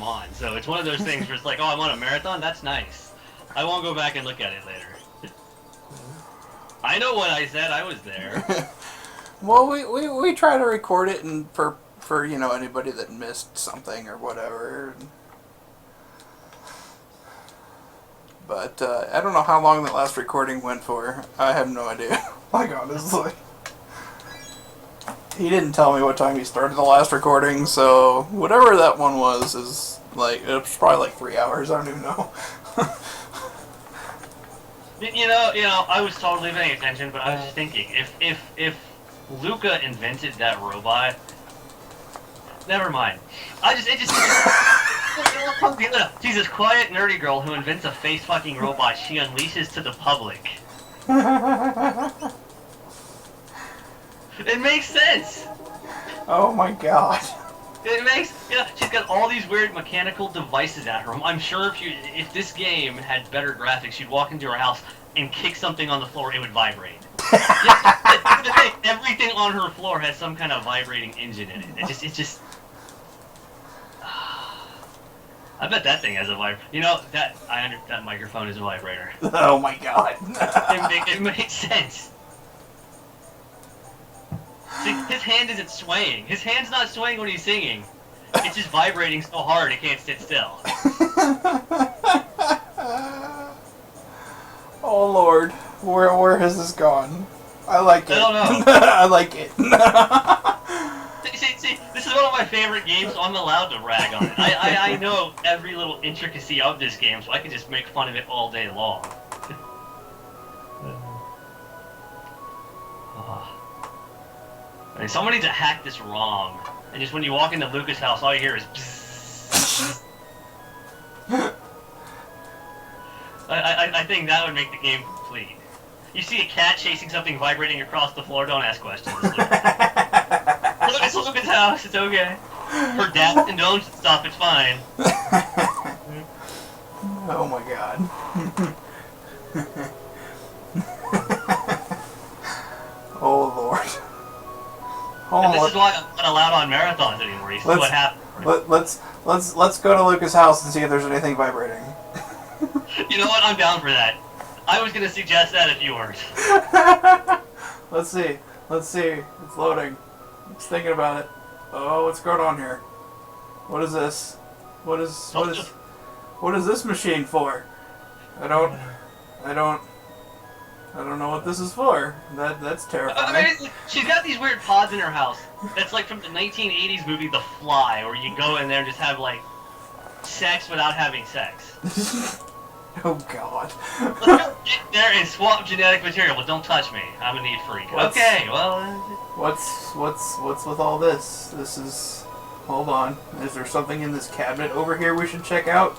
I'm on. So it's one of those things where it's like, oh, I'm on a marathon? That's nice. I won't go back and look at it later. I know what I said. I was there. Well, we try to record it and for anybody that missed something or whatever. But I don't know how long that last recording went for. I have no idea. Like, honestly. He didn't tell me what time he started the last recording, so whatever that one was is like, it was probably like 3 hours. I don't even know. You know, I was totally paying attention, but I was just thinking, if Luca invented that robot, never mind. She's this quiet, nerdy girl who invents a face-fucking robot she unleashes to the public. It makes sense. Oh my god. It makes, she's got all these weird mechanical devices at her home. I'm sure if this game had better graphics, you'd walk into her house and kick something on the floor, it would vibrate. Everything on her floor has some kind of vibrating engine in it. It's just. I bet that thing has a vibrator. You know, that microphone is a vibrator. Oh my god. It makes sense. See, his hand isn't swaying. His hand's not swaying when he's singing. It's just vibrating so hard it can't sit still. Oh Lord, where has this gone? I like it. I don't know. I like it. See, this is one of my favorite games, so I'm allowed to rag on it. I know every little intricacy of this game, so I can just make fun of it all day long. I mean, someone needs to hack this ROM, and just when you walk into Lucas' house, all you hear is bzzz. I think that would make the game complete. You see a cat chasing something vibrating across the floor, don't ask questions. It's Lucas' house, it's okay. Her dad condones stuff, it's fine. Oh my god. Oh Lord. And this is why I'm not allowed on marathons anymore. You see what happened. Let's go to Lucas' house and see if there's anything vibrating. You know what? I'm down for that. I was gonna suggest that if you weren't. Let's see. It's loading. It's thinking about it. Oh, what's going on here? What is this? What is this machine for? I don't know what this is for. That's terrifying. I mean, she's got these weird pods in her house. That's like from the 1980s movie The Fly, where you go in there and just have like sex without having sex. Oh God. Let's go get there and swap genetic material, but don't touch me. I'm a neat freak. Okay, well. What's with all this? This is. Hold on. Is there something in this cabinet over here we should check out?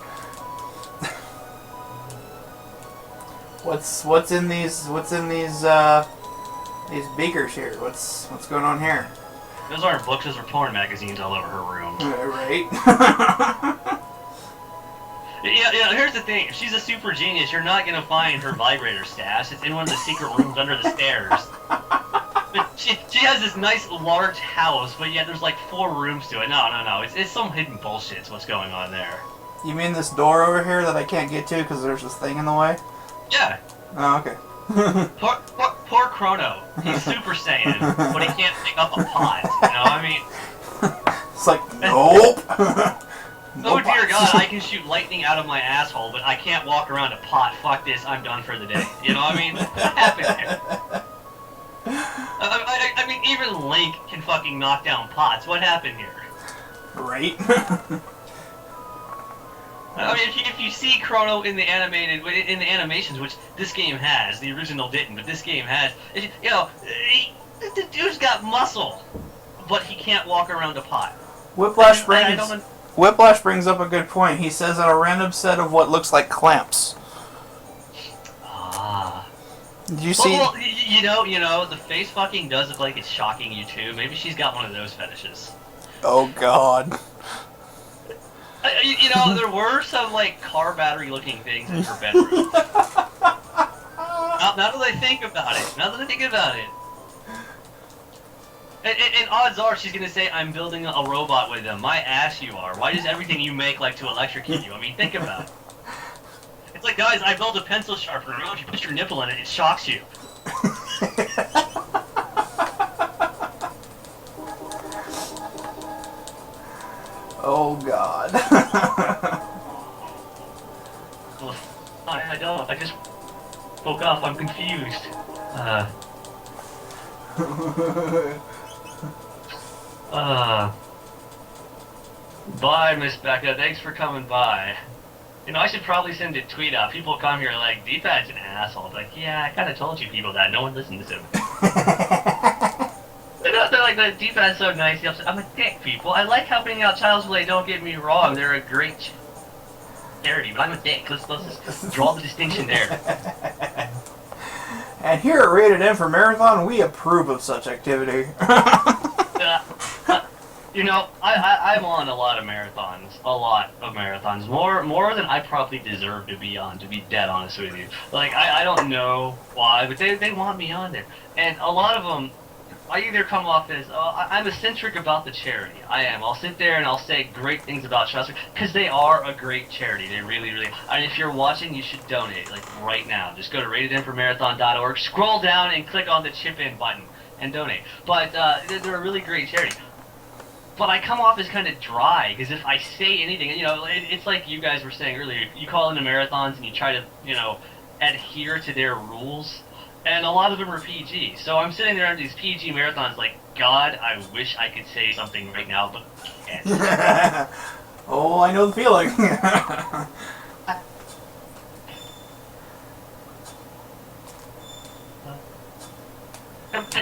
What's in these beakers here? What's going on here? Those aren't books, those are porn magazines all over her room. Right. Yeah, here's the thing. If she's a super genius, you're not gonna find her vibrator stash. It's in one of the secret rooms under the stairs. But she has this nice large house, but yeah, there's like 4 rooms to it. No. It's some hidden bullshit. Is what's going on there. You mean this door over here that I can't get to because there's this thing in the way? Yeah. Oh, okay. Poor Chrono. He's Super Saiyan, but he can't pick up a pot. You know, I mean. It's like, nope. Oh dear God, I can shoot lightning out of my asshole, but I can't walk around a pot. Fuck this, I'm done for the day. You know what I mean? What happened there? I mean, even Link can fucking knock down pots. What happened here? Right. I mean, if you see Chrono in the animations, which this game has, the original didn't, but this game has, you know, the dude's got muscle, but he can't walk around a pot. Whiplash brings up a good point. He says on a random set of what looks like clamps. Ah. Did you see? Well, you know, the face fucking does look like it's shocking you too. Maybe she's got one of those fetishes. Oh God. You know, there were some like car battery looking things in her bedroom. Now that I think about it. And odds are she's gonna say, I'm building a robot with them. My ass you are. Why does everything you make like to electrocute you? I mean, think about it. It's like, guys, I built a pencil sharpener. You know, if you put your nipple in it, it shocks you. Oh, God. I don't. I just woke up. I'm confused. Bye, Miss Becca. Thanks for coming by. You know, I should probably send a tweet out. People come here like, D-Pad's an asshole. It's like, yeah, I kind of told you people that. No one listens to him. They're like, the D-Pad's so nice. I'm a dick, people. I like helping out Child's Play, don't get me wrong. They're a great charity, but I'm a dick. Let's just draw the distinction there. And here at Rated M for Marathon, we approve of such activity. You know, I'm on a lot of marathons. More than I probably deserve to be on, to be dead honest with you. Like, I don't know why, but they want me on there. And a lot of them, I either come off as, I'm eccentric about the charity. I am. I'll sit there and I'll say great things about Chester, because they are a great charity. They really, really, and if you're watching, you should donate, like, right now. Just go to ratedmformarathon.org, scroll down and click on the chip in button and donate. But they're a really great charity. But I come off as kind of dry, because if I say anything, you know, it's like you guys were saying earlier, you call into marathons and you try to, you know, adhere to their rules, and a lot of them are PG. So I'm sitting there on these PG marathons like, God, I wish I could say something right now, but can't. Oh, I know the feeling.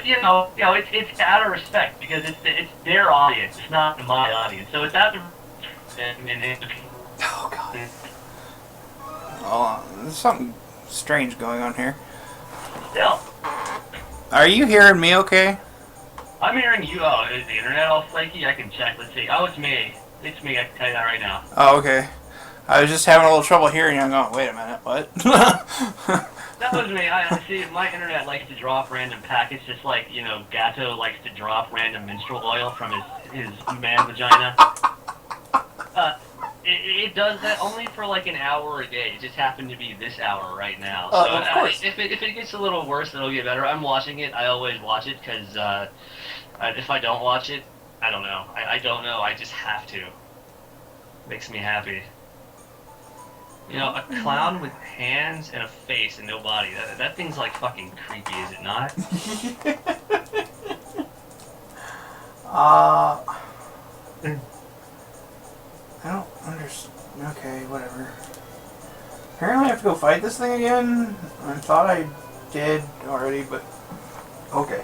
You know, it's out of respect, because it's their audience, it's not my audience. So it's out of Oh, God. Oh, there's something strange going on here. Still, Are you hearing me okay? I'm hearing you. Oh, is the internet all flaky? I can check. Let's see. Oh, it's me. It's me. I can tell you that right now. Oh, okay. I was just having a little trouble hearing you. I'm going, wait a minute, what? That was me. I see. My internet likes to drop random packets, just like, you know, Gato likes to drop random menstrual oil from his man vagina. It does that only for like an hour a day. It just happened to be this hour right now. So of course. If it gets a little worse, it'll get better. I'm watching it. I always watch it, because if I don't watch it, I don't know. I don't know. I just have to. Makes me happy. You know, a clown with hands and a face and no body. That thing's like fucking creepy, is it not? I don't understand. Okay, whatever. Apparently I have to go fight this thing again. I thought I did already, but okay.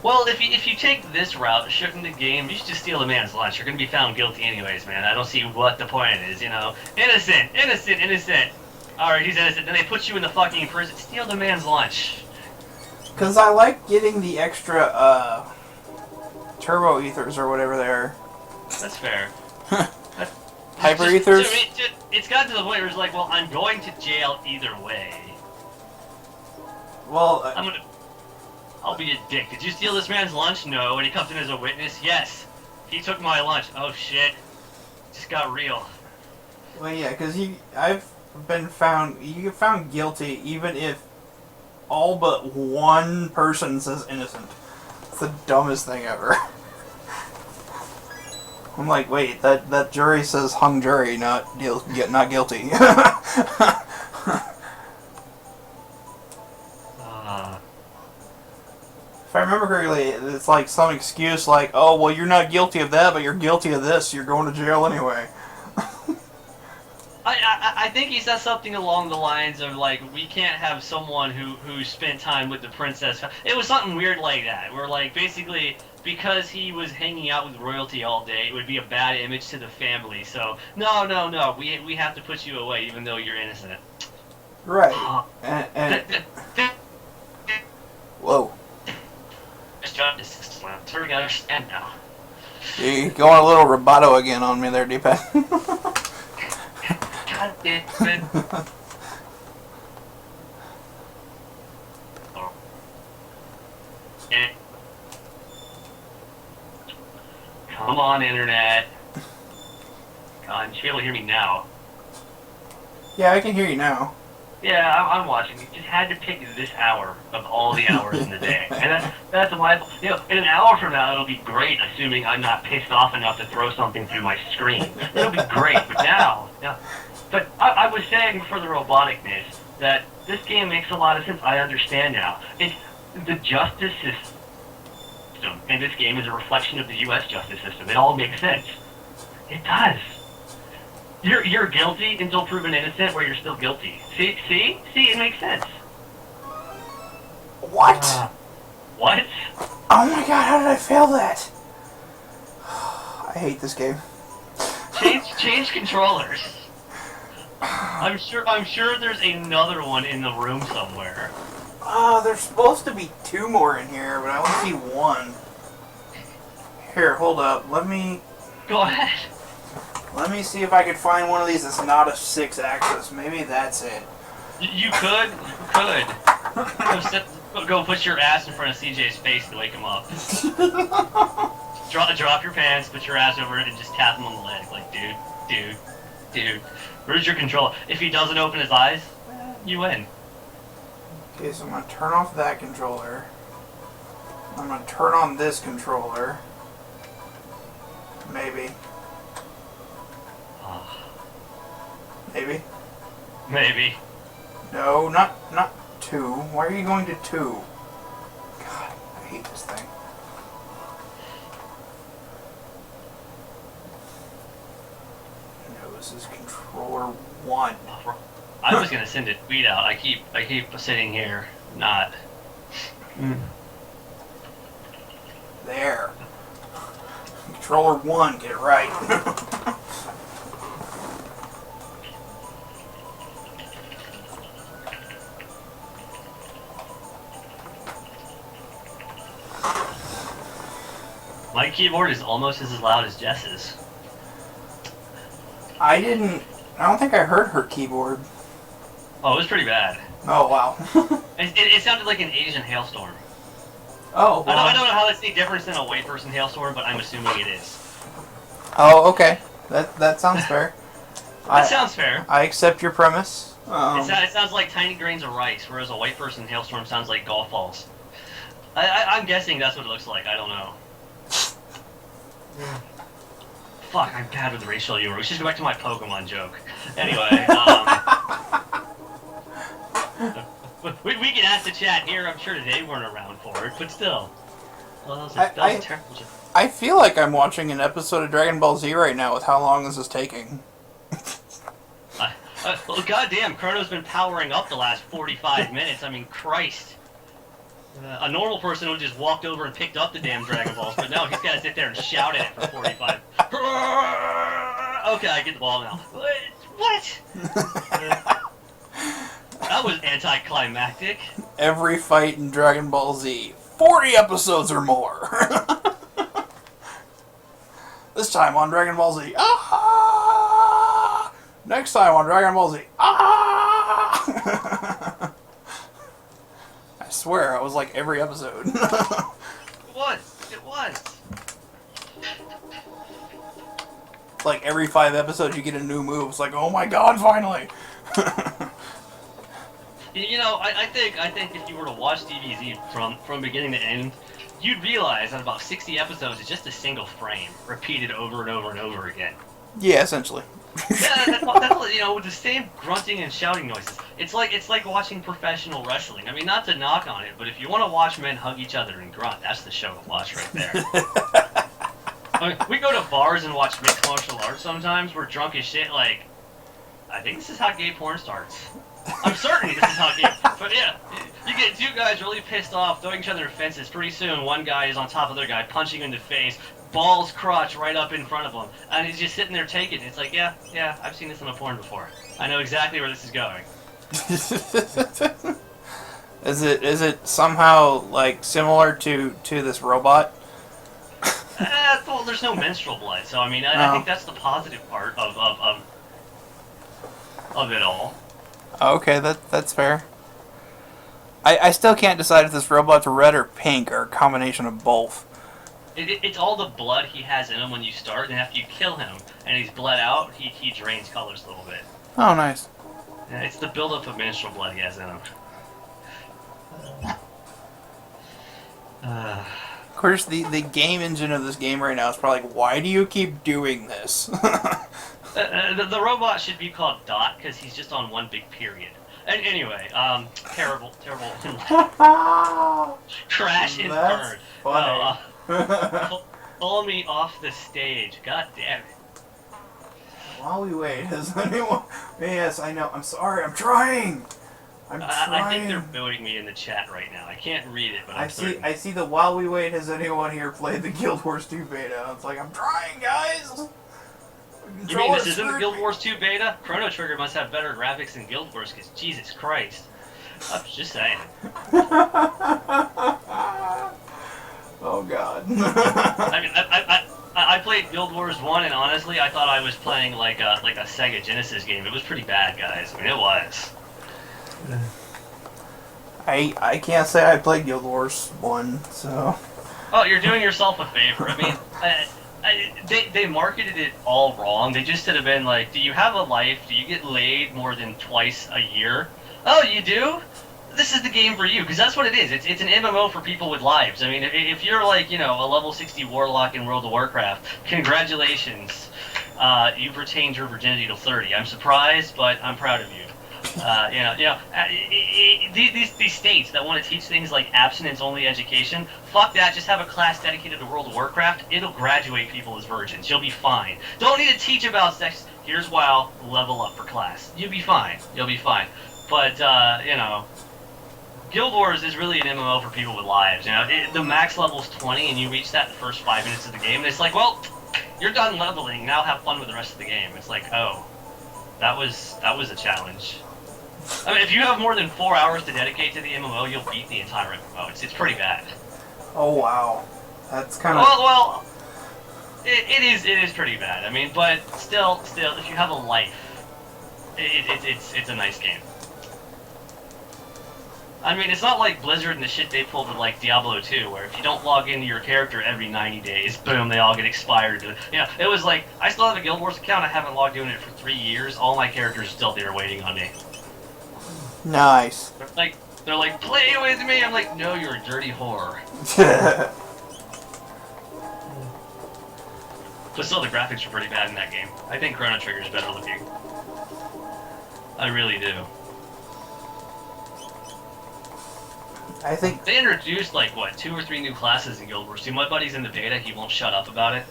Well, if you take this route, shouldn't the game, you should just steal a man's lunch. You're gonna be found guilty anyways, man. I don't see what the point is, you know. Innocent. Alright, he's innocent. Then they put you in the fucking prison. Steal the man's lunch. Because I like getting the extra, turbo ethers or whatever they are. That's fair. Hyper ethers? It's gotten to the point where it's like, well, I'm going to jail either way. Well, I'll be a dick. Did you steal this man's lunch? No. And he comes in as a witness? Yes. He took my lunch. Oh shit. Just got real. well, yeah, because I've been found, you get found guilty even if all but one person says innocent. It's the dumbest thing ever. I'm like, wait, that jury says hung jury, not guilty. If I remember correctly, it's like some excuse like, oh, well, you're not guilty of that, but you're guilty of this, you're going to jail anyway. I think he says something along the lines of, like, we can't have someone who spent time with the princess. It was something weird like that, where, like, basically, because he was hanging out with royalty all day, it would be a bad image to the family. So, no, we have to put you away even though you're innocent. Right. Whoa. So we gotta understand now. You're going a little rubato again on me there, D-Pad. God damn it. Come on, internet. God, you should be able to hear me now. Yeah, I can hear you now. Yeah, I'm watching. You just had to pick this hour of all the hours in the day. And that's my... You know, in an hour from now, it'll be great, assuming I'm not pissed off enough to throw something through my screen. It'll be great, but now... Yeah. But I was saying for the roboticness that this game makes a lot of sense. I understand now. It's the justice system, and this game is a reflection of the U.S. justice system. It all makes sense. It does. You're guilty until proven innocent, where you're still guilty. See, it makes sense. What? What? Oh my god, how did I fail that? I hate this game. Change controllers. I'm sure there's another one in the room somewhere. There's supposed to be 2 more in here, but I only see 1. Here, hold up. Let me see if I can find one of these that's not a 6-axis. Maybe that's it. You could. Go put your ass in front of CJ's face to wake him up. Drop your pants, put your ass over it, and just tap him on the leg. Like, dude. Where's your controller? If he doesn't open his eyes, you win. Okay, so I'm going to turn off that controller. I'm going to turn on this controller. Maybe. Maybe. No, not 2. Why are you going to 2? God, I hate this thing. No, this is controller 1. I was gonna send a tweet out. I keep sitting here, not. There. Controller 1, get it right. My keyboard is almost as loud as Jess's. I don't think I heard her keyboard. Oh, it was pretty bad. Oh, wow. It sounded like an Asian hailstorm. Oh, well. I don't know how that's any different than a white person hailstorm, but I'm assuming it is. Oh, okay. That sounds fair. That sounds fair. I accept your premise. It sounds like tiny grains of rice, whereas a white person hailstorm sounds like golf balls. I'm guessing that's what it looks like. I don't know. Fuck, I'm bad with racial humor. We should go back to my Pokemon joke. Anyway, we can ask the chat here. I'm sure they weren't around for it, but still. Well, that was a terrible joke. I feel like I'm watching an episode of Dragon Ball Z right now with how long this is taking. Well, goddamn, Chrono's been powering up the last 45 minutes. I mean, Christ. A normal person would just walked over and picked up the damn Dragon Balls, but no, he's got to sit there and shout at it for 45. Okay, I get the ball now. What? That was anticlimactic. Every fight in Dragon Ball Z. 40 episodes or more. This time on Dragon Ball Z. Ah! Next time on Dragon Ball Z. Ah! I swear, it was like every episode. It was. Like every 5 episodes you get a new move. It's like, oh my god, finally! You know, I think if you were to watch DBZ from beginning to end, you'd realize that about 60 episodes is just a single frame, repeated over and over and over again. Yeah, essentially. Yeah, that's you know, with the same grunting and shouting noises. It's like watching professional wrestling. I mean, not to knock on it, but if you want to watch men hug each other and grunt, that's the show to watch right there. I mean, we go to bars and watch mixed martial arts sometimes. We're drunk as shit. Like, I think this is how gay porn starts. I'm certain this is how gay. But yeah, you get 2 guys really pissed off, throwing each other in fences. Pretty soon, one guy is on top of the other guy, punching him in the face. Balls crotch right up in front of him, and he's just sitting there taking it. It's like, yeah, I've seen this in a porn before. I know exactly where this is going. Is it somehow like similar to this robot? Well, there's no menstrual blood, so I mean, I think that's the positive part of it all. Okay, that's fair. I still can't decide if this robot's red or pink or a combination of both. It's all the blood he has in him when you start, and after you kill him and he's bled out, he drains colors a little bit. Oh, nice. Yeah, it's the buildup of menstrual blood he has in him. Of course, the game engine of this game right now is probably like, why do you keep doing this? The robot should be called Dot because he's just on one big period. And anyway, terrible. Crash and That's burn. funny. Pull me off the stage. God damn it. While we wait, has anyone... Yes, I know. I'm sorry. I'm trying. I think they're booing me in the chat right now. I can't read it, but I see the while we wait, has anyone here played the Guild Wars 2 beta? It's like, I'm trying, guys! You mean this isn't the Guild Wars 2 beta? Chrono Trigger must have better graphics than Guild Wars, because Jesus Christ. I'm just saying. Oh god. I mean, I played Guild Wars 1, and honestly, I thought I was playing like a Sega Genesis game. It was pretty bad, guys. I mean, it was. I can't say I played Guild Wars 1, so... Oh, you're doing yourself a favor. I mean, they marketed it all wrong. They just should have been like, do you have a life? Do you get laid more than twice a year? Oh, you do? This is the game for you, because that's what it is. It's an MMO for people with lives. I mean, if you're like, you know, a level 60 warlock in World of Warcraft, congratulations. You've retained your virginity till 30. I'm surprised, but I'm proud of you. These states that want to teach things like abstinence-only education, fuck that. Just have a class dedicated to World of Warcraft. It'll graduate people as virgins. You'll be fine. Don't need to teach about sex. Here's WoW. Level up for class. You'll be fine. You'll be fine. But you know, Guild Wars is really an MMO for people with lives. You know, the max level's 20, and you reach that in the first 5 minutes of the game, and it's like, well, you're done leveling. Now have fun with the rest of the game. It's like, oh, that was a challenge. I mean, if you have more than 4 hours to dedicate to the MMO, you'll beat the entire MMO. It's pretty bad. Oh wow, that's kind of... Well, it is pretty bad. I mean, but still, if you have a life, it's a nice game. I mean, it's not like Blizzard and the shit they pulled with like Diablo 2, where if you don't log into your character every 90 days, boom, they all get expired. You know, it was like, I still have a Guild Wars account, I haven't logged in it for 3 years, all my characters are still there waiting on me. Nice. They're like, play with me! I'm like, no, you're a dirty whore. But still, the graphics are pretty bad in that game. I think Chrono Trigger's better looking. I really do. I think they introduced like what 2 or 3 new classes in Guild Wars 2. My buddy's in the beta. He won't shut up about it.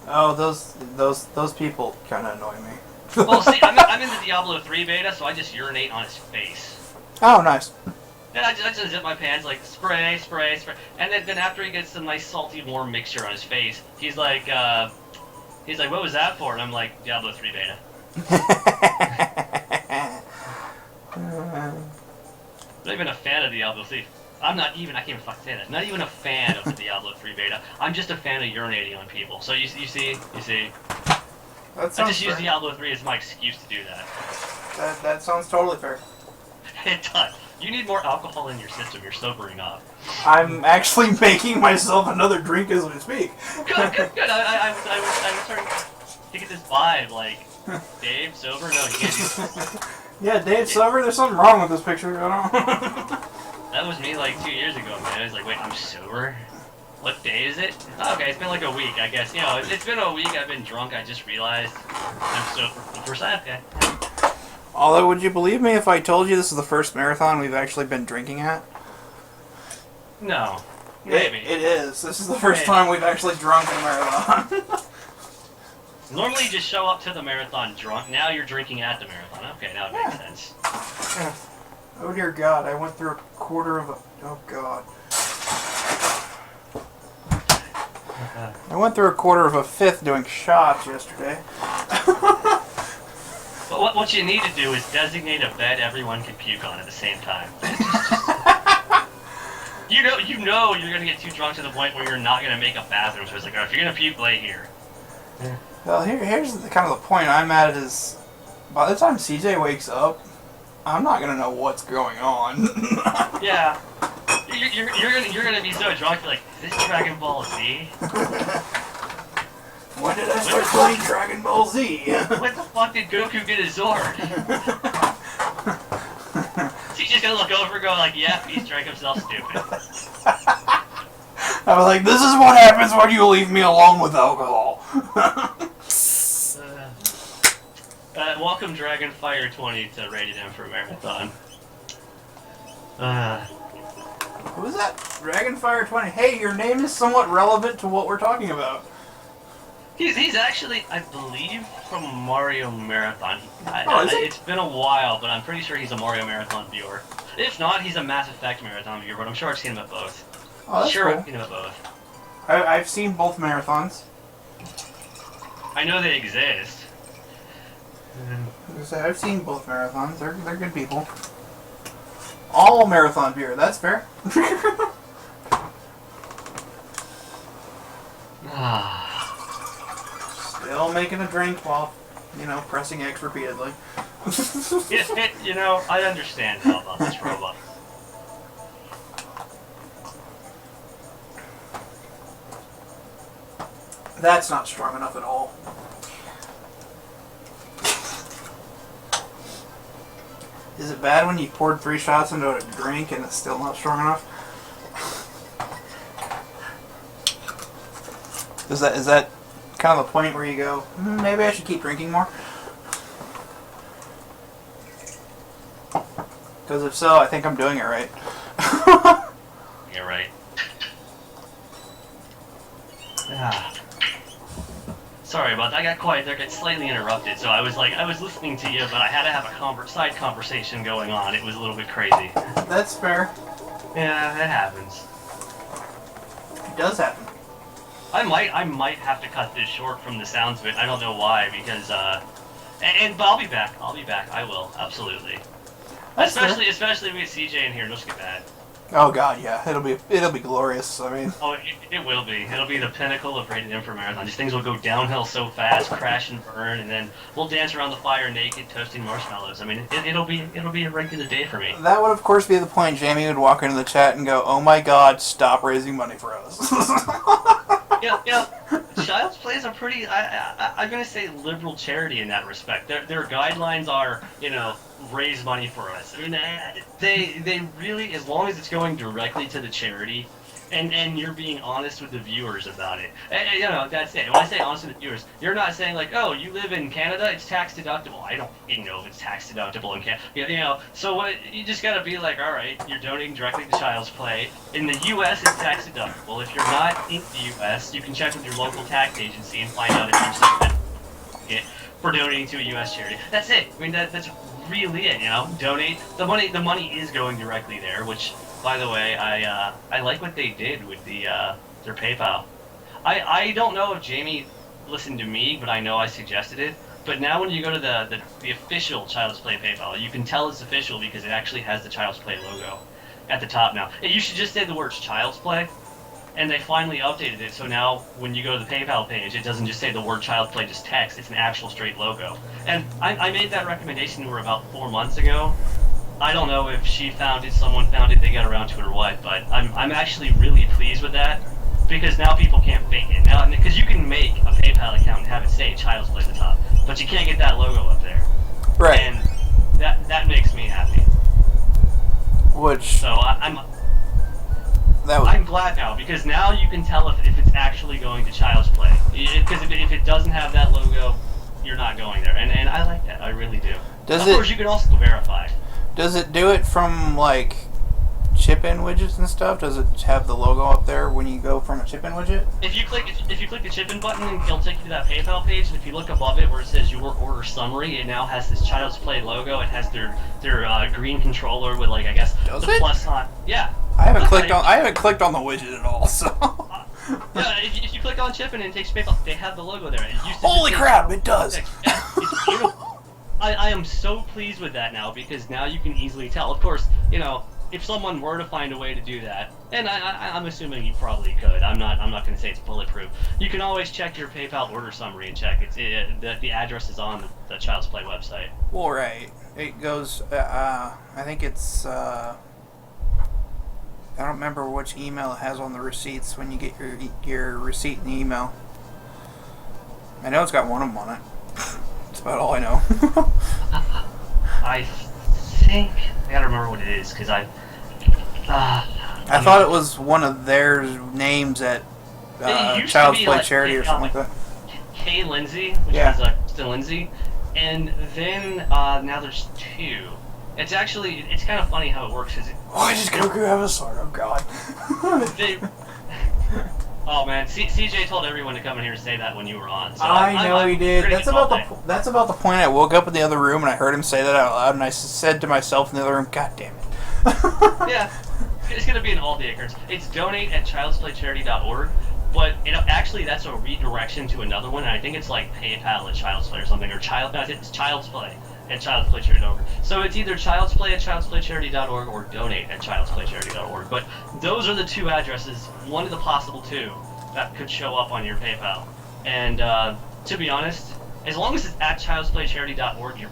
Oh, those people kind of annoy me. Well, see, I'm in the Diablo 3 beta, so I just urinate on his face. Oh, nice. Yeah, I just zip my pants like spray, and then after he gets some nice salty warm mixture on his face, he's like, what was that for? And I'm like, Diablo 3 beta. I'm not even a fan of Diablo 3. I can't even fucking say that. Not even a fan of the Diablo 3 beta. I'm just a fan of urinating on people. So you see. I just use Diablo 3 as my excuse to do that. That sounds totally fair. It does. You need more alcohol in your system. You're sobering up. I'm actually making myself another drink as we speak. Good. I was starting to get this vibe, like, Dave, sober? No, you can't do this. Yeah, Dave, sober? There's something wrong with this picture. I don't That was me like 2 years ago, man. I was like, wait, I'm sober? What day is it? Oh, okay, it's been like a week, I guess. You know, it's been a week. I've been drunk. I just realized I'm sober for the first time. Okay. Although, would you believe me if I told you this is the first marathon we've actually been drinking at? No. Maybe. It is. This is the first time we've actually drunk in a marathon. Normally you just show up to the marathon drunk. Now you're drinking at the marathon. Okay, now it makes sense. Oh dear God, I went through a quarter of a... Oh God. I went through a quarter of a fifth doing shots yesterday. But what you need to do is designate a bed everyone can puke on at the same time. You know you're gonna get too drunk to the point where you're not gonna make a bathroom. So it's like, oh, if you're gonna puke, lay here. Well, here's kind of the point I'm at is, by the time CJ wakes up, I'm not gonna know what's going on. Yeah. You're gonna be so drunk, you're like, is this Dragon Ball Z? When did I start playing Dragon Ball Z? When the fuck did Goku get his Zord? He's just gonna look over and go like, yeah, he's drank himself stupid. I was like, this is what happens when you leave me alone with alcohol. Welcome Dragonfire 20 to Rated M for Marathon. Who is that? Dragonfire 20. Hey, your name is somewhat relevant to what we're talking about. He's actually, I believe, from Mario Marathon. Is he? It's been a while, but I'm pretty sure he's a Mario Marathon viewer. If not, he's a Mass Effect Marathon viewer, but I'm sure I've seen him at both. Oh, that's sure, cool. I've seen him at both. I've seen both marathons. I know they exist. I've seen both marathons. They're good people. All marathon beer. That's fair. Still making a drink while, pressing X repeatedly. I understand how about this robot. That's not strong enough at all. Is it bad when you poured 3 shots into a drink and it's still not strong enough? Is that kind of the point where you go, maybe I should keep drinking more? Because if so, I think I'm doing it right. You're right. Sorry about that. I got quiet there, got slightly interrupted. So I was listening to you, but I had to have a side conversation going on. It was a little bit crazy. That's fair. Yeah, it happens. It does happen. I might have to cut this short from the sounds of it. I don't know why, because but I'll be back. I will, absolutely. That's especially with CJ in here. Don't skip that. Oh god, yeah, it'll be glorious. I mean, it will be. It'll be the pinnacle of Rated M for Marathon. These things will go downhill so fast, crash and burn, and then we'll dance around the fire naked, toasting marshmallows. I mean, it'll be a regular day for me. That would of course be the point. Jamie would walk into the chat and go, "Oh my god, stop raising money for us." Child's Play is a pretty, I'm gonna say, liberal charity in that respect. Their guidelines are, raise money for us. I mean, they really, as long as it's going directly to the charity, and you're being honest with the viewers about it. And, that's it. When I say honest with the viewers, you're not saying like, oh, you live in Canada, it's tax deductible. I don't even know if it's tax deductible in Canada. So what you just gotta be like, all right, you're donating directly to Child's Play. In the U.S., it's tax deductible. If you're not in the U.S., you can check with your local tax agency and find out if you're subject for donating to a U.S. charity. That's it. I mean, that's really it. Donate. The money is going directly there, which. By the way, I like what they did with their PayPal. I don't know if Jamie listened to me, but I know I suggested it. But now when you go to the official Child's Play PayPal, you can tell it's official because it actually has the Child's Play logo at the top now. You should just say the words Child's Play, and they finally updated it. So now when you go to the PayPal page, it doesn't just say the word Child's Play, just text. It's an actual straight logo. And I made that recommendation to her about 4 months ago. I don't know if she found it, someone found it, they got around to it or what, but I'm actually really pleased with that, because now people can't fake it. Now, because you can make a PayPal account and have it say Child's Play at the top, but you can't get that logo up there. Right. And that makes me happy. So I'm glad now, because now you can tell if it's actually going to Child's Play. Because if it doesn't have that logo, you're not going there. And I like that, I really do. Of course, you can also verify. Does it do it from, like, chip-in widgets and stuff? Does it have the logo up there when you go from a chip-in widget? If you click the chip-in button, it'll take you to that PayPal page, and if you look above it where it says your order summary, it now has this Child's Play logo. It has their green controller with, like, I guess, the plus sign. Yeah. I haven't clicked on the widget at all, so. Yeah, if you click on chip-in and it takes PayPal, they have the logo there. Holy crap! It does. Yeah, it's beautiful. I am so pleased with that now, because now you can easily tell. Of course, if someone were to find a way to do that, and I'm assuming you probably could. I'm not going to say it's bulletproof. You can always check your PayPal order summary and check the address is on the Child's Play website. Well, right. It goes. I think it's. I don't remember which email it has on the receipts when you get your receipt in the email. I know it's got one of them on it. That's about all I know. I think I gotta remember what it is because I thought it was one of their names at Child's Play Charity or something like that. Kay Lindsay, which is Kristen Lindsay, and then now there's two. It's kind of funny how it works. I just go grab a sword. Oh God. Oh man, CJ told everyone to come in here and say that when you were on. So I know he did. That's about the point. I woke up in the other room and I heard him say that out loud, and I said to myself in the other room, "God damn it." Yeah, it's gonna be an all-day occurrence. It's donate@childsplaycharity.org, but actually that's a redirection to another one. And I think it's like PayPal at Child's Play or something, or it's Child's Play at childsplaycharity.org. So it's either child'splay@childsplaycharity.org or donate@childsplaycharity.org. But those are the two addresses, one of the possible two that could show up on your PayPal. And to be honest, as long as it's at childsplaycharity.org, you're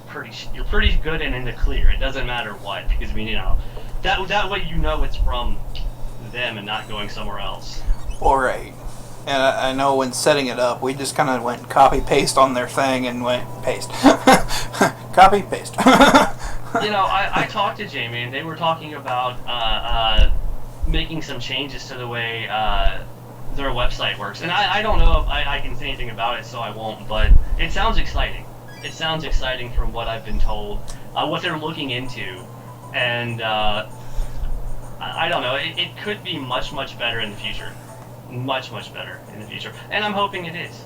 pretty good and in the clear. It doesn't matter what, because I mean, that way you know it's from them and not going somewhere else. All right. And I know when setting it up, we just kind of went copy-paste on their thing and went paste. Copy-paste. I talked to Jamie, and they were talking about making some changes to the way their website works. And I don't know if I can say anything about it, so I won't, but it sounds exciting. It sounds exciting from what I've been told, what they're looking into. And I don't know, it could be much, much better in the future. Much, much better in the future, and I'm hoping it is.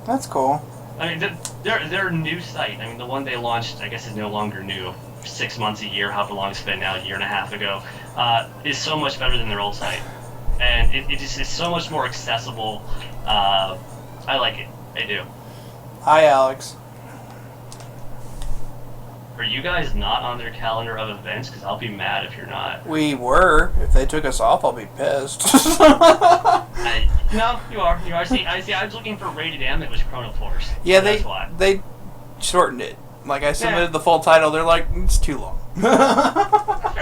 That's cool. I mean, their new site, I mean, the one they launched, I guess is no longer new, 6 months, a year, however long it's been now, a year and a half ago, is so much better than their old site. And it just is so much more accessible. I like it. I do. Hi, Alex. Are you guys not on their calendar of events? Because I'll be mad if you're not. We were. If they took us off, I'll be pissed. No, you are. You are. I was looking for Rated M. It was Chrono Force. Yeah, So they shortened it. Like, I submitted the full title. They're like, it's too long. Fair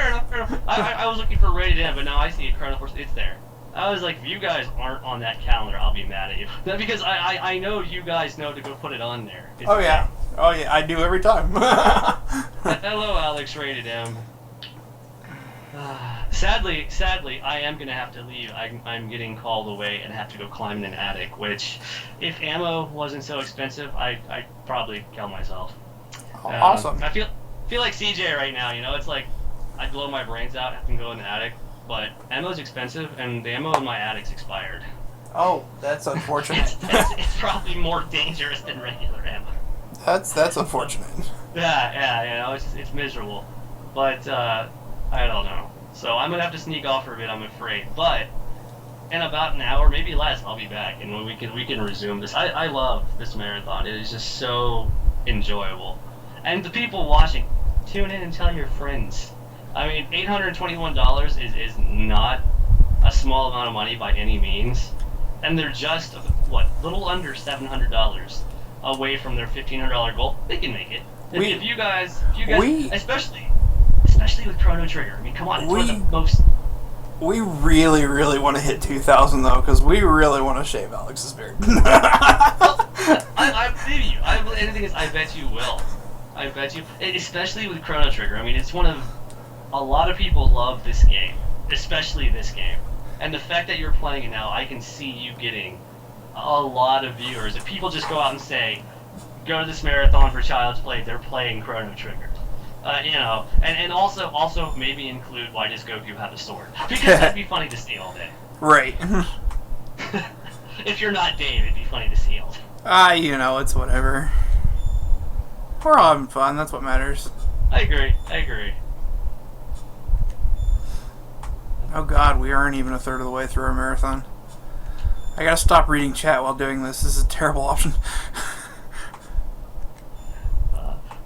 enough. I was looking for Rated M, but now I see Chrono Force. It's there. I was like, if you guys aren't on that calendar, I'll be mad at you. Because I know you guys know to go put it on there. Oh, yeah. Oh, yeah, I do every time. Hello, Alex, Rated M. Sadly, I am going to have to leave. I'm getting called away and have to go climb in an attic, which, if ammo wasn't so expensive, I'd probably kill myself. Awesome. I feel like CJ right now, it's like I'd blow my brains out and go in the attic, but ammo's expensive, and the ammo in my attic's expired. Oh, that's unfortunate. it's probably more dangerous than regular ammo. That's unfortunate. Yeah, it's miserable. But, I don't know. So I'm going to have to sneak off for a bit, I'm afraid. But, in about an hour, maybe less, I'll be back, and we can resume this. I love this marathon. It is just so enjoyable. And the people watching, tune in and tell your friends. I mean, $821 is not a small amount of money by any means. And they're just, little under $700 away from their $1,500 goal. They can make it. If you guys, especially with Chrono Trigger. I mean, come on, it's one of the most. We really, really want to hit 2,000 though, because we really want to shave Alex's beard. I believe you. And the thing is, I bet you will. I bet you, especially with Chrono Trigger. I mean, it's one of a lot of people love this game, especially this game. And the fact that you're playing it now, I can see you getting a lot of viewers. If people just go out and say, go to this marathon for Child's Play, they're playing Chrono Trigger. And also maybe include why does Goku have a sword? Because that'd be funny to see all day. Right. If you're not Dave, it'd be funny to see all day. It's whatever. We're all having fun, that's what matters. I agree. Oh god, we aren't even a third of the way through our marathon. I gotta stop reading chat while doing this. This is a terrible option.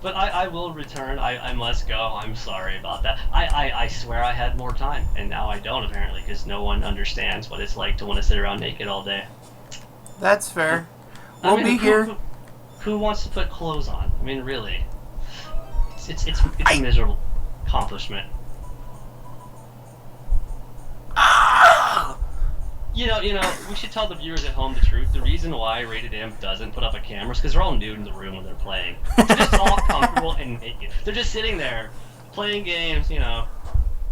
But I will return. I must go. I'm sorry about that. I swear I had more time, and now I don't, apparently, because no one understands what it's like to want to sit around naked all day. That's fair. We'll be here. Who wants to put clothes on? I mean, really. It's a miserable accomplishment. we should tell the viewers at home the truth. The reason why Rated M doesn't put up a camera is because they're all nude in the room when they're playing. They're just all comfortable and naked. They're just sitting there, playing games,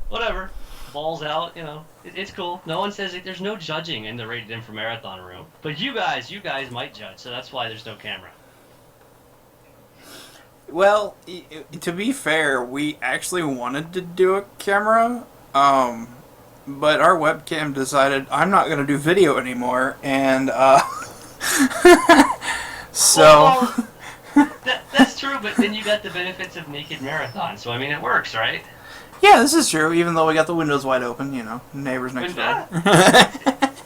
whatever. Balls out, it's cool. No one says it. There's no judging in the Rated M for Marathon room. But you guys might judge, so that's why there's no camera. Well, to be fair, we actually wanted to do a camera, but our webcam decided I'm not going to do video anymore, and so... That's true, but then you got the benefits of Naked Marathon, so I mean it works, right? Yeah, this is true, even though we got the windows wide open, neighbors next door.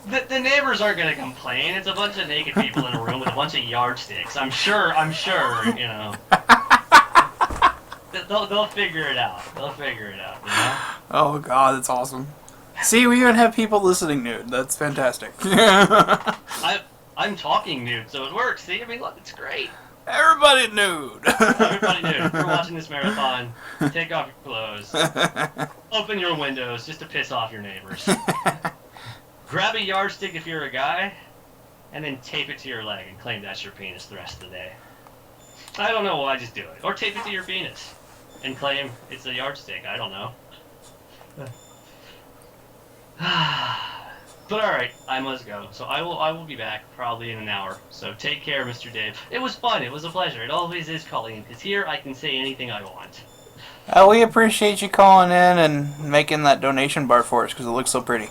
The neighbors aren't going to complain. It's a bunch of naked people in a room with a bunch of yardsticks. I'm sure, They'll figure it out. Oh, God, that's awesome. See, we even have people listening nude. That's fantastic. I'm talking nude, so it works. See, I mean, look, it's great. Everybody nude. Everybody nude. If you're watching this marathon, take off your clothes. Open your windows just to piss off your neighbors. Grab a yardstick if you're a guy, and then tape it to your leg and claim that's your penis the rest of the day. I don't know why, just do it. Or tape it to your penis and claim it's a yardstick. I don't know. But alright, I must go. So I will be back probably in an hour. So take care, Mr. Dave. It was fun. It was a pleasure. It always is calling in, because here I can say anything I want. We appreciate you calling in and making that donation bar for us, because it looks so pretty.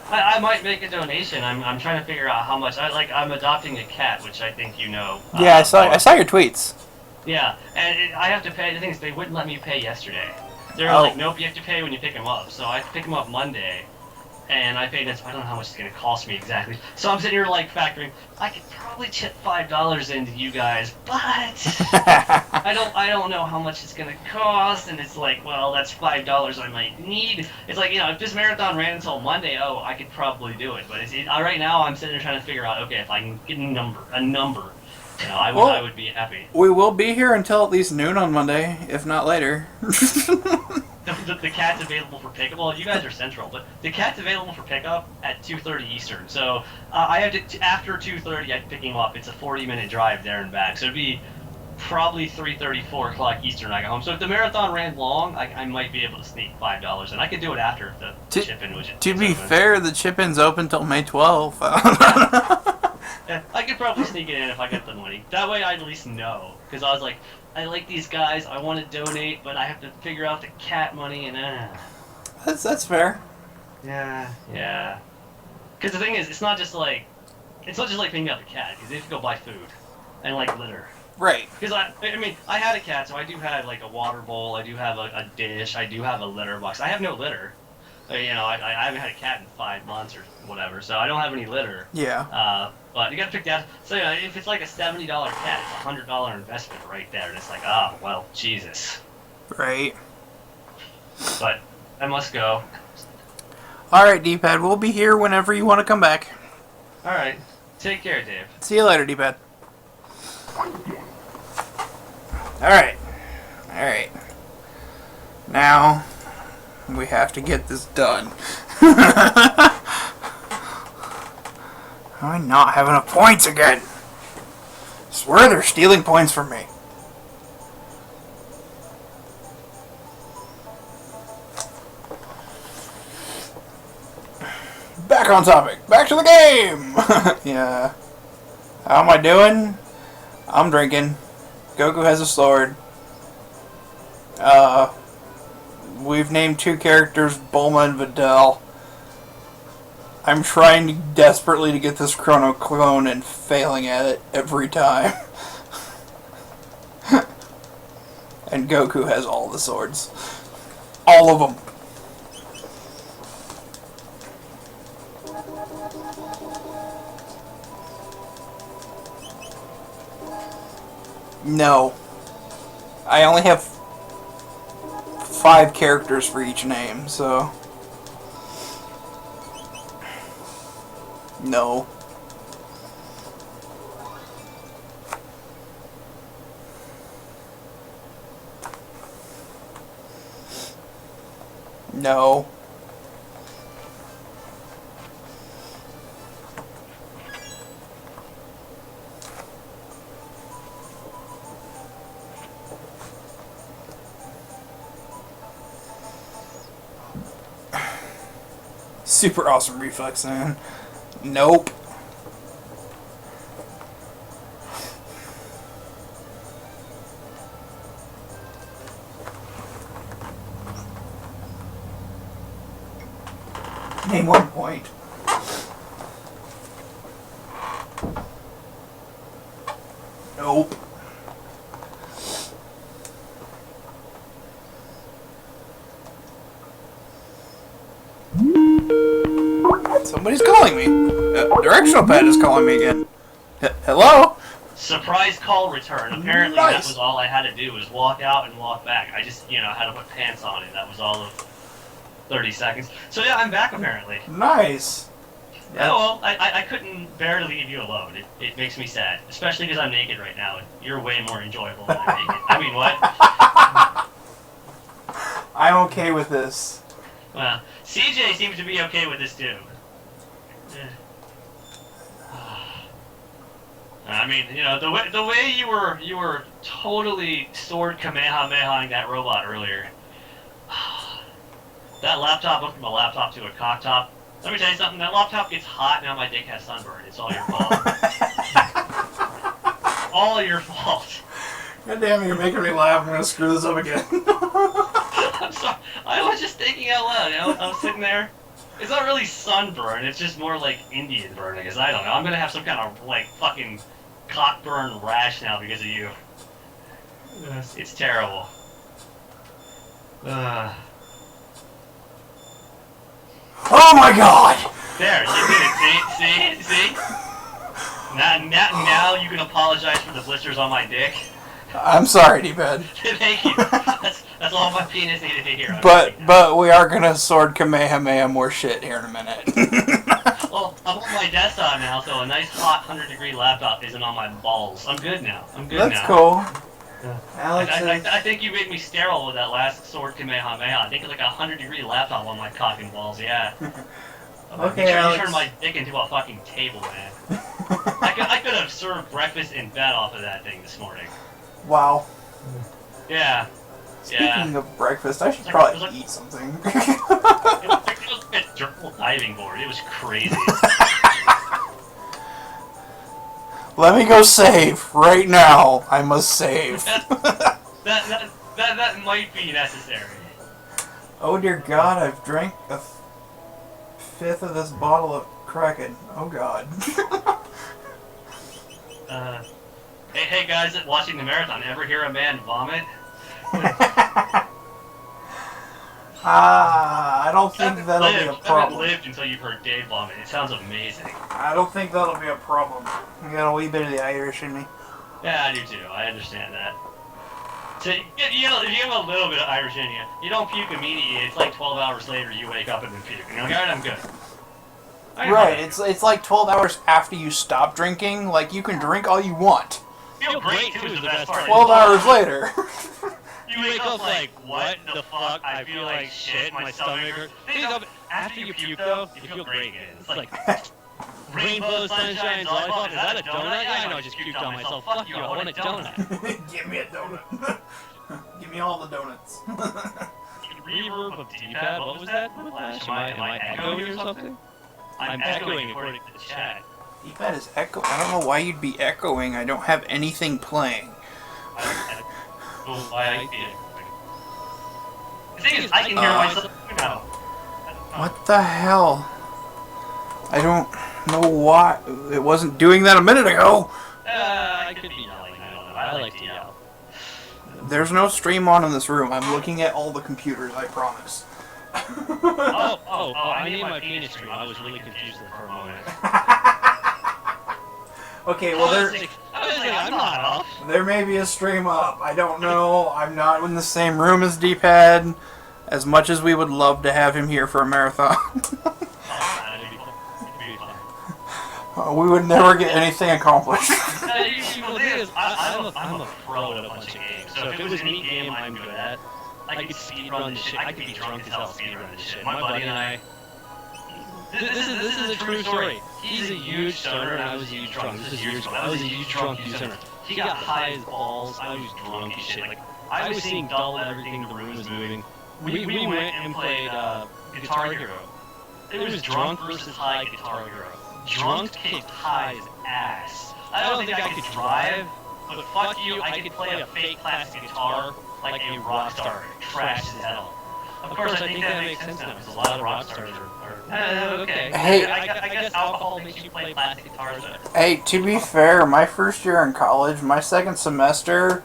I might make a donation. I'm trying to figure out how much. I'm adopting a cat, which I think you know. Yeah, I saw your tweets. Yeah, and I have to pay. The thing is, they wouldn't let me pay yesterday. They were like, nope, you have to pay when you pick him up. So I have to pick him up Monday, and I paid this. I don't know how much it's going to cost me exactly. So I'm sitting here factoring. I could probably chip $5 into you guys, but I don't know how much it's going to cost. And it's like, well, that's $5 I might need. It's like, if this marathon ran until Monday, I could probably do it. But right now I'm sitting there trying to figure out, okay, if I can get a number. I would be happy. We will be here until at least noon on Monday, if not later. The cat's available for pickup. Well, you guys are central, but the cat's available for pickup at 2:30 Eastern. So I have to after 2:30. I pick him up. It's a 40-minute drive there and back. So it'd be probably 3:30, 4 o'clock Eastern. I go home. So if the marathon ran long, I might be able to sneak $5, and I could do it after if the chip-in was. To be fair, the chip-in's open till May 12th. Yeah, I could probably sneak it in if I got the money. That way I'd at least know. Because I was like, I like these guys, I want to donate, but I have to figure out the cat money and That's fair. Yeah. Because the thing is, it's not just like picking up a cat, because they have to go buy food and litter. Right. Because I had a cat, so I do have a water bowl, I do have a dish, I do have a litter box. I have no litter. I haven't had a cat in 5 months or whatever, so I don't have any litter. Yeah. But you gotta pick that. So if it's like a $70 cat, it's a $100 investment right there, and it's like, oh well, Jesus. Right. But I must go. All right, D-Pad. We'll be here whenever you want to come back. All right. Take care, Dave. See you later, D-Pad. All right. Now we have to get this done. I'm not having enough points again. I swear they're stealing points from me. Back on topic. Back to the game. Yeah. How am I doing? I'm drinking. Goku has a sword. We've named 2 characters, Bulma and Videl. I'm trying desperately to get this Chrono clone and failing at it every time. And Goku has all the swords. All of them. No. I only have 5 characters for each name, so... No. No. Super awesome reflex, man. Nope. Name 1 point. Nope. Somebody's calling me. Directional pad is calling me again. Hello? Surprise call return. Apparently Nice. That was all I had to do was walk out and walk back. I just, had to put pants on it. That was all of 30 seconds. So yeah, I'm back apparently. Nice. Yeah, well, I couldn't bear to leave you alone. It makes me sad. Especially because I'm naked right now. You're way more enjoyable than I'm naked. I mean, what? I'm okay with this. Well, CJ seems to be okay with this too. I mean, the way you were totally sword kamehamehaing that robot earlier. That laptop went from a laptop to a cock top. Let me tell you something. That laptop gets hot, now my dick has sunburn. It's all your fault. All your fault. God damn it, you're making me laugh. I'm gonna screw this up again. I'm sorry. I was just thinking out loud. I was sitting there. It's not really sunburn. It's just more like Indian burn, I guess. I don't know. I'm gonna have some kind of fucking cockburn rash now because of you. It's terrible. Oh my god! There, you did it. See? Now you can apologize for the blisters on my dick. I'm sorry, D-pad. Thank you. That's all my penis needed to hear. But we are gonna sword kamehameha more shit here in a minute. Well, I'm on my desktop now, so a nice hot 100-degree laptop isn't on my balls. I'm good now. That's cool. Yeah. Alex I think you made me sterile with that last sword kamehameha. I think it's like a 100-degree laptop on my cock and balls, yeah. Okay, Alex. You turned my dick into a fucking table, man. I could have served breakfast in bed off of that thing this morning. Wow. Yeah. Speaking of breakfast, I should probably eat something. It was like a gerbil diving board. It was crazy. Let me go save right now. I must save. That might be necessary. Oh dear God! I've drank a fifth of this bottle of Kraken. Oh God. Hey guys, watching the marathon, ever hear a man vomit? I don't think that'll be a problem. I haven't lived until you've heard Dave vomit. It sounds amazing. I don't think that'll be a problem. I got a wee bit of the Irish in me. Yeah, I do too. I understand that. So you have a little bit of Irish in you. You don't puke immediately. It's like 12 hours later you wake up and then puke. And you're like, alright, I'm good. Right, it's like 12 hours after you stop drinking. Like, you can drink all you want. Feel great too is the best part. 12 hours later. You wake up like, what the fuck? I feel like shit. My stomach hurts. After you puke though, you feel great again. It's like rainbow, sunshine, lollipop. Is that a donut? Yeah, I know. I just puked on myself. Fuck you. I want a donut. Give me a donut. Give me all the donuts. Reverb of D-pad. What was that? Am I echoing or something? I'm echoing according to the chat. D-pad is echo. I don't know why you'd be echoing. I don't have anything playing. Why the thing is, I can hear myself now. What the hell? I don't know why. It wasn't doing that a minute ago. I could be yelling. I don't know. I like to yell. There's no stream on in this room. I'm looking at all the computers, I promise. I need my penis stream. I was really confused there for a moment. Okay, well I'm not off. there may be a stream up. I don't know. I'm not in the same room as D-pad. As much as we would love to have him here for a marathon. We would never get anything accomplished. I'm a pro at a bunch of games. So if it was any game I'm good at, I could speedrun this shit. I could be drunk as hell speedrun this shit. My buddy and I... This is a true story. He's a huge stoner and I was a huge drunk. This is years ago. I was a huge drunk stoner. He got high as balls. I was drunk as shit. Like, I was seeing double everything. The room was moving. We went and played Guitar Hero. it was Drunk versus High Guitar Hero. Drunk kicked High's ass. I don't think I could drive, but fuck you, I could play a fake plastic guitar like a rock star. Trash as hell. Of course, I think that makes sense now, because a lot of rock stars are okay. Hey. I guess alcohol makes you play plastic guitars better. Hey, to be fair, my first year in college, my second semester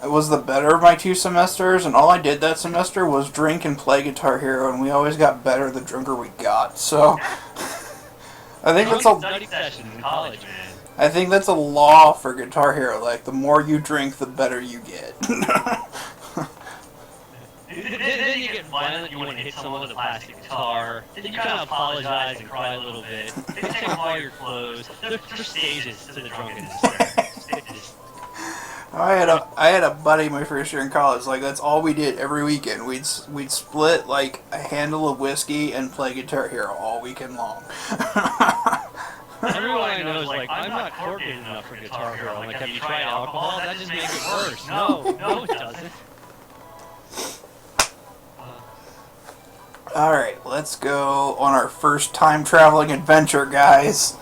was the better of my 2 semesters, and all I did that semester was drink and play Guitar Hero, and we always got better the drunker we got. So, I think that's study sessions in college, man. I think that's a law for Guitar Hero. Like, the more you drink, the better you get. Then you get violent, you want to hit someone with a plastic guitar, then you kind of apologize and cry a little bit, then you take off all your clothes. There's stages to the drunkenness there. Stages. I had a buddy my first year in college. Like, that's all we did every weekend. We'd split like a handle of whiskey and play Guitar Hero all weekend long. Everyone I know is like, I'm not coordinated enough for Guitar Hero. I'm like, have you tried alcohol? That just makes it worse. No, it doesn't. Alright, let's go on our first time traveling adventure, guys.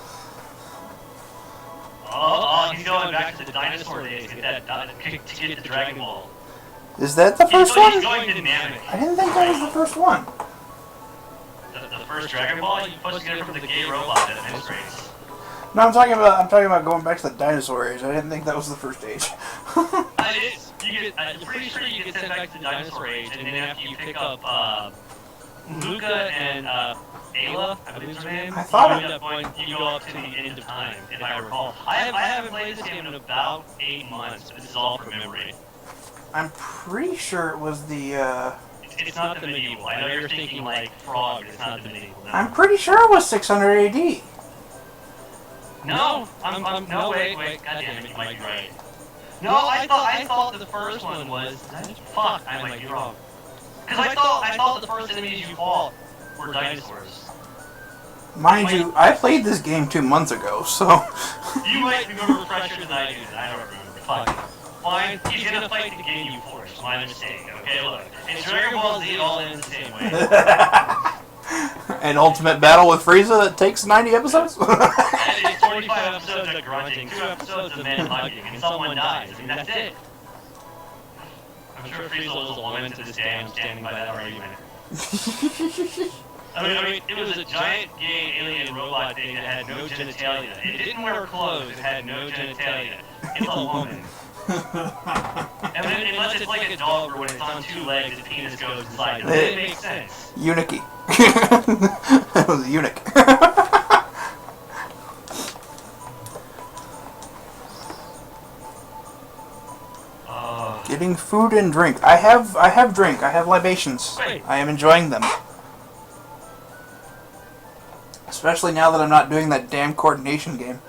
Oh, he's going back to the dinosaur days to get the Dragon Ball. Is that the first one? He's going dynamic. I didn't think that was the first one. The first Dragon Ball, you're supposed to get it from the gay robot that administrates. No, I'm talking about going back to the dinosaur age. I didn't think that was the first age. I'm pretty sure you get sent back to the dinosaur age, and then after you pick up Luca and Ayla, I believe is her name. I thought you go up to the end of time, if I recall. I haven't played this game in about 8 months, but this is all from memory. I'm pretty sure it was the, It's not the medieval. I know you're thinking like Frog, but it's not the medieval. No. I'm pretty sure it was 600 AD. No, no, wait, goddamn it, you might be right. No, I thought the first one was, fuck, I might be wrong. Because I thought the first enemies you fought were dinosaurs. Mind you, I played this game 2 months ago, so... You might remember fresher than I do, I don't remember. Fuck. Fine, he's gonna fight the game you forced, my mistake, okay? Look, in Dragon Ball Z, it all ends the same way. An ultimate battle with Frieza that takes 90 episodes? It's 45 episodes of grunting, 2 episodes of men hugging, and someone dies, and that's it. I'm sure Frieza was a woman to this day. I'm standing by that argument. I mean, it was a giant gay alien robot thing that had no genitalia. It didn't wear clothes. It had no genitalia. It's a woman. And then, unless it's like a dog or when it's on 2 legs, its penis goes inside. It makes sense. Eunuchy. That was a eunuch. Getting food and drink. I have drink. I have libations. Wait. I am enjoying them. Especially now that I'm not doing that damn coordination game.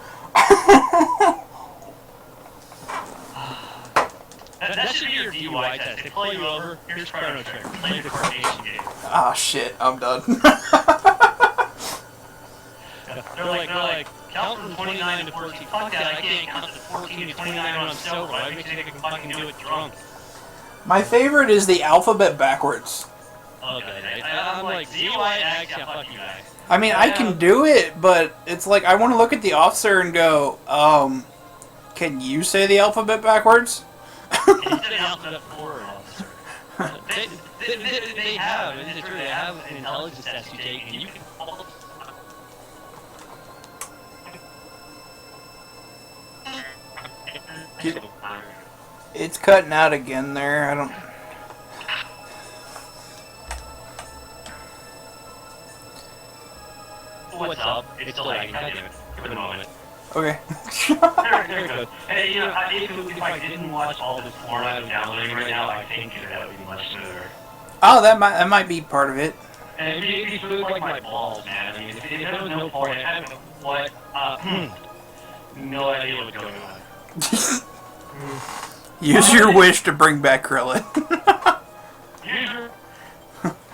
That should be your DUI test. They pull you over, here's Chrono Trigger. Play the coordination game. Ah, shit. I'm done. They're like, count from 29 to 14. Fuck that, I can't count from 14 to 29 when I'm sober. I makes you think I can fucking do it drunk. My favorite is the alphabet backwards. Okay, I'm like, DUI, X, yeah, fuck you guys. I mean, I can do it, but it's like, I want to look at the officer and go, can you say the alphabet backwards? You said the alphabet for an officer. They have, is it true, they have an intelligence test you take, and you can follow. It's cutting out again there. I don't... What's up? It's still lagging, goddammit, for the moment. Okay. There it goes. Hey, you know, if I didn't watch all this porn I'm downloading right now, I think that would be much smoother. Oh, that might be part of it. And it'd be smooth like my balls, man. I mean, if there was no porn, I don't know what, no idea what's going on. Use your wish to bring back Krillin. Use your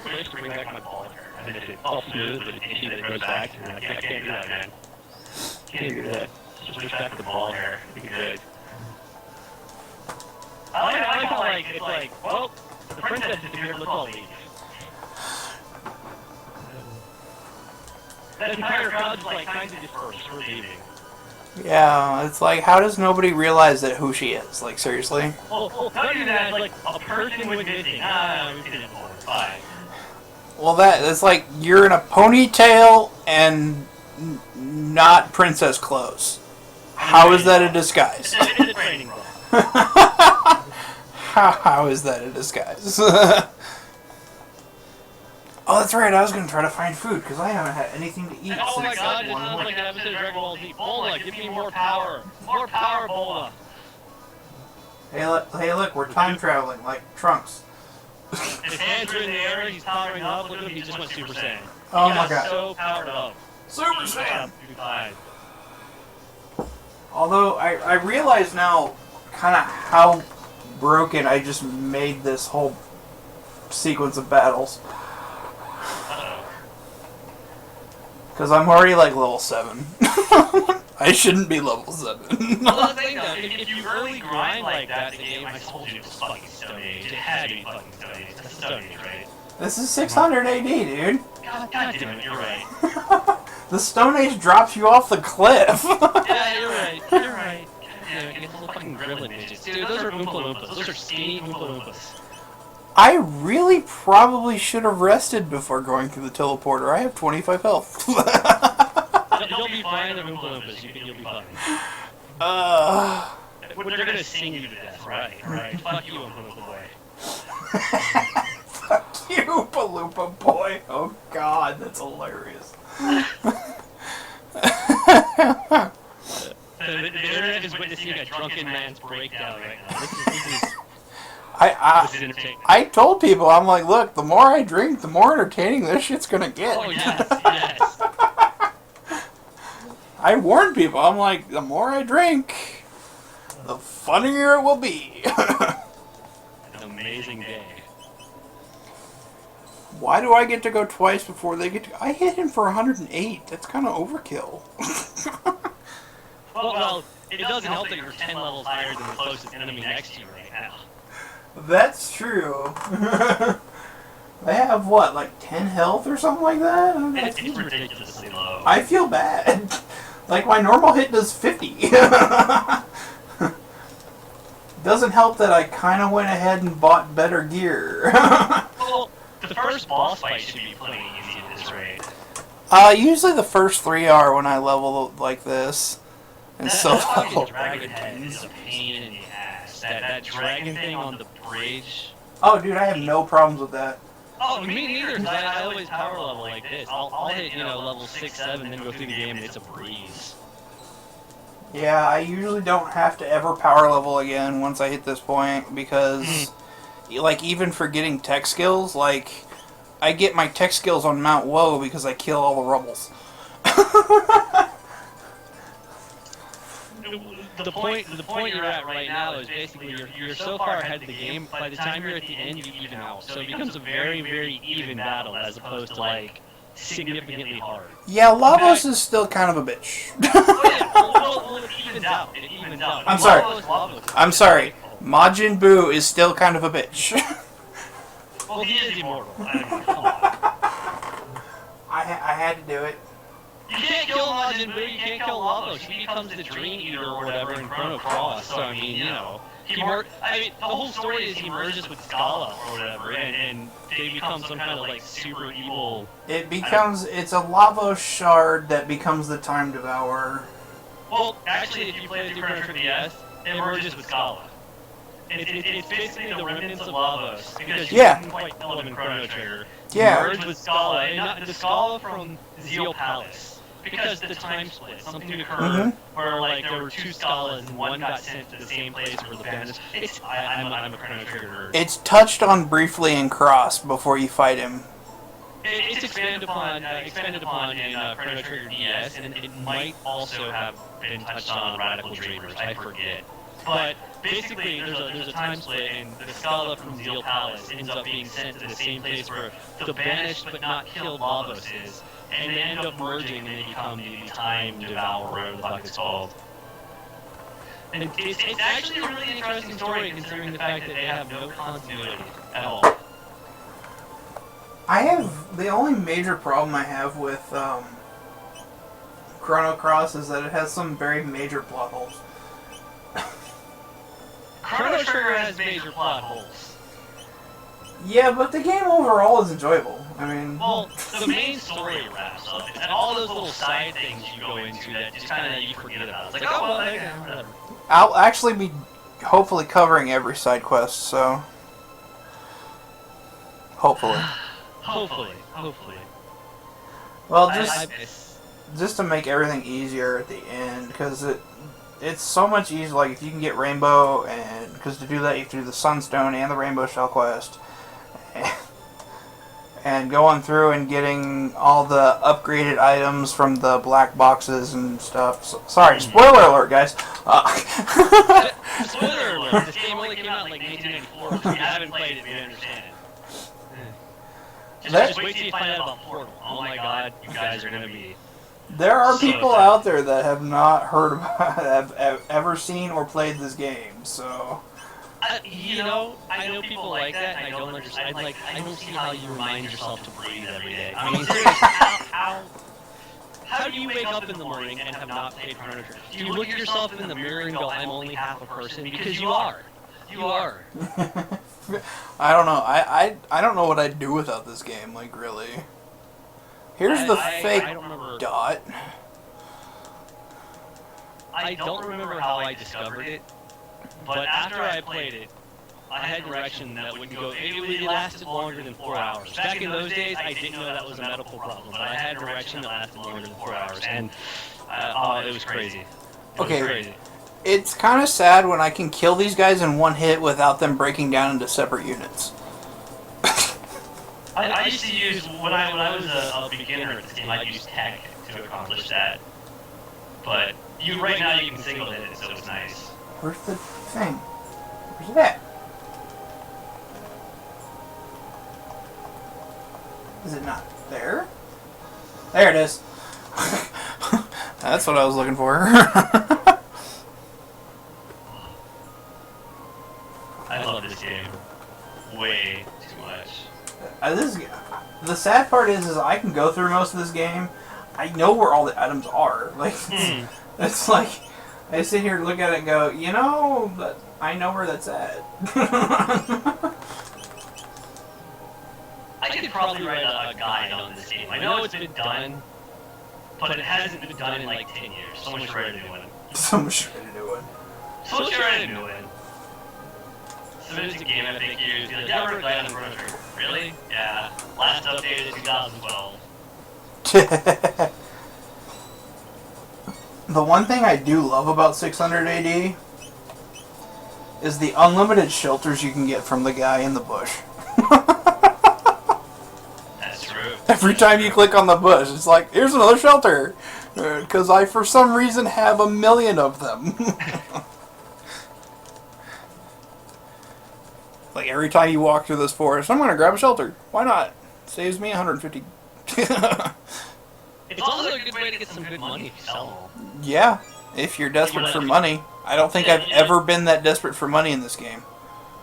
wish to bring back my ball hair. And it's all smooth, but it's itchy that it goes back. And I can't do that, man. Can't do that. Just wish back the ball hair. It'd be good. I like how, like, it's like, well, the princess disappeared, let's all leave. That entire crowd is like kind of dispersed. We're leaving. Yeah, it's like, how does nobody realize that who she is? Like, seriously? Well, not even that. Like a person went missing. We can ignore it. Fine. Well, that's like, you're in a ponytail and not princess clothes. How is that a disguise? It's a training role. How is that a disguise? Oh, that's right. I was going to try to find food because I haven't had anything to eat Oh my since god, like it 1 sounds week. like an episode of Dragon Ball Z. Bola, give me more power. More power, Bola. Hey, look, we're time traveling like Trunks. His hands are in the air, he's powering up. Look at him, he just went Super Saiyan. Oh He my got god. so powered up. Super He's Saiyan! up to 5. Although, I realize now kind of how broken I just made this whole sequence of battles. Because I'm already like level 7. I shouldn't be level 7. Well, the thing though, if you early grind like that in the game, I told you it was fucking Stone Age. It had to be fucking Stone Age. That's Stone Age, right? This is 600 AD, dude. God damn it, you're right. The Stone Age drops you off the cliff. Yeah, you're right. You're right. God damn it, you get little fucking gremlin bitches. Dude, those are Oompa Loompas. Those are skinny Oompa Loompas. I really probably should have rested before going through the teleporter. I have 25 health. You'll be fine, they're Oompa Loompas. You'll be fine. They're gonna sing you to death, right? Right. Fuck you, Oompa Loompa boy. Fuck you, Oompa Loompa boy. Oh god, that's hilarious. The internet is witnessing a drunken man's breakdown right now. This is entertaining. I told people, I'm like, look, the more I drink, the more entertaining this shit's gonna get. Oh, yes, yes. I warned people, I'm like, the more I drink, the funnier it will be. An amazing day. Why do I get to go twice before they get to... I hit him for 108. That's kind of overkill. Well, it doesn't help that you're 10 levels higher than the closest enemy next to you right now. That's true. They have, what, like 10 health or something like that? It's ridiculously low. I feel bad. Like, my normal hit does 50. Doesn't help that I kind of went ahead and bought better gear. Well, the first boss fight should be plenty easy at this rate. Usually the first 3 are when I level like this. And That fucking dragon head is a pain in the ass. That dragon thing on the bridge. Oh, dude, I have no problems with that. Oh, me neither, because I always power level like this. I'll hit, level 6, 7, then go through the game and it's a breeze. Yeah, I usually don't have to ever power level again once I hit this point because, like, even for getting tech skills, like, I get my tech skills on Mount Woe because I kill all the rubbles. The point you're at right now is basically you're so far ahead of the game, by the time you're at the end, you even out. So it becomes a very, very even battle as opposed to, like, significantly hard. Yeah, Lavos is still kind of a bitch. Oh, yeah. Well, it evens out. It evens out. I'm sorry. Lavos. I'm sorry. Majin Buu is still kind of a bitch. Well, he is immortal. I mean, come on. I had to do it. You can't kill Majin Buu, you can't kill Lavos. He becomes the Dream Eater or whatever in Chrono Cross. So, I mean, the whole story is he merges with Scala or whatever, and they become some kind of, like, super evil... It's a Lavos shard that becomes the Time Devourer. Well, actually, if you play it through Chrono Trigger DS, it merges with Scala. It's basically the remnants of Lavos, because you didn't quite kill him in Chrono Trigger. Yeah. Merged with Scala, and not the Scala from Zeal Palace. Because the time split, something occurred where, like, there were 2 Scalas and one got sent to the same place where the bandits... I'm a Chrono Trigger nerd. It's touched on briefly in Cross before you fight him. It's expanded upon in Chrono Trigger DS, and it might also have been touched on Radical Dreamers, I forget. But basically, there's a time split, and the Scala from Zeal Palace ends up being sent to the same place where the banished but not killed Lavos is, and they end up merging and they become the Time Devourer, whatever the fuck it's called. And it's actually a really interesting story considering the fact that they have no continuity at all. The only major problem I have with Chrono Cross is that it has some very major plot holes. Chrono Trigger has major plot holes. Yeah, but the game overall is enjoyable. I mean... Well, the main story wraps up, and all those little side things you go into that just kind of you forget about. It's like, oh, well, okay, whatever. I'll actually be hopefully covering every side quest, so... Hopefully. Hopefully. Well, just to make everything easier at the end, because it's so much easier. Like if you can get Rainbow, and because to do that you have to do the Sunstone and the Rainbow Shell quest, and going through and getting all the upgraded items from the black boxes and stuff. So, sorry, spoiler alert, guys. Spoiler alert! This game only came out in like 1994. If you haven't played it, you understand. Just wait till you find out about Portal. Oh my god, you guys are gonna be... There are so people sad. out there that have not heard about, have ever seen or played this game, so... You know, I know people like that, and I don't understand. I don't see how you remind yourself to breathe every day. I mean, seriously, how do you wake up in the morning and have not played Chrono Trigger? Do you look at yourself in the mirror and go, I'm only half a person? Because you are. You are. I don't know. I don't know what I'd do without this game, like, really. Here's the fake I don't remember, dot. I don't remember how I discovered it, but after I played it, I had direction that would go, it lasted longer than 4 hours. Back in those days, I didn't know that was a medical problem, but I had direction that lasted longer than 4 hours, and it was crazy. It was crazy. It's kind of sad when I can kill these guys in one hit without them breaking down into separate units. I used to use, when I was a beginner at this game, I'd use tech to accomplish that. But right now you can single hit it, so it's nice. Where's the thing? Where's it at? Is it not there? There it is. That's what I was looking for. I love this game way too much. The sad part is I can go through most of this game. I know where all the items are. Like it's like I sit here and look at it and go, you know, but I know where that's at. I could probably write a guide on this game. I know it's been done, but it hasn't been done in like 10 years. Someone should write a new one. Someone should write a new one. Someone should write a new one. Submit it to Game FAQs. Be like, yeah, we're glad on Chrono Trigger. Really? Yeah. Last updated in 2012. The one thing I do love about 600 AD is the unlimited shelters you can get from the guy in the bush. That's true. Every time you click on the bush, it's like, here's another shelter. Because I, for some reason, have 1,000,000 of them. Like, every time you walk through this forest, I'm going to grab a shelter. Why not? Saves me 150. It's also a good way to get some good money if you sell them. Yeah, if you're desperate for money. I don't think I've ever been that desperate for money in this game.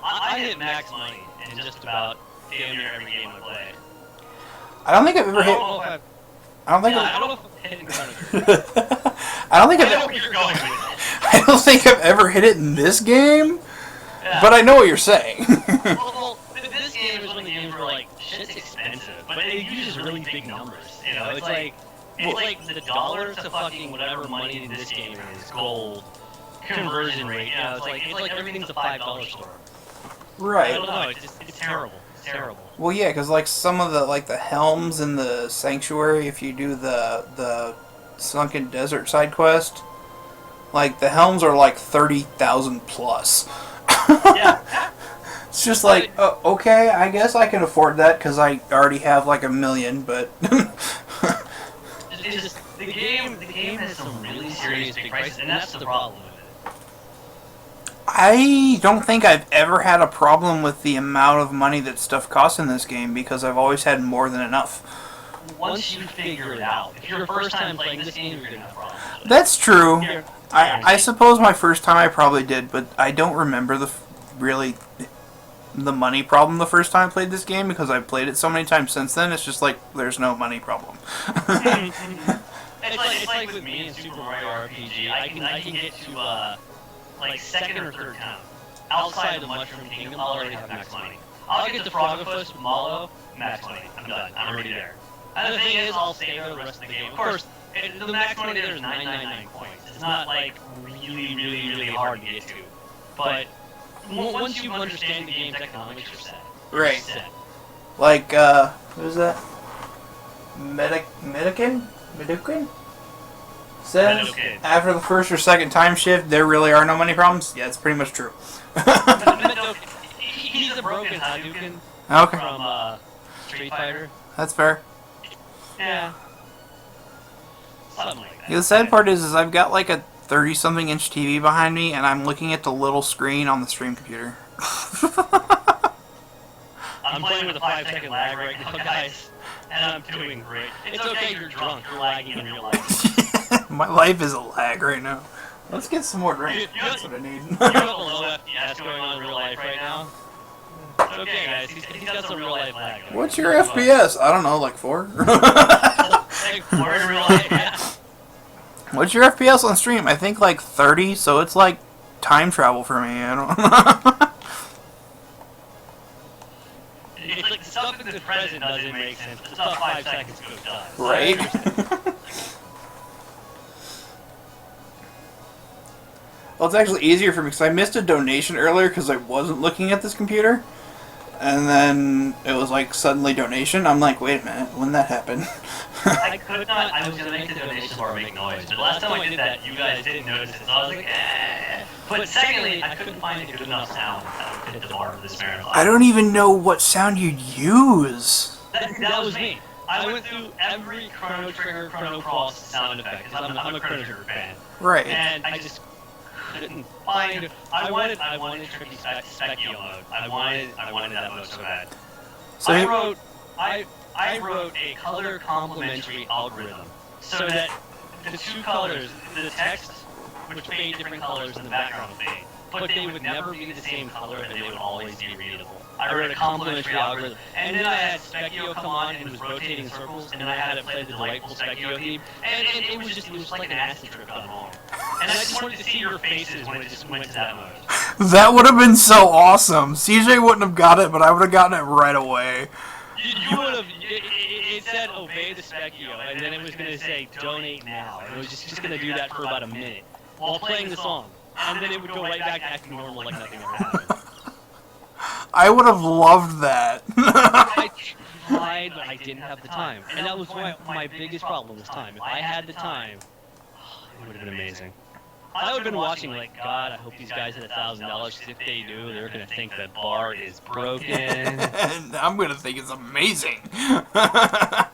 I hit max money in just about damn near every game I play. I don't think I've ever hit... I don't think I know where you're going with it. I don't think I've ever hit it in this game, but I know what you're saying. Well, this game is one of the games where, like, shit's expensive, but it uses really big numbers. You know, it's like the dollar to fucking whatever money in this game is gold conversion rate. You know, it's like everything's a $5 store. Right. I don't know. It's terrible. It's terrible. Well, yeah, because like some of the helms in the sanctuary, if you do the sunken desert side quest, like the helms are like 30,000 plus. Yeah. It's just like, okay, I guess I can afford that because I already have like 1,000,000, but. It's just, the game has some really serious big prices, and that's the problem with it. I don't think I've ever had a problem with the amount of money that stuff costs in this game because I've always had more than enough. Once you figure it out, if you're first time playing this game, you're going to have problems with it. That's true. I suppose my first time I probably did, but I don't remember the money problem the first time I played this game because I've played it so many times since then. It's just like there's no money problem. It's like with me in Super Mario RPG. I can get to like second or third town. Outside of the Mushroom Kingdom, I'll already have max money. I'll get to Frogifus, Mallow, max money. I'm done. I'm already there. And the thing is, I'll stay there the rest of the game. Of course, the max money there is 999 coins. It's not like really hard to get to. But once you understand the game's economics, you're set. Right. You're set. Like, what is that? Medican? Says, Medokin. after the first or second time shift, there really are no money problems? Yeah, it's pretty much true. He's a broken Hadouken Okay. from Street Fighter. That's fair. Yeah. Something like that. Yeah, the sad part is I've got like a 30-something inch TV behind me, and I'm looking at the little screen on the stream computer. I'm playing with a 5-second lag right now, guys, and I'm doing great. It's okay, you're drunk. You're lagging in real life. My life is a lag right now. Let's get some more drink. That's what I need. You have a low FPS going on in real life right now. It's okay, guys. He's got some real life lag. What's your FPS? I don't know, like 4? Like 4 in real life, yeah. What's your FPS on stream? I think like 30, so it's like time travel for me. I don't It's like the stuff in the present doesn't make sense. The stuff 5 seconds ago does. Right? Well, it's actually easier for me because I missed a donation earlier because I wasn't looking at this computer. And then it was like suddenly donation. I'm like, wait a minute, when that happened? I could not. I was going to make the donation or make noise. But the last time I did that, you guys didn't notice it. So I was like, eh. But secondly, I couldn't find a good enough sound that would fit the bar for this marathon. I don't even know what sound you'd use. That was me. I went through every Chrono Trigger, Chrono Cross sound effect because I'm a Chrono Trigger fan. Right. And I just couldn't find. I wanted tricky Specchio mode. I wanted that mode so bad. So I wrote a color complementary algorithm so that the two colors, the text would fade different colors and the background would fade, but they would never be the same color and they would always be readable. I wrote a complementary algorithm, and then I had Specchio come on and it was rotating in circles, and then I had it play the delightful Specchio theme, and it was just like an acid trip gone wrong. And I just wanted to see your faces when it just went to that mode. That would have been so awesome. CJ wouldn't have got it, but I would have gotten it right away. You would have. It said obey the Specchio, and then it was going to say donate now, and it was just going to do that for about a minute while playing the song, and then it would go right back acting normal like nothing ever happened. I would have loved that. I tried, but I didn't have the time, and that was my biggest problem was time. If I had the time, it would have been amazing. I would have been watching like, God, I hope these guys hit $1,000. If they do, they're gonna think that bar is broken. And I'm gonna think it's amazing. But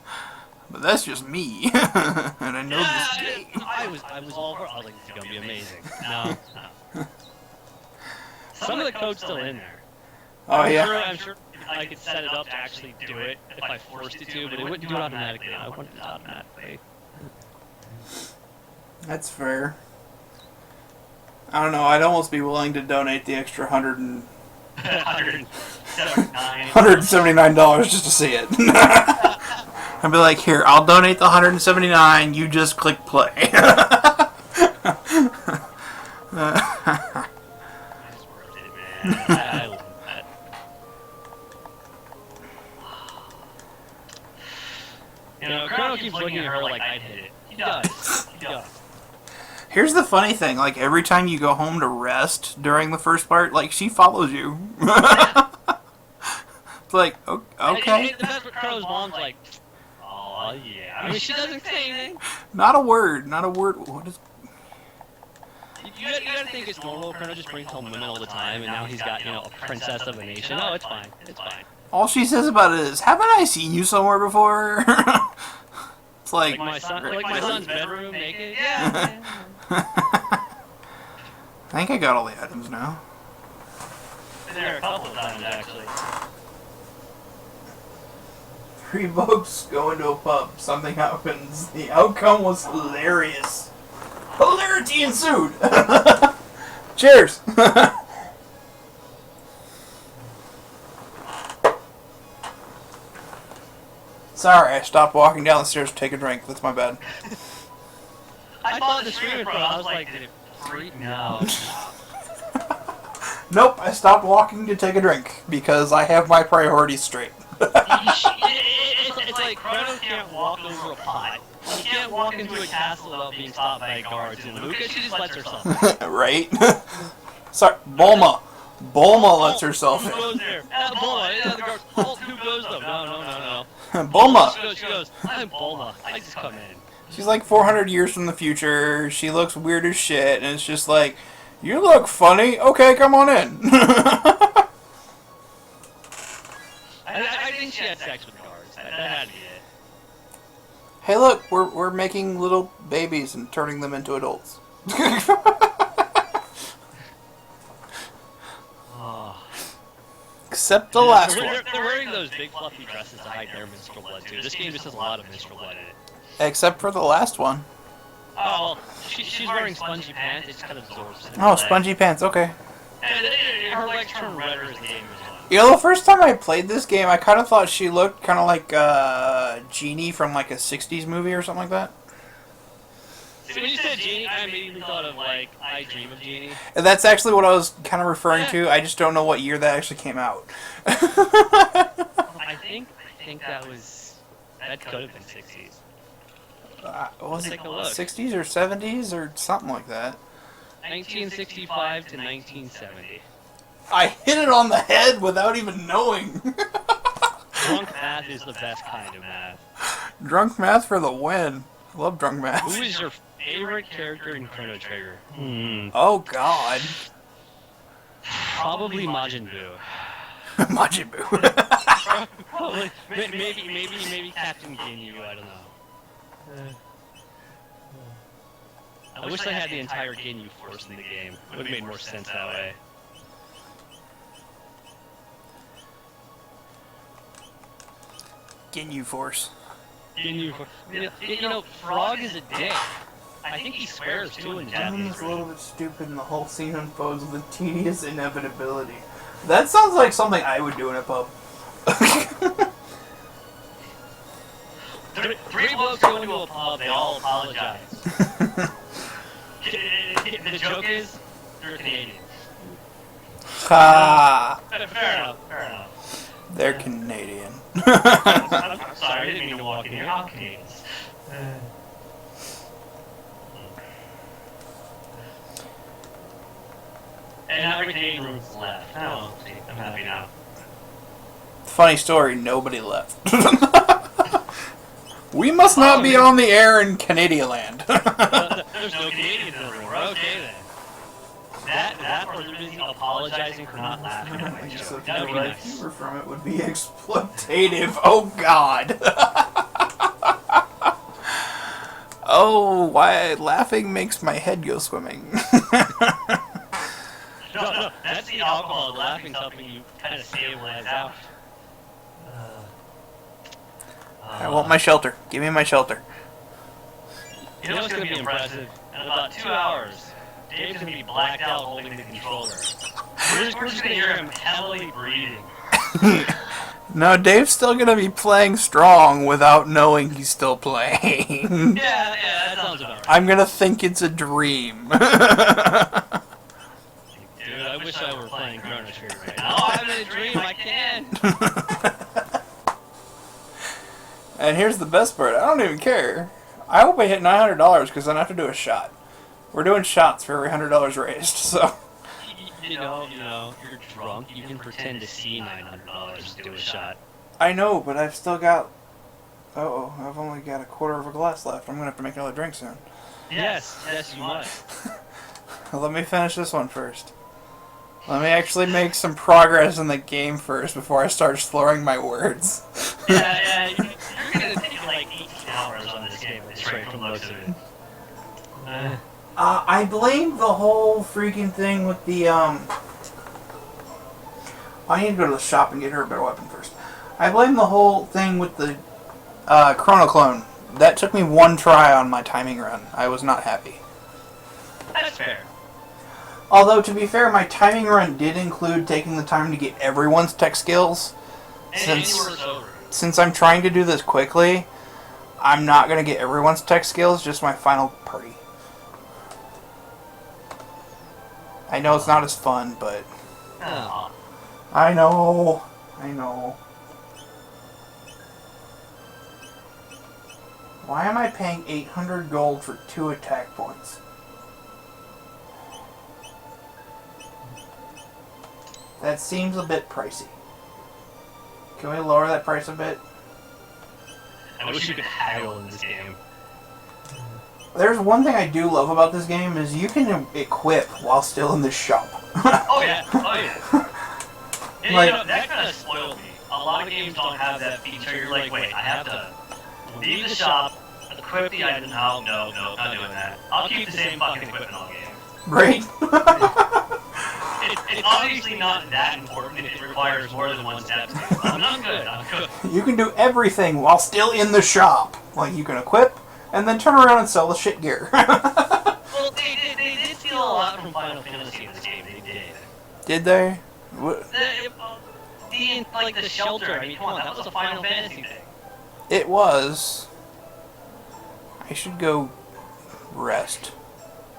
that's just me. And I know this game. I was all for. I was like, it's gonna be amazing. No. Some of the code's still in there. Oh yeah. I'm sure I could set it up to actually do it if I forced it to, but it wouldn't do it automatically. I wanted it automatically. That's fair. I don't know, I'd almost be willing to donate the extra $179 just to see it. I'd be like, here, I'll donate the $179, you just click play. It's worth it, man. I love that. You know, Chrono keeps looking at her like I'd hit it. He does. He does. Here's the funny thing, like, every time you go home to rest during the first part, like, she follows you. It's like, okay. And the best part, Chrono's mom's like, oh yeah. I mean, she doesn't say anything. Not a word, not a word. What is... You gotta think it's normal. Chrono just brings home women all the time, and now he's got, you know, a princess of a nation. Oh, it's fine. It's fine. All she says about it is, haven't I seen you somewhere before? It's like my son's bedroom naked. Yeah. I think I got all the items now. Been there a couple of times actually. 3 bucks going to a pub. Something happens. The outcome was hilarious. Hilarity ensued. Cheers. Sorry, I stopped walking down the stairs to take a drink. That's my bad. I saw the stream in front. I was like, did it freak? No. Nope, I stopped walking to take a drink because I have my priorities straight. It's like Chrono can't walk over a pot. She can't walk into a castle without being stopped by guards. And Luca, she just lets herself. Right? Sorry, Bulma. Bulma lets herself Who in. goes there? Bulma. The guards. Who goes though? No. Bulma. She goes. I'm Bulma. I just come in. She's like 400 years from the future. She looks weird as shit, and it's just like, you look funny. Okay, come on in. I think she had sex with the guards. That had to be it. Hey, look, we're making little babies and turning them into adults. Except the last one. They're wearing those big fluffy dresses to hide their menstrual blood too. This game just has a lot of menstrual blood in it. Except for the last one. Oh, she's wearing spongy pants. It just kind of absorbs. Oh, spongy pants. Okay. And her legs turn redder as the game goes on. You know, the first time I played this game, I kind of thought she looked kind of like Genie from like a 60s movie or something like that. See, when you said Genie, I immediately thought of like I Dream of Genie. And that's actually what I was kind of referring to. I just don't know what year that actually came out. I think that could have been 60s. Was it Take a look. 60s or 70s or something like that? 1965 to 1970. I hit it on the head without even knowing. Drunk math is the best kind of math. Drunk math for the win. I love drunk math. Who is your favorite character in Chrono Trigger? Oh God. Probably Majin Buu. Majin Buu. Probably, maybe Captain Ginyu. I don't know. I wish they had the entire Ginyu force in the game. It would have made more sense that way. Ginyu Force. Ginyu force. You know, Frog is a dick. I think he swears too in Japanese. It's a little bit stupid, and the whole scene unfolds with a tedious inevitability. That sounds like something I would do in a pub. Three blokes go into a pub, they all apologize. The joke is, they're Canadian. Ha! Fair enough. They're Canadian. I'm sorry, I didn't mean to walk in here. I'm Canadians. And now every Canadian room's left. Oh, I'm happy now. Funny story, nobody left. We must not be on the air in Canadian land. There's no Canadians in the room. We're okay then. That or they're busy apologizing for not laughing at my joke. That would be nice. Humor from it would be exploitative. Oh God. Oh, why laughing makes my head go swimming. No, that's the alcohol. Laughing's helping you kind of stabilize out. I want my shelter. Give me my shelter. You know what's going to be impressive? In about 2 hours, Dave's going to be blacked out holding the controller. We're just going to hear him heavily breathing. No, Dave's still gonna be playing strong without knowing he's still playing. Yeah, that sounds about right. I'm gonna think it's a dream. Dude, I wish I were playing Chrono Trigger right now. Oh, I'm in a dream, I can! And here's the best part, I don't even care. I hope I hit $900 because then I have to do a shot. We're doing shots for every $100 raised, so... You know, you're drunk, you can pretend to see $900 to do a shot. I know, but I've still got... Uh-oh, I've only got a quarter of a glass left. I'm gonna have to make another drink soon. Yes, you must. Let me finish this one first. Let me actually make some progress in the game first before I start slurring my words. Yeah, you're gonna take like 18 hours on this game, straight from the looks of it. I blame the whole freaking thing with the, I need to go to the shop and get her a better weapon first. I blame the whole thing with the, Chrono clone. That took me one try on my timing run. I was not happy. That's fair. Although, to be fair, my timing run did include taking the time to get everyone's tech skills. Since I'm trying to do this quickly, I'm not going to get everyone's tech skills, just my final party. I know it's not as fun, but Oh. I know. I know. Why am I paying 800 gold for 2 attack points? That seems a bit pricey. Can we lower that price a bit? I wish you could haggle in this game. There's one thing I do love about this game is you can equip while still in the shop. Oh yeah, oh yeah. And, Like- you know, that kind of spoiled me. A lot of games don't have that feature. You're like, wait, I have to leave the shop, equip the item. No, not doing that. I'll keep the same fucking equipment all game. Right? It's obviously not that important if it requires more than one step. I'm good. I'm good. You can do everything while still in the shop. Like, you can equip, and then turn around and sell the shit gear. Well, they did steal a lot from Final Fantasy in this game. They did. Did they? What? Like the shelter. I mean, come on, that was a Final Fantasy thing. It was. I should go rest.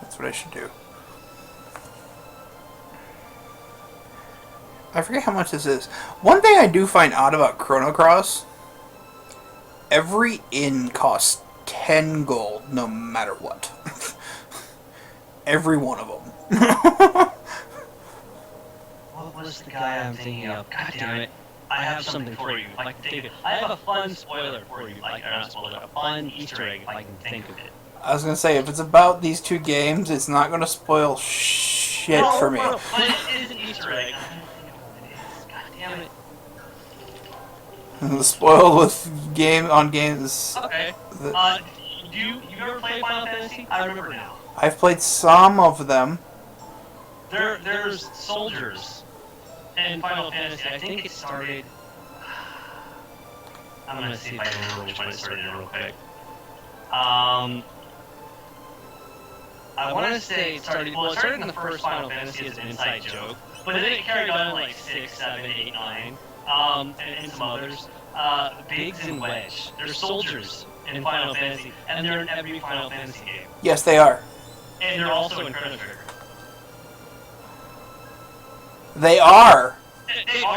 That's what I should do. I forget how much this is. One thing I do find odd about Chrono Cross, every inn costs 10 gold no matter what. Every one of them. What was the guy I'm thinking of? God damn it. I have something for you. Like, David, I have a fun spoiler for you. Like, or not spoiler, a fun Easter egg if I can think of it. I was gonna say, if it's about these two games, it's not gonna spoil shit for me. No, but it is an Easter egg. I don't think of what it is. God damn it. Spoiled with games. Okay. You ever play Final Fantasy? I remember now. I've played some of them. There's soldiers in Final Fantasy. I think it started. I'm gonna see if I can remember which one it started in real quick. I want to say it started. Well, it started in the first Final Fantasy as an inside joke, but then it carried on in like 6, 7, 8, 9, and some others. Biggs and Wedge. They're soldiers in Final Fantasy, and they're in every Final Fantasy game. Yes, they are. And they're also in Chrono Trigger. They are.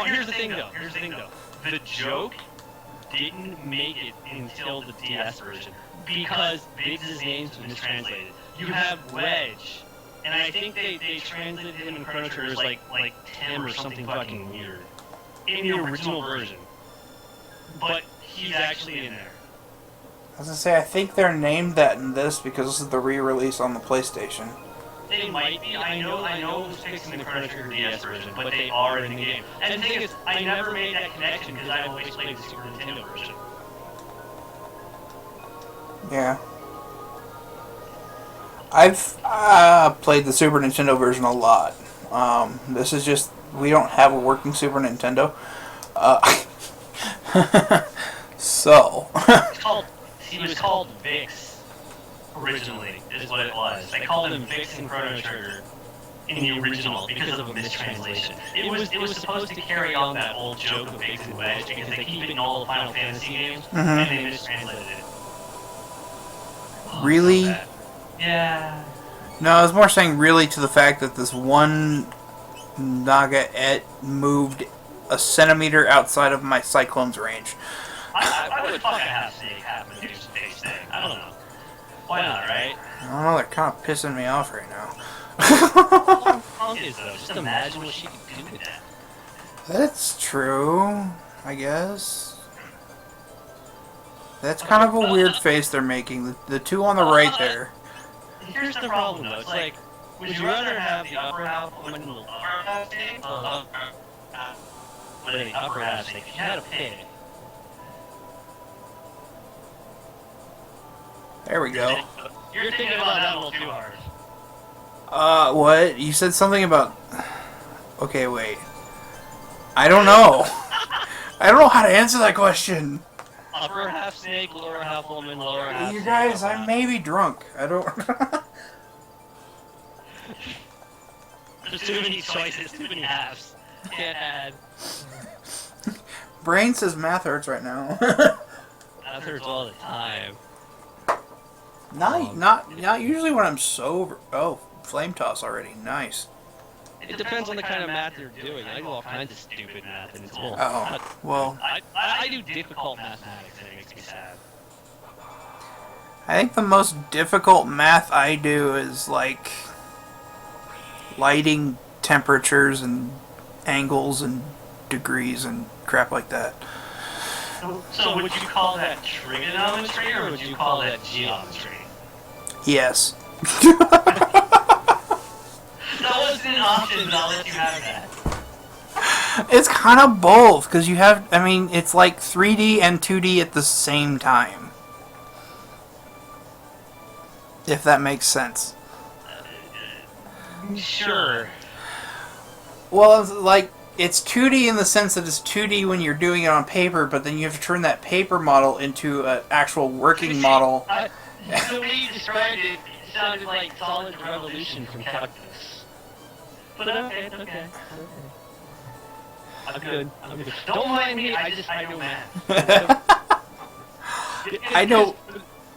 Here's the thing, though. The joke didn't make it until the DS version because Biggs' name was mistranslated. You have Wedge, and I think they translated him in Chrono Trigger as like Tim or something fucking weird in the original version. But he's actually in there. I was gonna say, I think they're named that in this because this is the re-release on the PlayStation. They might be. I know it was fixed in the Chrono Trigger DS version, but they are in the game. And the thing is, I never made that connection because I always played the Super Nintendo version. Yeah. I've played the Super Nintendo version a lot. This is just, we don't have a working Super Nintendo. So. He was called Vix originally, is what it was. They called him Vix in Chrono Trigger in the original because of a mistranslation. It was supposed to carry on that old joke of Vix and Wedge because they keep it in all the Final Fantasy games, and they mistranslated it. Oh, Really? so yeah. No, I was more saying really to the fact that this one Naga moved a centimeter outside of my Cyclone's range. I would fucking have Snake happen to do some face thing. I don't know. Why not, right? I don't know, they're kind of pissing me off right now. Punk is though. Just imagine what she could do with that. That's true, I guess. That's kind of a weird face they're making. The two on the right there. Here's the problem though. It's like, would you rather have the upper half woman in the lower half snake, or the upper half snake? If you had a pick. There we go. You're thinking about that a little too hard. What? You said something about... Okay, wait. I don't know. I don't know how to answer that question. Upper half snake, lower half woman, lower half You snake, guys, upper I half. may be drunk. I don't... There's too many choices, too many halves. Can't add. Brain says math hurts right now. That hurts all the time. Not usually when I'm sober. Oh, flame toss already. Nice. It depends on the kind of math you're doing. I do all kinds of stupid math, and it's bull. Oh, well, I do difficult mathematics, and it makes me sad. I think the most difficult math I do is like lighting temperatures and angles and degrees and crap like that. So would you call that trigonometry or would you call that geometry? Yes. That wasn't an option, but I'll let you have that. It's kind of both, because you have, I mean, it's like 3D and 2D at the same time. If that makes sense. Sure. Well, it's like, it's 2D in the sense that it's 2D when you're doing it on paper, but then you have to turn that paper model into an actual working model. The way you described it sounded like Solid Revolution from Calculus. But okay. I'm good. Don't mind me, I know math.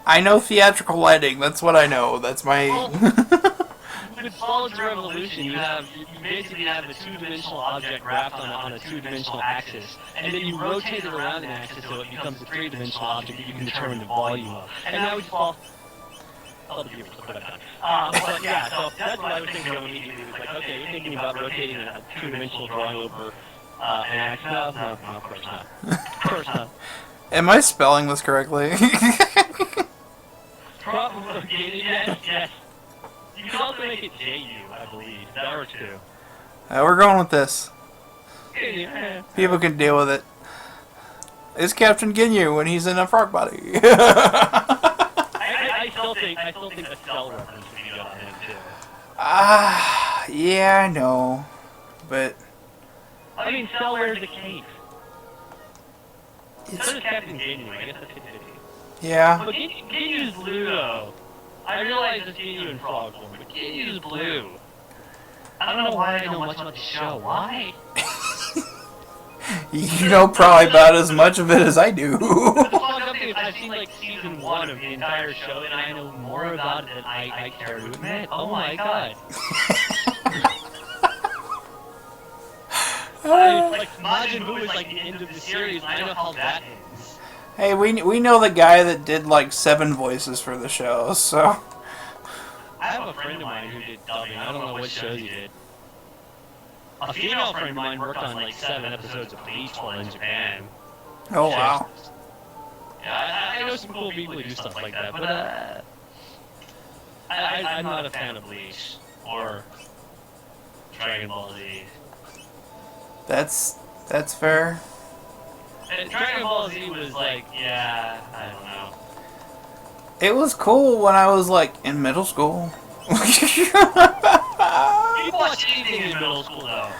I know theatrical lighting, that's what I know. That's my... With Solid Revolution, you basically have a two-dimensional object wrapped on a two-dimensional axis, and then you rotate it around an axis so it becomes a three-dimensional object that you can determine the volume of. And now we fall... But yeah, so that's what I was thinking of immediately. It was like, okay, you're thinking about rotating a two-dimensional drawing over an axis. No, of course not. Of course not. Am I spelling this correctly? Probably, yes. You could also make it JU, I believe. That works too. We're going with this. Yeah. People can deal with it. It's Captain Ginyu when he's in a frog body. I still think the cell reference would be good on him too. Yeah, I know. But... I mean, Cell wears a cape. So does Captain Ginyu, I guess that's 50-50. Yeah. But Ginyu's blue though. I realize it's Ginyu in frog form, but Ginyu's blue. I don't know why I know much about the show. Why? You know probably about as much of it as I do. The fucked up thing is I've seen like season 1 of the entire show, and I know more about it than I care to admit. Oh my god. Like, Majin Buu is like the end of the series, and I know how that ends. Hey, we know the guy that did like 7 voices for the show, so... I have a friend of mine who did dubbing. I don't know what shows he did. A female friend of mine worked on like 7 episodes of Bleach while in Japan. Oh, wow. Yeah, I know some cool people who do stuff like that, but I'm not a fan of Bleach or Dragon Ball Z. That's fair. And Dragon Ball Z was like, yeah, I don't know. It was cool when I was like in middle school. You watched anything in middle school though.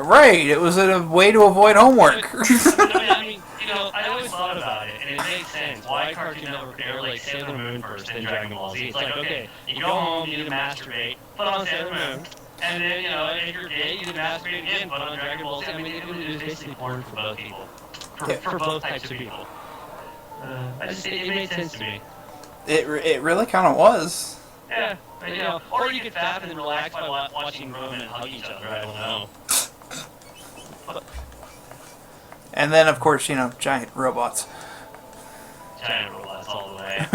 Right, it was a way to avoid homework. I mean, I always thought about it, and it makes sense. Why Cartoon Network air like Sailor Moon first, then Dragon Ball Z? It's like, okay, you go home, you need to masturbate, put on Sailor Moon, and then, if you're gay, you need to masturbate again, put on Dragon Ball Z. I mean, it was basically porn for both people. For both types of people. It made sense to me. It really kind of was. Yeah, or you could faff and then relax by watching grown men hug each other, I don't know. And then, of course, giant robots. Giant robots all the way.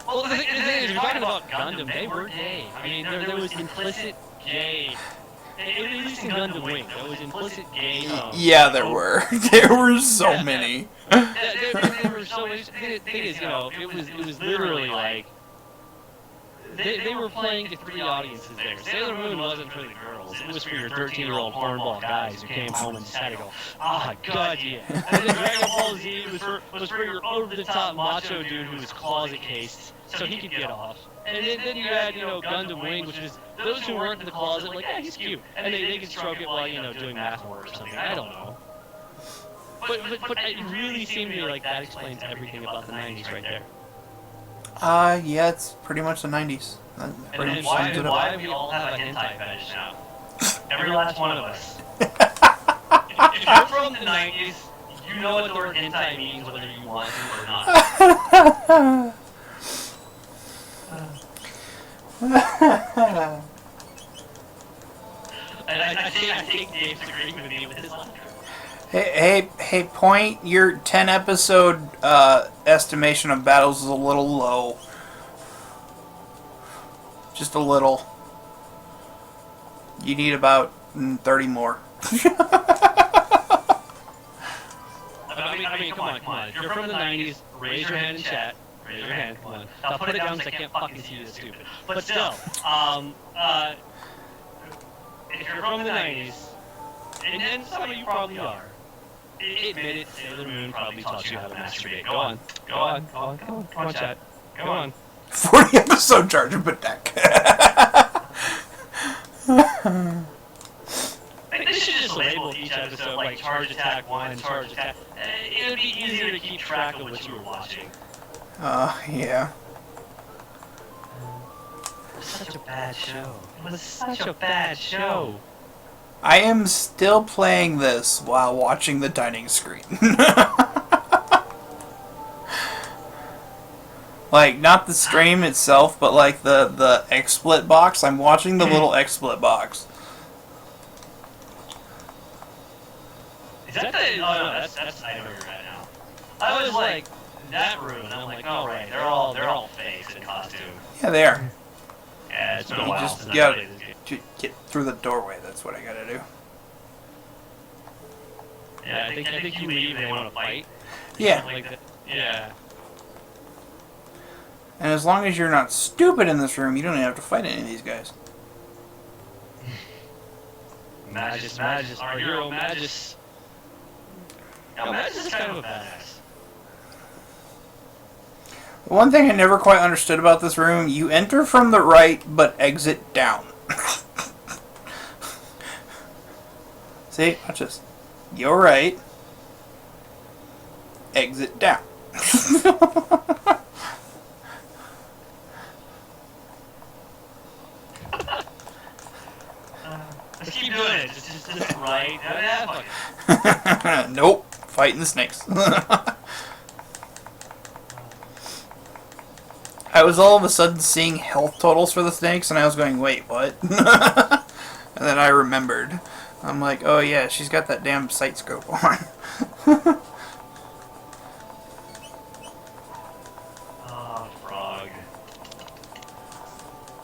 Well, the thing is, you're talking about Gundam, they were gay. I mean, there was implicit gay. At least in Gundam Wing, there was implicit gay. Yeah, there were. There were so many. There were so many. The thing is, it was literally like they were playing to 3 audiences there. Sailor Moon wasn't for the girls; it was for your 13-year-old hornball guys who came home and just had to go, god, yeah. And then Dragon Ball Z was for your over-the-top macho dude who was closet cased, so he could get off. And then you had, Gundam Wing, which was those who weren't in the closet, like, yeah, he's cute. And they could stroke it while, doing math work or something. I don't know. But it really seemed to me like that explains everything about the 90s right there. Yeah, it's pretty much the 90s. And why do we all have a hentai fetish now? Every last one of us. If you're from the 90s, you know what the word hentai means, whether you want to or not. think Dave's agreeing with me with his laughter. Hey, Point, your 10 episode estimation of battles is a little low. Just a little. You need about 30 more. I mean, come on. If you're from the 90s, raise your hand in chat. Raise your hand, come on. I'll put it down so I can't fucking see you, it's stupid. But still, if you're from the 90s, and some of you probably are, admit it, Sailor Moon probably taught you how to masturbate. Go on, chat. Go on. 40 episode charge of deck. I think they should just label each episode like Charge Attack 1, Charge Attack. It would be easier to keep track of what you were watching. Yeah. It was such a bad show. It was such a bad show. I am still playing this while watching the dining screen. Like, not the stream itself, but like the XSplit box. I'm watching the little XSplit box. Is that the... Oh, no, that's I know where you're at now. I was like, that room, and I'm like, oh, right, they're all fakes in costume. Yeah, they are. Yeah, it's been a You while just since I gotta played this game. get through the doorway. That's what I gotta do. Yeah, I think you leave and they want to fight. Yeah. Something like that. Yeah. And as long as you're not stupid in this room, you don't even have to fight any of these guys. Magus, our hero Magus. Yeah, Magus is kind of a badass. One thing I never quite understood about this room, you enter from the right, but exit down. See? Watch this. You're right. Exit down. Let's keep doing it. Just right. Yeah, fuck it. Nope. Fighting the snakes. I was all of a sudden seeing health totals for the snakes, and I was going, wait, what? And then I remembered. I'm like, oh yeah, she's got that damn sight scope on. Oh, frog.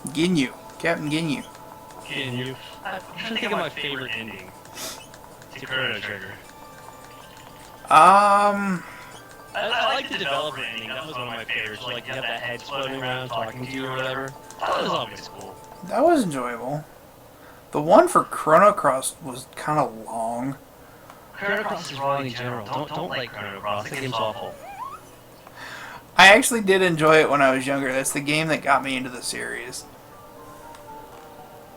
Ginyu. Captain Ginyu. Ginyu. I'm trying to think of my favorite ending to Chrono Trigger. Um... I like the developer ending. That was one of my favorites. Like, you have that head floating around talking to you or whatever. That was always cool. That was enjoyable. The one for Chrono Cross was kind of long. Chrono Cross is wrong in general. Don't like Chrono Cross. The game's awful. I actually did enjoy it when I was younger. That's the game that got me into the series.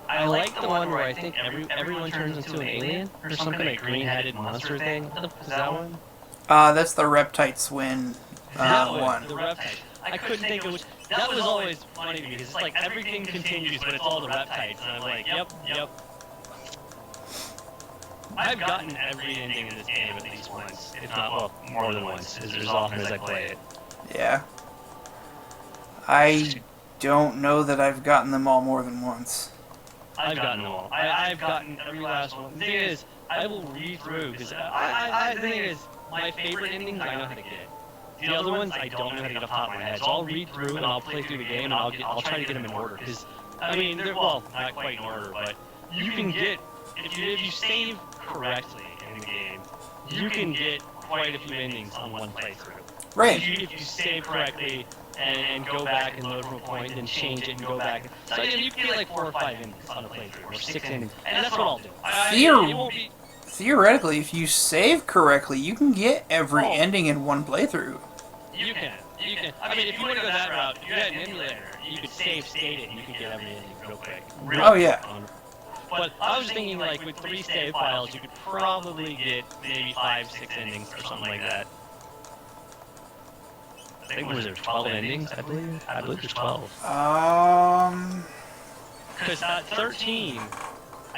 I like the one where I think everyone turns into an alien or some kind of green-headed monster thing. Is that one? That's the Reptite Swin That one. The Reptites. I couldn't think of which. That was always funny to me because it's like everything continues, but it's all the Reptites, and I'm like, yep. I've gotten every ending in this game at least once, if not well, more than once, as often as I play it. Yeah. I don't know that I've gotten them all more than once. I've gotten them all. I've gotten every last one. The thing is, I will read through because the thing is, my favorite endings I know how to get. The other ones I don't know how to get off the top of my head. So I'll read through and I'll play through the game and I'll try to get them in order. Because I mean, they're well, not quite in order, but you can get if you save correctly in the game, you can get quite a few endings on one playthrough. Right. If you save correctly and go back and load from a point, and then change it and go back. So you can get like 4 or 5 endings on a playthrough, or 6 endings, and that's what I'll do. It won't be. Theoretically, if you save correctly, you can get every ending in one playthrough. You can. I mean, if you want to go that route, if you had an emulator, you could save state it, and you could get every ending real quick. Oh, yeah. But I was thinking, like, with 3 save files, you could probably get maybe 5, 6 endings or something like that. I think, was there 12 endings, I believe? I believe there's 12. Because 13...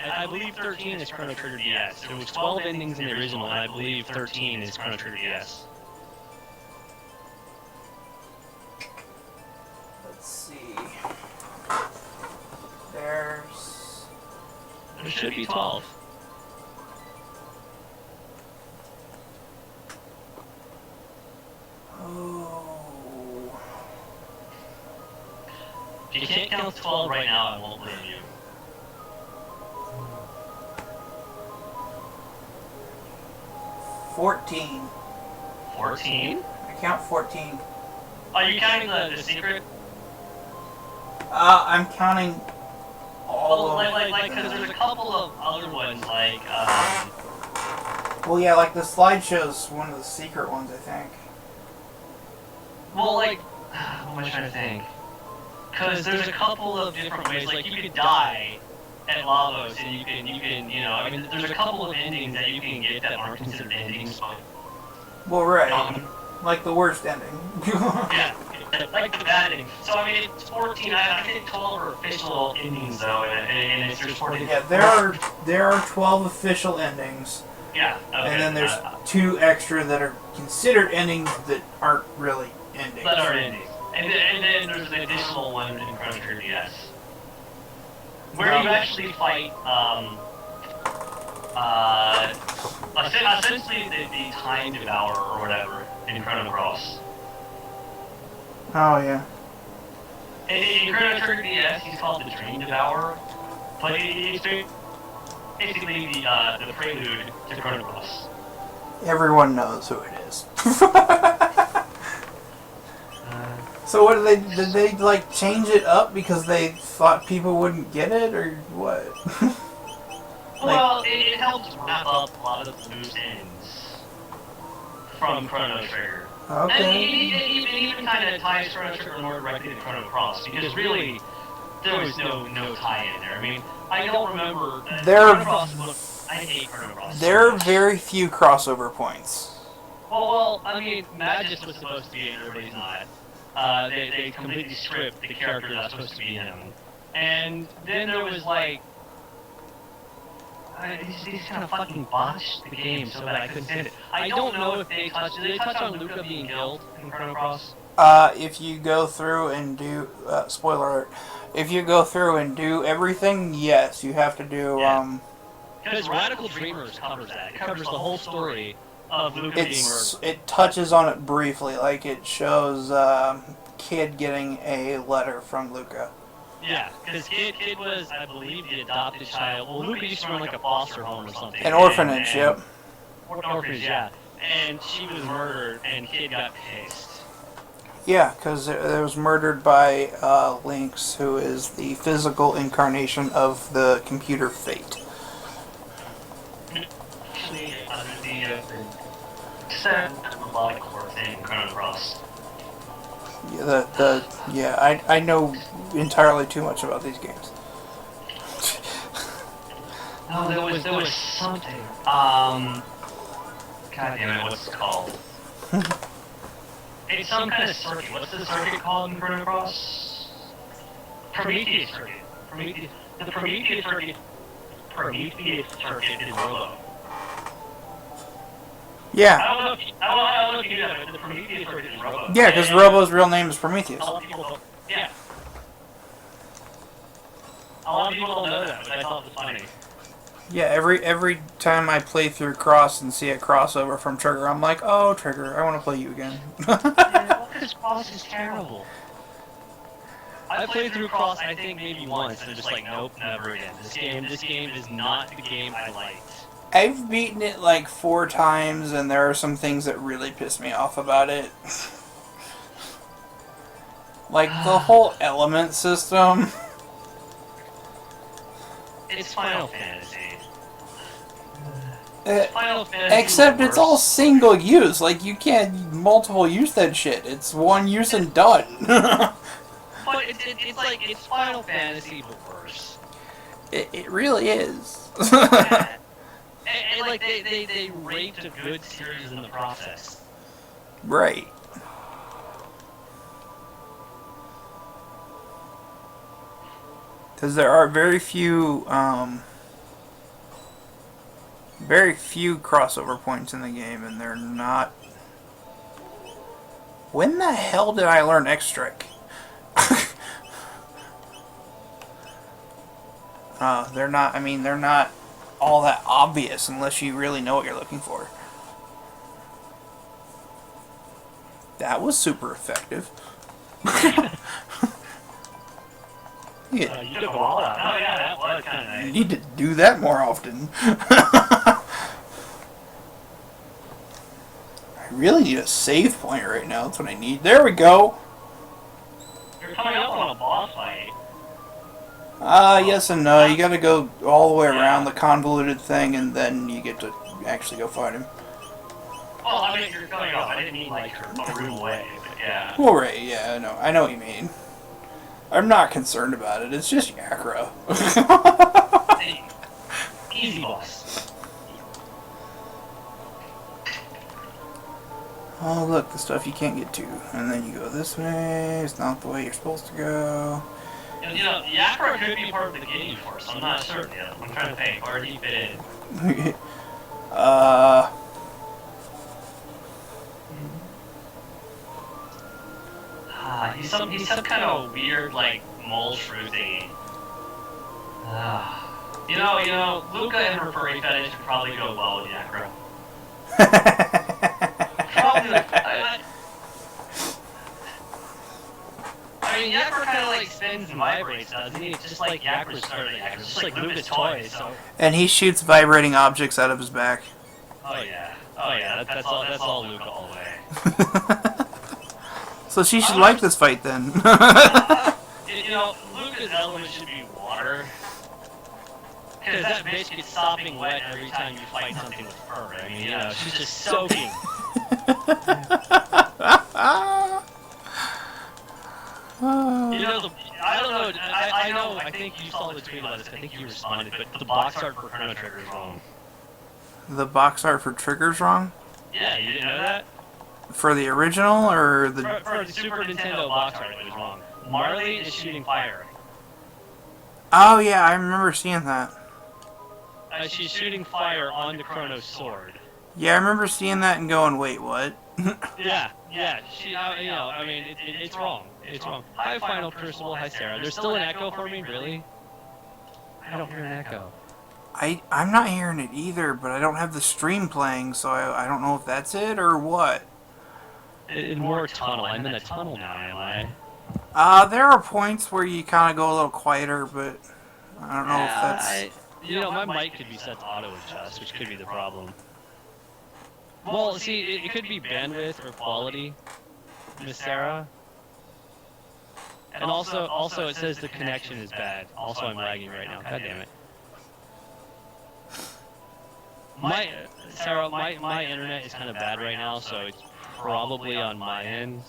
I believe 13 is Chrono Trigger DS. There was 12 endings in the original, and I believe 13 is Chrono Trigger DS. Let's see. There should be 12. can't count 12 right now, I won't blame you. $14. 14? I count 14. Are you counting the secret? I'm counting all of Because there's a couple of other ones, like, Well, yeah, like the slideshow's one of the secret ones, I think. well, like, what am I trying to think? Because there's a couple of different ways, like, you could die at Lavos, and you can, you know, I mean, there's a couple of endings that you can get that aren't considered endings, but... Well, right. Like the worst ending. Yeah, like the bad ending. So, I mean, it's 14, I think 12 are official endings, though, and it's just 14. Yeah, there are 12 official endings. Yeah, okay. And then there's 2 extra that are considered endings that aren't really endings. That are endings. And then there's an additional one in Chrono Trigger DS. Where you actually fight, essentially the Time Devourer or whatever in Chrono Cross. Oh, yeah. In Chrono Trigger DS, he's called the Dream Devourer, but it's basically the prelude to Chrono Cross. Everyone knows who it is. So what did they like change it up because they thought people wouldn't get it, or what? Well, it helps wrap up a lot of the loose ends from Chrono Trigger. Okay. And it even kind of ties Chrono Trigger more directly to Chrono Cross, because really, there was no tie-in there. I mean, I don't remember... Chrono Cross, I hate Chrono Cross. There are very few crossover points. Well, I mean, Magus was supposed to be in Everybody's Not. They completely stripped the character that was supposed to be him. And then there was like... These kind of fucking botched the game so that I couldn't stand it. I don't know if they touched... Did they touch on Luca being killed in Chrono Cross? If you go through and do... spoiler alert. If you go through and do everything, yes, you have to do... Because Radical Dreamers covers that. It covers the whole story of Luca being murdered. It touches on it briefly, like it shows Kid getting a letter from Luca. Yeah, because Kid was, I believe, the adopted child. Well, Luca used to run like a foster home or something. An orphanage, yep. Orphanage, yeah. And she was murdered, and Kid got pissed. Yeah, because it was murdered by Lynx, who is the physical incarnation of the computer Fate. Actually, the melodic chord thing in Chrono Cross. Yeah, I know entirely too much about these games. No, there was something. God damn it, what's it called? It's some kind of circuit. What's the circuit called in Chrono Cross? Prometheus circuit. The Prometheus circuit is Robo. Yeah. I don't know if you knew that, but the Prometheus circuit is Robo. Yeah, because Robo's real name is Prometheus. A lot of people, yeah. A lot of people don't know that, but I thought it was funny. Yeah, every time I play through Cross and see a crossover from Trigger, I'm like, oh, Trigger, I want to play you again. Yeah, this Cross is terrible. I played through Cross, I think, maybe once, and I'm just like, nope, never again. This game is not the game I liked. I've beaten it like 4 times, and there are some things that really piss me off about it. Like the whole element system. It's Final Fantasy. Final Fantasy Except it's all single use. Like, you can't multiple use that shit. It's one use and done. But it's like, it's Final Fantasy, but worse. It really is. Yeah. And like, they raped a good series in the process. Right. Because there are very few crossover points in the game, and they're not... When the hell did I learn X-Trick? They're not, I mean, they're not all that obvious unless you really know what you're looking for. That was super effective. You You took a wall out. Oh yeah, that was kind of nice. need to do that more often. I really need a save point right now. That's what I need. There we go. You're coming up on a boss fight. Yes and no. You gotta go all the way around the convoluted thing, and then you get to actually go fight him. Well, I mean, you're coming up. I didn't mean like a room away, but yeah. Well, right, yeah, I know what you mean. I'm not concerned about it. It's just Yakra. Hey, easy boss. Oh, look, the stuff you can't get to. And then you go this way. It's not the way you're supposed to go. You know, Yakra could be part of the game force. I'm not certain yet. I'm trying to think. Where did he fit in? He's some kind of weird, like, mole shrew thingy. You know, Luca and her furry fetish would probably go well with Yakra. Probably, I mean, Yakra kind of like spins and vibrates, doesn't he? Just like Yakra's just like Luca's toy. So. And he shoots vibrating objects out of his back. Oh yeah, that's all Luca all the way. So she should like this fight then. You know, Luca's element should be water. Because that bitch gets sopping wet every time you fight something with fur. I mean, you know, she's just soaking. You know, I don't know, I know, I think you saw the tweet about this, I think you responded, but the box art for Chrono Trigger is wrong. The box art for Trigger's wrong? Yeah, you didn't know that? For the original, or the... For the Super Nintendo box art, it was wrong. Marley is shooting fire. Oh yeah, I remember seeing that. She's shooting fire onto Chrono's sword. Yeah, I remember seeing that and going, wait, what? Yeah, she, you know, I mean, it's wrong. It's wrong. Hi, Final Crucible. Hi, Sarah. There's still an echo for me, really? I don't hear an echo. I'm not hearing it either, but I don't have the stream playing, so I don't know if that's it or what. It's more tunnel. I'm in a tunnel now, am I? There are points where you kind of go a little quieter, but I don't know if that's... You know, my mic could be set to auto-adjust, which could be the problem. Well, see, it could be bandwidth or quality, Miss Sarah. And also, it says the connection is bad. Also, I'm lagging right now. God damn it. Sarah, my internet is kind of bad right now, so it's probably on my end.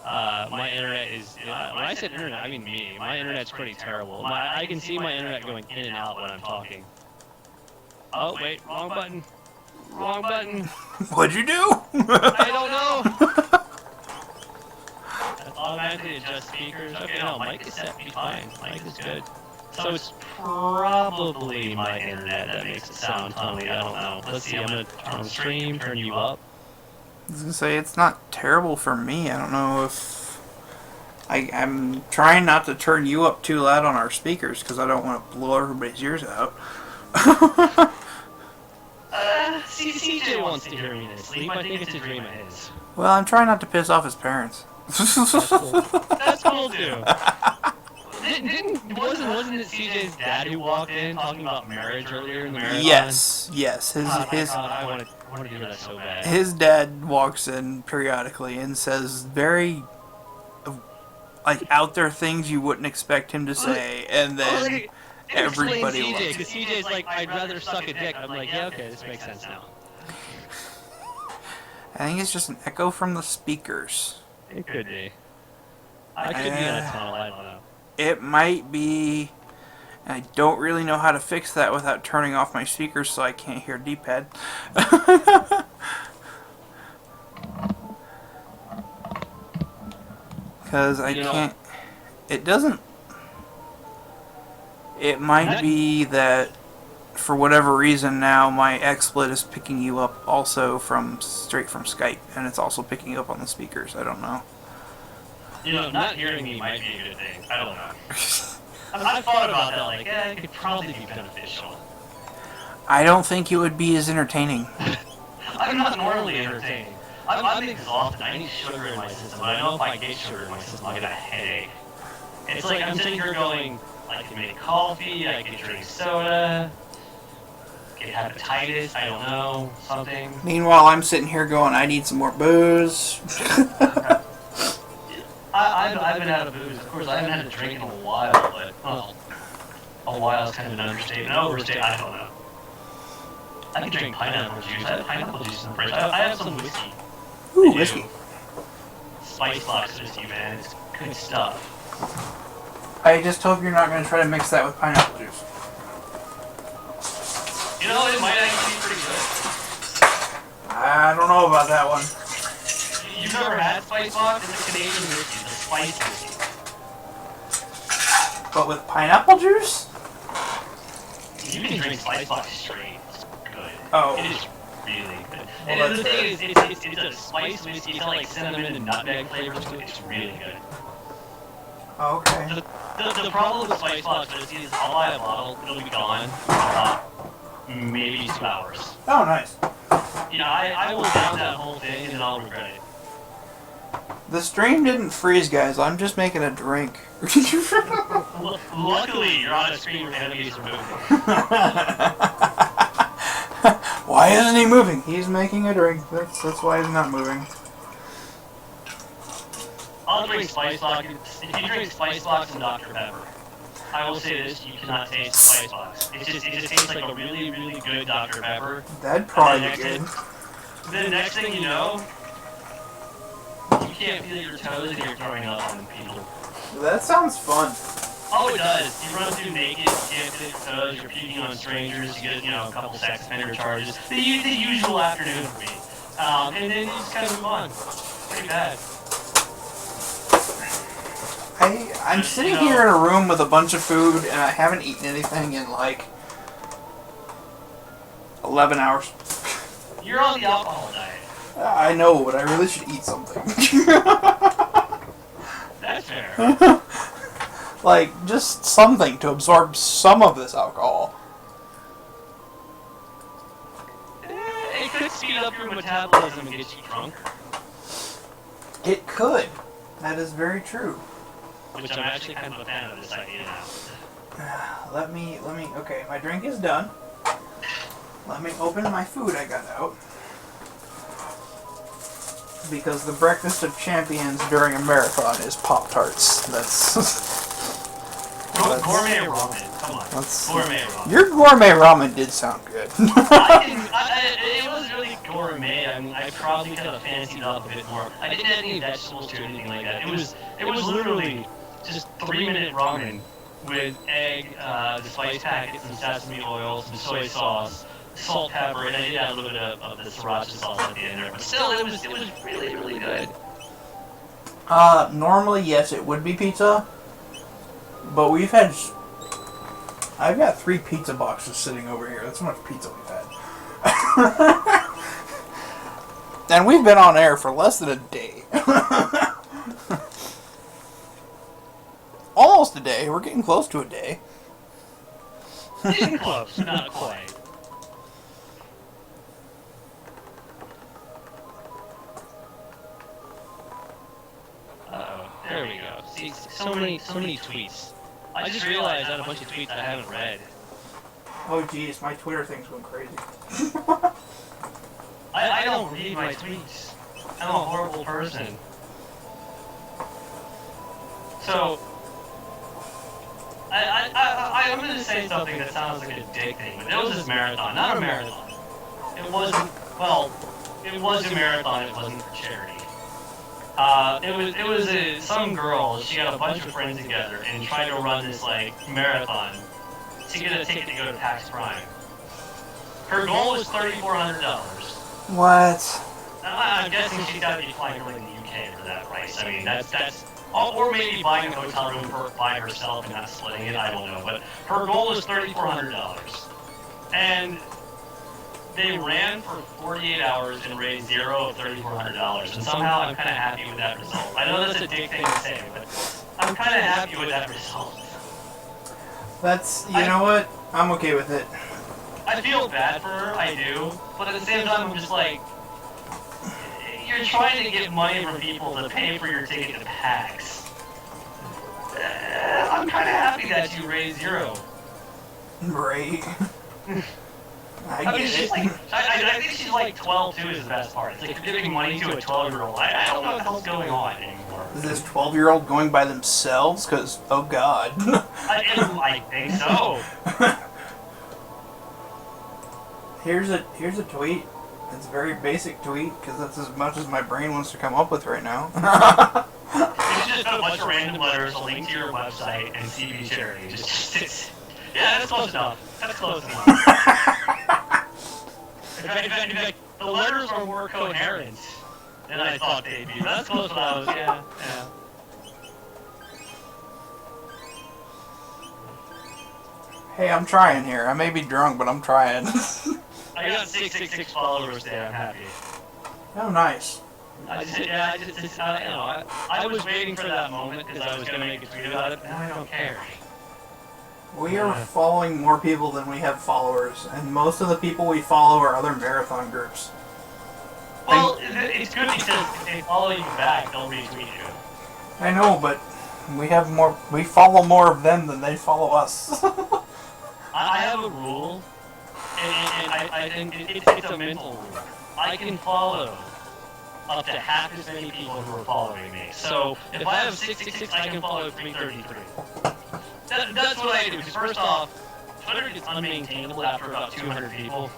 My internet is, when I said internet, I mean me. My internet's pretty terrible. I can see my internet going in and out when I'm talking. Oh, wait, wrong button. Wrong button. What'd you do? I don't know. That's automatically adjust speakers. Okay, no, mic is set to be fine. Mic is good. So it's probably my internet that makes it sound tunnely. I don't know. Let's see, I'm gonna turn on the stream, turn you up. I was gonna say, it's not terrible for me. I don't know if... I'm trying not to turn you up too loud on our speakers, because I don't want to blow everybody's ears out. CJ wants to hear me in his sleep. I think it's a dream of his. Well, I'm trying not to piss off his parents. That's cool. That's cool, too. Wasn't it CJ's dad who walked in talking about marriage earlier in the marathon? Yes. I want to hear that so bad. His dad walks in periodically and says very, like, out there things you wouldn't expect him to say, and then everybody loves it. Because CJ's like, I'd rather suck a dick. I'm like, yeah, okay, this makes sense now. I think it's just an echo from the speakers. It could be. I could be in a tunnel, I don't know. It might be. I don't really know how to fix that without turning off my speakers so I can't hear D-pad. Because I can't... It doesn't... It might be that, for whatever reason now, my XSplit is picking you up also straight from Skype, and it's also picking you up on the speakers. I don't know. You know, not hearing me might be a good thing. I don't know. I've thought about that, like, it could probably be beneficial. I don't think it would be as entertaining. I'm not normally entertaining. I'm exhausted. I need sugar in my system, but I know if I get sugar in my system, I'll get a headache. It's like I'm sitting here going, I can make coffee, I can drink soda, get hepatitis, I don't know, something. Meanwhile, I'm sitting here going, I need some more booze. I've been out of booze. Of course, I haven't had a drink in a while, but, well, a while is kind of an understatement. An overstatement, I don't know. I can drink pineapple juice. I have pineapple juice in the fridge. I have some whiskey. Ooh, whiskey. Spice box whiskey, man. It's good stuff. I just hope you're not going to try to mix that with pineapple juice. You know, it might actually be pretty good. I don't know about that one. You've never had Spice Box? It's a Canadian whiskey. It's a spice whiskey. But with pineapple juice? You can drink Spice Box straight. It's good. Oh. It is really good. Well, And the thing is, it's a spice whiskey. It's got like cinnamon and nutmeg flavors to it. It's really good. Okay. The problem with Spice Box is I'll buy a bottle, it'll be gone in maybe 2 hours. Oh, nice. Yeah, I will down that whole thing and then I'll regret it. The stream didn't freeze, guys. I'm just making a drink. Luckily, you're on a screen where enemies are moving. Why isn't he moving? He's making a drink. That's why he's not moving. I'll drink Spice Box. If you drink Spice Box and Dr. Pepper, I will say this, you cannot taste Spice Box. It just tastes like a really, really good Dr. Pepper. That'd probably be good. The next thing you know, you can't feel your toes and you're throwing up on people. That sounds fun. Oh, it does. You run through naked, you can't feel your toes, you're puking on strangers, you get, a couple sex offender charges. The usual afternoon for me. And then you just kind of move on. Pretty bad. I'm sitting here in a room with a bunch of food and I haven't eaten anything in like 11 hours. You're on the alcohol diet. I know, but I really should eat something. That's fair. Like, just something to absorb some of this alcohol. It could speed up your metabolism and get you drunk. It could. That is very true. Which I'm actually kind of a fan of this idea now. Let me, okay, my drink is done. Let me open my food I got out. Because the breakfast of champions during a marathon is Pop-Tarts. That's gourmet ramen, come on. Gourmet ramen. Your gourmet ramen did sound good. It was really gourmet. I mean, I probably could have fancied up a bit more. I didn't add any vegetables to it or anything like that. It was literally just 3-minute ramen with egg, the spice packet, some sesame oil, some soy sauce, salt, pepper, and I did add a little bit of the sriracha sauce at the end there. But still, it was really, really good. Normally, yes, it would be pizza. But I've got 3 pizza boxes sitting over here. That's how much pizza we've had. And we've been on air for less than a day. Almost a day. We're getting close to a day. Getting close, not quite. Uh-oh, there we go. See, so many tweets. I just realized I had a bunch of tweets I haven't read. Oh jeez, my Twitter thing's going crazy. I don't read my tweets. I'm a horrible person. So, I'm going to say something that sounds like a dick thing, but it was this marathon, not a marathon. It wasn't, well, it was a marathon, it wasn't for charity. It was some girl, she got a bunch of friends together and tried to run this, like, marathon to get a ticket to go to PAX Prime. Her goal was $3,400. What? I'm guessing she's got to be flying over in the UK for that price. I mean, that's or maybe buying a hotel room by herself and not splitting it. I don't know, but her goal was $3,400, and they ran for 48 hours and raised zero of $3,400. And somehow I'm kind of happy with that result. I know that's a dick thing to say, but I'm kind of happy with that result. That's, you know what? I'm okay with it. I feel bad for her, I do, but at the same time, I'm just like, you're trying to get money from people to pay for your ticket to PAX. I'm kind of happy that you raised Zero. Right. I I mean, get she's it. like, I think she's like 12 too is the best part. It's like you're giving money to a 12-year-old. I don't know what the hell's going on anymore. Is this 12-year-old going by themselves? Because, oh god. I think so. Here's a tweet. It's a very basic tweet, because that's as much as my brain wants to come up with right now. It's just a bunch of random letters, a link to your website, and CB charity. Yeah, that's close enough. That's close enough. In fact, the letters are more coherent than I thought they'd be. That's close enough. Yeah. Hey, I'm trying here. I may be drunk, but I'm trying. I got 666 followers there. I'm happy. Oh, nice. I was waiting for that moment because I was going to make a tweet about it. Now I don't care. We are following more people than we have followers, and most of the people we follow are other marathon groups. Well, it's good because if they follow you back, they'll retweet you. I know, but we follow more of them than they follow us. I have a rule, and I think it's a mental rule. I can follow up to half as many people who are following me. So if I have 666, I can follow 333. That's what I do. Because first off, Twitter gets unmaintainable after about 200 people.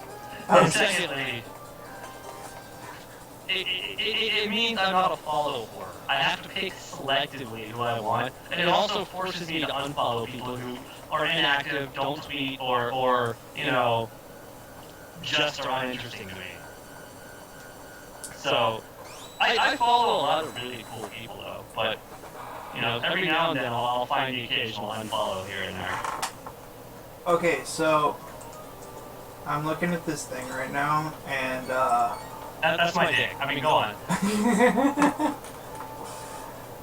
And secondly, it means I'm not a follow whore. I have to pick selectively who I want, and it also forces me to unfollow people who are inactive, don't tweet, or just are uninteresting to me. So, I follow a lot of really cool people though, but every now and then I'll find the occasional unfollow here and there. Okay, so I'm looking at this thing right now, and that's my dick. I mean, go on.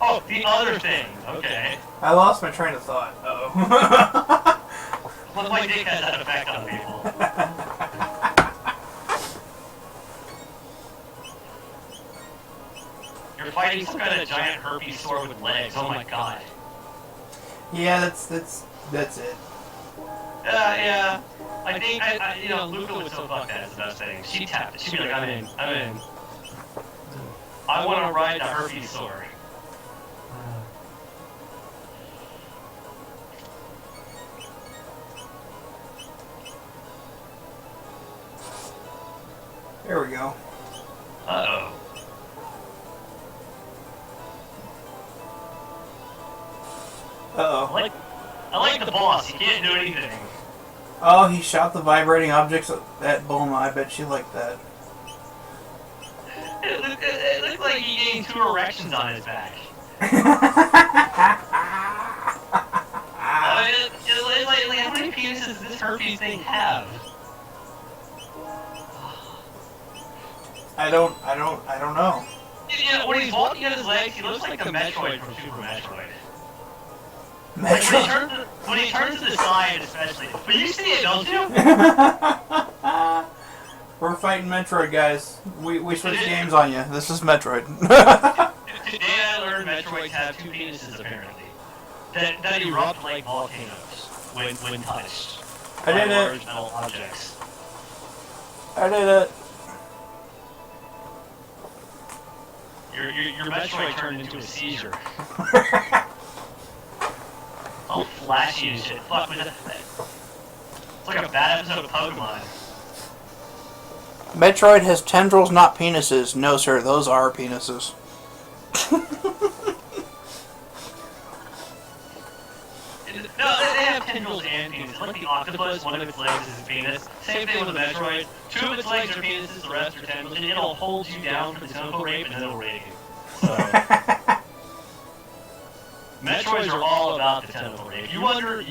Oh, the other thing. Okay. I lost my train of thought. Uh-oh. Well, my dick has that effect on people. You're fighting some kind of giant herpes sword with legs. Oh my god. Yeah, that's it. Yeah. I think Luca would so fuck that is the best thing. She'd tap it. She'd be like, I'm in. I want to ride the herpes sword. There we go. Uh-oh. Uh-oh. I like the boss. He can't do anything. Oh, he shot the vibrating objects at Bulma. I bet she liked that. It looked like he gained 2 erections on his back. Like, how many penises does this herpes thing have? I don't know. When he's walking on his legs, he looks like the Metroid from Super Metroid. Metroid. When he turns to the side, especially. But you see it, don't you? We're fighting Metroid, guys. We switched games on you. This is Metroid. Today I learned Metroids have 2 penises, apparently. That erupt like volcanoes when touched I by did large it. metal objects. I did it. Your Metroid turned into a seizure. All flashy and shit. Fuck, was that? It's like a bad episode of Pokemon. Metroid has tendrils, not penises. No, sir, those are penises. No, they have tendrils and penises. Like the octopus, one of its legs is a penis. Same thing with the Metroid. 2 of its legs are penises, the rest are tendrils, and it'll hold you down for the tentacle rape, and then it'll rape you. So, Metroids are all about the tentacle rape. You wonder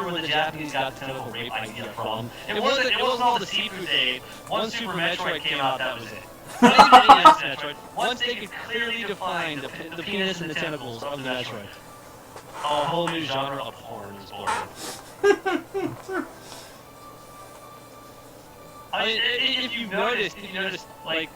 where the Japanese got the tentacle rape idea from. It wasn't all the seafood aid. Once Super Metroid came out, that was it. Not even the NES Metroid. Once they could clearly define the penis and the tentacles of the Metroid, a whole new genre of porn is born. I mean, if you noticed, like,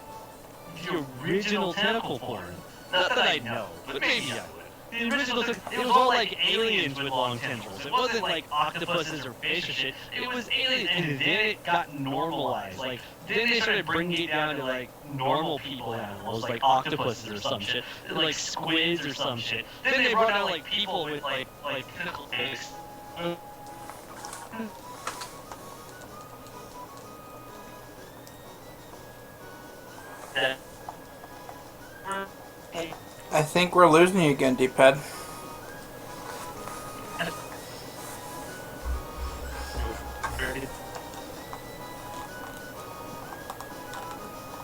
the original tentacle porn, not that I know, but maybe I would. The original, it was all like aliens with long tendrils. It wasn't like octopuses or fish or shit. It was aliens, and then it got normalized. Like, then they started bringing it down to like normal people animals, like octopuses or some shit, like squids or some shit. Then they brought out like people with like tentacle face. I think we're losing you again, D-pad.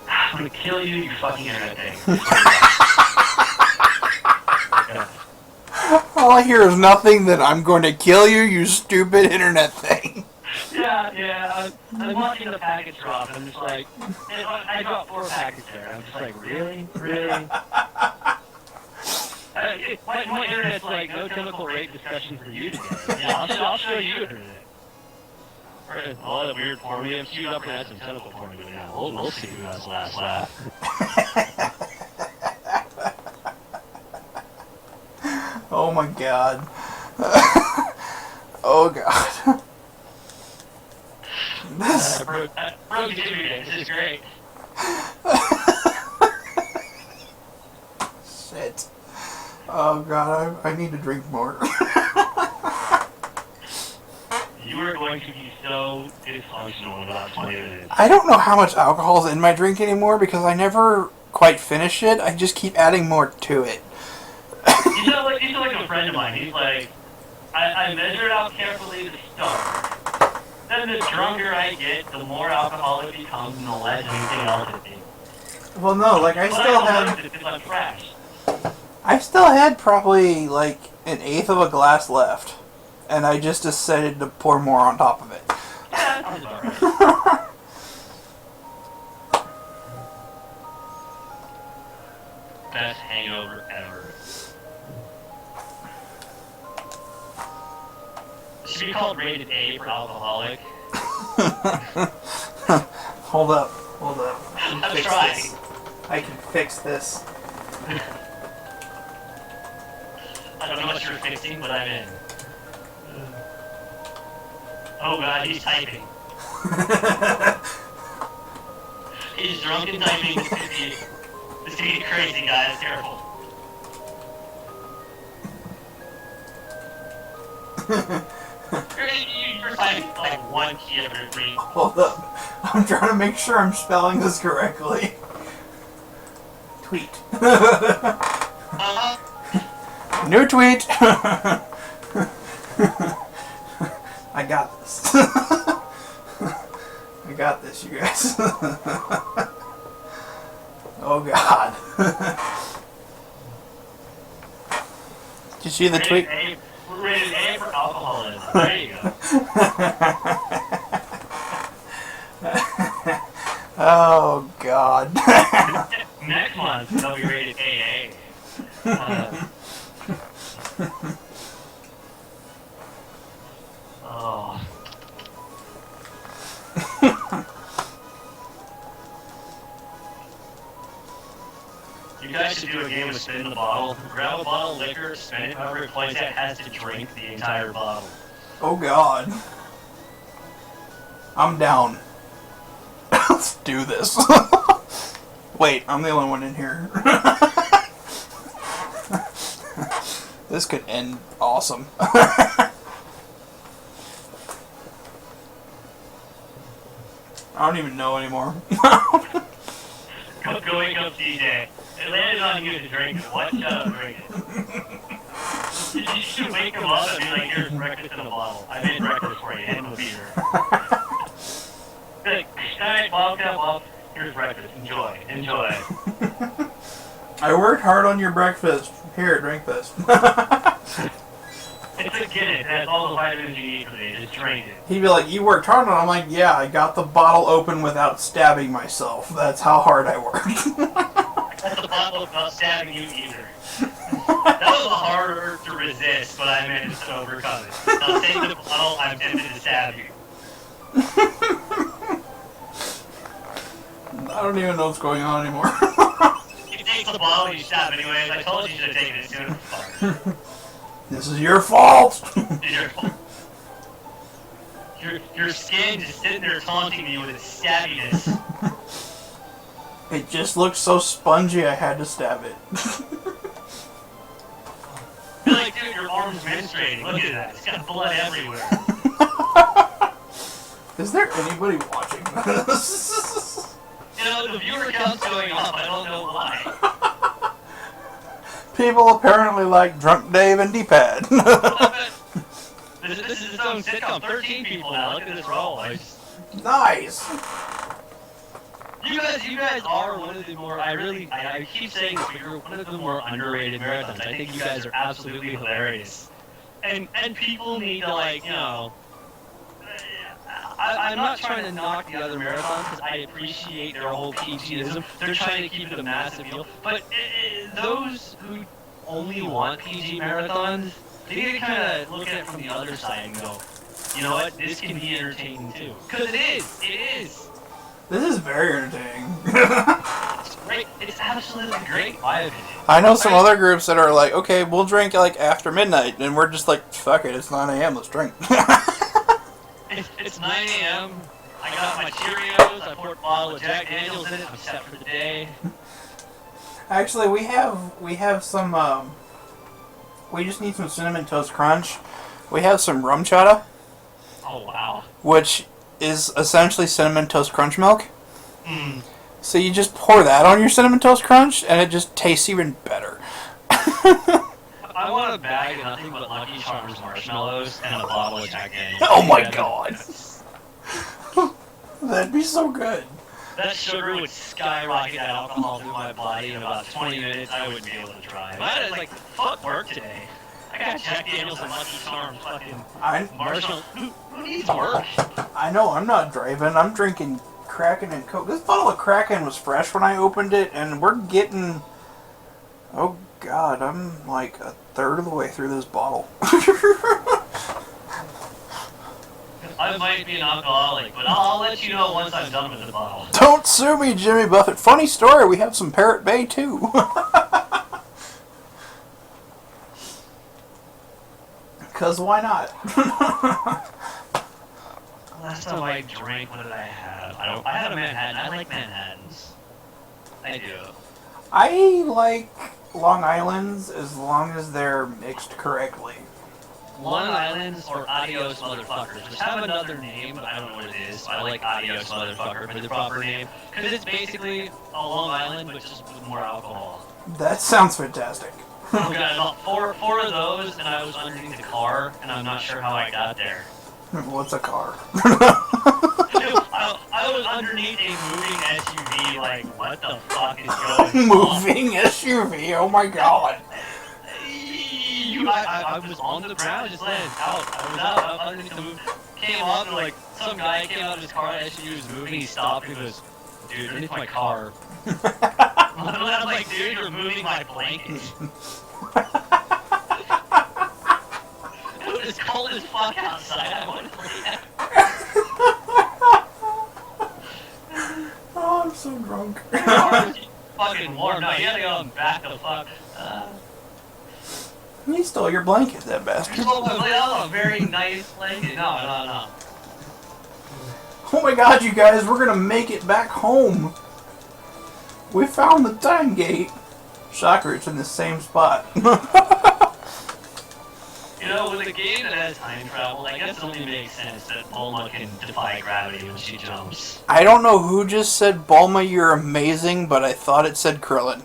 I'm gonna kill you, you fucking internet thing. All I hear is nothing that I'm going to kill you, you stupid internet thing. Yeah, I'm watching the package drop, and I'm just like, I dropped 4 packets there, I'm just like, really? My internet's like, no chemical rate discussion for you today. Yeah, I'll show you internet. All that weird porn queued up and had some tentacle porn doing now. We'll see who has the last laugh. Oh my god. Oh god. This... Bro, this is great. Shit. Oh god, I need to drink more. You are going to be so dysfunctional in about 20 minutes. I don't know how much alcohol is in my drink anymore because I never quite finish it. I just keep adding more to it. He's like a friend of mine. He's like, I measure it out carefully to start. Then the drunker I get, the more alcohol it becomes and the less anything else it is. Well, no, like I still had probably like an eighth of a glass left, and I just decided to pour more on top of it. Yeah, that sounds alright. Best hangover ever. It should be called rated A for alcoholic. Hold up. I'm trying. I can fix this. I don't know what you're fixing, but I'm in. Oh god, he's typing. He's drunk and typing. This could be crazy, guys. Careful. You're typing like one key every 3. Hold up. I'm trying to make sure I'm spelling this correctly. Tweet. New tweet. I got this. I got this, you guys. Oh god. Did you see the tweet? Rated A for alcoholism. There you go. Oh god. Next month, they'll be rated AA. Oh. You guys should do a game of spin the bottle. Grab a bottle of liquor, spin it however it points at, has to drink the entire bottle. Oh god. I'm down. Let's do this. Wait, I'm the only one in here. This could end awesome. I don't even know anymore. Go wake up, DJ. It landed on you to drink it. What? Shut up, drink it. You should wake him up and be like, here's breakfast in a bottle. I made breakfast for you, and a beer. Be like, alright, Bob, here's breakfast. Enjoy. I worked hard on your breakfast. Here, drink this. It's a Guinness. It has all the vitamins you need for the day. Just drink it. He'd be like, you worked hard on it. I'm like, yeah, I got the bottle open without stabbing myself. That's how hard I worked. That's the bottle without stabbing you either. That was harder to resist, but I managed to overcome it. Now take the bottle, I'm tempted to stab you. I don't even know what's going on anymore. You take the bottle you stab anyways. I told you you should have taken it sooner. This is your fault. It's your fault. Your skin just sitting there taunting me with its stabbiness. It just looked so spongy I had to stab it. I feel like, dude, your arm's menstruating. Look at that. It's got blood everywhere. Is there anybody watching this? You know, the viewer count's going up. I don't know why. People apparently like Drunk Dave and D-Pad. This is its own sitcom. 13 people now. Look at this roll. Nice. You guys are one of the more, I keep saying this, but you're one of the more underrated marathons. I think you guys are absolutely hilarious. And people need to, like, you know, I'm not trying to knock the other marathons because I appreciate their whole PGism. They're trying to keep it a massive deal. But those who only want PG marathons, they need to kind of look at it from the other side and go, you know what, this can be entertaining too. Because it is. This is very entertaining. It's great. It's absolutely great, in my opinion. I know some other groups that are like, okay, we'll drink like after midnight, and we're just like, fuck it, it's 9 a.m., let's drink. It's 9 a.m. I got my Cheerios. I poured a bottle of Jack Daniels in it. I'm set for the day. Actually, we have some. We just need some cinnamon toast crunch. We have some rum chata. Oh wow. Which is essentially cinnamon toast crunch milk. Mm. So you just pour that on your cinnamon toast crunch, and it just tastes even better. I want a bag of nothing but Lucky Charms marshmallows and a bottle of Jack Daniels. Oh my god! That'd be so good. That sugar would skyrocket that alcohol through my body in about 20 minutes. I wouldn't be able to drive. I was like, fuck work today. I got Jack Daniels and Lucky Charms fucking marshmallows. Who needs work? I know, I'm not driving. I'm drinking Kraken and Coke. This bottle of Kraken was fresh when I opened it, and we're getting... Oh god, I'm like a third of the way through this bottle. I might be an alcoholic, but I'll let you know once I'm done with the bottle. Don't sue me, Jimmy Buffett. Funny story, we have some Parrot Bay too. Because why not? Last time I drank, what did I have? I had a Manhattan. I like Manhattans. I do. I like Long Island's as long as they're mixed correctly. Long Island's or Adios Motherfuckers, which have another name, but I don't know what it is. So I like Adios Motherfucker for the proper name. Because it's basically a Long Island, but just with more alcohol. That sounds fantastic. We got about four of those, and I was underneath the car, and I'm not sure how I got there. What's a car? I was underneath a moving SUV, like, what the fuck is going on? Moving SUV, oh my god. I was on the ground, just laying out. I was out underneath the move. Came up, and like, some guy came out of his car, the SUV was moving, he stopped, and he goes, dude, underneath my car. I'm like, dude, you're moving my blanket. It was cold as fuck outside, I wanted to lay down. Oh, I'm so drunk. Fucking warm. No, you gotta go and back the fuck. He stole your blanket, that bastard. Oh, a very nice blanket. No. Oh my god, you guys, we're gonna make it back home. We found the time gate. Shocker, it's in the same spot. You know, with a game that has time travel, I guess it only makes sense that Bulma can defy gravity when she jumps. I don't know who just said, Bulma, you're amazing, but I thought it said Krillin.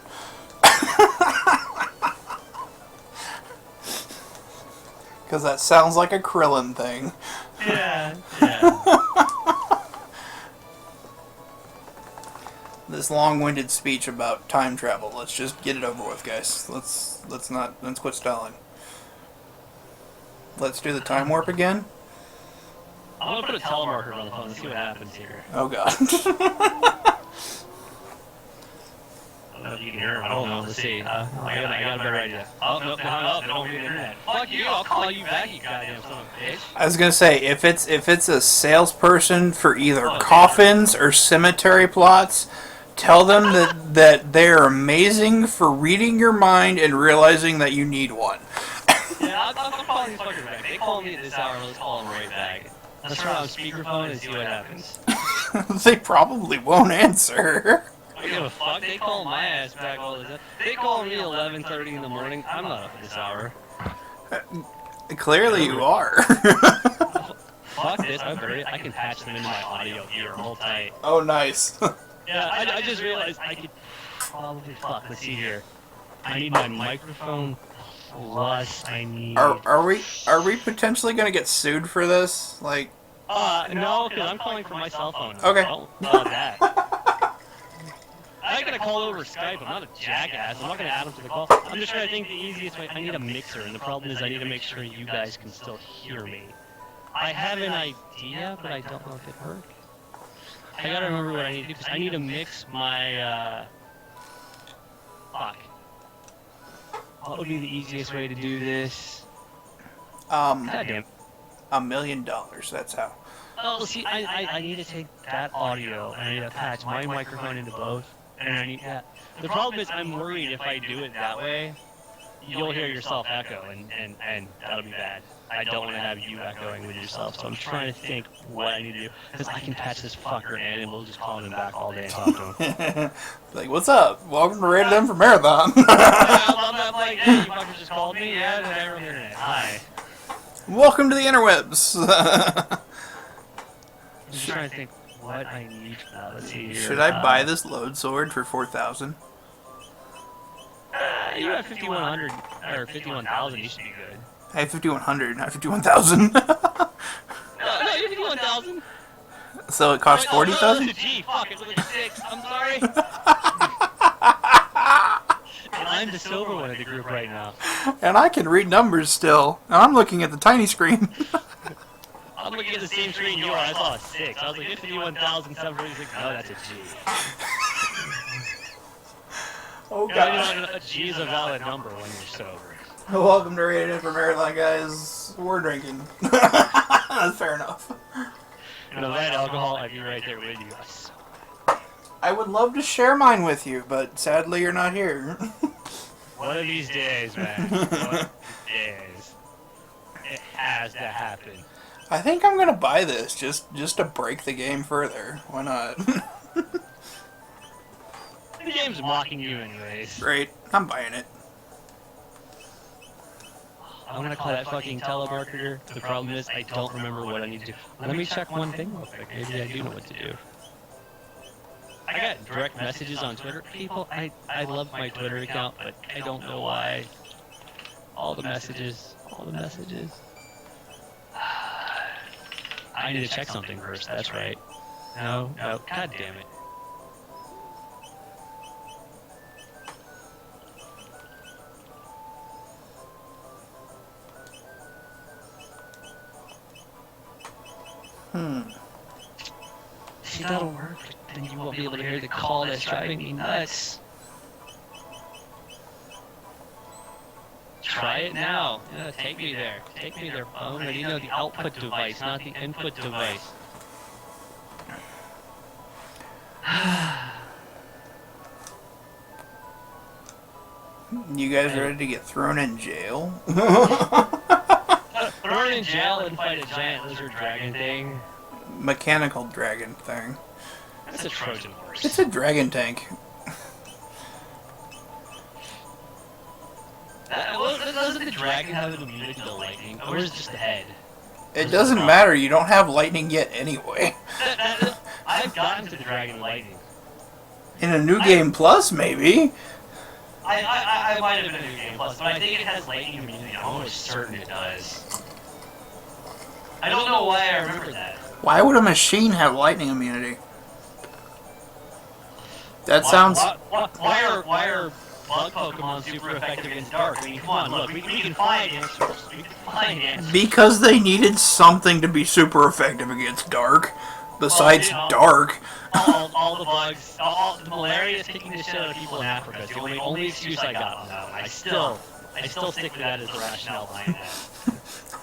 Because that sounds like a Krillin thing. Yeah. This long-winded speech about time travel. Let's just get it over with, guys. Let's quit stalling. Let's do the time warp again. I'm gonna put a telemarker on the phone and see what happens here. Oh god. I don't know if you can hear him. I don't know. Let's see. I got a better idea. Oh, no, they hung up. They don't have the internet. Fuck you. I'll call you back, you goddamn son of a bitch. I was gonna say, if it's a salesperson for either coffins or cemetery plots, Tell them that they're amazing for reading your mind and realizing that you need one. Yeah, I'm calling these fuckers back. They call me at this hour, let's call them right back. Let's turn on speakerphone and see what happens. They probably won't answer. I don't give a fuck. They call my ass back all the time. They call me 11:30 in the morning. I'm not up at this hour. Clearly you are. Fuck this. I've heard it. I can patch them into my audio here. Hold tight. Oh, nice. Yeah, I just realized I could probably fuck. Let's see here. I need my microphone. Plus, I need. Are we potentially gonna get sued for this? Like. No, because I'm calling from my cell phone. Okay. Oh, that. I gotta call over Skype. I'm not a jackass. I'm not gonna add them to the call. I'm just trying to think the easiest way. I need a mixer, and the problem is I need to make sure you guys can still hear me. I have an idea, but I don't know if it works. I gotta remember what I need to do, because I need to mix my, fuck. What would be the easiest way to do this? God damn. $1 million, that's how. Oh, see, I need to take that audio, and I need to patch my microphone into both, and I need that. The problem is I'm worried if I do it that way, you'll hear yourself echo, and that'll be bad. I don't want to have you echoing with yourself, so I'm trying to think what I need to do, because I can patch this fucker in, and we'll just call him back all day and talk to him. Like, what's up? Welcome to Rated M for Marathon. I'm like, hey, you fuckers just called me? Yeah, they're on the internet. Hi. Welcome to the interwebs. I'm just trying to think what I need for that. Let's see here. Should I buy this load sword for 4,000? You have 5,100 or 51,000. You should be good. I have 5,100, not 51,000. No, you're 51,000. So it costs 40,000? Gee, fuck, it's like 6. I'm sorry. And I'm the silver one of the group right now. And I can read numbers still. And I'm looking at the tiny screen. I'm looking at the same screen you are. I saw a 6. I was like, 51,746. No, that's a G. Oh, God. A G is a valid number when you're sober. Welcome to Rated M for Marathon, guys. We're drinking. That's fair enough. And if I had alcohol, I'd be right there with you guys. I would love to share mine with you, but sadly you're not here. One of these days, man. One of these days. It has to happen. I think I'm gonna buy this just to break the game further. Why not? The game's mocking you anyways. Great. I'm buying it. I'm gonna call that fucking telemarketer. The problem is I don't remember what I need to do. Let me check one thing real quick. Maybe I do know what to do. I got direct messages on Twitter. People, I love my Twitter account, but I don't know why. All the messages. I need to check something first, that's right. No, god damn it. See, that'll work, but then you won't be able to hear the call that's driving me nuts. Try it now. Yeah, take me there. Take me there, phone. I need to know the output device, not the input device. You guys ready to get thrown in jail? Thrown in jail and fight a giant lizard dragon thing. Mechanical dragon thing. That's a Trojan horse. It's a dragon tank. Doesn't the dragon have an immunity to lightning? Or is it just the head? It doesn't matter, you don't have lightning yet anyway. I've gotten to the dragon lightning. In a new game plus, maybe. I might have been in a new game plus, but I think it has lightning immunity. I'm almost certain it does. I don't know why I remember that. Why would a machine have lightning immunity? That sounds... Why are bug Pokemon super effective against dark? I mean, come on, look, we can find answers. We can find answers. Because they needed something to be super effective against dark. Besides dark. All the bugs, all the malaria is kicking the shit out of people in Africa. It's the only excuse I got on that one. I still stick to that as the rationale behind that.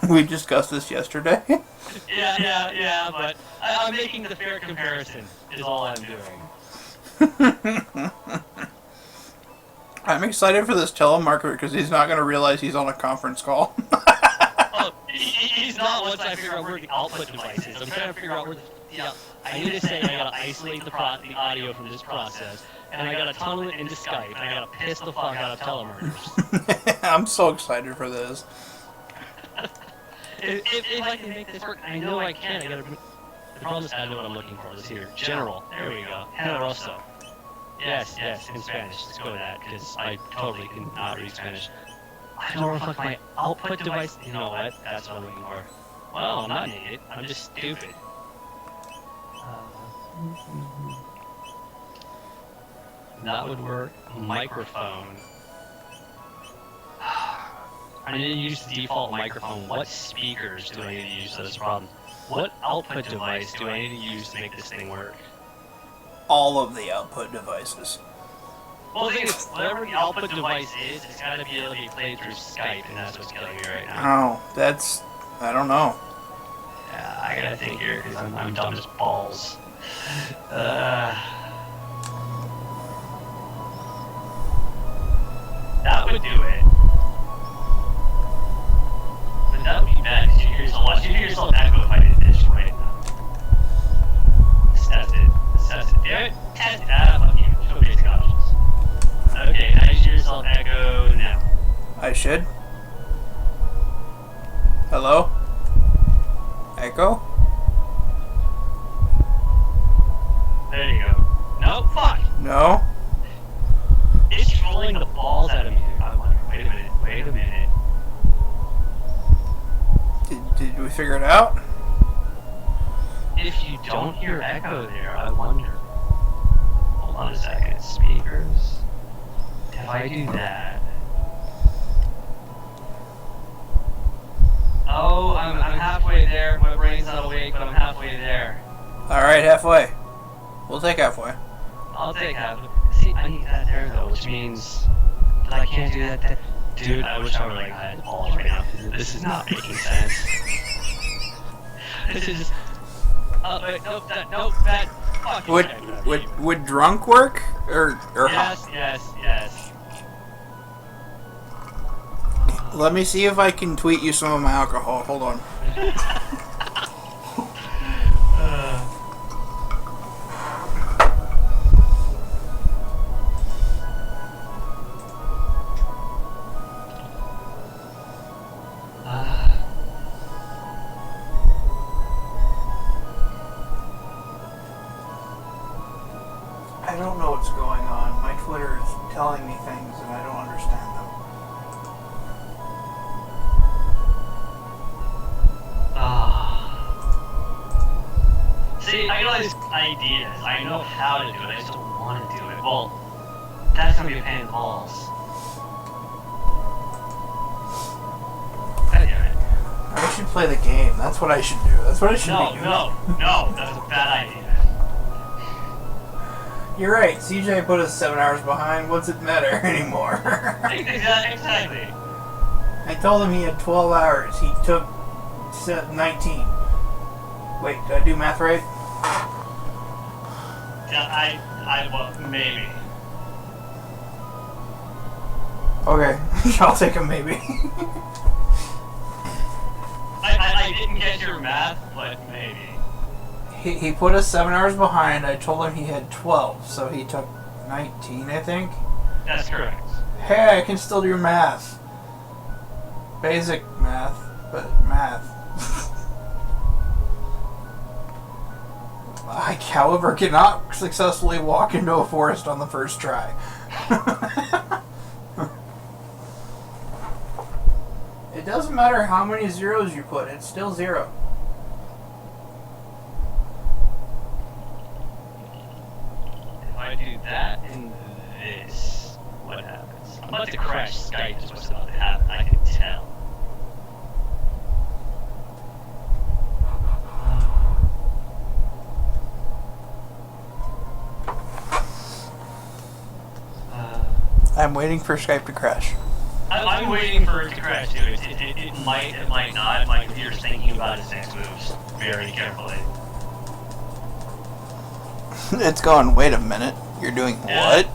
We discussed this yesterday. Yeah, but I'm making the fair comparison, is all I'm doing. I'm excited for this telemarketer because he's not going to realize he's on a conference call. Oh, he's not once I figure out where the output device is. I'm trying to figure out where I need to say I gotta isolate the audio from this process, and I gotta tunnel it into Skype, and I gotta piss the fuck out of telemarketers. I'm so excited for this. If I can make this work, I know I can. The problem is I know what I'm looking for. Let's hear General. There we go. Generoso. Yes, in Spanish. Let's go with that, because I totally cannot read Spanish. I don't reflect my output device. You know what? That's what I'm looking for. Well, I'm not an idiot. I'm just stupid. That would work. Microphone. I need to use the default microphone. What speakers do I need to use for this problem? What output device do I need to use to make this thing work? All of the output devices. Well, the thing is, whatever the output device is, it's gotta be able to be played through Skype, and that's what's killing me right now. Oh, that's... I don't know. Yeah, I gotta think here, because I'm dumb as balls. That would do it. But that would be bad, because you hear yourself echo if I did this right now. Let's test it. Damn it. Test it. Fuck you. Show basic options. Okay, now you hear yourself echo now. I should. Hello? Echo? There you go. No, fuck! No? It's trolling the balls out of me. I wonder. Wait a minute. Did we figure it out? If you don't hear echo there, I wonder. Hold on a second. Speakers. If I do that. Oh, I'm halfway there. My brain's not awake, but I'm halfway there. Alright, halfway. We'll take halfway. I'll take halfway. See, I need that there though, which means that I can't do that there. Dude, I wish I were like I had balls right now. This is not making sense. This is just. Oh wait, nope, that. Fuck. Would drunk work or Yes. Let me see if I can tweet you some of my alcohol. Hold on. I don't know what's going on. My Twitter is telling me things and I don't understand them. See, I got all these ideas. I know how to do it. I just don't want to do it. Well, that's gonna be a pain in the balls. God damn it. I should play the game. That's what I should do. That's what I should be doing. No, that's a bad idea. You're right. CJ put us 7 hours behind. What's it matter anymore? Exactly. I told him he had 12 hours. He took 19. Wait, did I do math right? Yeah, well, maybe. Okay, I'll take a maybe. I didn't get your math, but maybe. He put us 7 hours behind. I told him he had 12, so he took 19, I think. That's correct. Hey, I can still do math. Basic math, but math. I, however, cannot successfully walk into a forest on the first try. It doesn't matter how many zeros you put, it's still 0. If I do that and this, what happens? I'm about to crash Skype is what's about to happen, I can tell. I'm waiting for Skype to crash. I'm waiting for it to crash too. It might not. My computer's thinking about its next moves very carefully. It's going, wait a minute. You're doing Yeah. what?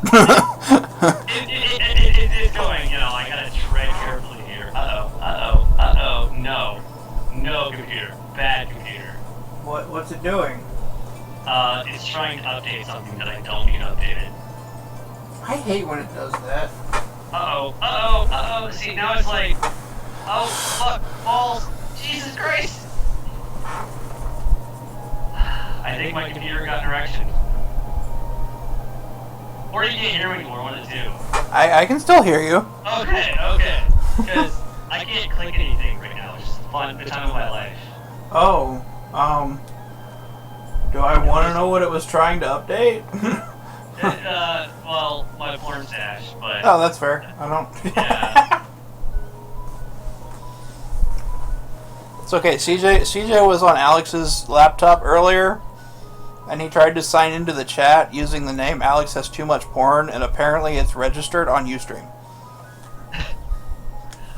It's going, you know, I gotta tread carefully here. Uh-oh. No. No, computer. Bad computer. What's it doing? It's trying to update something that I don't need updated. I hate when it does that. Uh-oh. See, now it's like, oh, fuck, balls. Jesus Christ. I think my computer got an erection. Or you can't hear me anymore, what does it do? I can still hear you. Okay. Because I can't click anything right now. It's just fun, the time of my life. Oh, do I want to know what it was trying to update? Well, my porn stash, but... Oh, that's fair. I don't... Yeah. It's okay. CJ was on Alex's laptop earlier, and he tried to sign into the chat using the name Alex Has Too Much Porn, and apparently it's registered on Ustream.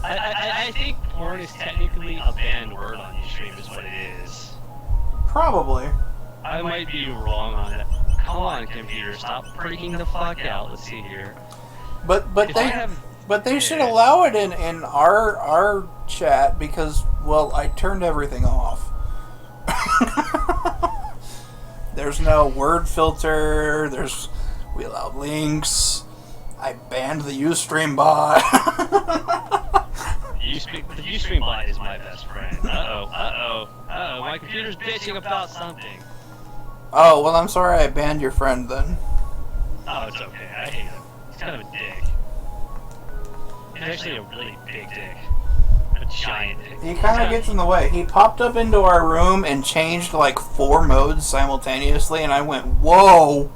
I think porn is technically a banned word on Ustream, is what it is. Probably. I might be wrong on it. Come on, computer, stop freaking the fuck out. Let's see here. But they should allow it in our chat because, well, I turned everything off. There's no word filter. We allow links. I banned the Ustream bot. The Ustream bot is my best friend. Uh-oh. My computer's bitching about something. Oh, well, I'm sorry I banned your friend then. Oh, it's okay. I hate him. He's kind of a dick. He's actually a really big dick. A giant dick. He kind of gets in the way. He popped up into our room and changed like 4 modes simultaneously, and I went, whoa,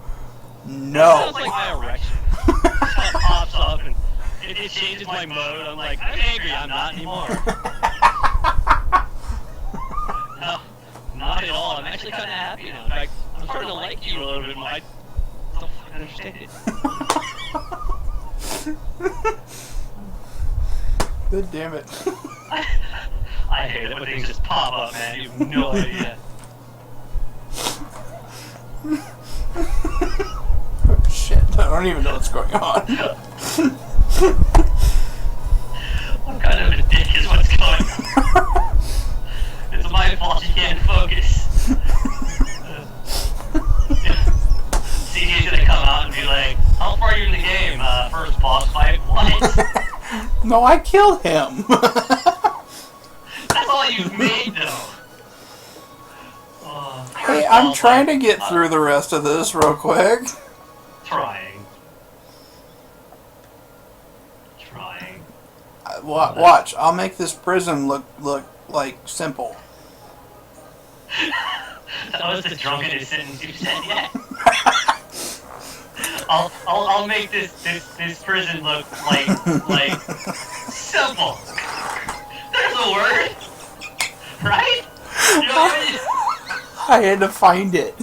no. Sounds like my erection. It pops up and it changes my mode. I'm like, I'm angry. I'm not anymore. No, not at all. I'm actually kind of happy now. In fact, I'm starting to like you a little bit more. I don't fucking understand it. Good damn it. I hate it when things just pop up, man. You have no idea. Oh, shit, I don't even know what's going on. What kind of a dick is what's going on? It's my fault you can't focus. CJ's gonna come out and be like, how far are you in the game? First boss fight? What? No, I killed him. That's all you've made, though. Hey, I'm trying to get through the rest of this real quick. Trying. Watch, I'll make this prison look like simple. That was the drunkest sentence you said yet. I'll make this prison look like simple. There's a word, right? You know what I mean? I had to find it.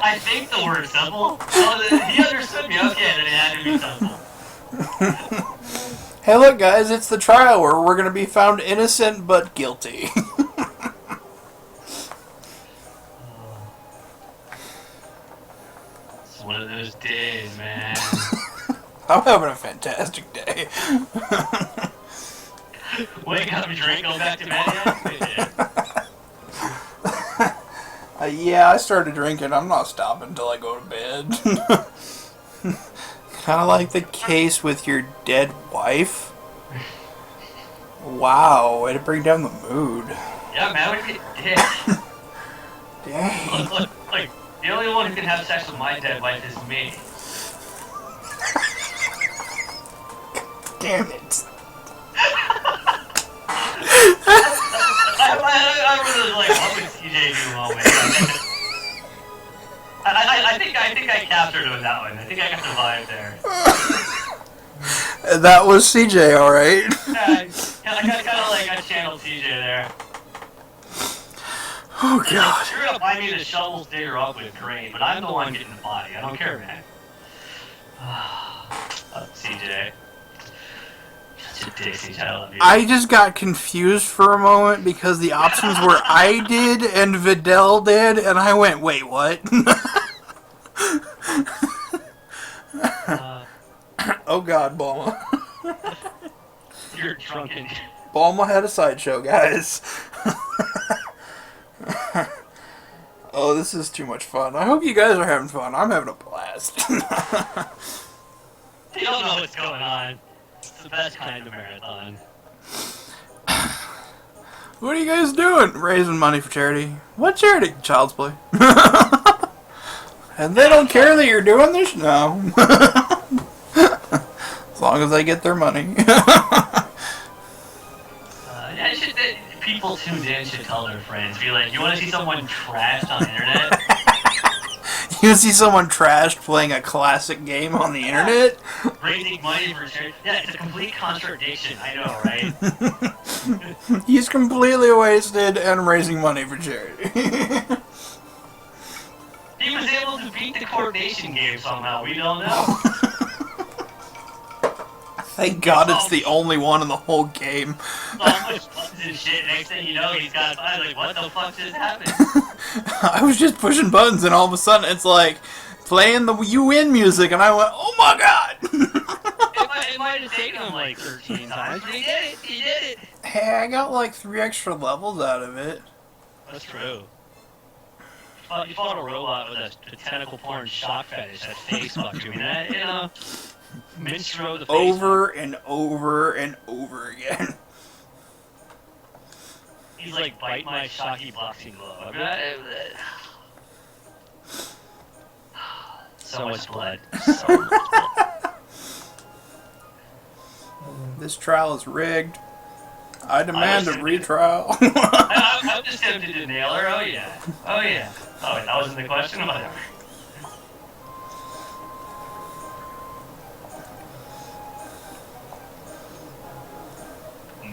I think the word simple. Oh, he understood me. Okay, then it had to be simple. Hey, look, guys, it's the trial where we're gonna be found innocent but guilty. It's one of those days, man. I'm having a fantastic day. Wake up, drink, go back to bed yet? Yeah, I started drinking. I'm not stopping until I go to bed. Kind of like the case with your dead wife. Wow, way to bring down the mood. Yeah, man, we get dick. Dang. Look, the only one who can have sex with my dead wife is me. Damn it. I really like what would CJ do moment. I think I captured him with that one. I think I got the vibe there. That was CJ, alright. Yeah, I kind of like I channeled CJ there. Oh god. You're gonna buy me the shovels digger up with great, but I'm the one getting the body. I don't care, man. CJ. Such a dick, CJ. I love you. I just got confused for a moment because the options were I did and Vidal did, and I went, wait, what? God, Bulma. You're drunken. Bulma had a sideshow, guys. Oh, this is too much fun. I hope you guys are having fun. I'm having a blast. You don't know what's going on. It's the best kind of marathon. What are you guys doing? Raising money for charity. What charity? Child's Play. And they don't care that you're doing this? No. As long as they get their money. Yeah, people tuned in should tell their friends. Be like, you want to see someone trashed on the internet? You see someone trashed playing a classic game on the internet? Raising money for charity? Yeah, it's a complete contradiction. I know, right? He's completely wasted and raising money for charity. He was able to beat the coordination game somehow. We don't know. Thank God it's the only one in the whole game. So much buttons and shit. Next thing you know, he's got. I was like, what the fuck just happened? I was just pushing buttons, and all of a sudden it's like playing the "You Win" music, and I went, "Oh my God!" It might have taken him like 13 times, but he did it. He did it. Hey, I got like 3 extra levels out of it. That's true. You fought a robot with a tentacle porn shock fetish that face fucked you. I mean, that, you know, minstrel the face Over and over and over again. He's like, bite my shocky boxing glove. So much blood. So much blood. This trial is rigged. I demand a retrial. I'm just tempted to nail her. Oh yeah. Oh yeah. Oh, that wasn't the question. Whatever.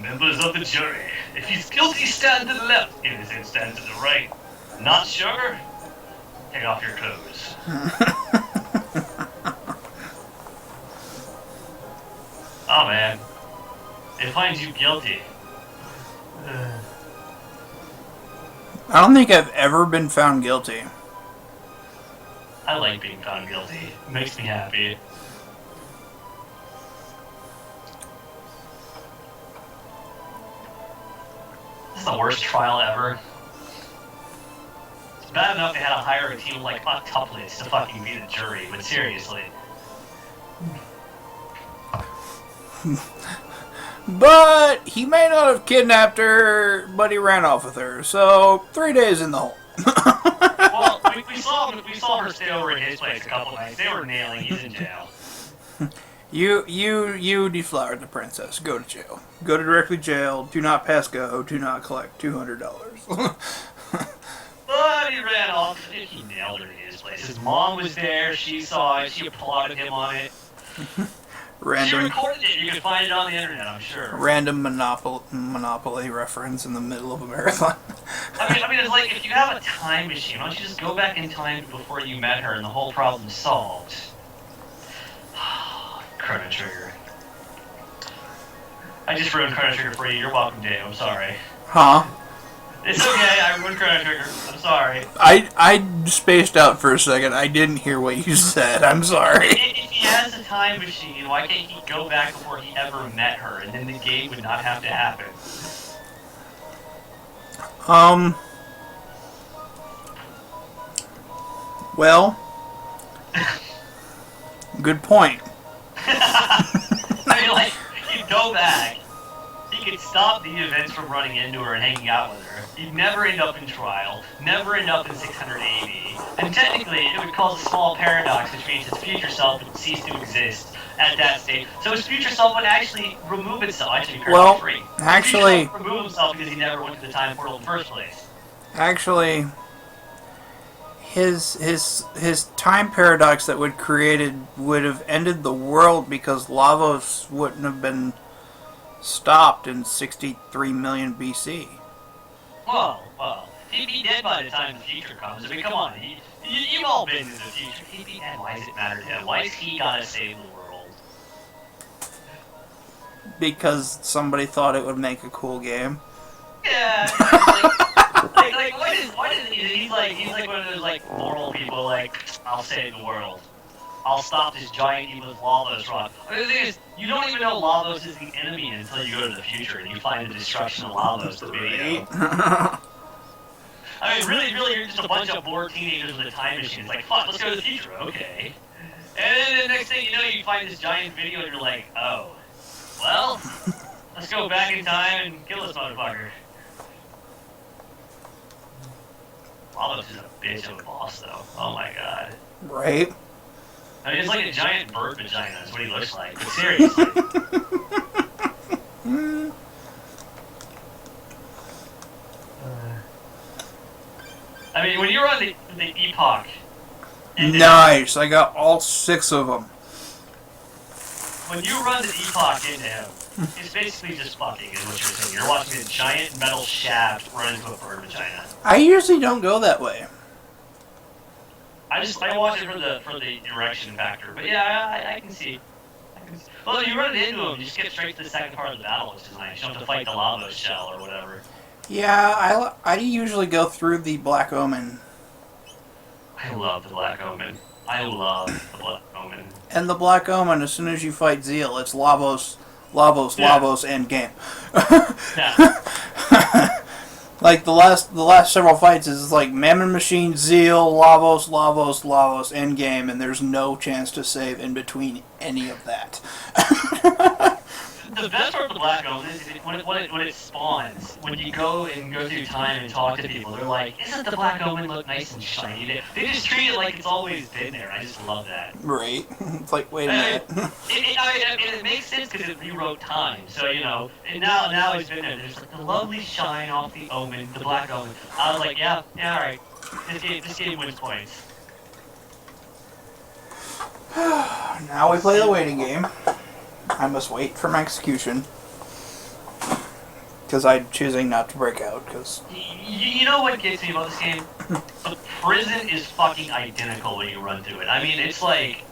Members of the jury, if he's guilty, stand to the left. Innocent, stand to the right. Not sure? Take off your clothes. Oh man, it finds you guilty. I don't think I've ever been found guilty. I like being found guilty. It makes me happy. This is the worst trial ever. It's bad enough they had to hire a team of like octuplets to fucking be the jury, but seriously. But he may not have kidnapped her, but he ran off with her. So 3 days in the hole. Well, we saw her stay over at his place a couple nights. They were nailing. He's in jail. You deflowered the princess. Go to jail. Go to directly jail. Do not pass go. Do not collect $200. But he ran off. He nailed her at his place. His mom was there. She saw it. She applauded him on it. She recorded it. You can find it on the internet, I'm sure. Random Monopoly reference in the middle of a marathon. I mean, it's like if you have a time machine, why don't you just go back in time before you met her and the whole problem's solved? Chrono Trigger. I just ruined Chrono Trigger for you. You're welcome, Dave. I'm sorry. Huh? It's okay. I ruined Chrono Trigger. I'm sorry. I spaced out for a second. I didn't hear what you said. I'm sorry. If he has a time machine, why can't he go back before he ever met her, and then the game would not have to happen? Well, good point. I mean, like, he'd go back. He could stop the events from running into her and hanging out with her. He'd never end up in trial, never end up in 680. And technically, it would cause a small paradox, which means his future self would cease to exist at that state. So his future self would actually remove itself, actually paradox free. Actually, remove himself because he never went to the time portal in the first place. Actually, his time paradox that would have ended the world because Lavos wouldn't have been stopped in 63 million BC. Well, he'd be dead by the time the future comes. I mean, come on, you've all been in the future. He'd be dead. Why does it matter to him? Why is he gotta save the world? Because somebody thought it would make a cool game. Yeah. Like, why does he's like one of those like moral people? Like, I'll save the world. I'll stop this giant evil Lavos rock. But the thing is, you don't even know Lavos is the enemy until you go to the future and you find the destruction of Lavos the video. I mean, really, you're just a bunch of bored teenagers with a time machine. It's like, fuck, let's go to the future, okay. And then the next thing you know, you find this giant video and you're like, oh, well, let's go back in time and kill this motherfucker. Lavos is a bitch of a boss, though. Oh my god. Right? I mean, it's like a giant bird vagina, that's what he looks like. But seriously. I mean, when you were on the Epoch... Nice, I got all 6 of them. When you run the Epoch into him, it's basically just fucking, is what you're saying. You're watching a giant metal shaft run into a bird vagina. I usually don't go that way. I watch it for the erection factor, but yeah, I can see. Well, if you run into him, you just get straight to the second part of the battle, which is nice. You don't have to fight the lava shell or whatever. Yeah, I usually go through the Black Omen. I love the Black Omen. I love the Black Omen. And the Black Omen, as soon as you fight Zeal, it's Lavos, end game. Yeah. Like the last several fights is like Mammon Machine, Zeal, Lavos, end game, and there's no chance to save in between any of that. The best part of the Black Omen is when it spawns. When you go through time and talk to people, they're like, "Isn't the Black Omen look nice and shiny?" They just treat it like it's always been there. I just love that. Right. It's like, wait a minute. It makes sense because it rewrote time. So you know, and now it's been there. There's like the lovely shine off the Omen, the Black Omen. I was like, yeah, all right. This game wins points. Now we play the waiting game. I must wait for my execution. Because I'm choosing not to break out, because... You know what gets me about this game? The prison is fucking identical when you run through it. I mean, it's like...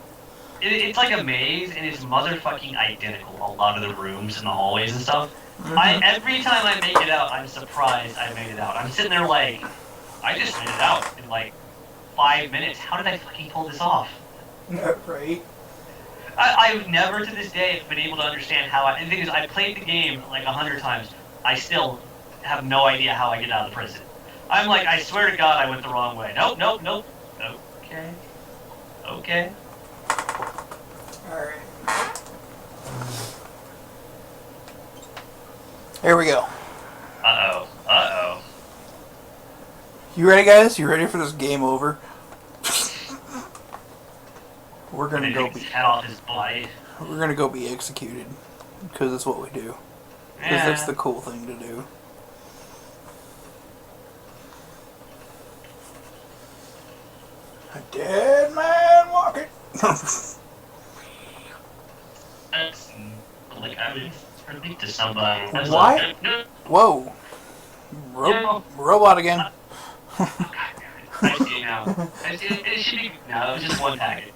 It's like a maze, and it's motherfucking identical. A lot of the rooms and the hallways and stuff. Mm-hmm. Every time I make it out, I'm surprised I made it out. I'm sitting there like... I just made it out in like 5 minutes. How did I fucking pull this off? Right. I've never to this day been able to understand how and the thing is, I played the game like 100 times. I still have no idea how I get out of the prison. I'm like, I swear to God, I went the wrong way. Nope. Okay. Alright. Here we go. Uh-oh. You ready, guys? You ready for this game over? We're gonna go be... head off his body. We're gonna go be executed. Because it's what we do. Because that's the cool thing to do. A dead man walking. That's like I would speak to somebody. That's What? Like, no. Whoa. Robot again. I see now. It should be... No, it was just one packet.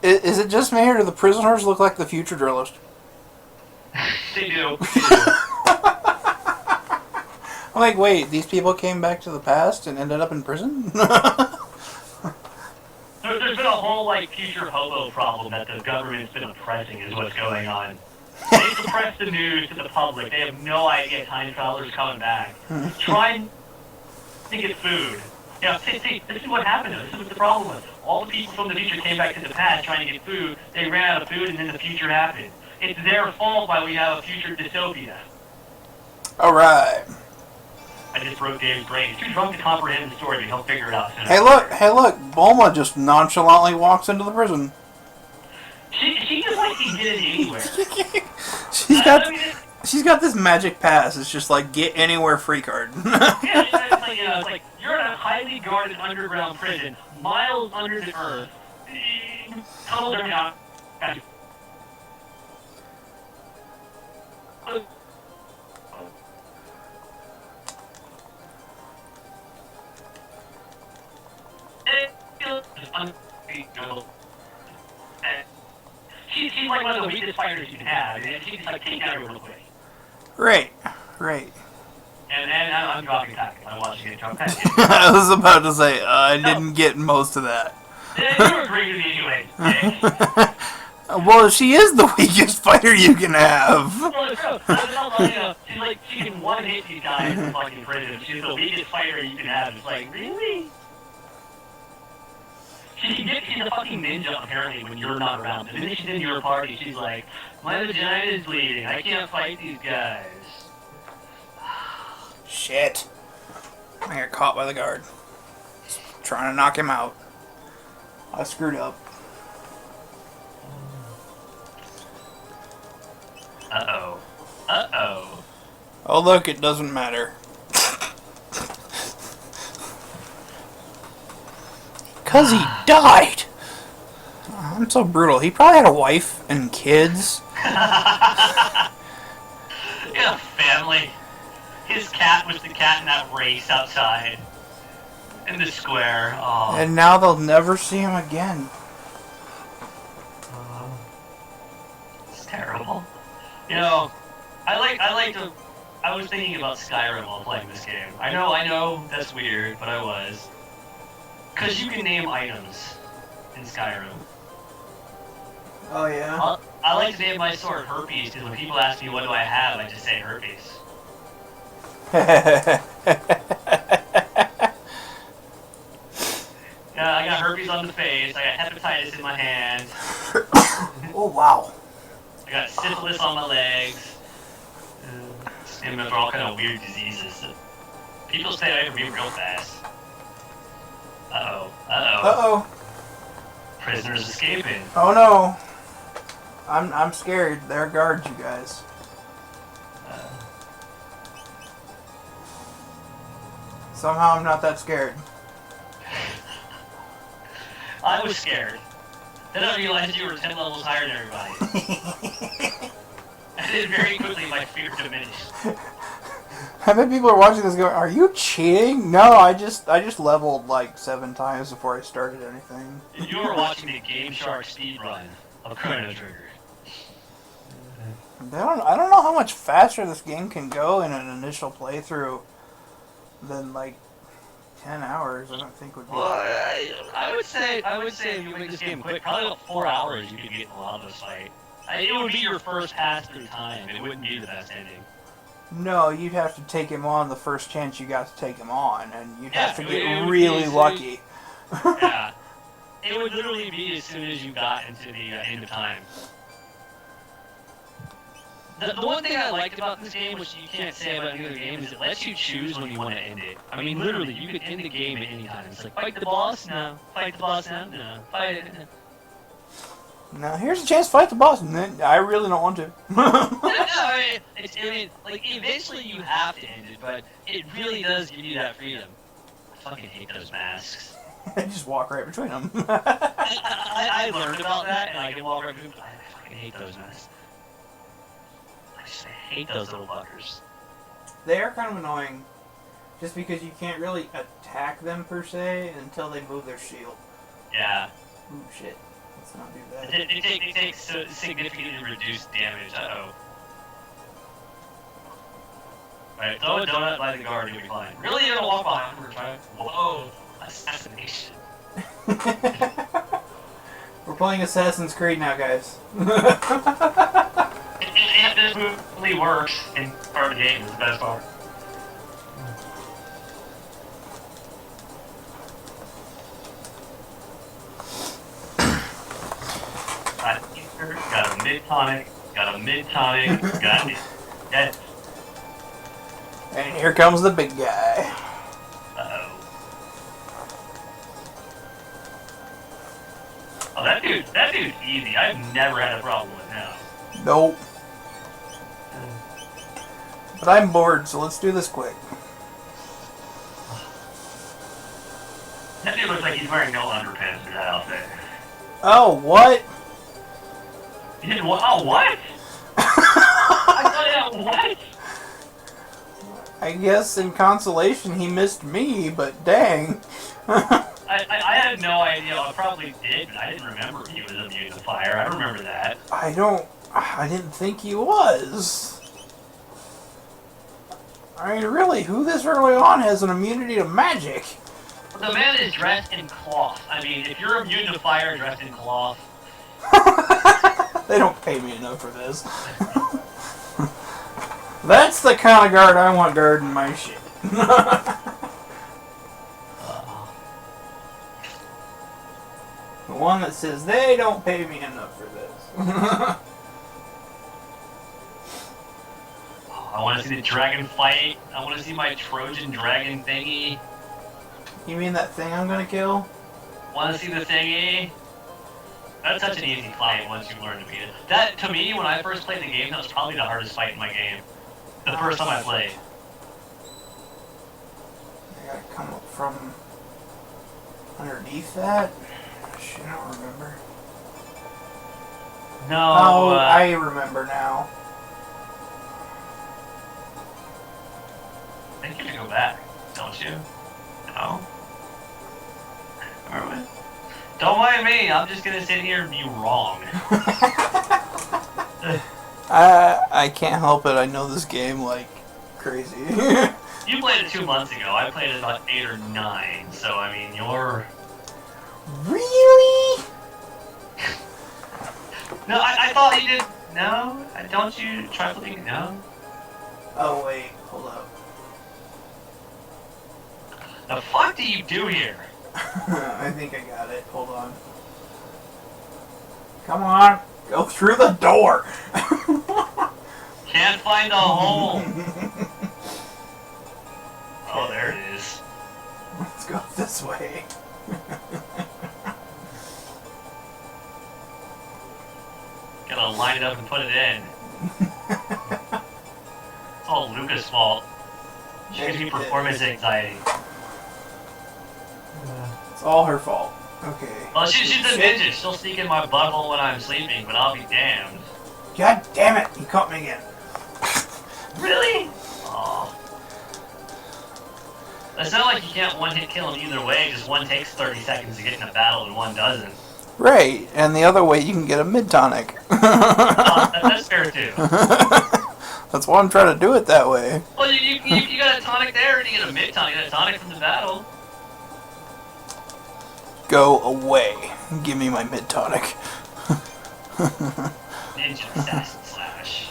Is it just me, or do the prisoners look like the future drillers? They do. I'm like, wait, these people came back to the past and ended up in prison? There's been a whole, like, future hobo problem that the government's been oppressing is what's going on. They suppress the news to the public. They have no idea time travelers coming back. Trying to get food. You know, see, this is what happened. This is what the problem was. All the people from the future came back to the past trying to get food. They ran out of food, and then the future happened. It's their fault why we have a future dystopia. Alright. I just broke Dave's brain. He's too drunk to comprehend the story, but he'll figure it out soon. Hey look, Bulma just nonchalantly walks into the prison. She just like can get it anywhere. She's got this magic pass. It's just like, get anywhere free card. Yeah, it's like, you're in a highly guarded underground prison, miles under the earth. Tunnels are not. She's like one of the weakest fighters you can have, and she's like taking out everyone real quick. Right. And I'm dropping tactics. I'm watching it drop tactics. I was about to say, I didn't get most of that. Yeah, you agree with me anyway, Dick. Well, she is the weakest fighter you can have. Well, it's true. She's like, she can one-hit these guys in fucking prison. She's the weakest fighter you can have. It's like, really? She's a fucking ninja, apparently, when you're not around. The minute she's in your party, she's like, my vagina's bleeding. I can't fight these guys. Shit. I got caught by the guard. Trying to knock him out. I screwed up. Uh-oh. Uh-oh. Oh, look, it doesn't matter. Because he died. I'm so brutal. He probably had a wife and kids. Yeah, family. His cat was the cat in that race outside. In the square. Oh. And now they'll never see him again. It's terrible. You know, I was thinking about Skyrim while playing this game. I know, that's weird, but I was. Because you can name items in Skyrim. Oh, yeah? I like to name my sword Herpes, because when people ask me what do I have, I just say herpes. Yeah, I got herpes on the face, I got hepatitis in my hand. Oh, wow. I got syphilis on my legs. And those are all kind of weird diseases. People stay away from me real fast. Uh-oh. Uh-oh. Uh-oh. Prisoners escaping. Oh, no. I'm scared. They're guards, you guys. Somehow I'm not that scared. I was scared. Then I realized you were 10 levels higher than everybody. And then very quickly my fear diminished. I bet people are watching this going, are you cheating? No, I just leveled like 7 times before I started anything. You were watching the Game Shark speedrun of Chrono Trigger. I don't know how much faster this game can go in an initial playthrough than like 10 hours. I don't think would be. Well, I would say if you make this game quick, probably about 4 hours you could get in a lava fight. It would be your first pass through time. It wouldn't be the best ending. No, you'd have to take him on the first chance you got to take him on, and you'd have to it get would really be lucky. Yeah. It would literally be as soon as you got into the end of time. The one thing I liked about this game, which you can't say about any other game, is it lets you choose when you want to end it. I mean, literally, you could end the game at any time. It's like, fight the boss? No. Fight the boss now? No. Fight it? No. Now, here's a chance to fight the boss, and then I really don't want to. I mean, like, eventually you have to end it, but it really does give you that freedom. I fucking hate those masks. I just walk right between them. I learned about that, and I can walk right between them. I fucking hate those masks. I hate those little buggers. They are kind of annoying, just because you can't really attack them per se until they move their shield. Yeah. Ooh, shit. Let's not do that. It takes significantly reduced damage. Uh-oh. Right, throw a donut by the guard and you'll be fine. Really? You're gonna walk behind him or try? Whoa. Assassination. We're playing Assassin's Creed now, guys. It this really works in part of the game is the best part. Got a mid-tonic, got it. Dead. And here comes the big guy. Uh-oh. Oh, that dude's easy. I've never had a problem with him. Nope. But I'm bored, so let's do this quick. That dude looks like he's wearing no underpants for that outfit. Oh, what? He did what? Oh, what? I thought, what? I guess in consolation he missed me, but dang. I had no idea. I probably did, but I didn't remember he was immune to fire. I remember that. I didn't think he was. I mean, really, who this early on has an immunity to magic? The man is dressed in cloth. I mean, if you're immune to fire dressed in cloth... They don't pay me enough for this. That's the kind of guard I want guarding my shit. The one that says they don't pay me enough for this. I want to see the dragon fight. I want to see my Trojan dragon thingy. You mean that thing I'm gonna kill? Want to see the thingy? That's such an easy fight once you learn to beat it. That, to me, when I first played the game, that was probably the hardest fight in my game. The first time I played. I gotta come up from underneath that? Shit, I don't remember. No, Oh, I remember now. I think you have to go back, don't you? No? Alright. Don't mind me, I'm just gonna sit here and be wrong. I can't help it. I know this game like crazy. You played it 2 months ago, I played it about 8 or 9, so I mean, you're... Really? No, I thought you did... No? Don't you try flipping... No? Oh wait, hold up. The fuck do you do here? I think I got it. Hold on. Come on, go through the door. Can't find a hole. Oh, there it is. Let's go this way. Gotta line it up and put it in. It's all Luca's fault. She gives me performance anxiety. It's all her fault. Okay. Well, she's a ninja. She'll sneak in my butthole when I'm sleeping, but I'll be damned. God damn it! He caught me again. Really? Aw. It's not like you can't one-hit kill him either way, just one takes 30 seconds to get in a battle and one doesn't. Right, and the other way you can get a mid-tonic. That's fair too. That's why I'm trying to do it that way. Well, you got a tonic there and you get a mid-tonic. You got a tonic from the battle. Go away. Give me my mid-tonic. Ninja Assassin Slash.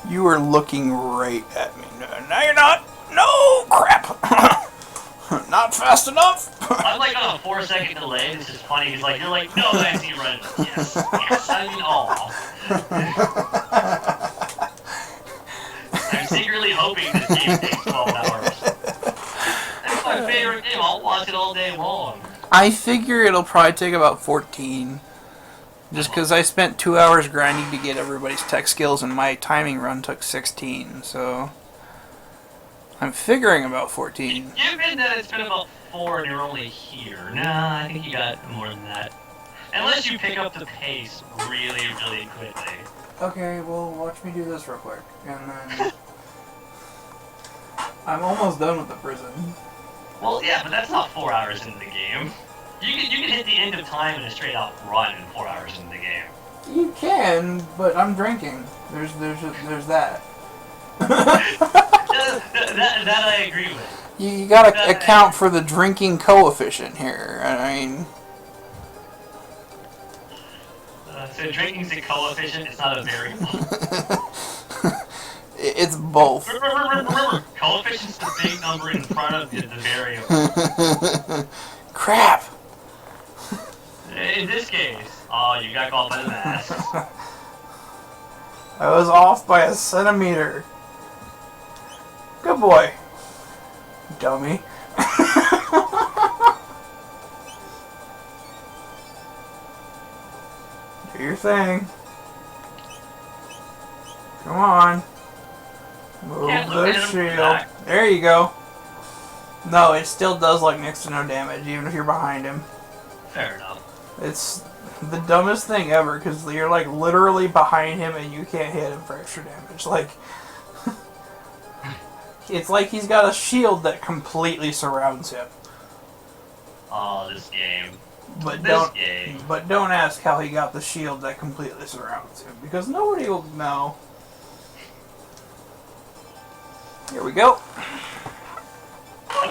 You are looking right at me. No, you're not. No, crap. Not fast enough. I'm like on a 4-second delay. This is funny. He's like, you're like, no, Nancy, you run. Yes, yes. I mean, aw. I'm secretly hoping this game takes 12 hours. That's my favorite game. I'll watch it all day long. I figure it'll probably take about 14. Just because I spent 2 hours grinding to get everybody's tech skills and my timing run took 16, so... I'm figuring about 14. Given that it's been about 4 and you're only here, nah, I think you got more than that. Unless you pick up the pace really, really quickly. Okay, well, watch me do this real quick, and then... I'm almost done with the prison. Well, yeah, but that's not 4 hours into the game. You can hit the end of time in a straight out run in 4 hours into the game. You can, but I'm drinking. There's that. that I agree with. You gotta account for the drinking coefficient here. I mean... So drinking's a coefficient, it's not a variable. It's both. Remember, coefficient's the big number in front of the variable. Crap! In this case, oh, you got caught by the mask. I was off by a centimeter. Good boy. Dummy. Do your thing. Come on. Move the shield. There you go. No, it still does like next to no damage, even if you're behind him. Fair enough. It's the dumbest thing ever, because you're like literally behind him and you can't hit him for extra damage. Like, it's like he's got a shield that completely surrounds him. Oh, this game. But this game. But don't ask how he got the shield that completely surrounds him, because nobody will know. Here we go.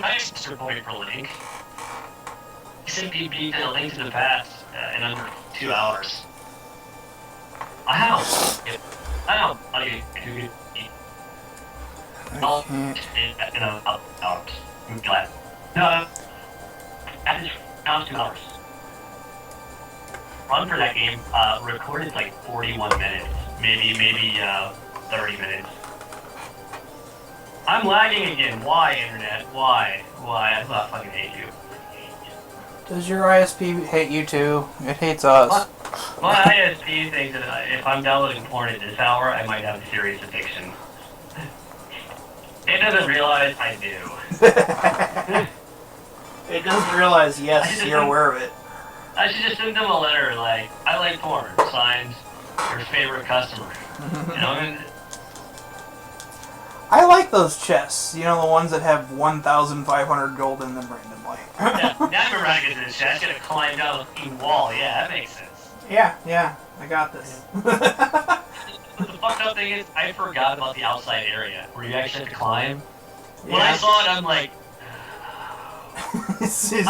I Mr. Boy for link. He simply beat a link to the past in under 2 hours. Wow. I don't know. I can't. I'm glad. No, average 2 hours. Run for that game recorded like 41 minutes, maybe 30 minutes. I'm lagging again. Why, internet? Why? I fucking hate you. Does your ISP hate you too? It hates us. My ISP thinks that if I'm downloading porn at this hour, I might have a serious addiction. It doesn't realize I do. It doesn't realize, yes, you're aware of it. I should just send them a letter like, I like porn, signed, your favorite customer. You know, and I like those chests, you know, the ones that have 1,500 gold in them randomly. yeah, now I remember how to get to this chest. I gotta climb down a fucking wall. Yeah, that makes sense. Yeah, I got this. The fucked up thing is, I forgot about the outside area where you actually have to climb. When I saw it, I'm like, As soon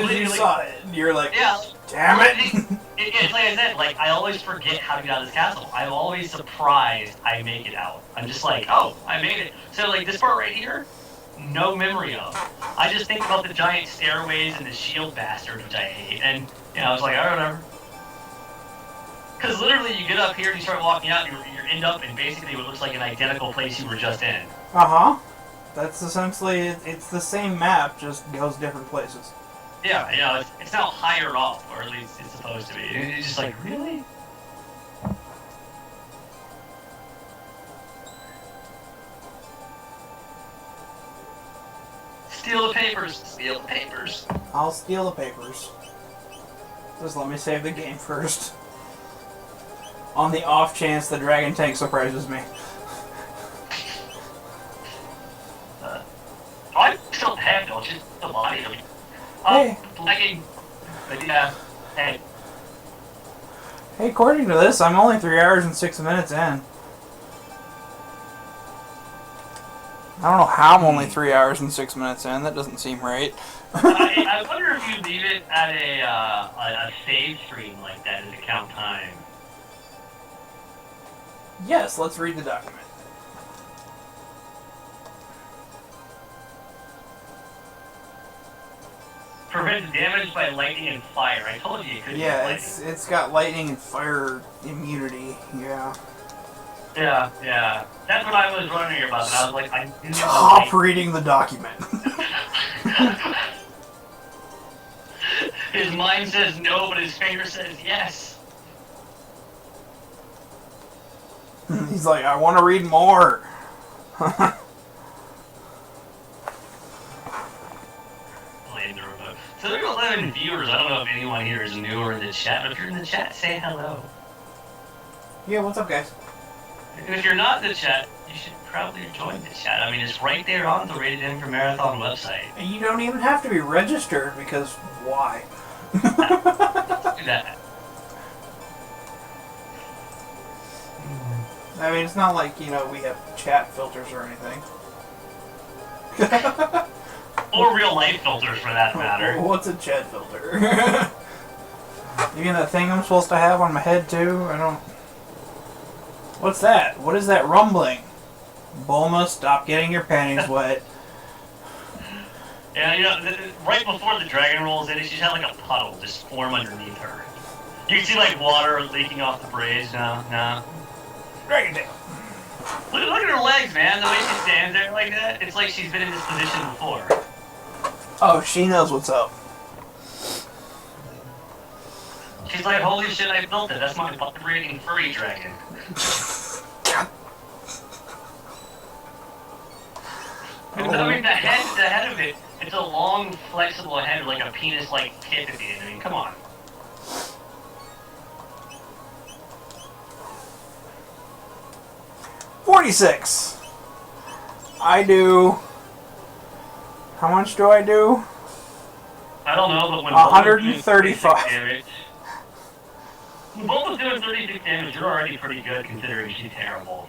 as you saw it, you're like, yeah, damn it! It's like I said, like, I always forget how to get out of this castle. I'm always surprised I make it out. I'm just like, oh, I made it. So, like, this part right here, no memory of. I just think about the giant stairways and the shield bastard, which I hate, and, you know, I was like, alright, whatever. Because literally, you get up here and you start walking out, and you end up in basically what looks like an identical place you were just in. Uh-huh. That's essentially, it's the same map, just goes different places. Yeah, you know, it's now higher up, or at least it's supposed to be. It's just like, really? Steal the papers, steal the papers. I'll steal the papers. Just let me save the game first. On the off chance the dragon tank surprises me. I still have no, just the body. Hey. Lagging. But yeah, hey. Hey, according to this, I'm only 3 hours and 6 minutes in. I don't know how I'm only 3 hours and 6 minutes in. That doesn't seem right. I wonder if you leave it at a save screen like that. Does it count time? Yes, let's read the document. Prevents damage by lightning and fire. I told you it could be lightning. it's got lightning and fire immunity. Yeah. Yeah. That's what I was wondering about. And I was like, I knew Stop reading the document. His mind says no, but his finger says yes. He's like, I want to read more. So there are 11 viewers. I don't know if anyone here is new or in the chat, but if you're in the chat, say hello. Yeah, what's up, guys? If you're not in the chat, you should probably join the chat. I mean, it's right there on the Rated M for Marathon website. And you don't even have to be registered, because why? Do that. I mean, it's not like, you know, we have chat filters or anything. Or real life filters, for that matter. What's a chat filter? You mean that thing I'm supposed to have on my head, too? I don't... What's that? What is that rumbling? Bulma, stop getting your panties wet. Yeah, you know, right before the dragon rolls in, she's had like a puddle just form underneath her. You can see like water leaking off the bridge. No. Dragon tail. Look at her legs, man. The way she stands there like that. It's like she's been in this position before. Oh, she knows what's up. She's like, holy shit, I built it. That's my butt-breathing furry dragon. I mean, the head of it, it's a long, flexible head, like a penis-like tip at the end. I mean, come on. $46. I do... How much do I do? I don't know, but when 135. When Bulma's doing 36 damage, you're already pretty good considering she's terrible.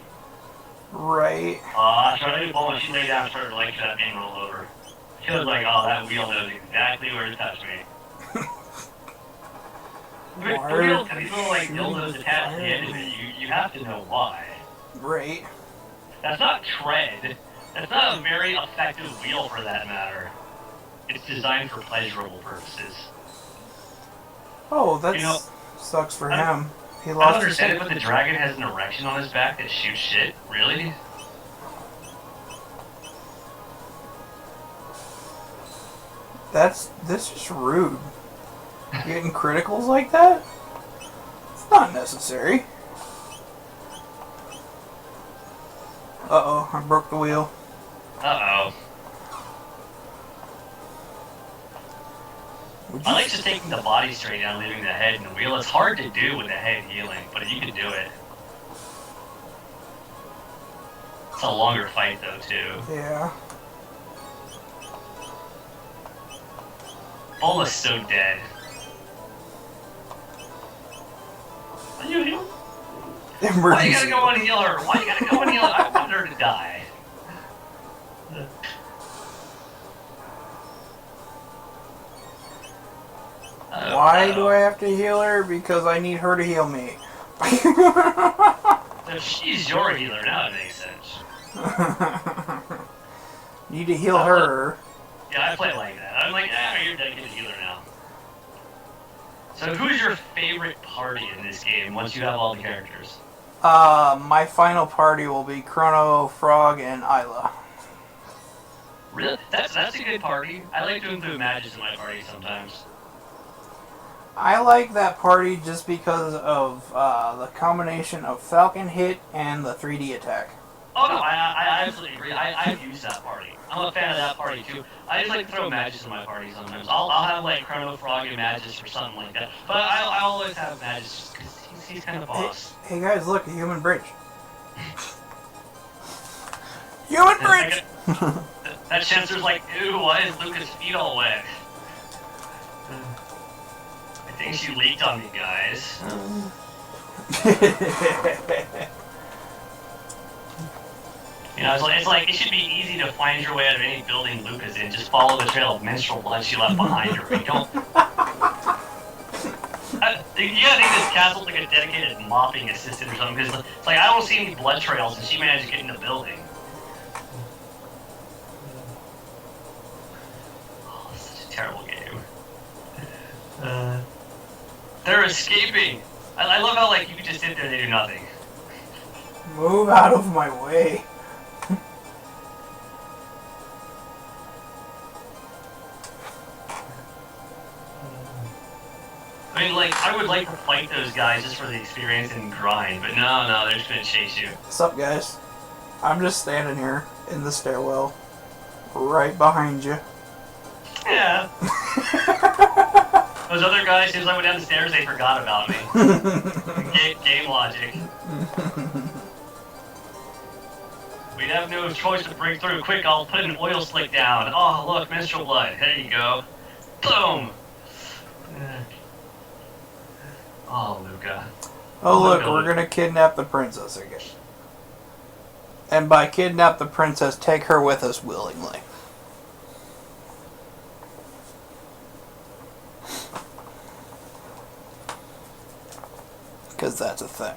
Right. So I think when she lay down and started like that thing roll over. She was like, oh, that wheel knows exactly where to touch me. Why The are wheel, these little like shooting dildos attached to the fire? end of it, you have to know why. Right. That's not tread. That's not a very effective wheel for that matter. It's designed for pleasurable purposes. Oh, that You know, sucks for I don't- him. He I don't lost his understand it, but the dragon has an erection on his back that shoots shit. Really? That's just rude. Getting criticals like that? It's not necessary. Uh-oh, I broke the wheel. Uh-oh. Would I you like just taking the body straight down, leaving the head in the wheel. It's hard to do with the head healing, but you can do it. It's a longer fight, though, too. Yeah. Bulma's so dead. Why you gotta go and heal her? Why you gotta go and heal her? I want her to die. Why do I have to heal her? Because I need her to heal me. If she's your healer, now it makes sense. Need to heal her. Yeah, I play like that. I'm like, you're a dedicated healer now. So who's your favorite party in this game once you have all the characters? My final party will be Chrono, Frog, and Isla. Really? That's a good party. I like to include Magus in my party sometimes. I like that party just because of the combination of Falcon Hit and the 3D attack. Oh no, I absolutely agree. I've used that party. I'm a fan of that party too. I just like to throw Magus in my party sometimes. I'll have like Chrono, Frog, and Magus or something like that. But I always have Magus just because he's kind of boss. Hey guys, look, a human bridge. Human bridge! That Chancellor's like, ew, why is Lucas' feet all wet? I think she leaked on me, guys. You know, it's like, it should be easy to find your way out of any building Luca's in. Just follow the trail of menstrual blood she left behind her. You don't... You gotta think this castle's like a dedicated mopping assistant or something, because it's like, I don't see any blood trails, and she managed to get in the building. Oh, this is such a terrible game. They're escaping! I love how, like, you can just sit there and they do nothing. Move out of my way. I mean, like, I would like to fight those guys just for the experience and grind, but no, they're just gonna chase you. What's up, guys? I'm just standing here in the stairwell, right behind you. Yeah. Those other guys, as soon as I went down the stairs, they forgot about me. Game logic. We'd have no choice to break through. Quick, I'll put an oil slick down. Oh, look, menstrual blood. There you go. Boom! Oh, Luca. Oh look, we're gonna kidnap the princess again. And by kidnap the princess, take her with us willingly. Because that's a thing.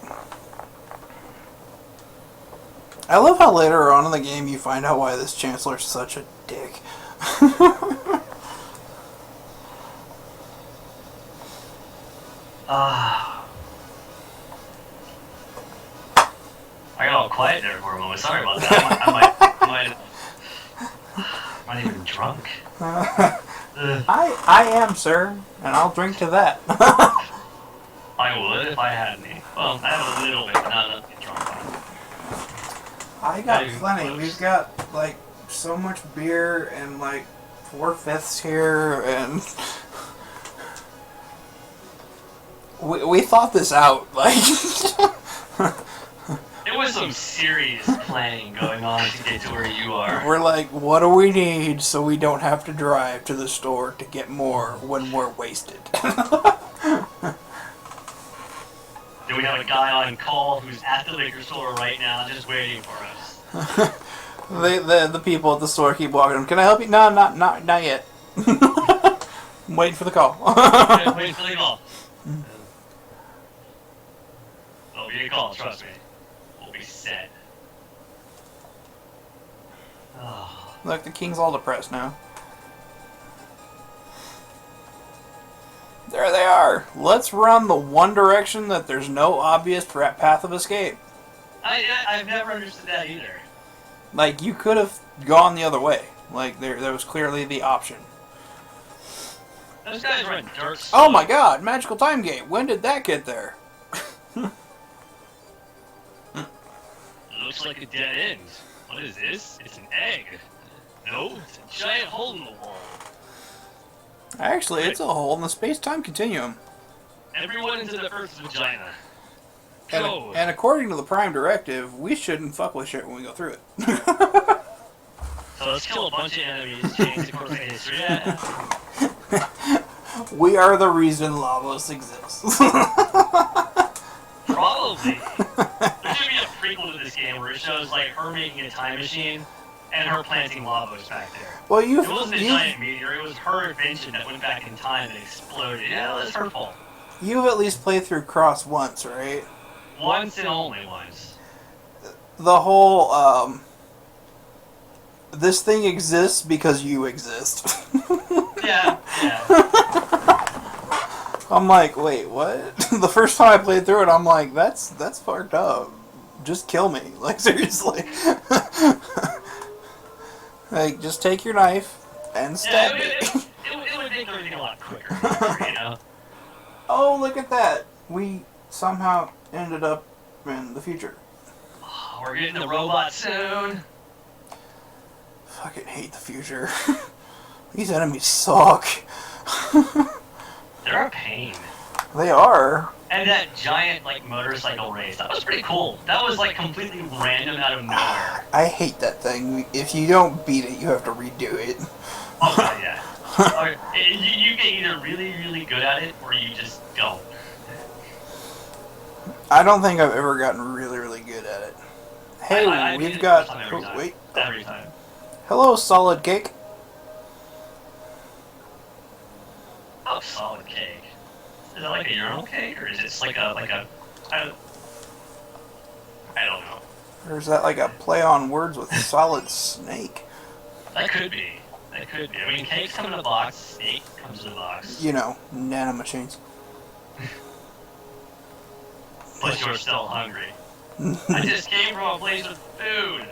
I love how later on in the game you find out why this Chancellor's such a dick. I got all quiet there for a moment. Sorry about that. I'm not even drunk. I am, sir, and I'll drink to that. I would if I had any. Well, I have a little bit, but not enough to get drunk on. I got plenty. We've got like so much beer and like 4/5 here, and we thought this out. Like There was some serious planning going on to get to where you are. we're like, what do we need so we don't have to drive to the store to get more when we're wasted? Do we have a guy on call who's at the liquor store right now just waiting for us? The people at the store keep walking them. Can I help you? No, not yet. I'm waiting for the call. Wait for the call. There'll be a call, trust me. We'll be set. Oh. Look, the king's all depressed now. There they are. Let's run the one direction that there's no obvious path of escape. I've never understood that either. Like, you could have gone the other way. Like, there was clearly the option. Those guys run dirt slow. Oh my god, magical time gate. When did that get there? Looks like a dead end. What is this? It's an egg. No, it's a giant hole in the wall. Actually, it's a hole in the space-time continuum. Everyone into the Earth's vagina. Go. And according to the Prime Directive, we shouldn't fuck with shit when we go through it. So let's kill a bunch of enemies, change the course of history. Yeah. We are the reason Lavos exists. Probably. There should be a prequel to this game where it shows like her making a time machine and her planting lavos back there. Well, it wasn't a giant meteor, it was her invention that went back in time and exploded. Yeah, it was her fault. You've at least played through Cross once, right? Once and only once. The whole, this thing exists because you exist. Yeah. I'm like, wait, what? The first time I played through it, I'm like, that's fucked up. Just kill me. Like, seriously. Like, just take your knife and stab me. It would make everything a lot quicker, you know? Oh, look at that. We somehow ended up in the future. Oh, we're getting the robot soon. Fucking hate the future. These enemies suck. They're a pain. They are. And that giant, like, motorcycle race, that was pretty cool. That was, like, completely random out of nowhere. I hate that thing. If you don't beat it, you have to redo it. Oh, God, yeah. Or, you get either really, really good at it, or you just don't. I don't think I've ever gotten really, really good at it. Hey, we've got... Oh, wait. Every time. Hello, Solid Cake. Oh, solid cake. Is it like a urinal cake, or is it like a I don't know. Or is that like a play on words with Solid Snake? That could be. I mean, cakes come in a box, snake comes in a box. You know, nanomachines. But you're still hungry. I just came from a place with food.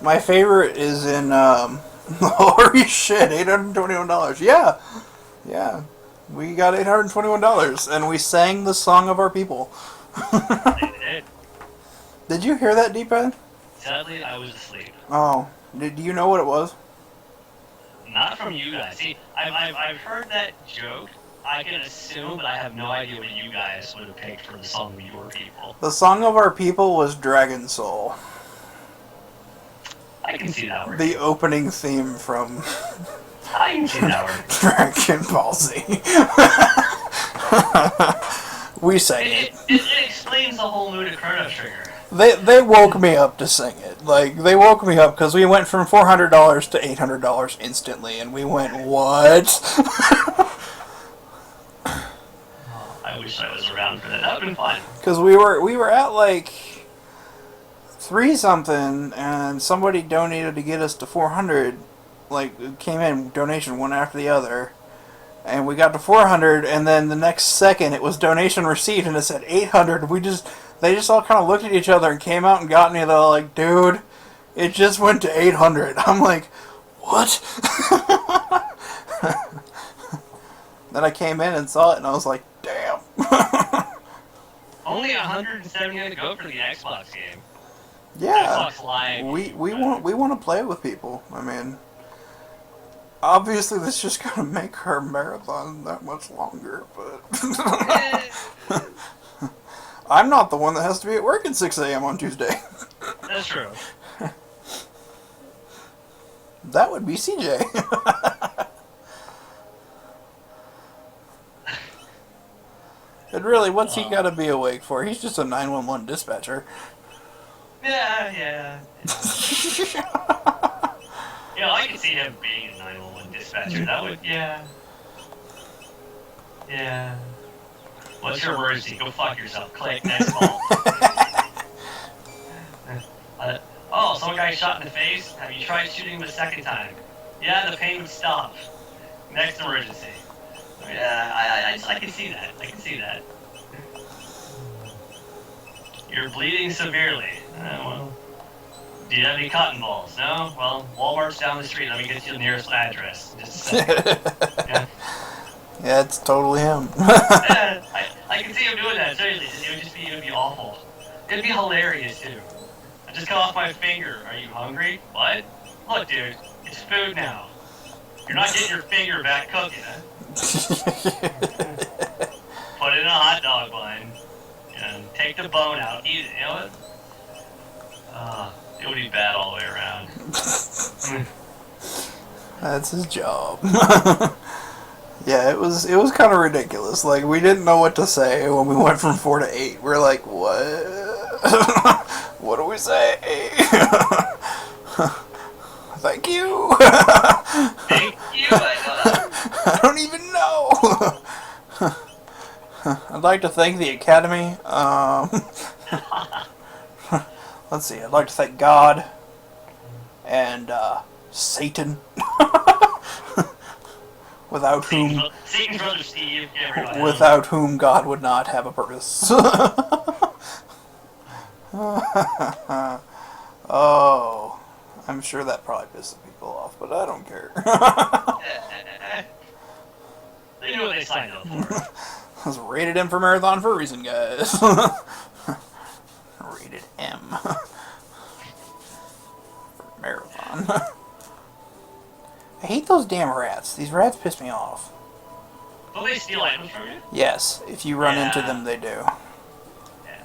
My favorite is in, holy shit, $821. Yeah. We got $821, and we sang the song of our people. They did. Did you hear that, D-Pad? Sadly, I was asleep. Oh, do you know what it was? Not from you guys. See, I've heard that joke. I can assume, but I have no idea what you guys would have picked for the song of your people. The song of our people was Dragon Soul. I can see that working. The opening theme from I can see that working. Dragon Ball Z. We sang it. It explains the whole mood of Chrono Trigger. They woke me up to sing it. Like, they woke me up because we went from $400 to $800 instantly, and we went, what? I wish I was around for that. That would have been fun. Because we were at like 3-something, and somebody donated to get us to 400. Like, it came in donation one after the other, and we got to 400, and then the next second it was donation received, and it said 800. They just all kind of looked at each other and came out and got me. They're like, dude, it just went to 800. I'm like, what? Then I came in and saw it, and I was like, damn. Only 170 to go for the Xbox game. Yeah, Xbox Live. we want to play with people. I mean, obviously this just gonna make our marathon that much longer, but I'm not the one that has to be at work at 6 a.m. on Tuesday. That's true. That would be CJ. And really, what's he got to be awake for? He's just a 911 dispatcher. Yeah. Yeah, I can see him being a 911 dispatcher. That would, yeah. Yeah. What's your emergency? Go fuck yourself. Click, next call. Oh, some guy shot in the face? Have you tried shooting him a second time? Yeah, the pain would stop. Next emergency. Yeah, I can see that. I can see that. You're bleeding severely. Well, do you have any cotton balls? No? Well, Walmart's down the street. Let me get you the nearest address. Just a second. Yeah. Yeah, it's totally him. Yeah, I can see him doing that. Seriously, it would be awful. It'd be hilarious too. I just cut off my finger. Are you hungry? What? Look, dude, it's food now. You're not getting your finger back cooking, huh? Put it in a hot dog bun and take the bone out. Eat it. You know what? It would be bad all the way around. That's his job. Yeah, it was kind of ridiculous. Like, we didn't know what to say when we went from 4 to 8. We're like, what? What do we say? Thank you. Thank you. I don't even know. I'd like to thank the Academy. Let's see. I'd like to thank God and Satan. Without whom, Satan's brother Steve. without whom God would not have a purpose. Oh, I'm sure that probably pisses people off, but I don't care. They knew what they signed up for. I was rated M for marathon for a reason, guys. Rated M for marathon. I hate those damn rats. These rats piss me off. Don't they steal items from you? Yes, if you run into them, they do. Yeah.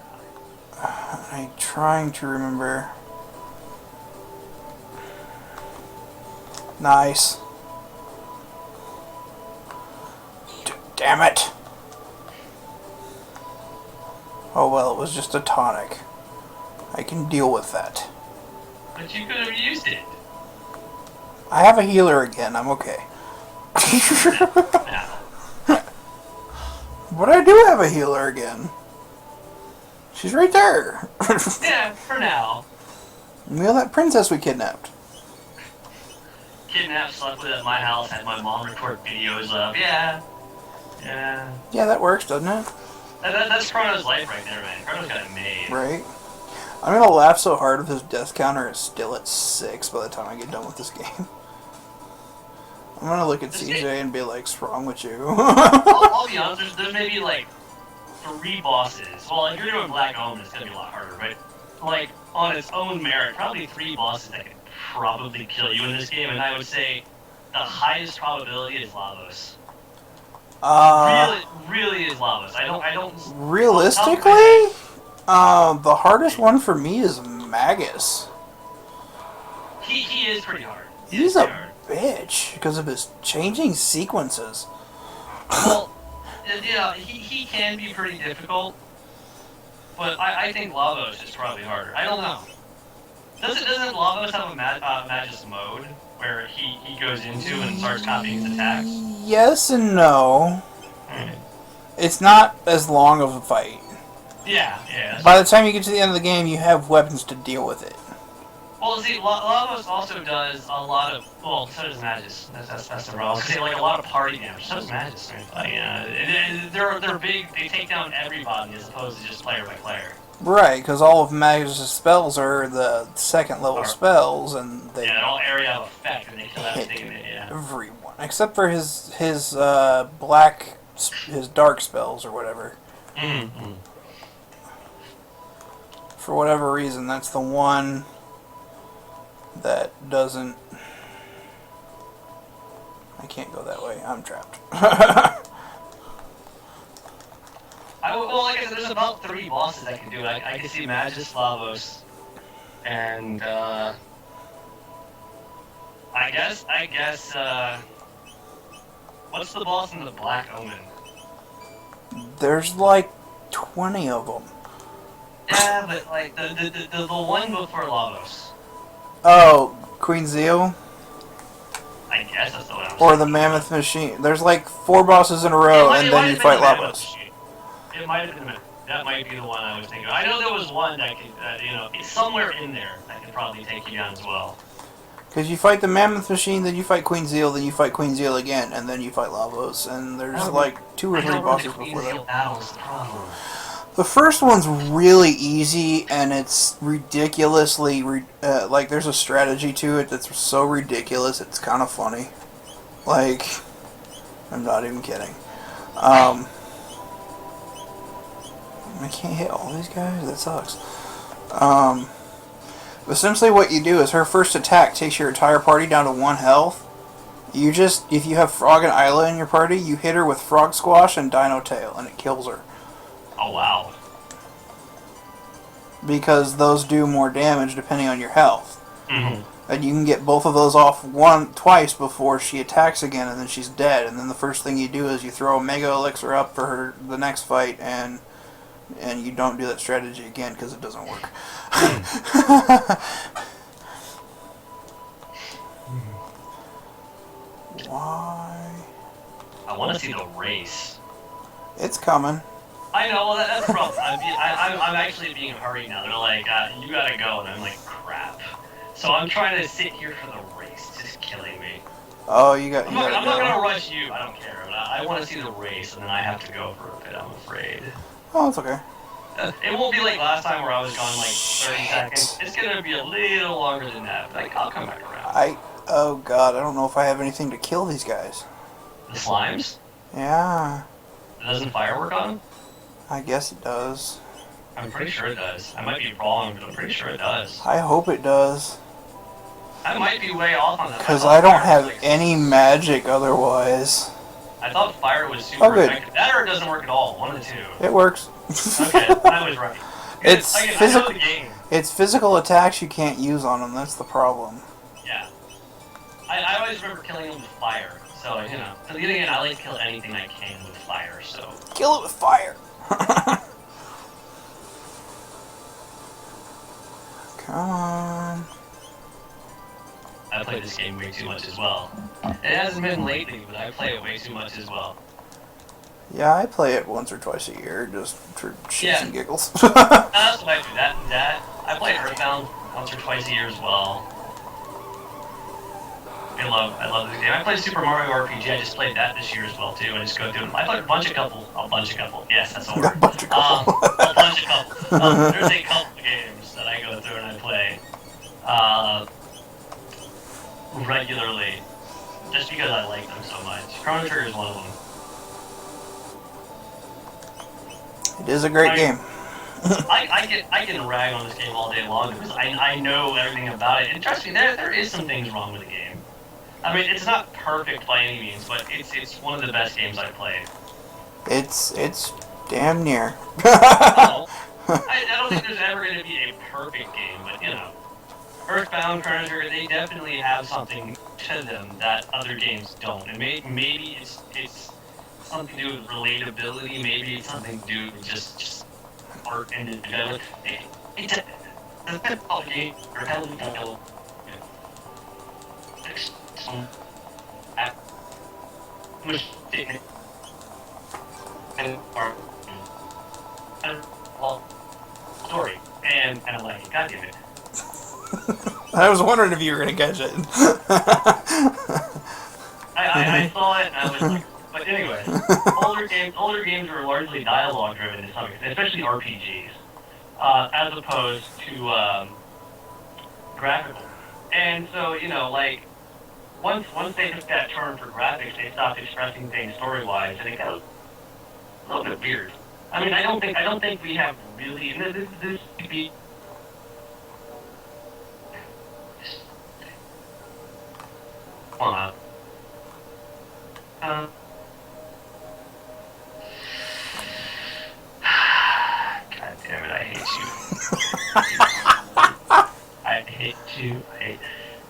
I'm trying to remember. Nice. Damn it. Oh well, it was just a tonic. I can deal with that. But you could have used it. I have a healer again, I'm okay. Yeah. But I do have a healer again. She's right there. Yeah, for now. You know that princess we kidnapped? Kidnapped, slept with at my house, had my mom record videos of. Yeah. Yeah. Yeah, that works, doesn't it? That's Chrono's life right there, man. Chrono's got it made. Right. I'm gonna laugh so hard if his death counter is still at 6 by the time I get done with this game. I'm gonna look at CJ and be like, what's wrong with you? I'll be honest, there's maybe like 3 bosses. Well, if you're doing Black Omen, it's gonna be a lot harder, but like on its own merit, probably 3 bosses that could probably kill you in this game, and I would say the highest probability is Lavos. Really is Lavos. I don't. Realistically, the hardest one for me is Magus. He is pretty hard. He's a bitch because of his changing sequences. Well, yeah, he can be pretty difficult, but I think Lavos is probably harder. I don't know. Doesn't Lavos have a Magus mode where he goes into and starts copying his attacks? Yes and no. It's not as long of a fight. Yeah. By the time you get to the end of the game, you have weapons to deal with it. Well, see, Lavos also does a lot of. Well, so does Magus. That's the problem. They like a lot of party damage. So does Magus, right? Like, they're big. They take down everybody as opposed to just player by player. Right, because all of Magus' spells are the second level spells, and they all area of effect, and they kill everything in it. Yeah. Everyone except for his dark spells or whatever. Mm-hmm. For whatever reason, that's the one that doesn't. I can't go that way. I'm trapped. Well, like I said, there's about 3 bosses that can do it. I can see Magus, Lavos, and I guess what's the boss in the Black Omen? There's like 20 of them. Yeah, but like the one before Lavos. Oh, Queen Zeal? I guess that's the one I was Or the thinking of. Mammoth Machine. There's like 4 bosses in a It row, might, and it then might you have been fight the Mammoth Lavos. Machine. It might have been that might be the one I was thinking of. I know there was one that could, it's somewhere in there that could probably take you down as well. Because you fight the Mammoth Machine, then you fight Queen Zeal, then you fight Queen Zeal again, and then you fight Lavos. And there's like 2 or 3 bosses before that. That was the problem. The first one's really easy, and it's ridiculously like there's a strategy to it that's so ridiculous. It's kind of funny. Like, I'm not even kidding. I can't hit all these guys. That sucks. Essentially, what you do is her first attack takes your entire party down to 1 health. You just, if you have Frog and Isla in your party, you hit her with Frog Squash and Dino Tail, and it kills her. Oh wow. Because those do more damage depending on your health. Mm-hmm. And you can get both of those off twice before she attacks again, and then she's dead. And then the first thing you do is you throw a Mega Elixir up for her the next fight, and you don't do that strategy again because it doesn't work. Why? I want to see the race. It's coming. I know, well, that's the problem. I'm actually being hurried now. They're like, you gotta go, and I'm like, crap. So I'm trying to sit here for the race. It's just killing me. Oh, I'm not gonna rush you. I don't care. But I want to see the race, and then I have to go for a bit. I'm afraid. Oh, it's okay. It won't be like last time where I was gone like 30 seconds. It's gonna be a little longer than that. But like, I'll come back around. Oh god, I don't know if I have anything to kill these guys. The slimes? Yeah, Doesn't fire work on them? I guess it does. I'm pretty sure it does. I might be wrong, but I'm pretty sure it does. I hope it does. I might be way off on that. Because I don't have any magic otherwise. I thought fire was super effective. That or it doesn't work at all. One of the two. It works. Okay, I was right. It's I know physical. the game. It's physical attacks you can't use on them. That's the problem. Yeah. I always remember killing them with fire. So, you know, at the beginning, I like to kill anything I can with fire, so. Kill it with fire. Come on. I play this game way too much as well. It hasn't been lately, but I play it way too much as well. Yeah, I play it once or twice a year, just for shits and giggles. That's what I do. That. I play Earthbound once or twice a year as well. I love this game. I played Super Mario RPG. I just played that this year as well too. I just go through them. I played a bunch of couple. Yes, that's a word. A bunch of couple. There's a couple games that I go through and I play regularly, just because I like them so much. Chrono Trigger is one of them. It is a great game. I can rag on this game all day long because I know everything about it. And trust me, there is some things wrong with the game. I mean, it's not perfect by any means, but it's one of the best games I've played. It's damn near. I don't think there's ever going to be a perfect game, but you know, Earthbound, Chrono Trigger, they definitely have something to them that other games don't. And maybe it's something to do with relatability. Maybe it's something to do with just art and development. The pinball game or hell and art and story and I'm like, God damn it. I was wondering if you were gonna catch it. I saw it and I was like, but anyway, older games were largely dialogue driven to some extent, especially RPGs, as opposed to graphical. And so, you know, like once they took that turn for graphics, they stopped expressing things story wise, and it got a little bit weird. I mean, I don't think we have really. And this could be. Hold on. God damn it! I hate you. I hate you.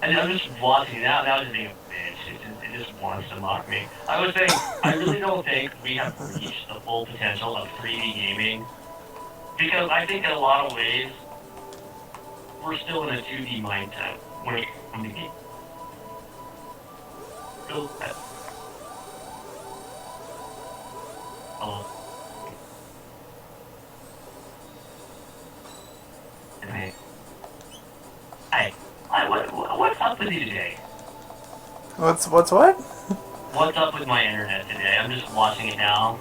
And I'm just watching now. Now just being a bitch. It just wants to mock me. I was saying, I really don't think we have reached the full potential of 3D gaming. Because I think in a lot of ways, we're still in a 2D mindset when it comes to games. Oh. Hey, what's up with you today? What's what? What's up with my internet today? I'm just watching it now.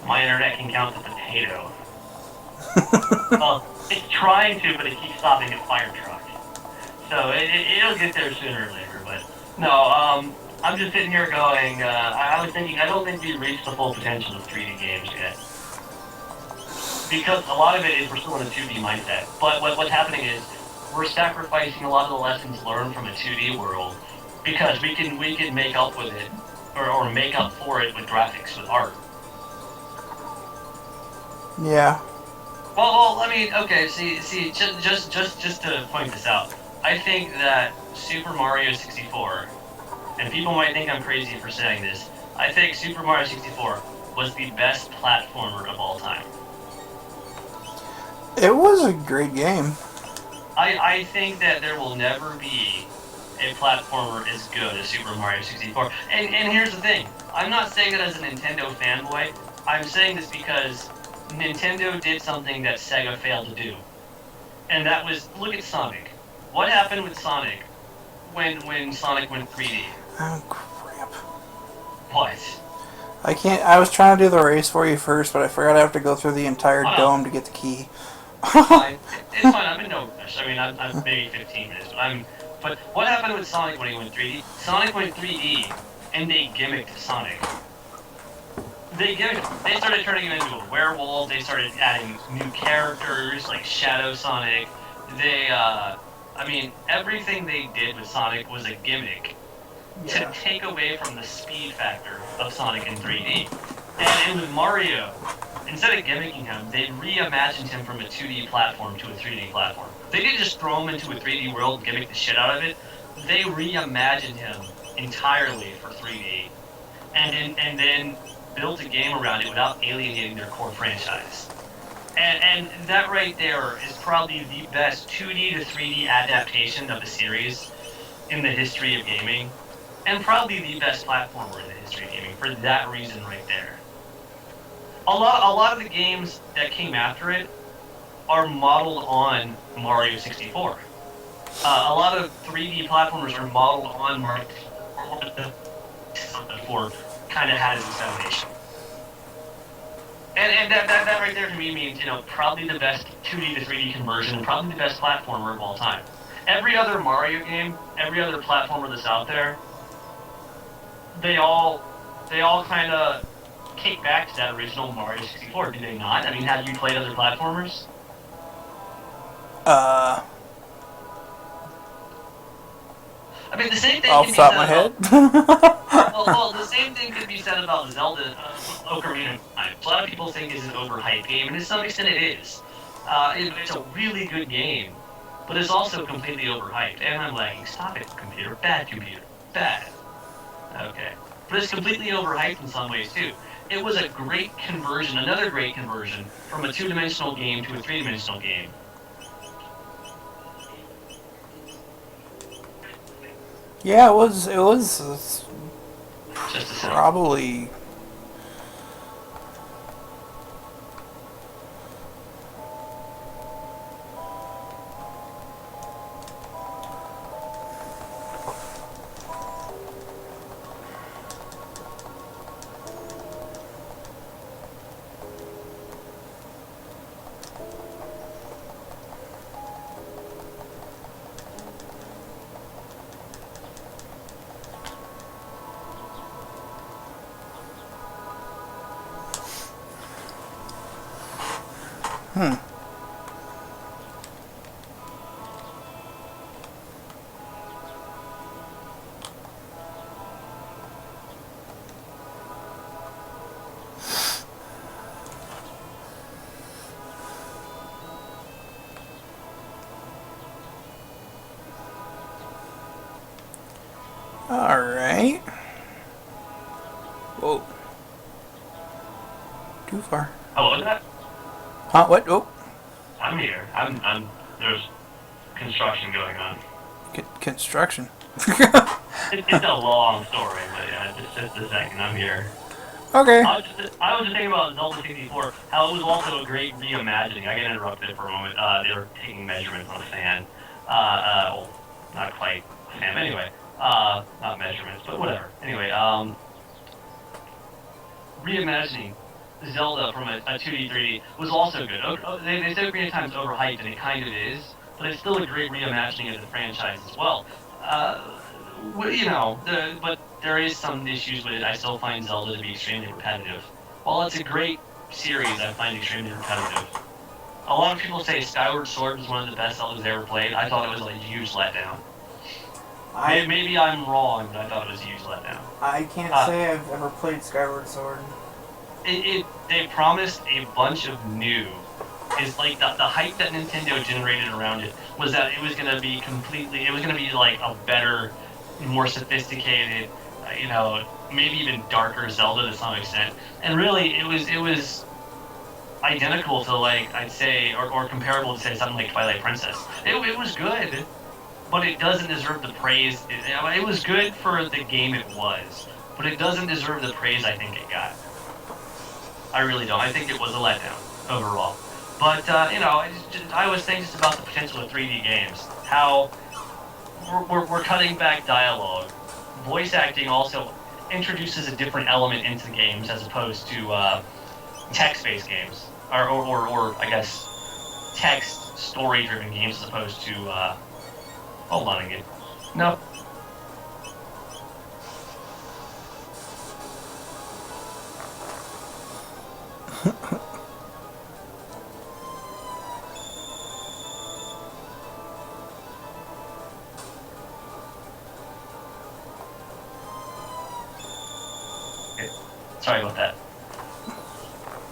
My internet can count the potato. Well, it's trying to, but it keeps stopping at fire truck. So it'll get there sooner or later. But no, I'm just sitting here going. I was thinking, I don't think we've reached the full potential of 3D games yet. Because a lot of it is we're still in a 2D mindset. But what's happening is we're sacrificing a lot of the lessons learned from a 2D world because we can make up with it or make up for it with graphics, with art. Yeah. Well, I mean, okay. See, just to point this out, I think that Super Mario 64, and people might think I'm crazy for saying this, I think Super Mario 64 was the best platformer of all time. It was a great game. I think that there will never be a platformer as good as Super Mario 64. And here's the thing. I'm not saying that as a Nintendo fanboy. I'm saying this because Nintendo did something that Sega failed to do. And that was, look at Sonic. What happened with Sonic when Sonic went 3D? Oh, crap. What? I was trying to do the race for you first, but I forgot I have to go through the entire dome to get the key. It's fine. It's fine. I'm in no rush. I mean, I'm maybe 15 minutes, but what happened with Sonic when he went 3D? Sonic went 3D, and they gimmicked Sonic. They started turning him into a werewolf. They started adding new characters like Shadow Sonic. I mean, everything they did with Sonic was a gimmick to take away from the speed factor of Sonic in 3D. And with Mario, instead of gimmicking him, they reimagined him from a 2D platform to a 3D platform. They didn't just throw him into a 3D world and gimmick the shit out of it. They reimagined him entirely for 3D, and then built a game around it without alienating their core franchise. And that right there is probably the best 2D to 3D adaptation of the series in the history of gaming, and probably the best platformer in the history of gaming for that reason right there. A lot of the games that came after it are modeled on Mario 64. A lot of 3D platformers are modeled on Mario 64, kind of had its foundation. And that right there to me means, probably the best 2D to 3D conversion, probably the best platformer of all time. Every other Mario game, every other platformer that's out there, they all kind of kick back to that original Mario 64, do they not? I mean, have you played other platformers? I mean, the same thing Off can the be top of said my head. about... well, the same thing could be said about Zelda Ocarina of Time. A lot of people think it's an overhyped game, and to some extent it is. It's a really good game, but it's also completely overhyped. And I'm lagging. Stop it, computer. Bad computer. Bad. Okay. But it's completely overhyped in some ways, too. It was a great conversion, another great conversion, from a two-dimensional game to a three-dimensional game. Yeah, it was Just a second. probably... Alright. Whoa. Too far. Oh, what was that? Huh? What? Oh, I'm here. There's construction going on. construction. It's a long story, but yeah, just a second. I'm here. Okay. I was just thinking about Zelda 64, how it was also a great reimagining. I got interrupted for a moment. They were taking measurements on a fan. Well, not quite a fan, but anyway. Not measurements, but whatever. Anyway, reimagining Zelda from a 2D, 3D was also good. They said Ocarina of Time's overhyped, and it kind of is, but it's still a great reimagining of the franchise as well. But there is some issues with it. I still find Zelda to be extremely repetitive. While it's a great series, I find it extremely repetitive. A lot of people say Skyward Sword was one of the best Zeldas they ever played. I thought it was a huge letdown. Maybe I'm wrong, but I thought it was a huge letdown. I can't say I've ever played Skyward Sword. They promised a bunch of new. Is like the hype that Nintendo generated around it was that it was going to be like a better, more sophisticated, maybe even darker Zelda to some extent. And really, it was identical to, like, I'd say, or comparable to, say, something like Twilight Princess. It was good, but it doesn't deserve the praise. It was good for the game it was, but it doesn't deserve the praise I think it got. I really don't. I think it was a letdown overall. But, I was thinking just about the potential of 3D games. How we're cutting back dialogue. Voice acting also introduces a different element into games as opposed to text-based games. Or I guess, text story-driven games as opposed to, hold on again. No. Sorry about that.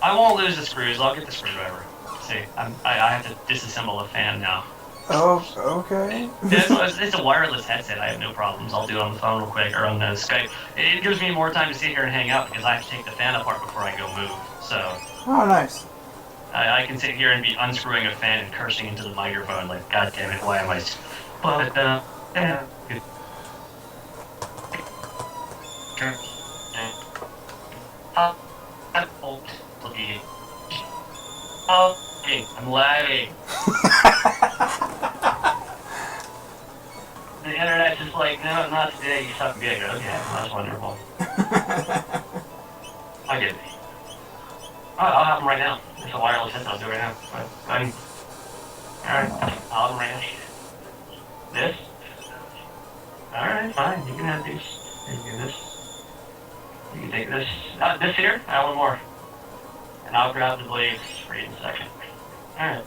I won't lose the screws. I'll get the screwdriver. See, I have to disassemble a fan now. Oh, okay. It's a wireless headset. I have no problems. I'll do it on the phone real quick or on the Skype. It gives me more time to sit here and hang out because I have to take the fan apart before I go move. So. Oh, nice. I can sit here and be unscrewing a fan and cursing into the microphone like, God damn it, why am I? But yeah. I'm lagging. The internet's just like, no, not today, you suck big. Okay, that's wonderful. I get it. I'll have them right now. It's a wireless headset, I'll do it right now. Alright, I'll have them right now. This? Alright, fine, you can have these. You can do this. You can take this. This here? One more. And I'll grab the blades for you in a second. Alright.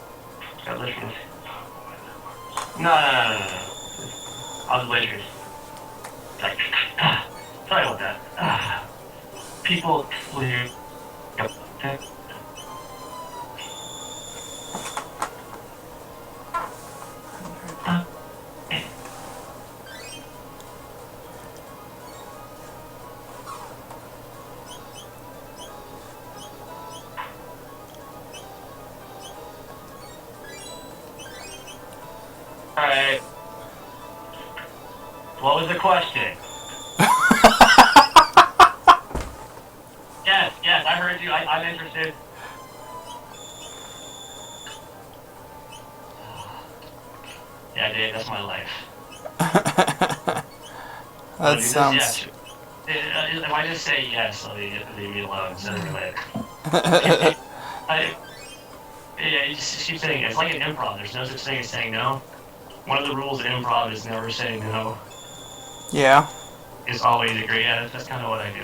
Got this one. No. I'll do blade trees. Sorry about that. People, will you... Okay. Alright. What was the question? Yes, I heard you. I'm interested. Yeah, Dave, that's my life. That sounds... Yes. If I just say yes, I'll leave me alone sooner or later. You just keep saying it. It's like an improv. There's no such thing as saying no. One of the rules of improv is never say no. Yeah. Is always agree. Yeah, that's kind of what I do.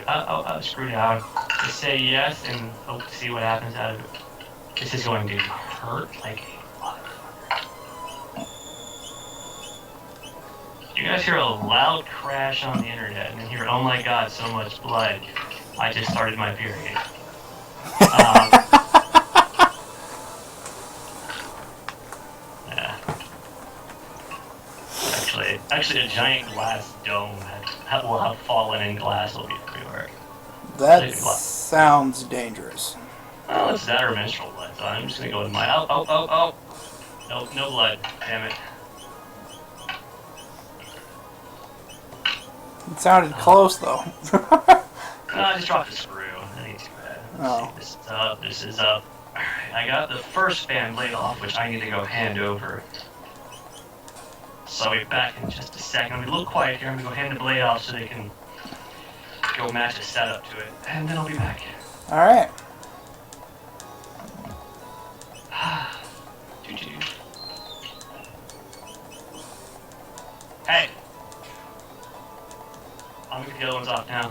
Screw it out. Just say yes and hope to see what happens out of it. This is going to hurt like a motherfucker. You guys hear a loud crash on the internet and then hear, oh my god, so much blood. I just started my period. Actually, a giant glass dome will have fallen and glass will be everywhere. That sounds dangerous. Oh, it's that or menstrual blood, so I'm just gonna go with my. Oh. Nope, no blood. Damn it. It sounded close, though. No, I just dropped the screw. That ain't too bad. Oh. Let's see, this is up, this is up. Alright, I got the first fan blade off, which I need to go hand over. So I'll be back in just a second. I'm gonna be a little quiet here. I'm gonna go hand the blade off so they can go match a setup to it. And then I'll be back. Alright. Hey! I'm gonna get the other ones off now.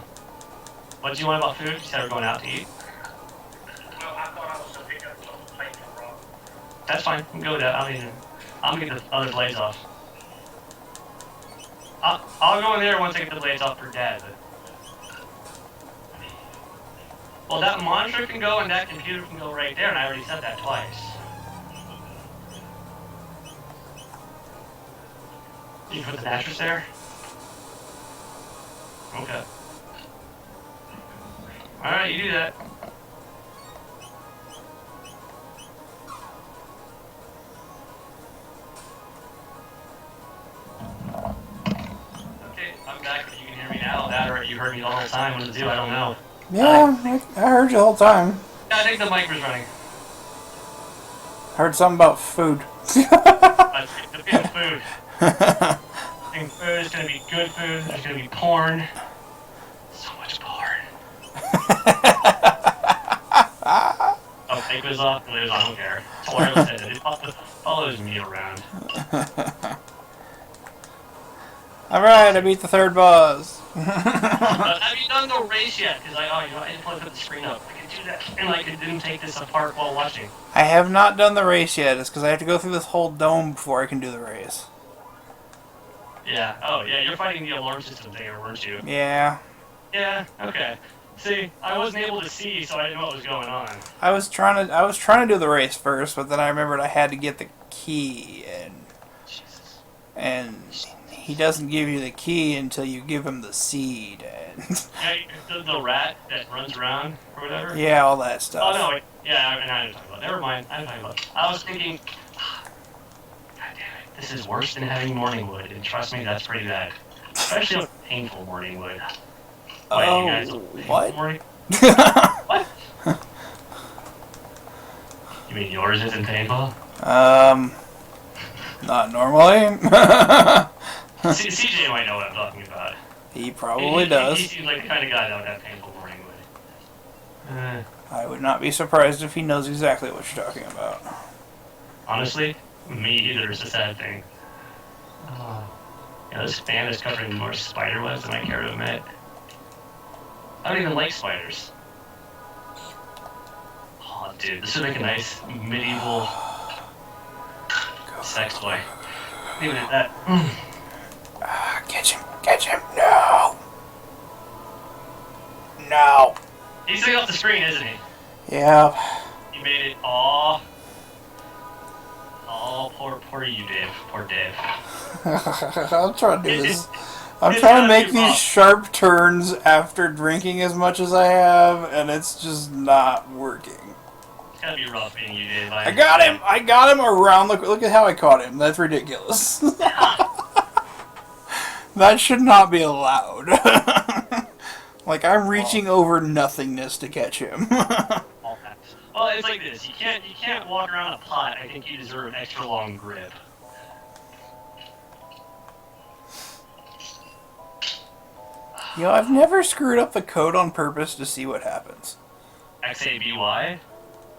What do you want about food? You said we're going out to eat. No, I thought I was supposed to pick up some plates from Rob. That's fine. We can go with that. I'm gonna get the other blades off. I'll go in there once I get the blades off for Dad. But... Well, that monitor can go and that computer can go right there, and I already said that twice. You put the mattress there? Okay. Alright, you do that. Okay, I'm back. You can hear me now. That or you heard me the whole time. What to do, I don't know. Yeah, I heard you the whole time. Yeah, I think the mic was running. Heard something about food. It's food. I think food is gonna be good food. There's gonna be porn. So much porn. Oh, take this off. Leave it on. I don't care. It's wireless. It follows me around. Alright, I beat the third boss. Have you done the race yet? Because I didn't want to put the screen up. I could do that, and I didn't take this apart while watching. I have not done the race yet. It's because I have to go through this whole dome before I can do the race. Yeah. Oh, yeah. You're fighting the alarm system thing, weren't you? Yeah. Yeah. Okay. See, I wasn't able to see, so I didn't know what was going on. I was trying to do the race first, but then I remembered I had to get the key, Jesus. and he doesn't give you the key until you give him the seed. And Yeah, the rat that runs around or whatever. yeah, all that stuff. Oh no, wait. Yeah, I didn't talk about it. Never mind. I didn't talk about it. I was thinking, God damn it, this is worse than having morning wood, and trust me, that's pretty bad. Especially with painful morning wood. Wait, Oh, you guys what? Morning? What? You mean yours isn't painful? Not normally. CJ might know what I'm talking about. He probably does. He seems like the kind of guy that would have painful morning wood. I would not be surprised if he knows exactly what you're talking about. Honestly, me either is a sad thing. Yeah, this fan is covered in more spider webs than I care to admit. I don't even like spiders. Oh, dude, this would make a nice medieval sex toy. Even at that. Catch him, no! No! He's still off the screen, isn't he? Yeah. You made it. Aw. Oh, poor you, Dave. Poor Dave. I'm trying to do this. I'm trying to make these sharp turns after drinking as much as I have, and it's just not working. It's gotta be rough being you, Dave. I got him! I got him around. Look at how I caught him. That's ridiculous. That should not be allowed. Like, I'm reaching over nothingness to catch him. Well, it's like this. You can't walk around a pot. I think you deserve an extra long grip. You know, I've never screwed up the code on purpose to see what happens. XABY?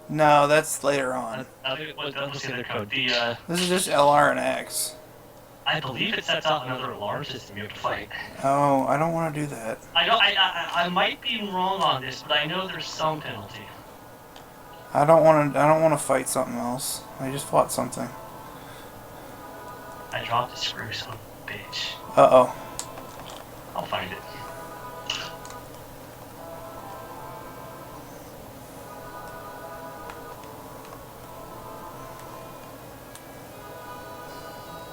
No, that's later on. What's the other code? This is just LR and X. I believe it sets out another alarm system you have to fight. Oh, I don't want to do that. I might be wrong on this, but I know there's some penalty. I don't want to fight something else. I just fought something. I dropped a screw, son of a bitch. Uh-oh. I'll find it.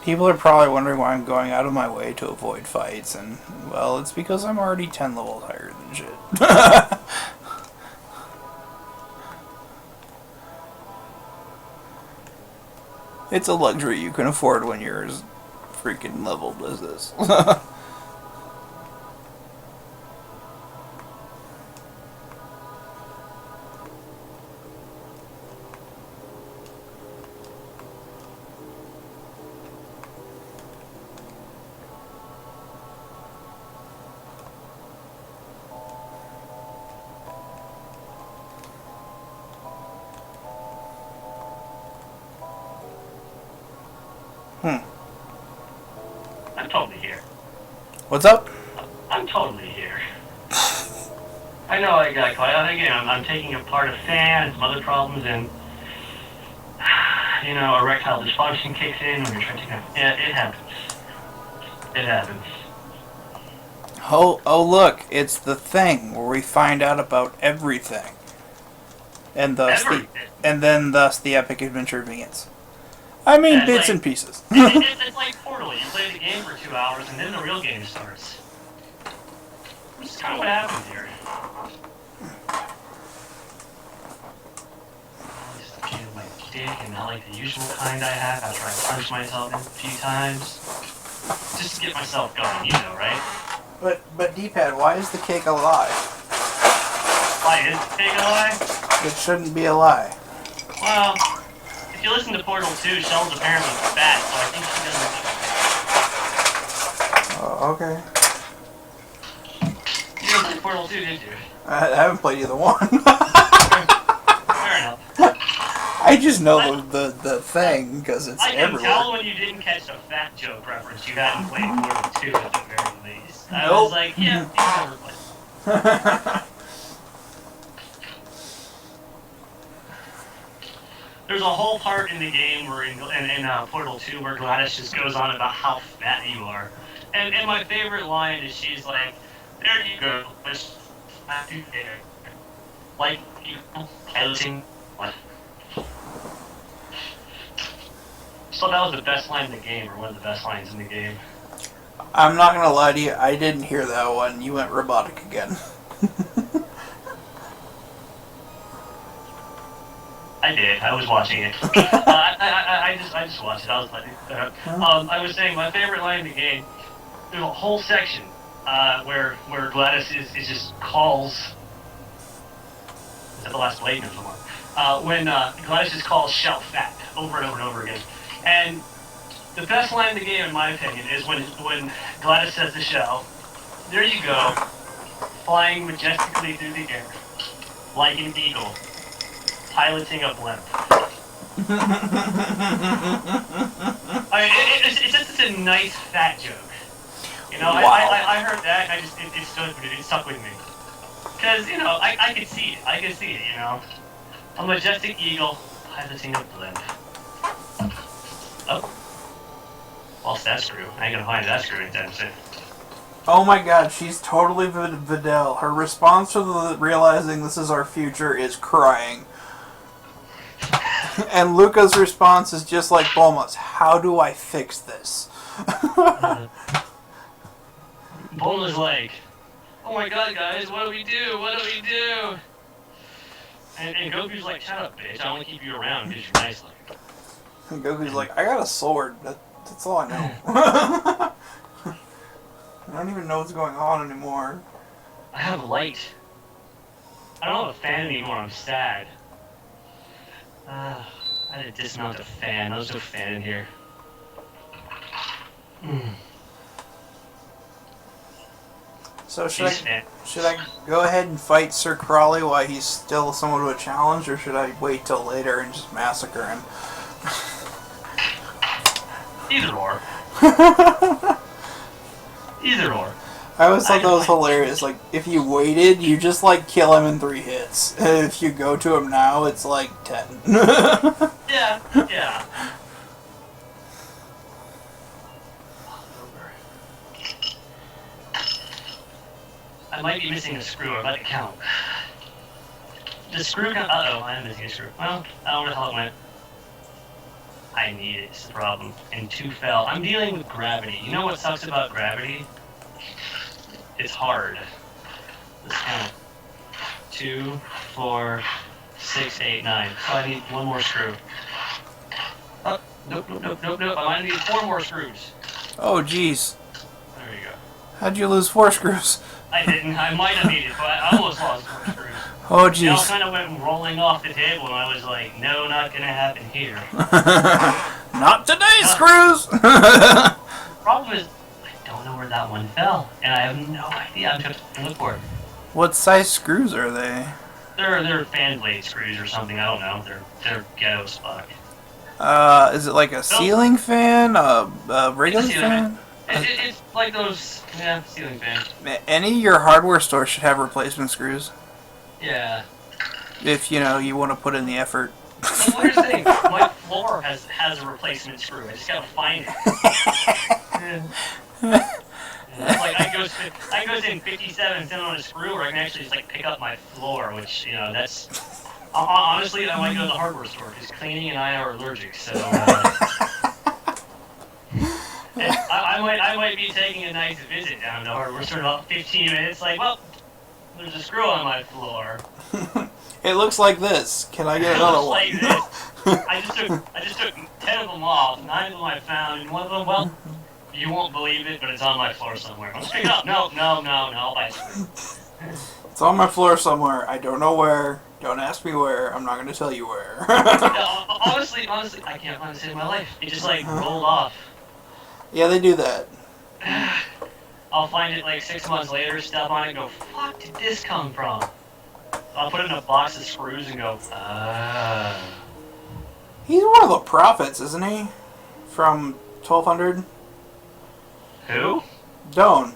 People are probably wondering why I'm going out of my way to avoid fights, and, well, it's because I'm already 10 levels higher than shit. It's a luxury you can afford when you're as freaking leveled as this. I'm totally here. What's up? I'm totally here. I know I got quiet. Again, I'm taking apart a fan and some other problems, and you know, erectile dysfunction kicks in when you're trying to take a... Yeah, it happens. It happens. Oh, look, it's the thing where we find out about everything. And thus the epic adventure begins. I mean, Yeah, bits like, and pieces. it's like Portal. You play the game for 2 hours, and then the real game starts. Which is kind of what happens here. Just feel my dick, and not like the usual kind I have after I punch myself in a few times. Just to get myself going, you know, right? But D-pad, why is the cake a lie? Why is the cake a lie? It shouldn't be a lie. Well, if you listen to Portal 2, Shell's apparently fat, so I think she doesn't... Oh, okay. You didn't play Portal 2, did you? I haven't played either one. Fair enough. I just know the thing because it's I can everywhere. tell when you didn't catch the fat joke reference you hadn't played Portal 2 at the very least. I Nope. was like, yeah, you've never played. There's a whole part in the game where in Portal 2 where Gladys just goes on about how fat you are. And my favorite line is she's like, there you go, let's not do there. Like, you know, editing, what? So that was the best line in the game, or one of the best lines in the game. I'm not gonna lie to you, I didn't hear that one. You went robotic again. I did. I was watching it. I just watched it. I was like, I was saying my favorite line in the game. There's a whole section where Gladys is just calls. Is that the last late or something? When Gladys just calls Shell fat over and over and over again. And the best line in the game, in my opinion, is when Gladys says to Shell, "There you go, flying majestically through the air, like an eagle." Piloting a blimp. I mean, it's just a nice fat joke. You know, Wow. I heard that and it stuck with me. Because, you know, I could see it. I could see it, you know. A majestic eagle piloting a blimp. Oh. Lost that screw. I ain't gonna find that screw anytime soon. Oh my god, she's totally Videl. Her response to realizing this is our future is crying. And Luca's response is just like Bulma's. How do I fix this? Bulma's like, oh my god, guys, what do we do? What do we do? And Goku's like, shut up, bitch. I want to keep you around because you're nice like. And Goku's like, I got a sword. That's all I know. I don't even know what's going on anymore. I have light. I don't have a fan anymore. I'm sad. I had to dismount the fan. There's no fan in here. So should I go ahead and fight Sir Crawley while he's still somewhat of a challenge, or should I wait till later and just massacre him? Either or. Either or. I always thought that was hilarious. Like, if you waited, you just, like, kill him in 3 hits. And if you go to him now, it's, like, 10. Yeah, yeah. I might be missing a screw, or let it count. The screw can... Uh-oh, I am missing a screw. Well, I don't know where the hell it went. I need it, it's the problem. And 2 fell. I'm dealing with gravity. You know what sucks about gravity? It's hard. Let's count. 2, 4, 6, 8, 9. So I need 1 more screw. Oh, Nope, nope, nope, nope, nope. I might need 4 more screws. Oh, jeez. There you go. How'd you lose 4 screws? I didn't. I might have needed, but I almost lost 4 screws. Oh, They all jeez. kind of went rolling off the table, and I was like, no, not gonna happen here. Not today, screws! The problem is, I don't know where that one fell, and I have no idea. I'm just gonna look for it. What size screws are they? They're fan blade screws or something. I don't know. They're ghetto as fuck. Is it like a ceiling fan? A regular It's a ceiling fan? It's like those, yeah, ceiling fans. Any of your hardware stores should have replacement screws. Yeah. If, you want to put in the effort. Well, here's the thing. My floor has a replacement screw. I just gotta find it. It's like I goes in 57 cents on a screw, or I can actually just like pick up my floor, which that's honestly I might go to the hardware store because cleaning and I are allergic, so I might be taking a nice visit down to the hardware store in about 15 minutes. Like, well, there's a screw on my floor. It looks like this. Can I get another one? Like this. I just took 10 of them off. 9 of them I found, and one of them, well, you won't believe it, but it's on my floor somewhere. Let's pick it up. No. I'll buy a screw. It's on my floor somewhere. I don't know where. Don't ask me where. I'm not going to tell you where. Honestly, I can't find this in my life. It just like rolled off. Yeah, they do that. I'll find it like 6 months later, step on it, and go, fuck did this come from? I'll put it in a box of screws and go, He's one of the prophets, isn't he? From 1200? Who? Doan.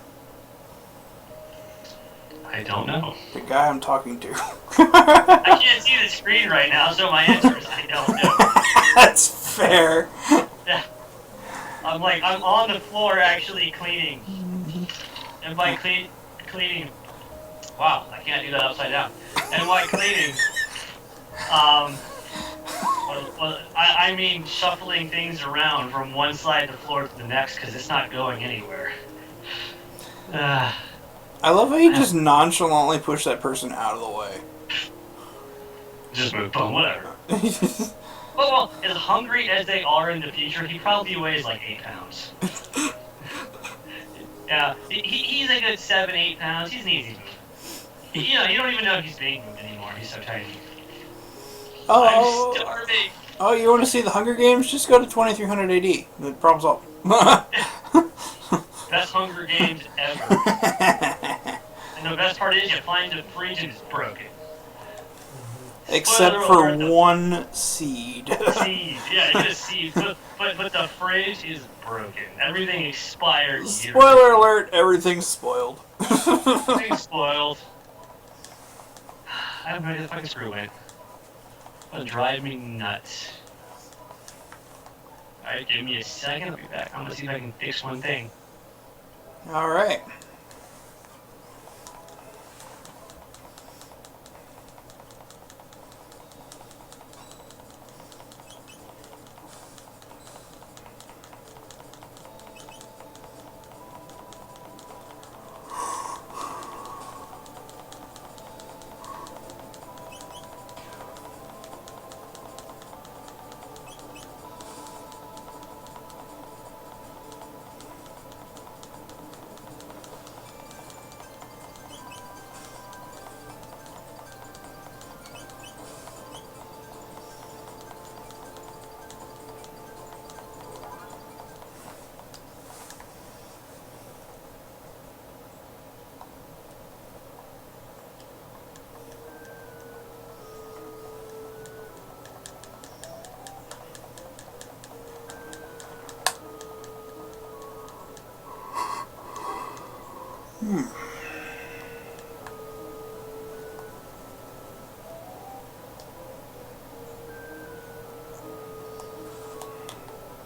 I don't know. The guy I'm talking to. I can't see the screen right now, so my answer is I don't know. That's fair. I'm on the floor actually cleaning. And by cleaning, wow, I can't do that upside down. And by cleaning, I mean shuffling things around from one side of the floor to the next because it's not going anywhere. I love how you just nonchalantly push that person out of the way. Just move on, whatever. Well, as hungry as they are in the future, he probably weighs like 8 pounds. Yeah, he's a good 7-8 pounds. He's an easy move. You don't even know if he's being moved anymore. He's so tiny. Oh, I'm starving. Oh, you want to see the Hunger Games? Just go to 2300 AD. The problem solved. Best Hunger Games ever. And the best part is you find the fridge and it's broken. Except for one seed. Seed, yeah, you get a seed, but the fridge is broken. Everything expired. Spoiler alert, everything's spoiled. Everything's spoiled. I have no idea the fucking screw went. That'll drive me nuts. Alright, give me a second, I'll be back. I'm gonna see if I can fix one thing. Alright.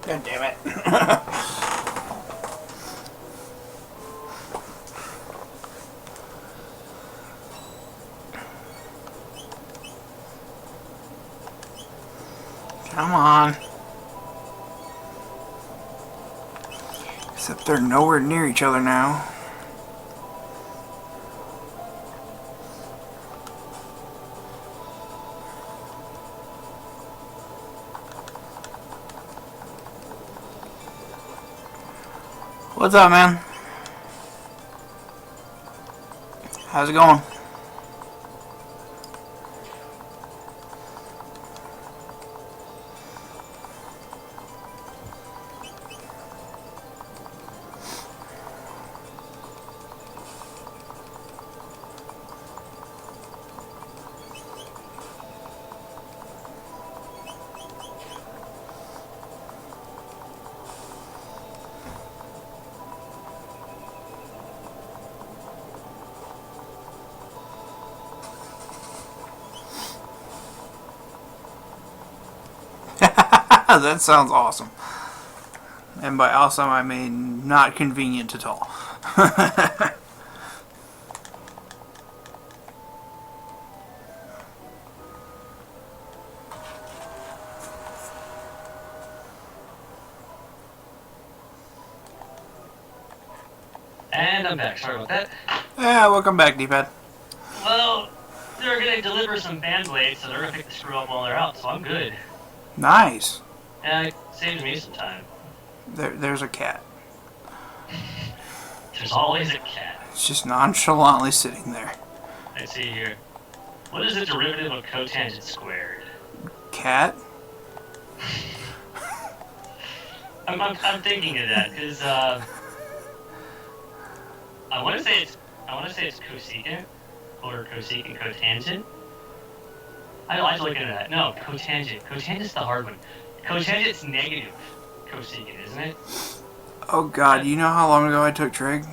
God damn it. Come on. Except they're nowhere near each other now. What's up, man? How's it going? That sounds awesome. And by awesome, I mean not convenient at all. And I'm back. Sorry about that. Yeah, welcome back, D-pad. Well, they're gonna deliver some band blades, so they're gonna pick the screw up while they're out, so I'm good. Nice. And it saves me some time. There's a cat. There's always a cat. It's just nonchalantly sitting there. Let's see here. What is the derivative of cotangent squared? Cat? I'm thinking of that because I want to say it's cosecant or cosecant cotangent. I like looking at that. No, cotangent. Cotangent's the hard one. Cotangent's negative cosecant, isn't it? Oh god, you know how long ago I took trig?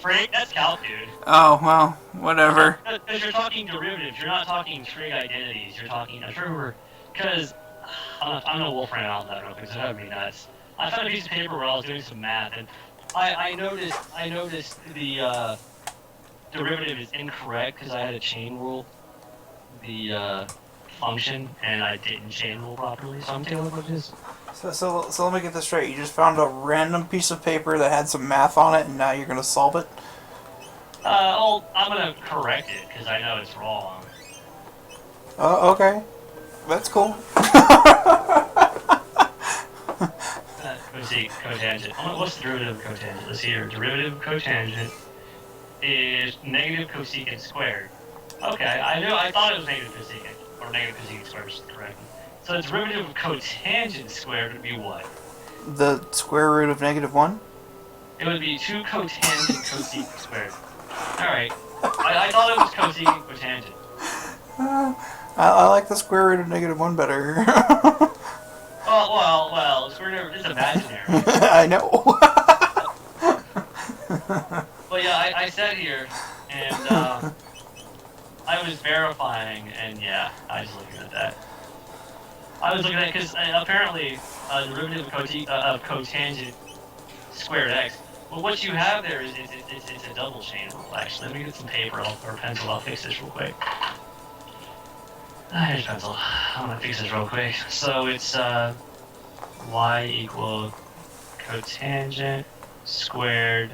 Trig? That's calc, dude. Oh, well, whatever. Because you're talking derivatives. You're not talking trig identities. You're talking... I'm sure we're... Because... I'm gonna wolfram out that real quick, so that would be nuts. I found a piece of paper where I was doing some math, and I noticed the derivative is incorrect because I had to chain rule the function, and I didn't chain rule properly, so I'm taking a look at this. So let me get this straight. You just found a random piece of paper that had some math on it, and now you're going to solve it? Well, I'm gonna correct it, because I know it's wrong. Oh, okay. That's cool. Let's see, cotangent. What's the derivative of cotangent? Let's see here. Derivative of cotangent is negative cosecant squared. Okay, I thought it was negative cosecant, or negative cosecant squared, which is correct. So the derivative of cotangent squared would be what? The square root of -1? It would be 2 cotangent cosecant squared. Alright. I thought it was cosecant cotangent. I like the square root of -1 better. Well, square root is imaginary. I know. Well, yeah, I sat here, and I was verifying, and yeah, I was looking at that. I was looking at it because apparently derivative of cotangent squared x. Well, what you have there is it's a double chain rule, actually. Let me get some paper or pencil. I'll fix this real quick. Here's pencil. I'm gonna fix this real quick. So it's y equal cotangent squared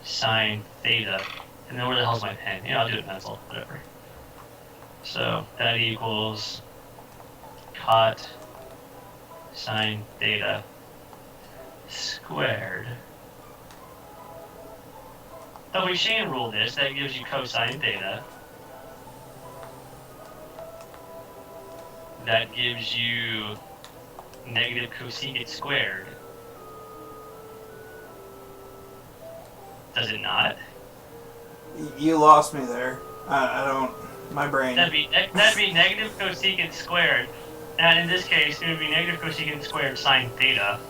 sine theta. And then where the hell's my pen? Yeah, I'll do it in pencil, whatever. So that equals cot sine theta squared. Though we chain rule this, that gives you cosine theta. That gives you negative cosecant squared. Does it not? You lost me there. I don't... My brain... That'd be negative cosecant squared. And in this case, it would be negative cosecant squared sine theta.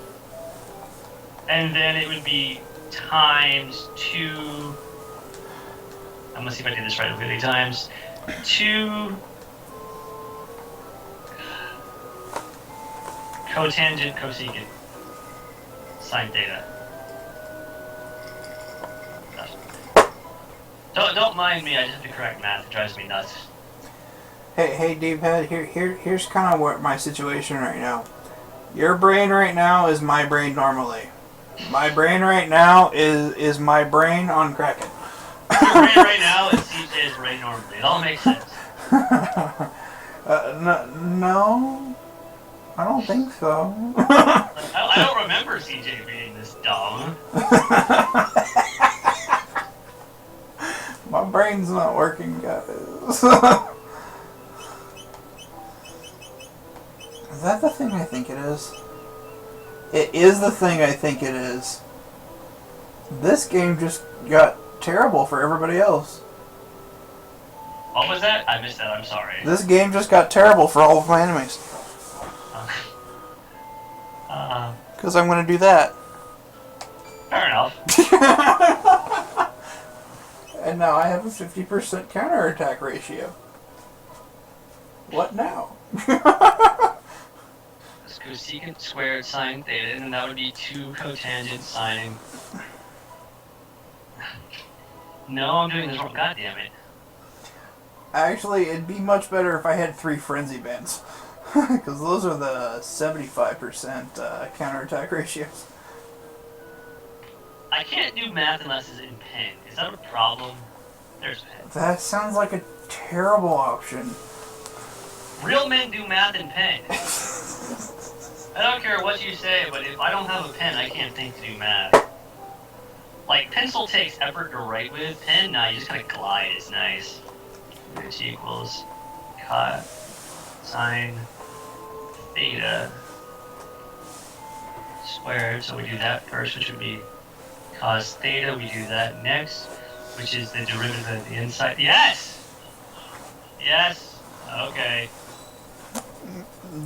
And then it would be times 2... I'm gonna see if I did this right. Okay, times 2... cotangent cosecant sine theta. Don't mind me, I just have to correct math. It drives me nuts. Hey, D-pad, here's kind of what my situation right now. Your brain right now is my brain normally. My brain right now is my brain on Kraken. Your brain right now is CJ's brain normally. It all makes sense. No. I don't think so. I don't remember CJ being this dumb. My brain's not working, guys. Is that the thing I think it is? It is the thing I think it is. This game just got terrible for everybody else. What was that? I missed that, I'm sorry. This game just got terrible for all of my enemies. Because I'm going to do that. Fair enough. And now I have a 50% counterattack ratio. What now? Let's go secant squared sine theta, and then that would be 2 cotangent sine. No, I'm doing this wrong. God damn it. Actually, it'd be much better if I had 3 frenzy bands. Because those are the 75% counterattack ratios. I can't do math unless it's in pen. Is that a problem? There's pen. That sounds like a terrible option. Real men do math in pen. I don't care what you say, but if I don't have a pen, I can't think to do math. Like, pencil takes effort to write with. Pen, nah, you just kind of glide. It's nice. Which equals cot sine theta squared. So we do that first, which would be cos theta. We do that next, which is the derivative of the inside. Yes! Yes! Okay.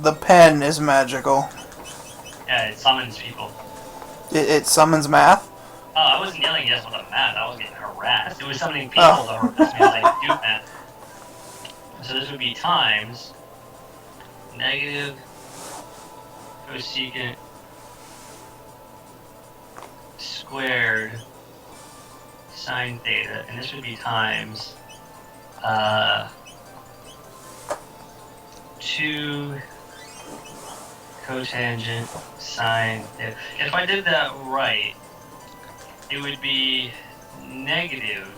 The pen is magical. Yeah, it summons people. It summons math? Oh, I wasn't yelling yes with a math. I was getting harassed. It was summoning people to harass me as I do math. So this would be times negative cosecant squared sine theta, and this would be times 2 cotangent sine theta. If I did that right, it would be negative.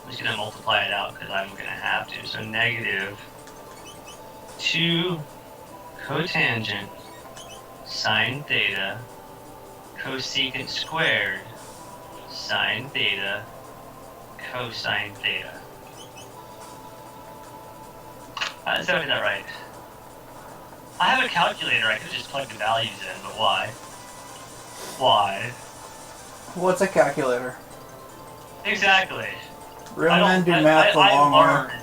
I'm just going to multiply it out because I'm going to have to. So negative 2 cotangent sine theta cosecant squared sine theta cosine theta. Let's see if I did that right. I have a calculator. I could just plug the values in, but why? Why? What's a calculator? Exactly. Real men do math the long way.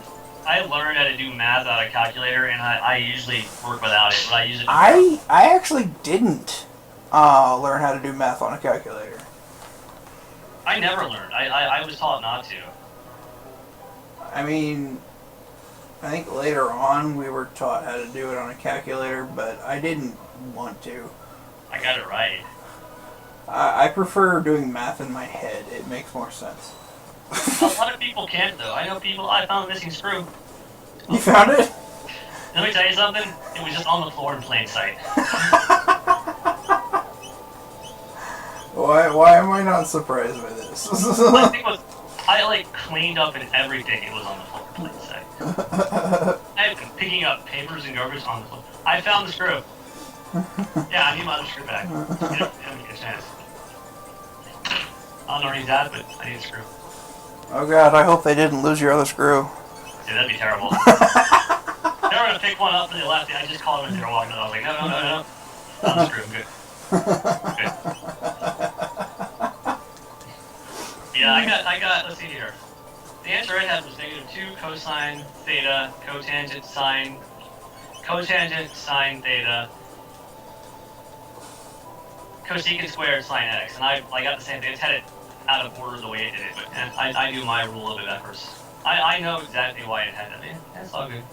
I learned how to do math out of a calculator, and I usually work without it. But I use it. I actually didn't learn how to do math on a calculator. I never learned. I was taught not to. I mean, I think later on we were taught how to do it on a calculator, but I didn't want to. I got it right. I prefer doing math in my head. It makes more sense. A lot of people can't, though. I know people. I found a missing screw. You found it? Let me tell you something. It was just on the floor in plain sight. Why am I not surprised by this? My thing was, I like cleaned up and everything. It was on the floor in plain sight. I've been picking up papers and garbage on the floor. I found the screw. Yeah, I need my other screw back. Get a chance. I don't know where he's at, but I need a screw. Oh god, I hope they didn't lose your other screw. Dude, that'd be terrible. They were gonna pick one up and they left. I just called them as they were walking. I was like, no. Found the screw. I'm good. Good. Yeah, I got. Let's see here. The answer I had was negative 2 cosine theta cotangent sine theta cosecant squared sine x, and I got the same thing. I just had it out of order the way it did it, but I do my rule of efforts. I know exactly why it had that. That's all good.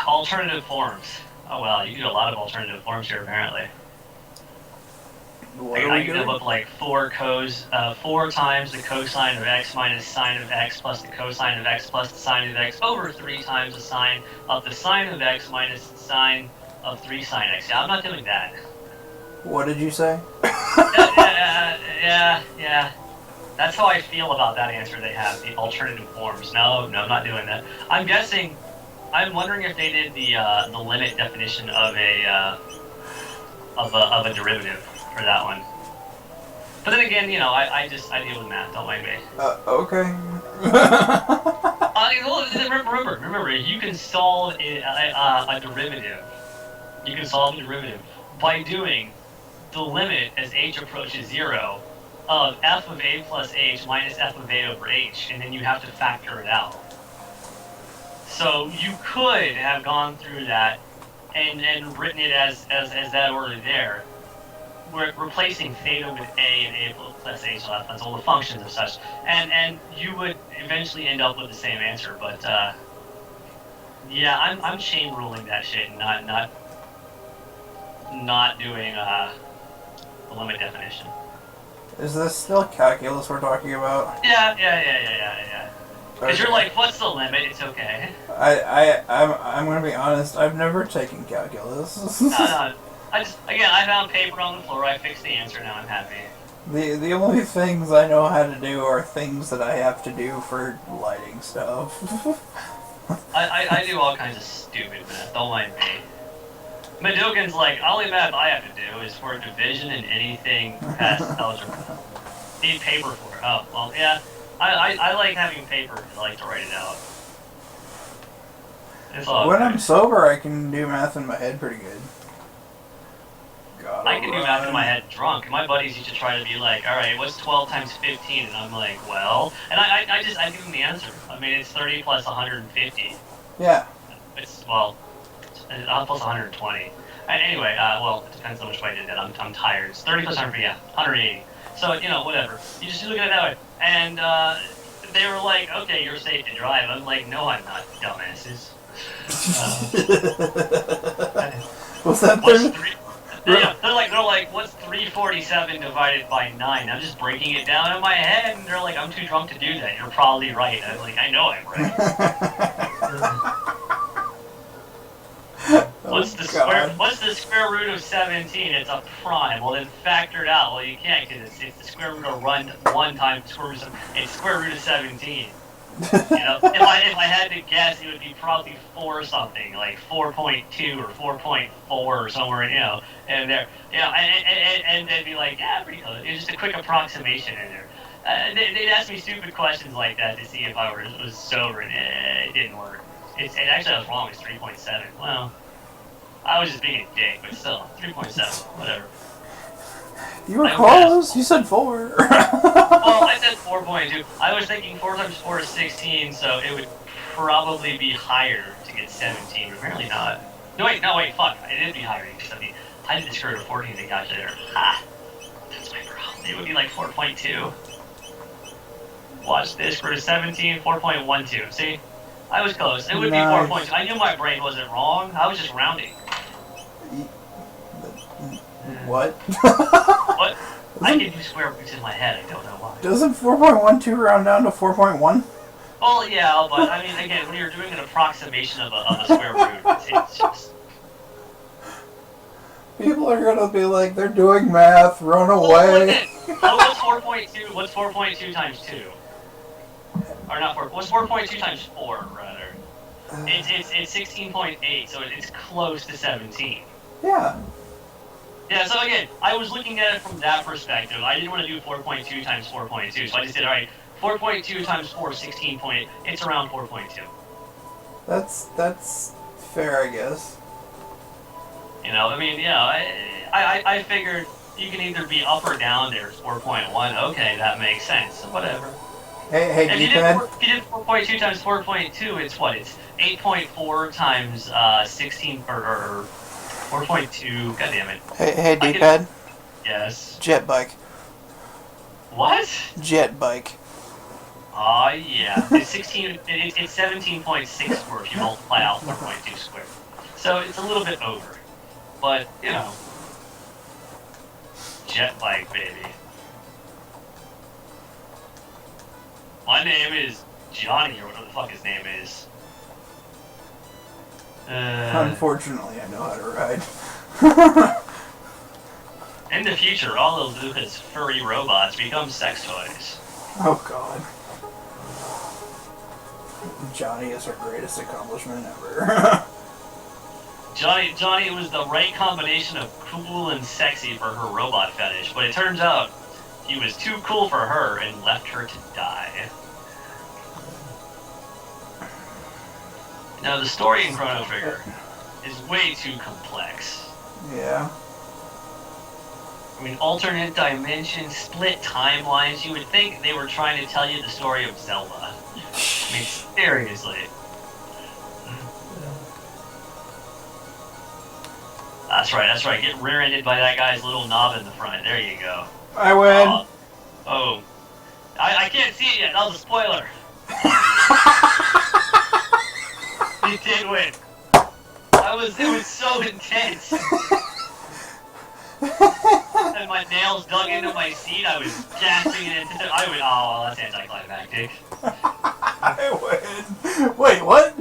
Alternative forms. Oh well, you do a lot of alternative forms here apparently. What I can look like 4 times the cosine of x minus sine of x plus the cosine of x plus the sine of x over 3 times the sine of the sine of x minus the sine of 3 sine x. Yeah, I'm not doing that. What did you say? Yeah. That's how I feel about that answer they have, the alternative forms. No, I'm not doing that. I'm guessing, I'm wondering if they did the limit definition of a derivative for that one. But then again, you know, I deal with math, don't mind me. Okay. Remember, you can solve a derivative. You can solve a derivative by doing the limit as h approaches 0 of f of a plus h minus f of a over h, and then you have to factor it out. So you could have gone through that and written it as that order there. We're replacing theta with a and a plus h left, all the functions and such, and you would eventually end up with the same answer. But yeah, I'm chain ruling that shit and not doing the limit definition. Is this still calculus we're talking about? Yeah. Because you're like, what's the limit? It's okay. I'm gonna be honest. I've never taken calculus. No. I found paper on the floor. I fixed the answer. Now I'm happy. The only things I know how to do are things that I have to do for lighting stuff. I do all kinds of stupid math. Don't mind me. Madugan's like, only math I have to do is for division and anything past algebra. Need paper for it. Oh, well, yeah. I like having paper because I like to write it out. It's all When okay. I'm sober, I can do math in my head pretty good. I can do math in my head drunk. My buddies used to try to be like, all right, what's 12 times 15? And I'm like, well, and I give them the answer. I mean, it's 30 plus 150. Yeah. It's, well, plus 120. And anyway, well, it depends on which way I did that. I'm tired. It's 30 plus 150, yeah, 180. So, you know, whatever. You just look at it that way. And they were like, okay, you're safe to drive. I'm like, no, I'm not, dumbasses. Was that What's they're like, what's 347 divided by 9? I'm just breaking it down in my head, and they're like, I'm too drunk to do that. You're probably right. I'm like, I know I'm right. What's the square root of 17? It's a prime. Well, then factor it out. Well, you can't because it's the square root of 1 times the square root of 17. It's square root of 17. You know, if I had to guess, it would be probably 4 something, like 4.2 or 4.4 or somewhere, you know, and there, you know, and they'd be like, yeah, pretty close. It's just a quick approximation in there. They'd ask me stupid questions like that to see if I was sober, and it didn't work. Actually, I was wrong. It's 3.7. Well, I was just being a dick, but still, 3.7, whatever. You were close. You said 4. Well, I said 4.2. I was thinking 4 times 4 is 16, so it would probably be higher to get 17, but apparently not. No, wait, fuck. It did be higher. Because I did the square root of 14 that got you there. Ha! That's my problem. It would be like 4.2. Watch this. Square root of 17, 4.12. See? I was close. It would be 4.2. I knew my brain wasn't wrong. I was just rounding. What? What? I can do square roots in my head. I don't know why. Doesn't 4.12 round down to 4.1? Well, yeah, but I mean, again, when you're doing an approximation of a square root, it's just... People are gonna be like, they're doing math, run away. What's 4.2? What's 4.2 times 2? Or not 4. What's 4.2 times 4, rather? It's 16.8, so it's close to 17. Yeah. Yeah, so again, I was looking at it from that perspective. I didn't want to do 4.2 times 4.2, so I just did, alright, 4.2 times 4 is 16.8. It's around 4.2. That's fair, I guess. You know, I mean, yeah, I figured you can either be up or down there. It's 4.1. Okay, that makes sense. Whatever. Hey, if you D-pad. did 4.2 times 4.2, it's what? It's 8.4 times 16 or 4.2. God damn it. Hey, D-pad. Yes. Jet bike. What? Jet bike. Oh yeah. It's 16. It's 17.6 square if you multiply out 4.2 squared. So it's a little bit over, but you know, jet bike, baby. My name is Johnny, or whatever the fuck his name is. Unfortunately, I know how to ride. In the future, all they'll do is furry robots become sex toys. Oh God. Johnny is her greatest accomplishment ever. Johnny was the right combination of cool and sexy for her robot fetish, but it turns out he was too cool for her and left her to die. Now, the story in Chrono Trigger is way too complex. Yeah. I mean, alternate dimensions, split timelines, you would think they were trying to tell you the story of Zelda. I mean, seriously. That's right. Get rear-ended by that guy's little knob in the front. There you go. I win. Oh. I can't see it yet. That was a spoiler. You did win. It was so intense. And my nails dug into my seat. I was gasping and I went, oh, well, that's anticlimactic. I win. Wait, what?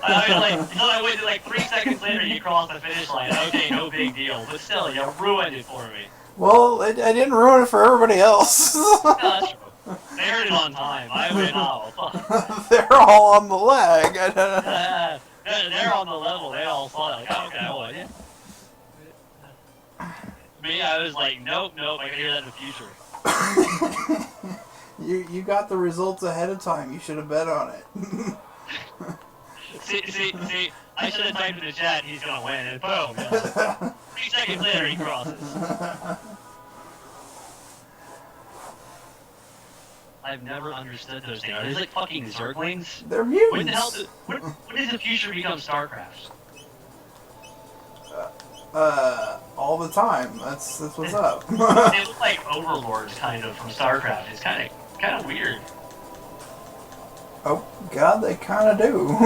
I waited like 3 seconds later you crossed the finish line. Okay, no big deal. But still, you ruined it for me. Well, I didn't ruin it for everybody else. No, that's true. They heard it on time. I went, oh, fuck. They're all on the leg. They're on the level. They all saw it. Like, okay, I won. Me, I was like, nope, I can hear that in the future. You got the results ahead of time. You should have bet on it. See, I should have typed in the chat, he's gonna win, and boom, 3 seconds later he crosses. I've never understood those things. Are these like fucking Zerglings? They're mutants. When the hell when does the future become StarCraft? All the time. That's what's up. They look like overlords, kind of, from StarCraft. It's kind of weird. Oh God, they kind of do.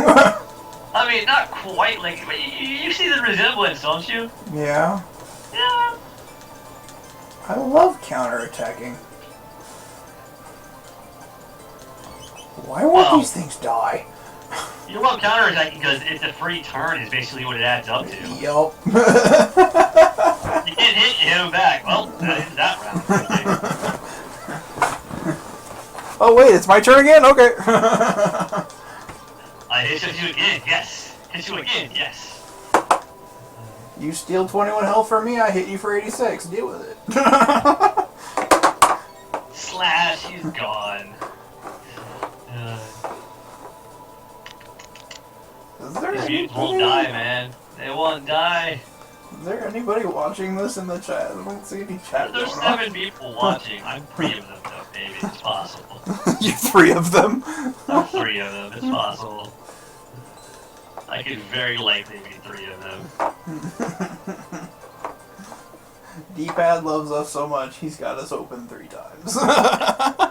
I mean, not quite like you see the resemblance, don't you? Yeah. Yeah. I love counterattacking. Why won't these things die? You love counterattacking because it's a free turn. Is basically what it adds up to. Yup. You get hit, you hit him back. Well, that is that round. Oh wait, it's my turn again? Okay. I hit you again, yes. Hit you again, yes. You steal 21 health from me, I hit you for 86. Deal with it. Slash, he's gone. These mutants won't die, man. They won't die. Is there anybody watching this in the chat? I don't see any chat. There's 7 people watching. I'm 3 of them, though, baby. It's possible. You 3 of them? I'm 3 of them. It's possible. I could very likely be 3 of them. D-pad loves us so much, he's got us open 3 times. I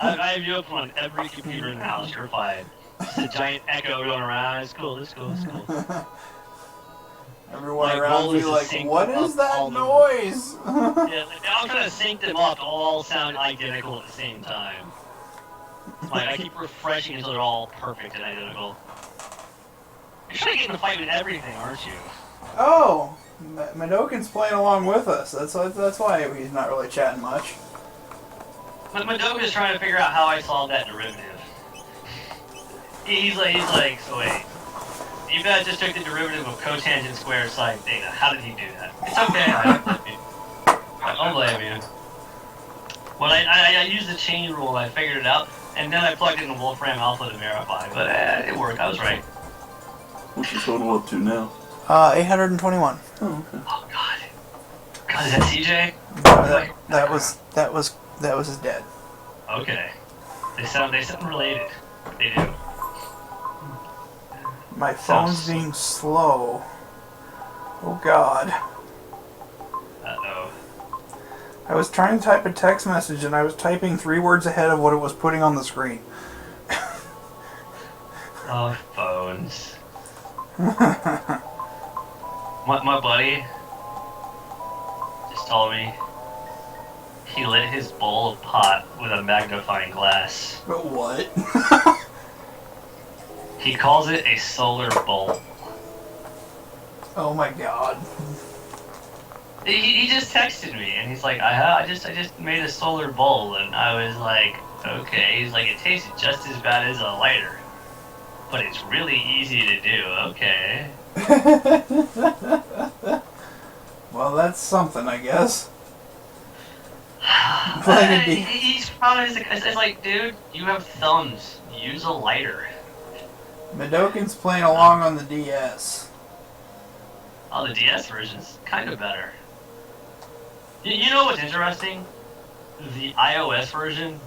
have you open on every computer in the house. You're fine. Just a giant echo going around. It's cool. It's cool. Everyone around me like, what is that noise? Yeah, I'm trying to sync them up to all sound identical at the same time. Like, I keep refreshing until they're all perfect and identical. You're trying to get in a fight with everything, aren't you? Oh, Madokin's playing along with us. That's why he's not really chatting much. Madoka's trying to figure out how I solved that derivative. He's like, so wait. You guys just took the derivative of cotangent squared sine theta. How did he do that? It's okay, I don't blame you. Well, I used the chain rule, I figured it out, and then I plugged in the Wolfram Alpha to verify, but it worked, I was right. What's the total up to now? 821. Oh, okay. Oh, God. God, is that CJ? That was his dad. Okay. They sound related. They do. My phone's being slow. Oh God. Uh-oh. I was trying to type a text message and I was typing 3 words ahead of what it was putting on the screen. Oh, phones. My buddy just told me he lit his bowl of pot with a magnifying glass. But what? He calls it a solar bowl. Oh my God. He just texted me and he's like, I just made a solar bowl, and I was like, okay. He's like, it tasted just as bad as a lighter, but it's really easy to do. Okay. Well, that's something, I guess. He's probably it's like, dude, you have thumbs. Use a lighter. Madokin's playing along on the DS. Oh, the DS version's kind of better. You know what's interesting? The iOS version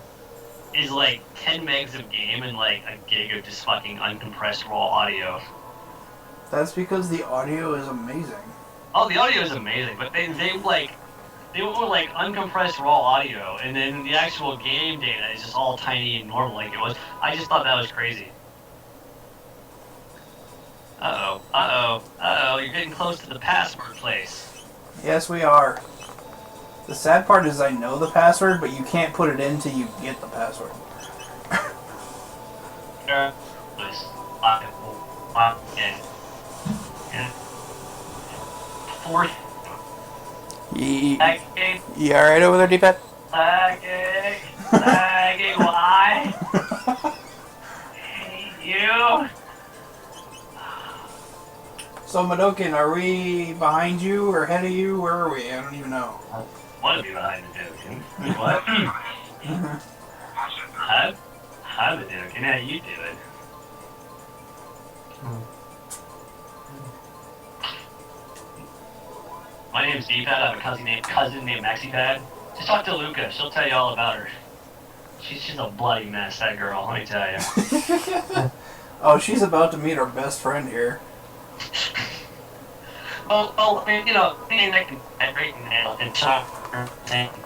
is like 10 megs of game and like a gig of just fucking uncompressed raw audio. That's because the audio is amazing. Oh, the audio is amazing, but they went like uncompressed raw audio, and then the actual game data is just all tiny and normal like it was. I just thought that was crazy. You're getting close to the password place. Yes, we are. The sad part is I know the password, but you can't put it in till you get the password. Fourth. You alright over there, D-Pad? Lagging, why? Hate you. So, Madokin, are we behind you or ahead of you? Where are we? I don't even know. Want to be behind the Dokin? What? Hi, the Dokin. How you doing? My name's D-Pad. I have a cousin named Maxi-Pad. Just talk to Luca. She'll tell you all about her. She's a bloody mess, that girl, let me tell you. Oh, she's about to meet our best friend here. Well, I mean, you know, being that can vibrate and talk and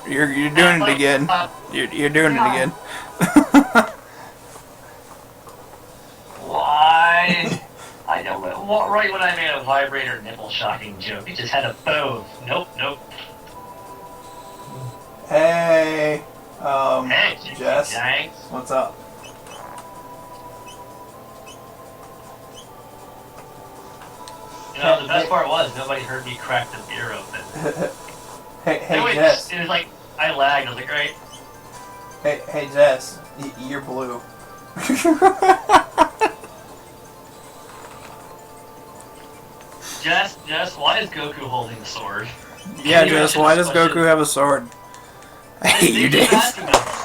You're doing it again. You're doing it again. Why? I know. Right when I made a vibrator nipple shocking joke, you just had a both. Nope. Hey, Hey, Jess, Giants. what's up? You know, the best part was nobody heard me crack the beer open. Hey, Anyway, Jess. it was like I lagged. I was like, great. Hey, Jess, you're blue. Jess, why is Goku holding the sword? Yeah, Can you Jess, answer why this does question? Goku have a sword? I hate you, They keep Dave. asking us.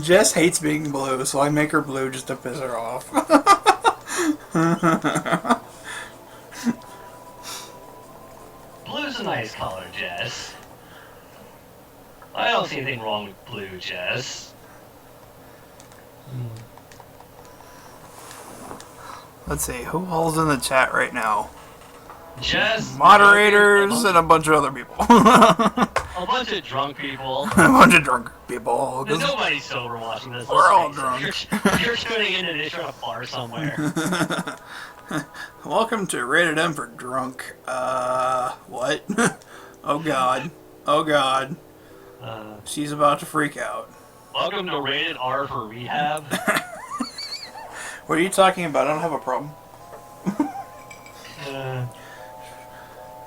Jess hates being blue, so I make her blue just to piss her off. Blue's a nice color, Jess. I don't see anything wrong with blue, Jess. Let's see, who all's in the chat right now? Jess. Moderators and a bunch of other people. A bunch of drunk people. A bunch of drunk people. There's nobody sober watching this. We're all Let's face it. drunk. You're tuning into this at a bar somewhere. Welcome to Rated M for Drunk. What? Oh god. Oh god. She's about to freak out. Welcome to Rated R for Rehab. What are you talking about? I don't have a problem.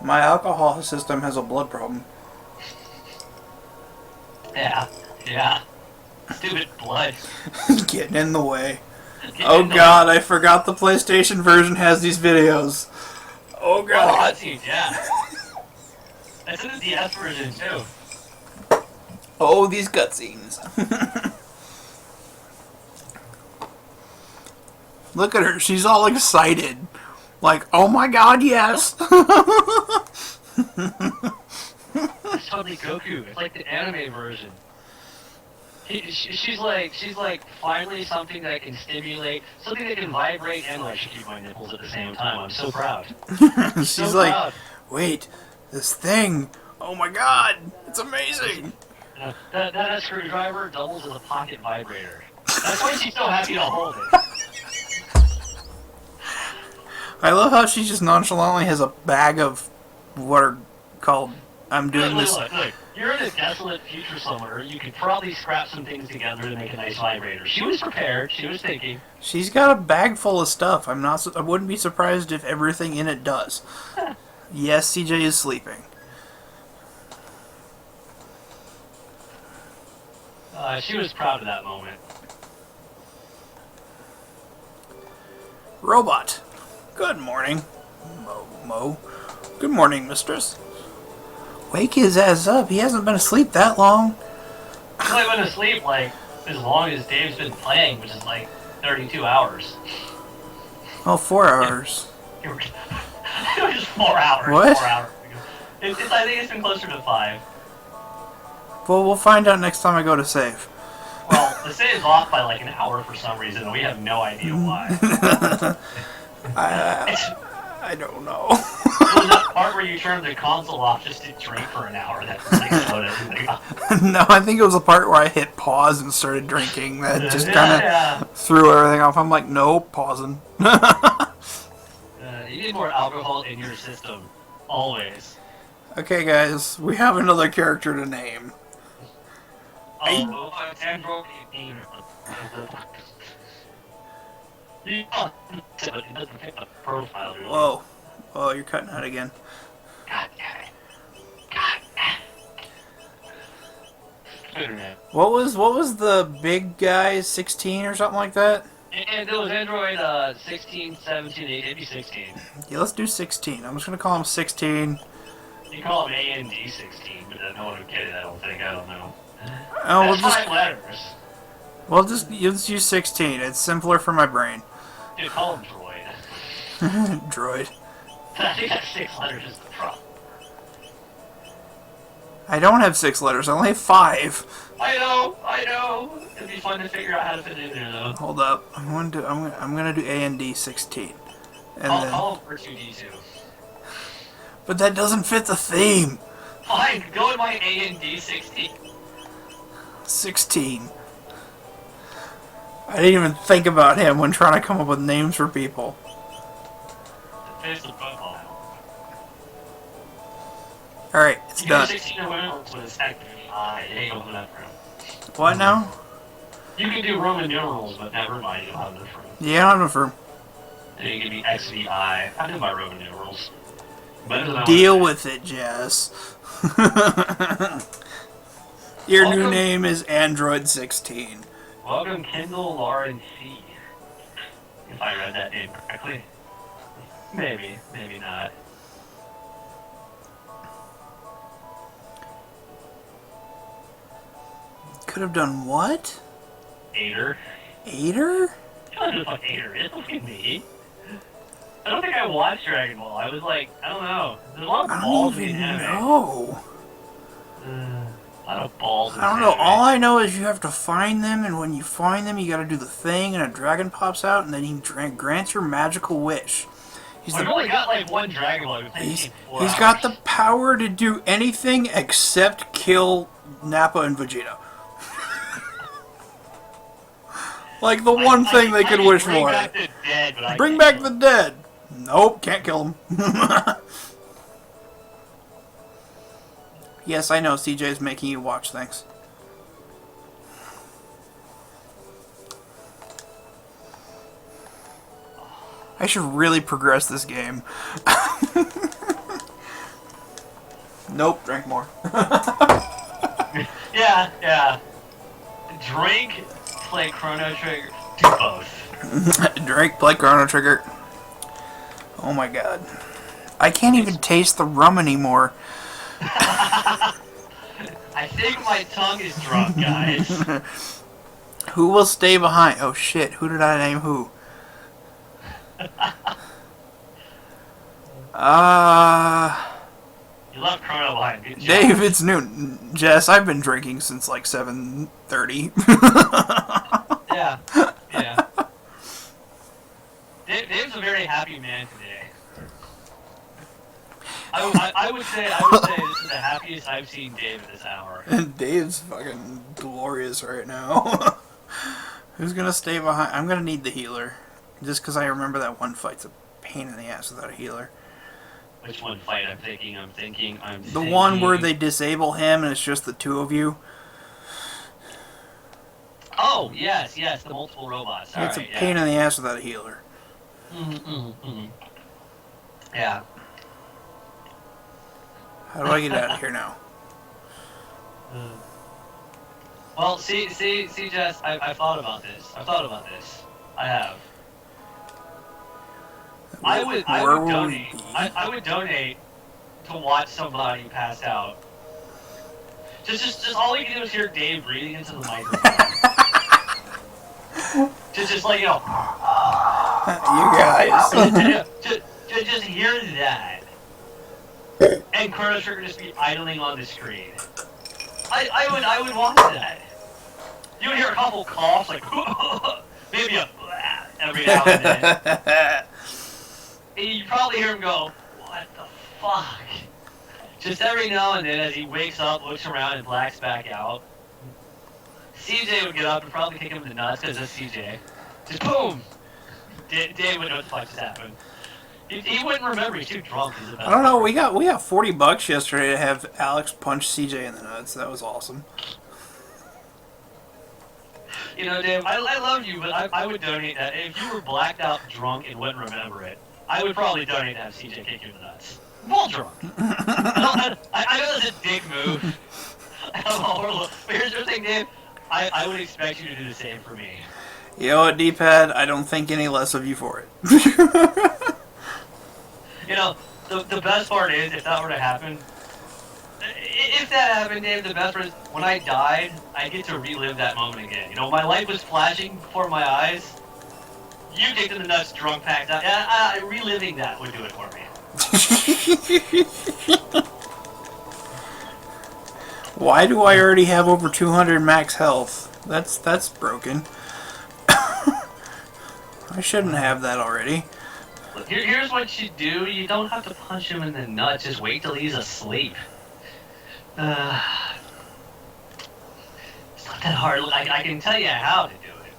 My alcohol system has a blood problem. Yeah. Stupid blood. Getting in the way. Get Oh in the- god, I forgot the PlayStation version has these videos. Oh Oh, god. cutscenes, yeah. That's in the DS version too. Oh, these cutscenes. Look at her, she's all excited. Like, oh my god, yes! It's totally Goku. It's like the anime version. She's like finally something that can stimulate, something that can vibrate, and I should keep my nipples at the same time. I'm so proud. She's So like, proud. wait, this thing, oh my god, it's amazing! That screwdriver doubles as a pocket vibrator. That's why she's so happy to hold it. I love how she just nonchalantly has a bag of what are called I'm doing this. Look. You're in a desolate future somewhere. You could probably scrap some things together to make a nice vibrator. She was prepared. She was thinking. She's got a bag full of stuff. I wouldn't be surprised if everything in it does. Yes, CJ is sleeping. She was proud of that moment. Robot. Good morning. Mo. Good morning, mistress. Wake his ass up. He hasn't been asleep that long. He's only been asleep, like, as long as Dave's been playing, which is, like, 32 hours. Oh, 4 hours. It was 4 hours. What? 4 hours. I think it's been closer to 5. Well, we'll find out next time I go to save. Well, the save's off by, like, an hour for some reason, and we have no idea why. I don't know. It was that part where you turned the console off just to drink for an hour that really slowed everything up. No, I think it was the part where I hit pause and started drinking that just kind of threw everything off. I'm like, nope, pausing. You need more alcohol in your system. Always. Okay, guys, we have another character to name. Oh, it's Android 18. It doesn't pick up profile. Really. Whoa. Oh, you're cutting out again. God damn it. God damn it. Internet. What was the big guy, 16 or something like that? And it was Android 16, 17, 8, maybe 16. Yeah, let's do 16. I'm just going to call him 16. You call him AND 16, but no one would get it, I don't think. I don't know. Oh, That's 5 letters. let's use 16. It's simpler for my brain. Dude, call him Droid. Droid. I think that's 6 letters is the problem. I don't have 6 letters. I only have 5. I know. It'd be fun to figure out how to fit it in there, though. Hold up. I'm gonna do AND 16. And then, Call him R2D2. but that doesn't fit the theme. Fine, go with my AND 16. 16. I didn't even think about him when trying to come up with names for people. The face of the profile. Alright, it's You can do done. 16 or women with a second. You ain't open that room. What now? You can do Roman numerals, but never mind, you don't have enough room. Yeah, I don't know for Then you can be XVI. I do my Roman numerals. Better than I deal would with it, Jess. Your new Welcome. name is Android 16. Welcome, Kindle Lauren C. If I read that name correctly. Maybe not. Could have done what? Aider. Aider? You don't know who the fuck Aider is. Look at me. I don't think I watched Dragon Ball. I was like, I don't know. There's a lot of I balls don't in even anime. know. A lot of balls in I don't know. anime. All I know is you have to find them, and when you find them, you gotta do the thing, and a dragon pops out, and then he grants your magical wish. I've only got like one Dragon Ball. He's got the power to do anything except kill Nappa and Vegeta. Like the one thing they could wish bring for. Back the dead, but I Bring can't back the dead. Nope, can't kill him. Yes, I know CJ's making you watch things. I should really progress this game. Nope, drink more. Yeah. Drink, play Chrono Trigger, do both. Drink, play Chrono Trigger. Oh my god. I can't even taste the rum anymore. I think my tongue is drunk, guys. Who will stay behind? Oh shit, who did I name who? You left Chrono behind. Good job. Dave, it's noon. Jess, I've been drinking since like 7:30. Yeah. Dave's a very happy man today. I would say this is the happiest I've seen Dave at this hour. And Dave's fucking glorious right now. Who's gonna stay behind? I'm gonna need the healer. Just because I remember that one fight's a pain in the ass without a healer. which one fight I'm thinking. The one where they disable him and it's just the two of you. Oh, yes, the multiple robots. It's a pain in the ass without a healer. Yeah. How do I get out of here now? Well, see, Jess, I've thought about this. I have. I would donate. I would donate to watch somebody pass out. Just all you can do is hear Dave breathing into the microphone. just like, you know. You guys. just hear that. And Chrono Trigger just be idling on the screen. I would watch that. You would hear a couple coughs, like, maybe a every now and then. And you probably hear him go, what the fuck? Just every now and then as he wakes up, looks around, and blacks back out. CJ would get up and probably kick him in the nuts because that's CJ. Just boom! Dave wouldn't know what the fuck just happened. He wouldn't remember, he's too drunk. I don't know, we got $40 yesterday to have Alex punch CJ in the nuts. That was awesome. You know, Dave, I love you, but I would donate that. If you were blacked out drunk and wouldn't remember it, I would probably donate to have CJ kick you in the nuts. Well drunk. I know that's a dick move. But here's the thing, Dave. I would expect you to do the same for me. You know what, D-Pad? I don't think any less of you for it. You know, the best part is, if that were to happen, Dave, the best part is, when I died, I get to relive that moment again. You know, my life was flashing before my eyes. You kicked in the nuts, drunk, packed out. Yeah, reliving that would do it for me. Why do I already have over 200 max health? That's broken. I shouldn't have that already. Look, here's what you do. You don't have to punch him in the nuts. Just wait till he's asleep. It's not that hard. Look, I can tell you how to do it.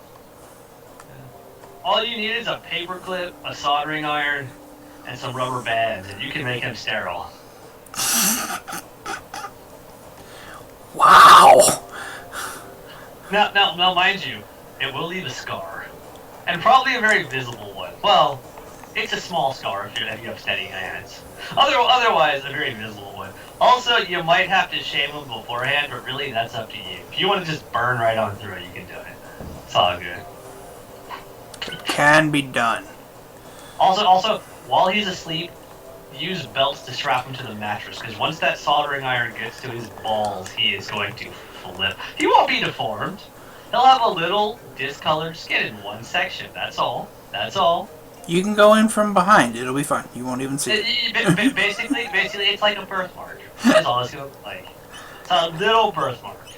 All you need is a paperclip, a soldering iron, and some rubber bands, and you can make him sterile. Wow! Now, mind you, it will leave a scar. And probably a very visible one. Well, it's a small scar if you have steady hands. Otherwise, a very visible one. Also, you might have to shave them beforehand, but really, that's up to you. If you want to just burn right on through it, you can do it. It's all good. Can be done. Also, while he's asleep, use belts to strap him to the mattress, because once that soldering iron gets to his balls, he is going to flip. He won't be deformed. He'll have a little discolored skin in one section. That's all. You can go in from behind. It'll be fine. You won't even see it. Basically, it's like a birthmark. That's all it's going to like. It's a little birthmark.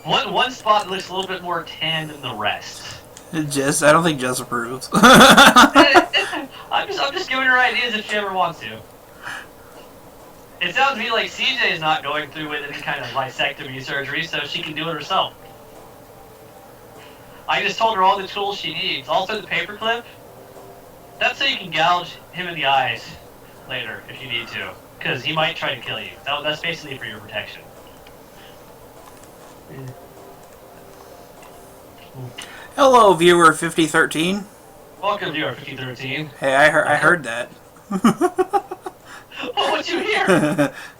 One spot looks a little bit more tan than the rest. I don't think Jess approves. I'm just giving her ideas if she ever wants to. It sounds to me like CJ is not going through with any kind of vasectomy surgery, so she can do it herself. I just told her all the tools she needs. Also the paperclip. That's so you can gouge him in the eyes later if you need to, because he might try to kill you. That's basically for your protection. Hello, viewer 5013. Welcome, viewer 5013. Hey, I heard that. Oh, what'd you hear?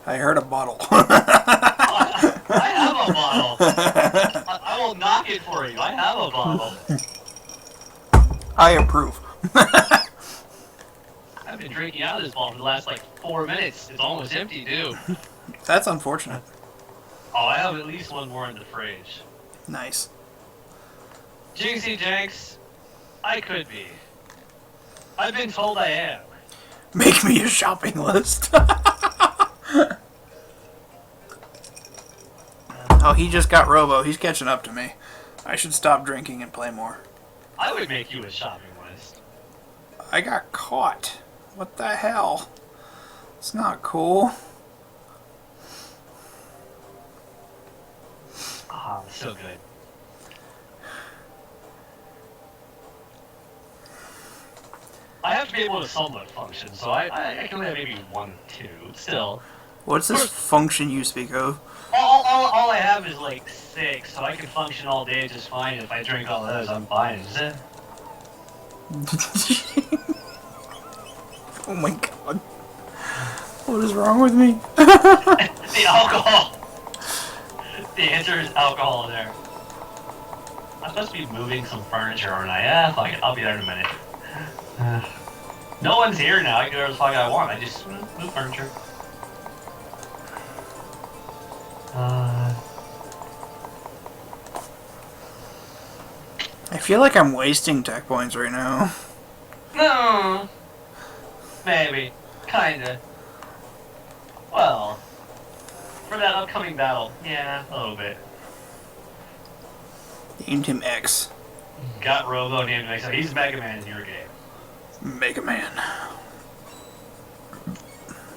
I heard a bottle. I have a bottle. I will knock it for you. I have a bottle. I approve. I've been drinking out of this bottle for the last, 4 minutes. It's almost empty, too. That's unfortunate. Oh, I have at least one more in the fridge. Nice. Jinxie Janks, I could be. I've been told I am. Make me a shopping list. Oh, he just got Robo. He's catching up to me. I should stop drinking and play more. I would make you a shopping list. I got caught. What the hell? It's not cool. Ah, so good. I have to be able to somewhat function, so I can only have maybe 1 or 2. Still, What's this function you speak of? all I have is like 6, so I can function all day just fine. If I drink all those, I'm fine. Is it? Oh my god. What is wrong with me? The alcohol. The answer is alcohol there. I'm supposed to be moving some furniture, aren't I? Yeah, fuck it. I'll be there in a minute. No one's here now. I can do whatever the fuck I want. I just move furniture. I feel like I'm wasting tech points right now. No. Maybe. Kinda. Well, for that upcoming battle, yeah, a little bit. Named him X. Got Robo named X. He's Mega Man in your game. Mega Man.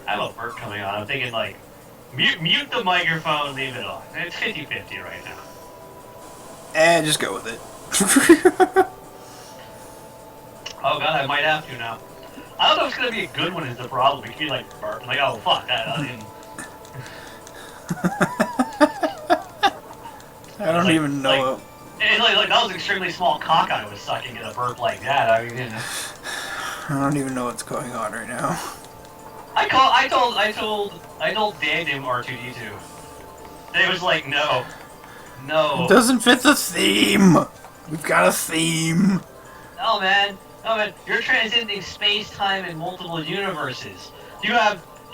I have a burp coming on. I'm thinking, like, mute the microphone, leave it on. It's 50-50 right now. Just go with it. Oh god, I might have to now. I don't know if it's gonna be a good one is the problem. It could be like burp. Like, oh fuck, I didn't. I don't like, even know. Like that was an extremely small cock I was sucking in a burp like that. I mean, I don't even know what's going on right now. I told Dan him R2D2. They was like, no. It doesn't fit the theme. We've got a theme. No man, you're transcending space, time, and multiple universes. You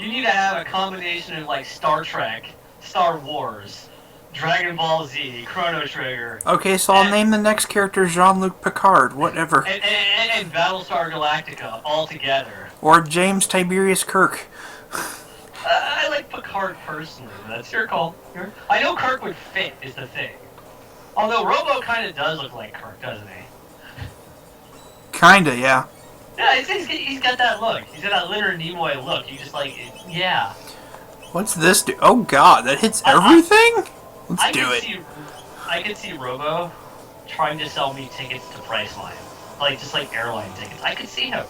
need to have a combination of like Star Trek, Star Wars, Dragon Ball Z, Chrono Trigger. Okay, so I'll name the next character Jean-Luc Picard, whatever. And Battlestar Galactica all together. Or James Tiberius Kirk. I like Picard personally, but that's your call. I know Kirk would fit, is the thing. Although Robo kind of does look like Kirk, doesn't he? Kinda, yeah. Yeah, he's got that look. He's got that Leonard Nimoy look. You just like, yeah. What's this do? Oh god, that hits everything? Let's do it. I could see Robo trying to sell me tickets to Priceline. Like, just like airline tickets. I could see him.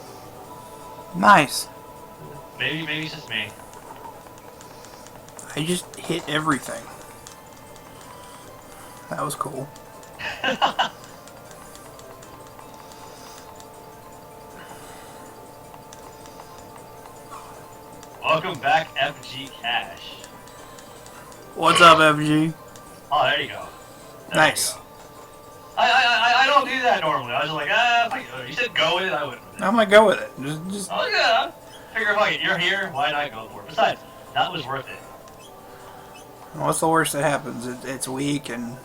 Nice. Maybe it's just me. I just hit everything. That was cool. Welcome back, FG Cash. What's up, FG? Oh, there you go. Nice. You go. I don't do that normally. I was just like, you said go with it, I went with it. I'm gonna go with it. Just... Oh yeah. Figure fuck it, you're here, why not go for it? Besides, that was worth it. What's the worst that happens? It's weak and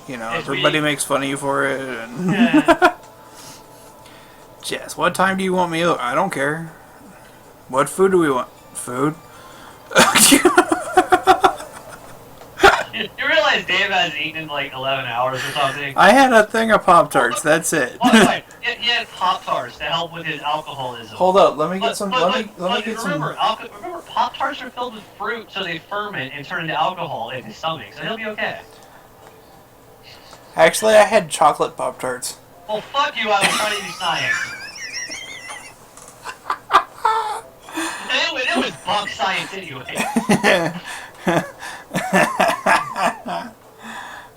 you know, It's everybody weak. makes fun of you for it. And Yeah. Jess, what time do you want me? I don't care. What food do we want? Food? You realize Dave hasn't eaten in like 11 hours or something? I had a thing of Pop-Tarts, that's it. Oh, fine. He had Pop-Tarts to help with his alcoholism. Hold up, let me get some, let me get remember, some... remember, Pop-Tarts are filled with fruit, so they ferment and turn into alcohol in his stomach, so he'll be okay. Actually, I had chocolate Pop-Tarts. Well, fuck you, I was trying to do science. It was bug science anyway.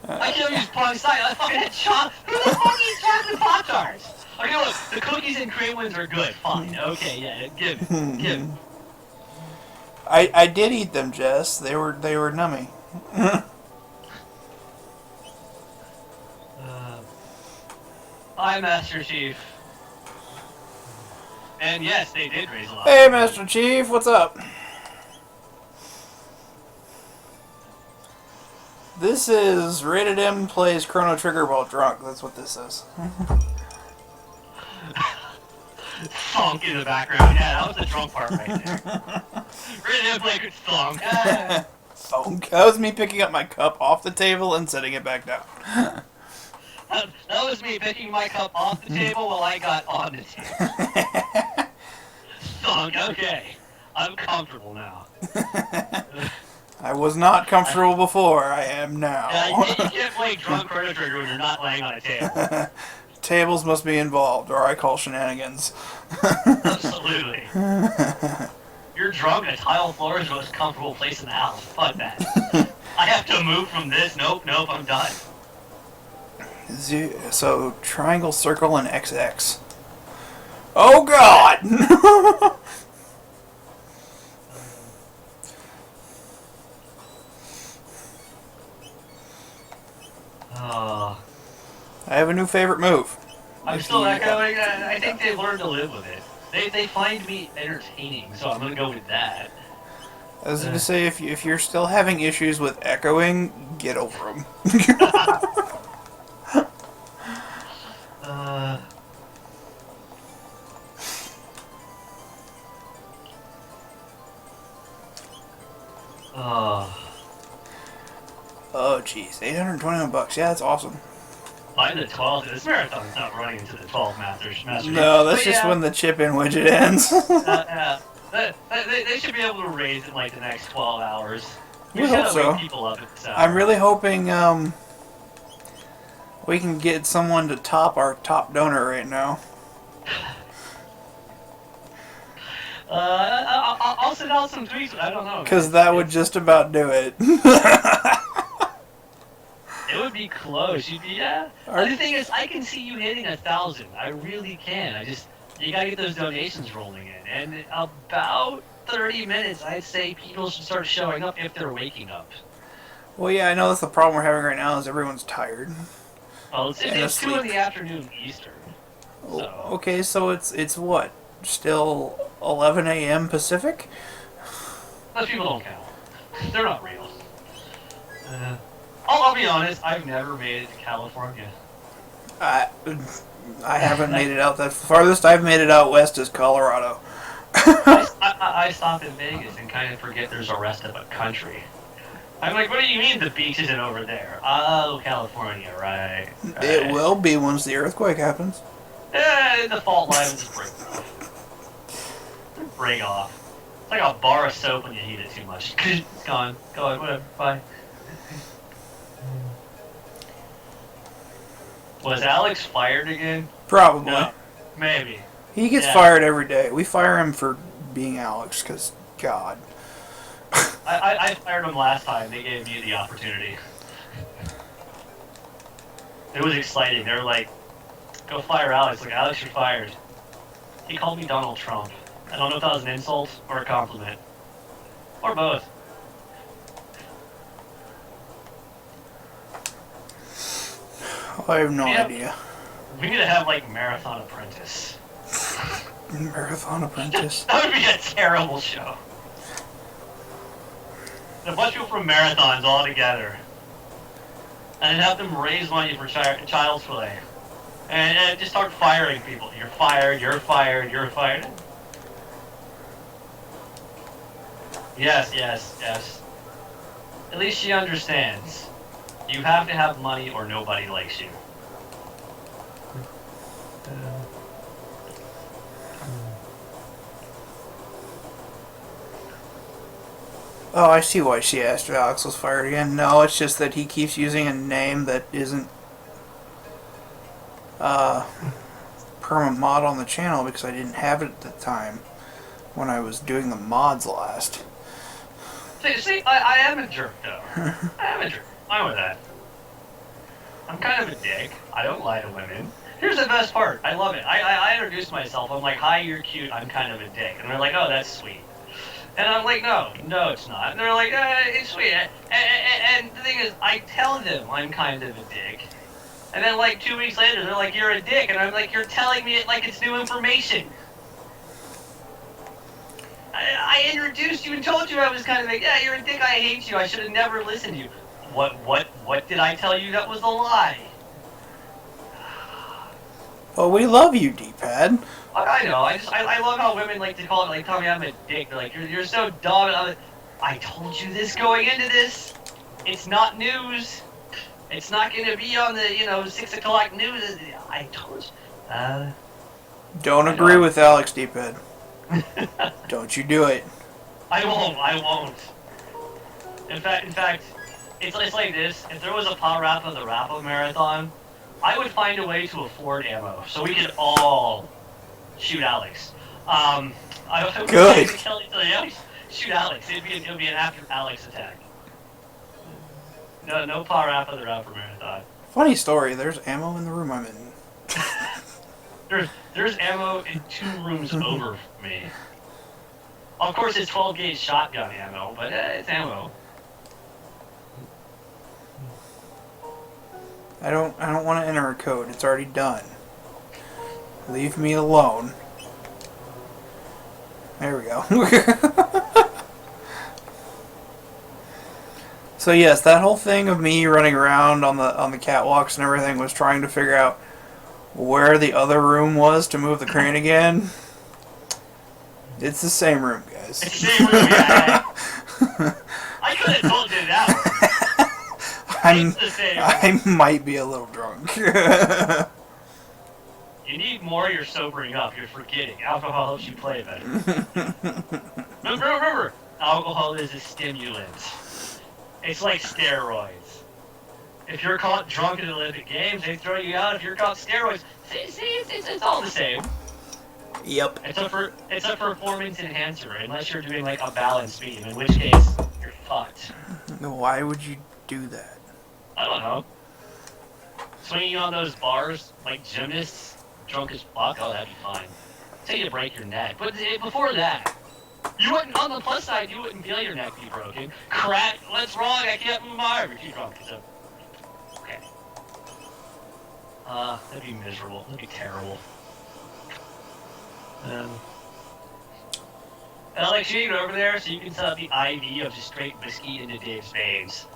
I can't use bug science. I fucking had chocolate. Who the fuck eats chocolate Pop-Tarts? Okay, look, the cookies and cream ones are good. Fine. Okay, yeah, give it. I did eat them, Jess. They were nummy. Hi, Master Chief. And yes, they did raise a lot. Hey, Master Chief, what's up? This is Rated M plays Chrono Trigger while drunk. That's what this is. Thunk in the background. Yeah, that was the drunk part right there. Really play good thunk. Thunk. That was me picking up my cup off the table and setting it back down. That was me picking my cup off the table while I got on the table. Thunk, okay. I'm comfortable now. I was not comfortable before. I am now. You can't play drunk Chrono Trigger when you're not laying on a table. Tables must be involved, or I call shenanigans. Absolutely. You're drunk, a tile floor is the most comfortable place in the house. Fuck that. I have to move from this. Nope, I'm done. So, triangle, circle, and XX. Oh God! Oh. I have a new favorite move. I'm still echoing. I think they've learned to live with it. They find me entertaining, so I'm gonna go with that. I was gonna say, if you're still having issues with echoing, get over them. Oh jeez, $821. Yeah, that's awesome. By the 12th, this marathon's not running into the 12 Masters. No, that's just when the chip-in widget ends. They should be able to raise in like the next 12 hours. We just hope gotta so. wake people up at this hour. I'm really hoping we can get someone to top our top donor right now. I'll send out some tweets. I don't know. Because that would just about do it. It would be close. You'd be, yeah. The thing is, I can see you hitting 1,000. I really can. You gotta get those donations rolling in. And in about 30 minutes, I'd say people should start showing up if they're waking up. Well, yeah, I know that's the problem we're having right now is everyone's tired. Well, it's 2 in the afternoon Eastern. So. Okay, so it's what? Still 11 a.m. Pacific? Those people don't count. They're not real. I'll be honest, I've never made it to California. I haven't made it out that farthest I've made it out west is Colorado. I stop in Vegas and kind of forget there's a rest of a country. I'm like, what do you mean the beach isn't over there? Oh, California, right. It will be once the earthquake happens. The fault line will just break off. Break off. It's like a bar of soap when you heat it too much. It's gone. Go ahead, whatever, bye. Was Alex fired again? Probably. No, maybe. He gets fired every day. We fire him for being Alex, because, God. I fired him last time. They gave me the opportunity. It was exciting. They were like, go fire Alex. Like, Alex, you're fired. He called me Donald Trump. I don't know if that was an insult or a compliment. Or both. I have no idea. We need to have, like, Marathon Apprentice. Marathon Apprentice. That would be a terrible show. A bunch of people from marathons all together. And then have them raise money for child's play. And just start firing people. You're fired, you're fired, you're fired. Yes. At least she understands. You have to have money or nobody likes you. Oh, I see why she asked if Alex was fired again. No, it's just that he keeps using a name that isn't permanent mod on the channel because I didn't have it at the time when I was doing the mods last. See, I am a jerk, though. I am a jerk. I'm with that. I'm kind of a dick. I don't lie to women. Here's the best part. I love it. I introduce myself. I'm like, hi, you're cute. I'm kind of a dick. And they're like, oh, that's sweet. And I'm like, no, it's not. And they're like, it's sweet. And the thing is, I tell them I'm kind of a dick. And then, like, 2 weeks later, they're like, you're a dick. And I'm like, you're telling me it like it's new information. I introduced you and told you I was kind of like, yeah, you're a dick, I hate you, I should have never listened to you. What did I tell you that was a lie? Well, we love you, D-Pad. I know, I love how women like to call it, like, tell me I'm a dick. They're like, you're so dumb. And I'm like, I told you this going into this. It's not news. It's not going to be on the, 6 o'clock news. I told you. Don't agree with Alex, D-Pad. Don't you do it. I won't. In fact, it's like this. If there was a power rap of the Rappo Marathon, I would find a way to afford ammo so we could all shoot Alex. I would Good. Shoot Alex. It would be an after Alex attack. No power app of the route for marathon. Funny story, there's ammo in the room I'm in. There's ammo in 2 rooms over from me. Of course, it's 12 gauge shotgun ammo, but it's ammo. I don't want to enter a code. It's already done. Leave me alone. There we go. So yes, that whole thing of me running around on the catwalks and everything was trying to figure out where the other room was to move the crane again. It's the same room, guys. It's the same room, yeah. I could have told you that one. It's the same room. I might be a little drunk. You need more, you're sobering up. You're forgetting. Alcohol helps you play better. Remember, alcohol is a stimulant. It's like steroids. If you're caught drunk at the Olympic Games, they throw you out. If you're caught steroids, it's all the same. Yep. It's a performance enhancer, unless you're doing like a balance beam, in which case you're fucked. Why would you do that? I don't know. Swinging on those bars like gymnasts, drunk as fuck, oh, that'd be fine. Say you break your neck, but before that, you wouldn't. On the plus side, you wouldn't feel your neck be broken. Crack. What's wrong? I can't move my arm. You're too drunk. So, okay. That'd be miserable. That'd be terrible. Alex, you need over there so you can set up the IV of just straight whiskey into Dave's veins.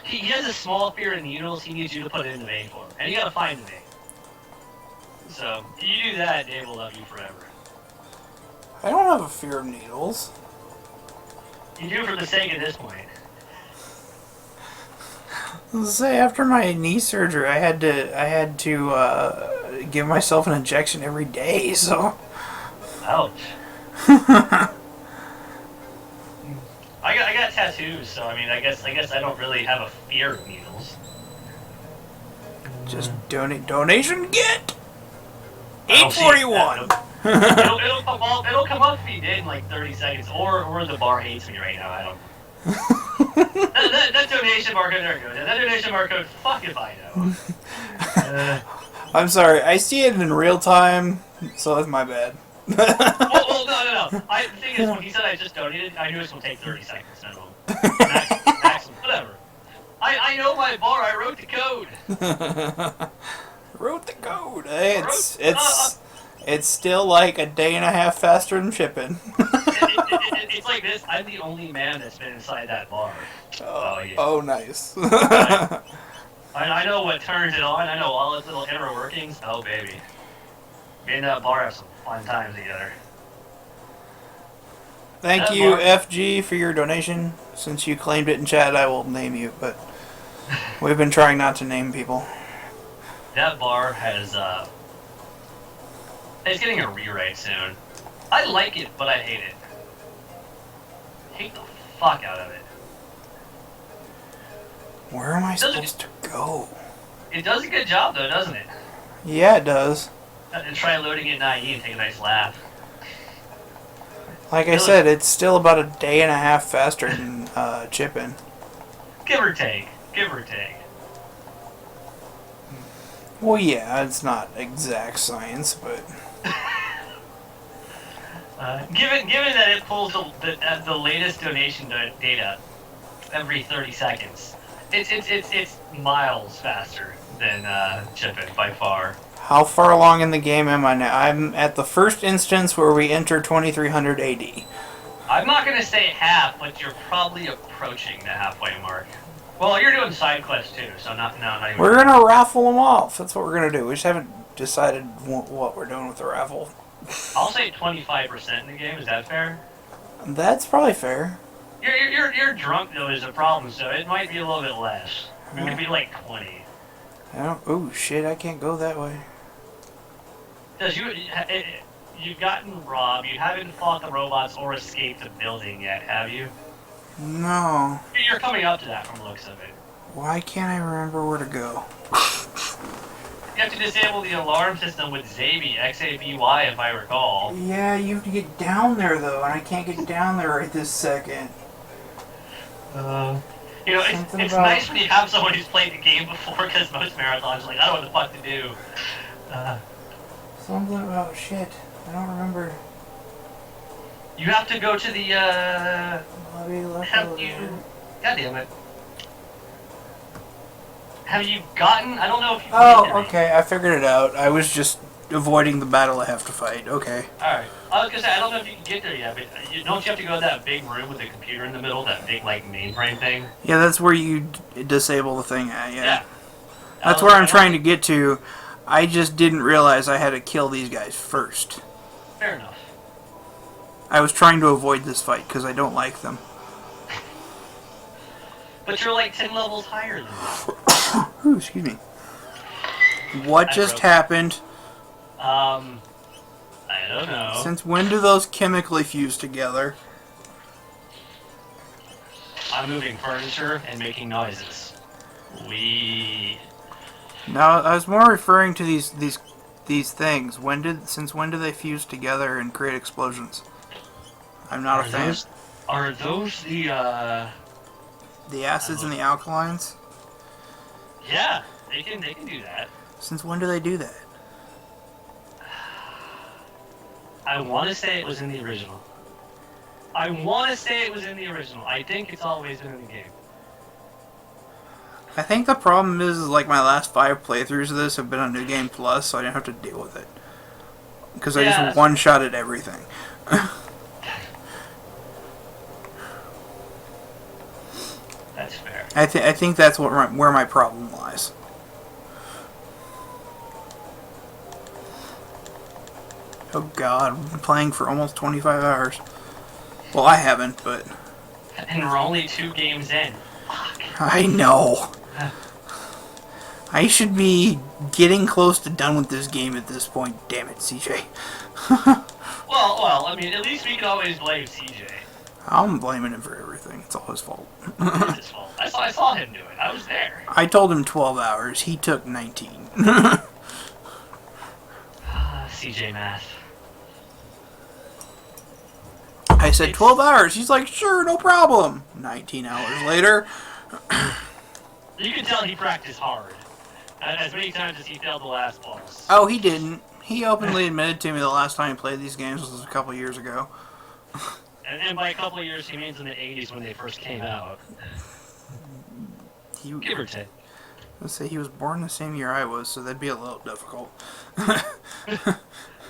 He has a small fear of needles. He needs you to put it in the vein for him, and you gotta find the vein. So, if you do that, Dave will love you forever. I don't have a fear of needles. You do for the sake of this point. Let's say after my knee surgery, I had to give myself an injection every day. So. Ouch. I got tattoos, so I mean, I guess I don't really have a fear of needles. Just donation get. 841. It'll come up if you did in like 30 seconds, or the bar hates me right now. I don't know. that donation barcode, there it goes. That donation barcode, fuck if I know. I'm sorry, I see it in real time, so that's my bad. well, no. The thing is, when he said I just donated, I knew it was going to take 30 seconds minimum. Maximum, whatever. I know my bar, I wrote the code. Wrote the code. It's still like a day and a half faster than shipping. It's like this. I'm the only man that's been inside that bar. Yeah. Oh, nice. I know what turns it on. I know all its little inner workings. Oh, baby. Me and that bar have some fun times together. Thank that you, bar... FG, for your donation. Since you claimed it in chat, I will name you, but we've been trying not to name people. That bar has, it's getting a rewrite soon. I like it, but I hate it. Hate the fuck out of it. Where am I supposed to go? It does a good job, though, doesn't it? Yeah, it does. And try loading it in IE and take a nice laugh. Like I said, it's still about a day and a half faster than chipping. Give or take. Give or take. Well, yeah, it's not exact science, but... given that it pulls the latest donation data every 30 seconds, it's miles faster than chipping by far. How far along in the game am I now? I'm at the first instance where we enter 2300 AD. I'm not going to say half, but you're probably approaching the halfway mark. Well, you're doing side quests too, so not even... We're going to raffle them off. That's what we're going to do. We just haven't decided what we're doing with the raffle. I'll say 25% in the game. Is that fair? That's probably fair. You're drunk, though, is a problem, so it might be a little bit less. It could be like 20. Oh, shit, I can't go that way. Because you've gotten robbed, you haven't fought the robots or escaped the building yet, have you? No. You're coming up to that from the looks of it. Why can't I remember where to go? You have to disable the alarm system with Zaby, X-A-B-Y, if I recall. Yeah, you have to get down there though, and I can't get down there right this second. You know, Something it's about- nice when you have someone who's played the game before, because most marathons are like, I don't know what the fuck to do. Something about shit. I don't remember. You have to go to the, Lobby left have over you... there. God damn it. Have you gotten... I don't know if you... Oh, okay. I figured it out. I was just avoiding the battle I have to fight. Okay. Alright. I was gonna say, I don't know if you can get there yet, but don't you have to go to that big room with the computer in the middle, that big, like, mainframe thing? Yeah, that's where you disable the thing at, yeah. Yeah. That's where I'm trying to get to. I just didn't realize I had to kill these guys first. Fair enough. I was trying to avoid this fight because I don't like them. But you're like 10 levels higher than me. Ooh, excuse me. What just happened? I don't know. Since when do those chemically fuse together? I'm moving furniture and making noises. No, I was more referring to these things. Since when do they fuse together and create explosions? I'm not a fan. Are those the, The acids and the alkalines? Yeah, they can do that. Since when do they do that? I want to say it was in the original. I think it's always been in the game. I think the problem is like my last 5 playthroughs of this have been on New Game Plus, so I didn't have to deal with it. Because I just one-shotted everything. That's fair. I think that's where my problem lies. Oh god, I've been playing for almost 25 hours. Well, I haven't, but... And we're only 2 games in. I know. I should be getting close to done with this game at this point. Damn it, CJ. Well, I mean, at least we can always blame CJ. I'm blaming him for everything. It's all his fault. It's his fault. I saw him do it. I was there. I told him 12 hours. He took 19. CJ math. I said 12 hours. He's like, sure, no problem. 19 hours later. You can tell he practiced hard. As many times as he failed the last boss. Oh, he didn't. He openly admitted to me the last time he played these games was a couple years ago. And by a couple of years, he means in the 80s when they first came out. Give or take. Let's say he was born the same year I was, so that'd be a little difficult.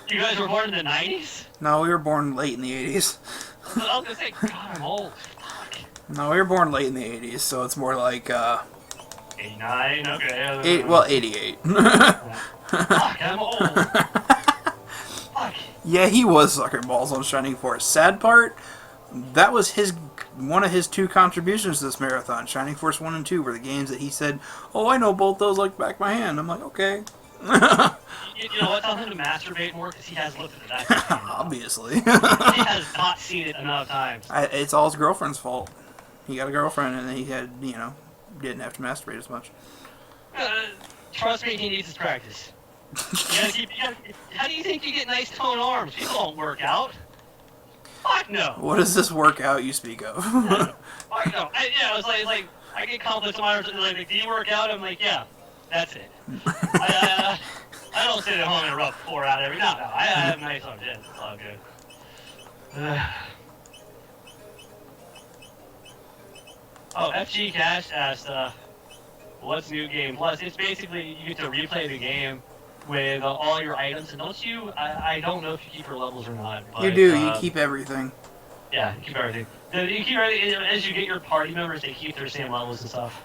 You guys were born in the 90s? No, we were born late in the 80s. I was gonna say, God, I'm old. Fuck. No, we were born late in the 80s, so it's more like, 89, okay. 88. Fuck, I'm old. Fuck. Yeah, he was sucking balls on Shining Force. Sad part, that was one of his 2 contributions to this marathon. Shining Force 1 and 2 were the games that he said, oh, I know both those like the back of my hand. I'm like, okay. You know what? Tell him to masturbate more because he has looked at that. Obviously. He has not seen it enough times. It's all his girlfriend's fault. He got a girlfriend and he had, didn't have to masturbate as much. Trust me, he needs his practice. How do you think you get nice toned arms? People don't work out. Fuck no. What is this workout you speak of? Fuck no. It's like I get compliments on my arms. Like, do you work out? I'm like, yeah, that's it. I don't sit at home and rub 4 out every. No. I have nice arms. Yeah, it's all good. Oh, FG Cash asked, what's New Game Plus? It's basically you get to replay the game with all your items, and don't you? I don't know if you keep your levels or not. But, You do. You keep everything. Yeah, you keep everything. You keep everything as you get your party members. They keep their same levels and stuff.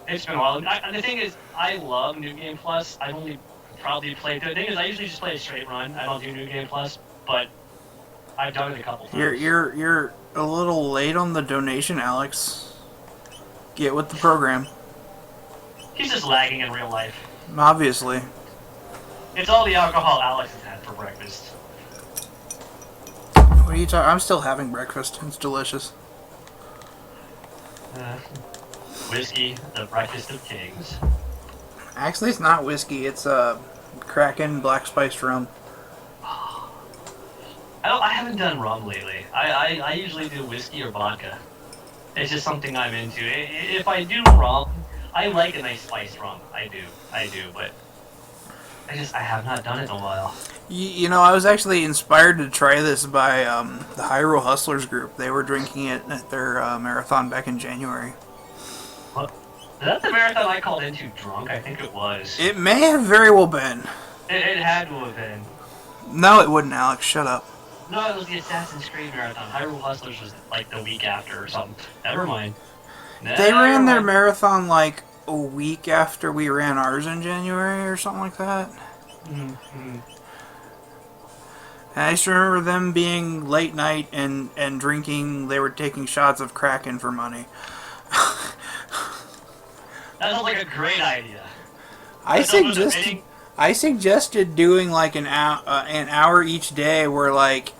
It's been a while. The thing is, I love New Game Plus. I've only probably played. The thing is, I usually just play a straight run. I don't do New Game Plus, but I've done it a couple times. You're a little late on the donation, Alex. Get with the program. He's just lagging in real life. Obviously. It's all the alcohol Alex has had for breakfast. What are you talking? I'm still having breakfast. It's delicious. Whiskey, the breakfast of kings. Actually, it's not whiskey. It's Kraken black spiced rum. I haven't done rum lately. I usually do whiskey or vodka. It's just something I'm into. If I do rum, I like a nice spiced rum. I do, but I have not done it in a while. You know, I was actually inspired to try this by the Hyrule Hustlers group. They were drinking it at their marathon back in January. What? Is that the marathon I called into drunk? I think it was. It may have very well been. It had to have been. No, it wouldn't, Alex. Shut up. No, it was the Assassin's Creed marathon. Hyrule Hustlers was like the week after or something. Never mind. They ran their marathon like a week after we ran ours in January or something like that. Mm-hmm. And I just remember them being late night and drinking. They were taking shots of Kraken for money. That sounds like a great idea. I suggested doing like an hour each day where like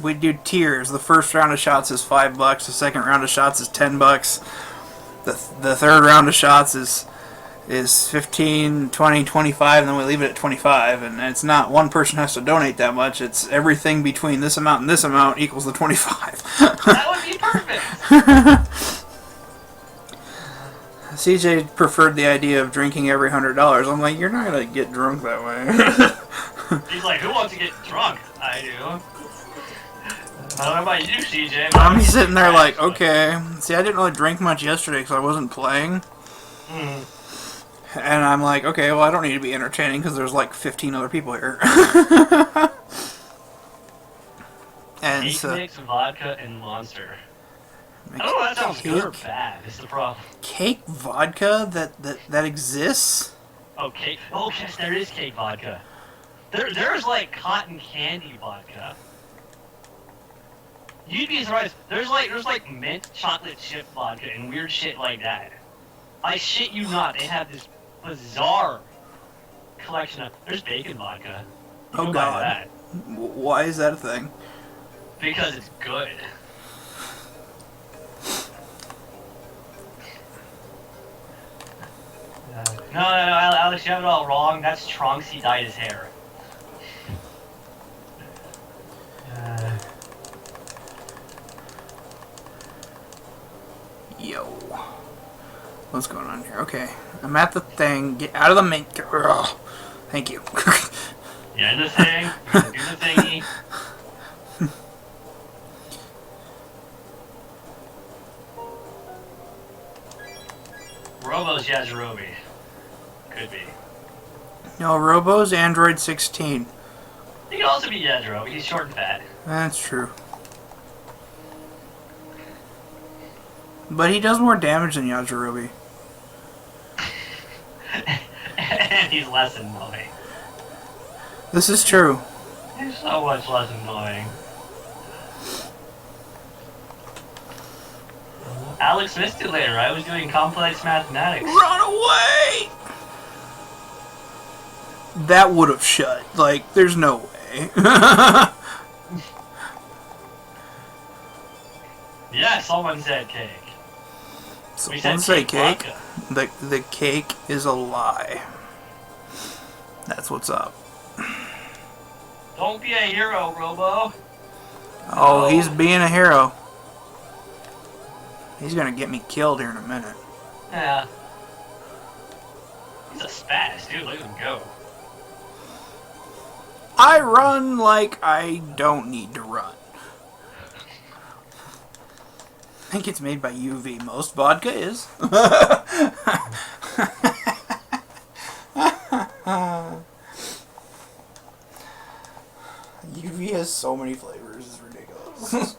we do tiers. The first round of shots is $5. The second round of shots is $10. The third round of shots is 15, 20, 25, and then we leave it at 25. And it's not one person has to donate that much. It's everything between this amount and this amount equals the 25. That would be perfect. CJ preferred the idea of drinking every $100. I'm like, you're not gonna get drunk that way. He's like, who wants to get drunk? I do. I don't know about you, CJ. I'm sitting there like, okay. See, I didn't really drink much yesterday because I wasn't playing. Mm. And I'm like, okay, well, I don't need to be entertaining because there's like 15 other people here. And Cake so, mix, vodka, and Monster. I don't know if that sounds good or bad. Is the problem. Cake vodka that exists? Oh, cake. Oh, yes, there is cake vodka. There's like cotton candy vodka. You'd be surprised. There's like mint chocolate chip vodka and weird shit like that. I shit you not. They have this bizarre collection of. There's bacon vodka. You Oh go buy God! that Why is that a thing? because it's good. No, Alex, you have it all wrong. That's Trunks. He dyed his hair. Yo. What's going on here? Okay. I'm at the thing. Get out of the main... Ugh. Thank you. You're in the thing. You're gonna do the thingy. Robo's Yajirobe. Could be. No, Robo's Android 16. He could also be Yajirobe. He's short and fat. That's true. But he does more damage than Yajirobe. And he's less annoying. This is true. He's so much less annoying. Alex missed it later. I was doing complex mathematics. Run away! That would have shut. Like, there's no way. Yeah, someone said cake. We Someone said say cake. vodka. The cake is a lie. That's what's up. Don't be a hero, Robo. Oh, he's being a hero. He's gonna get me killed here in a minute. Yeah. He's a spaz, dude. Let him go. I run like I don't need to run. I think it's made by UV. Most vodka is. UV has so many flavors, it's ridiculous.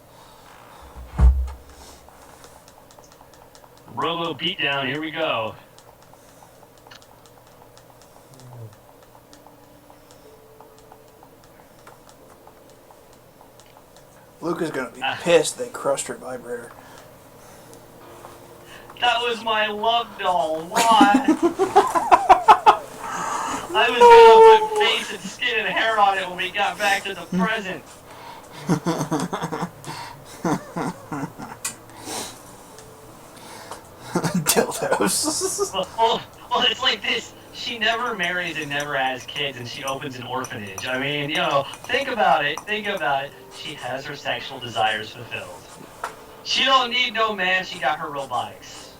Robo beatdown, here we go. Luca's gonna be pissed they crushed her vibrator. That was my love doll. Why? I was gonna put face and skin and hair on it when we got back to the present. Dildos. Well, Well, it's like this. She never marries and never has kids, and she opens an orphanage. I mean, you know, think about it. Think about it. She has her sexual desires fulfilled. She don't need no man. She got her robotics.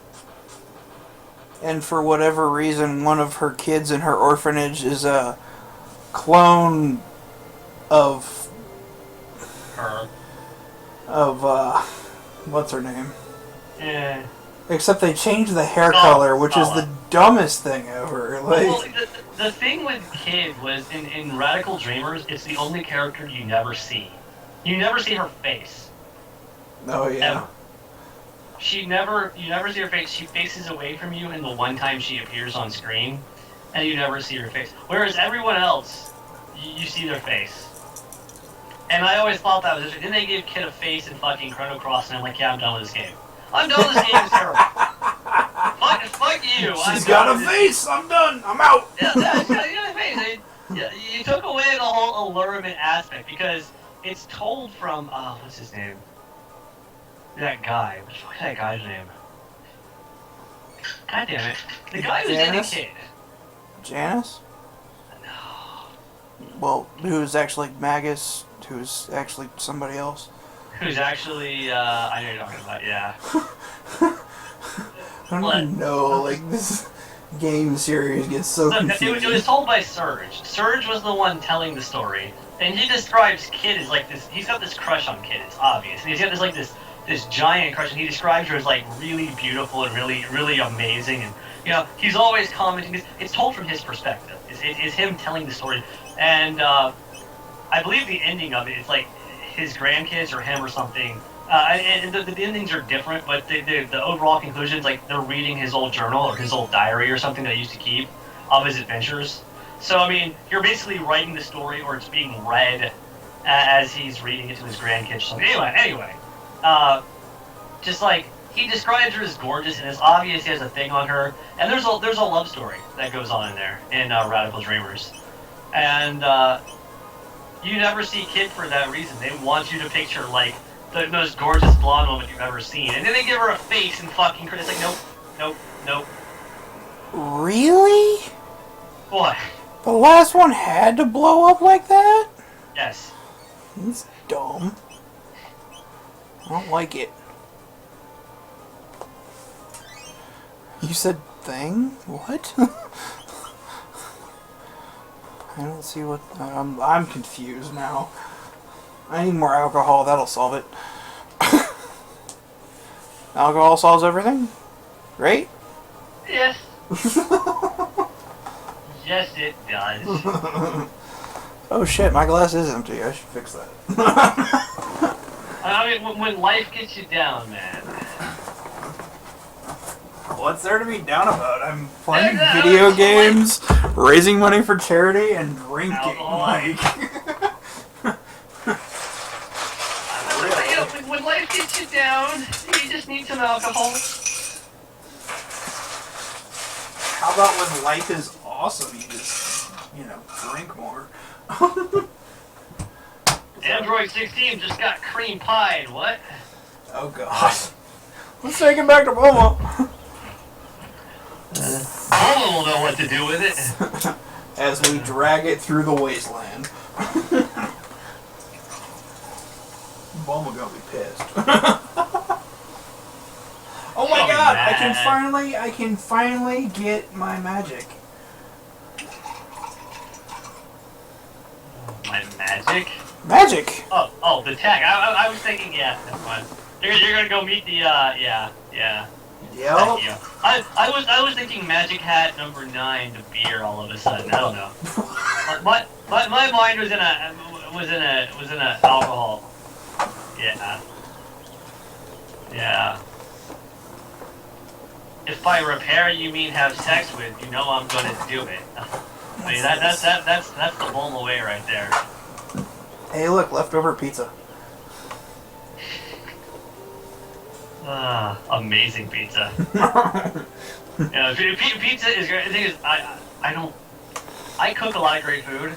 And for whatever reason, one of her kids in her orphanage is a clone of Her. What's her name? Yeah. Except they changed the hair Sala. color, which is the dumbest thing ever. Like, Well, the thing with Kid was in Radical Dreamers, it's the only character you never see. You never see her face. oh yeah. Ever. You never see her face. She faces away from you in the one time she appears on screen, and you never see her face. Whereas everyone else, you see their face. And I always thought that was interesting. Then they give Kid a face in fucking Chrono Cross, and I'm like, yeah, I'm done with this game. I'm done with this game, it's terrible. Fuck you. She's got a face. I'm done. I'm out. Yeah, she's got a face. You took away the whole allurement aspect because it's told from what's his name? That guy. What the fuck is that guy's name? God damn it. The guy who's in the Janice? Kid. Janice? No. Well, who's actually Magus? Who's actually somebody else? Who's actually I know you're talking about, yeah. I don't What? even know. Like, this game series gets so Look, confusing. it was told by Surge. Surge was the one telling the story, and he describes Kid as like this. He's got this crush on Kid. It's obvious, and he's got this giant crush, and he describes her as like really beautiful and really amazing. And you know, he's always commenting. It's told from his perspective. It's him telling the story, and I believe the ending of it is like his grandkids or him or something. And the endings are different, but the overall conclusion is like they're reading his old journal or his old diary or something that he used to keep of his adventures. So, I mean, you're basically writing the story or it's being read as he's reading it to his grandkids or something. Anyway, just like, he describes her as gorgeous and it's obvious he has a thing on her. And there's a love story that goes on in there in Radical Dreamers. And you never see Kid for that reason. They want you to picture, like, the most gorgeous blonde woman you've ever seen. And then they give her a face and fucking it's like, nope. Really? What? The last one had to blow up like that? Yes. It's dumb. I don't like it. You said thing? What? I don't see what... I'm confused now. I need more alcohol, that'll solve it. Alcohol solves everything? Right? Yes. Yes, it does. Oh shit, my glass is empty. I should fix that. I mean, when life gets you down, man. What's there to be down about? I'm playing video games, raising money for charity, and drinking. Alcohol. Like... You know, when life gets you down, you just need some alcohol. How about when life is awesome, you just, drink more? Android 16 just got cream pied, what? Oh god. Let's take it back to Bulma. Bulma will know what to do with it. As we drag it through the wasteland. Bulma gonna be pissed. Oh my god, I can finally get my magic. My magic? Magic! Oh, the tag. I was thinking, yeah, that's fine. You're gonna go meet the, yeah. Yep. Thank you. I was thinking Magic Hat number 9 to beer all of a sudden. I don't know. my mind was in a alcohol. Yeah. Yeah. If by repair you mean have sex with, you know I'm gonna do it. I mean that's the Bulma way right there. Hey look, leftover pizza. Amazing pizza. Yeah, pizza is great. The thing is, I cook a lot of great food,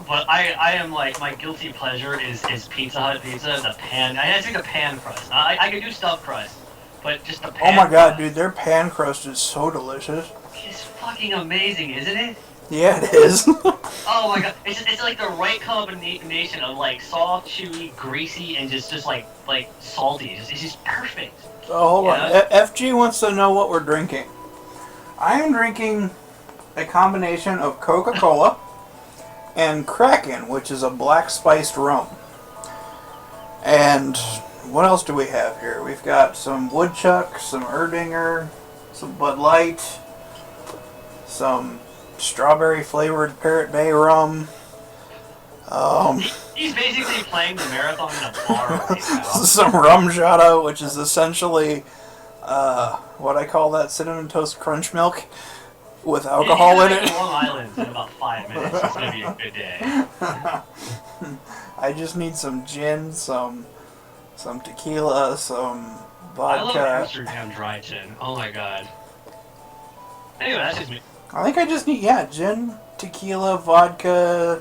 but I am like, my guilty pleasure is Pizza Hut pizza, the pan. I think the pan crust. I can do stuffed crust, but just the pan Oh my god, crust. dude, their pan crust is so delicious. is fucking amazing, isn't it? Yeah, it is. Oh my god, it's like the right combination of like soft, chewy, greasy, and just like salty. It's just perfect. Oh, hold on. Yeah. FG wants to know what we're drinking. I am drinking a combination of Coca-Cola and Kraken, which is a black spiced rum. And what else do we have here? We've got some Woodchuck, some Erdinger, some Bud Light, some strawberry flavored Parrot Bay rum. He's basically playing the marathon in a bar right now. Some rum jada, which is essentially what I call that cinnamon toast crunch milk with alcohol in it. Long Island in about 5 minutes. It's gonna be a good day. I just need some gin, some tequila, some I love vodka. Amsterdam dry gin. Oh my god. Anyway, that's just me. I think I just need gin, tequila, vodka,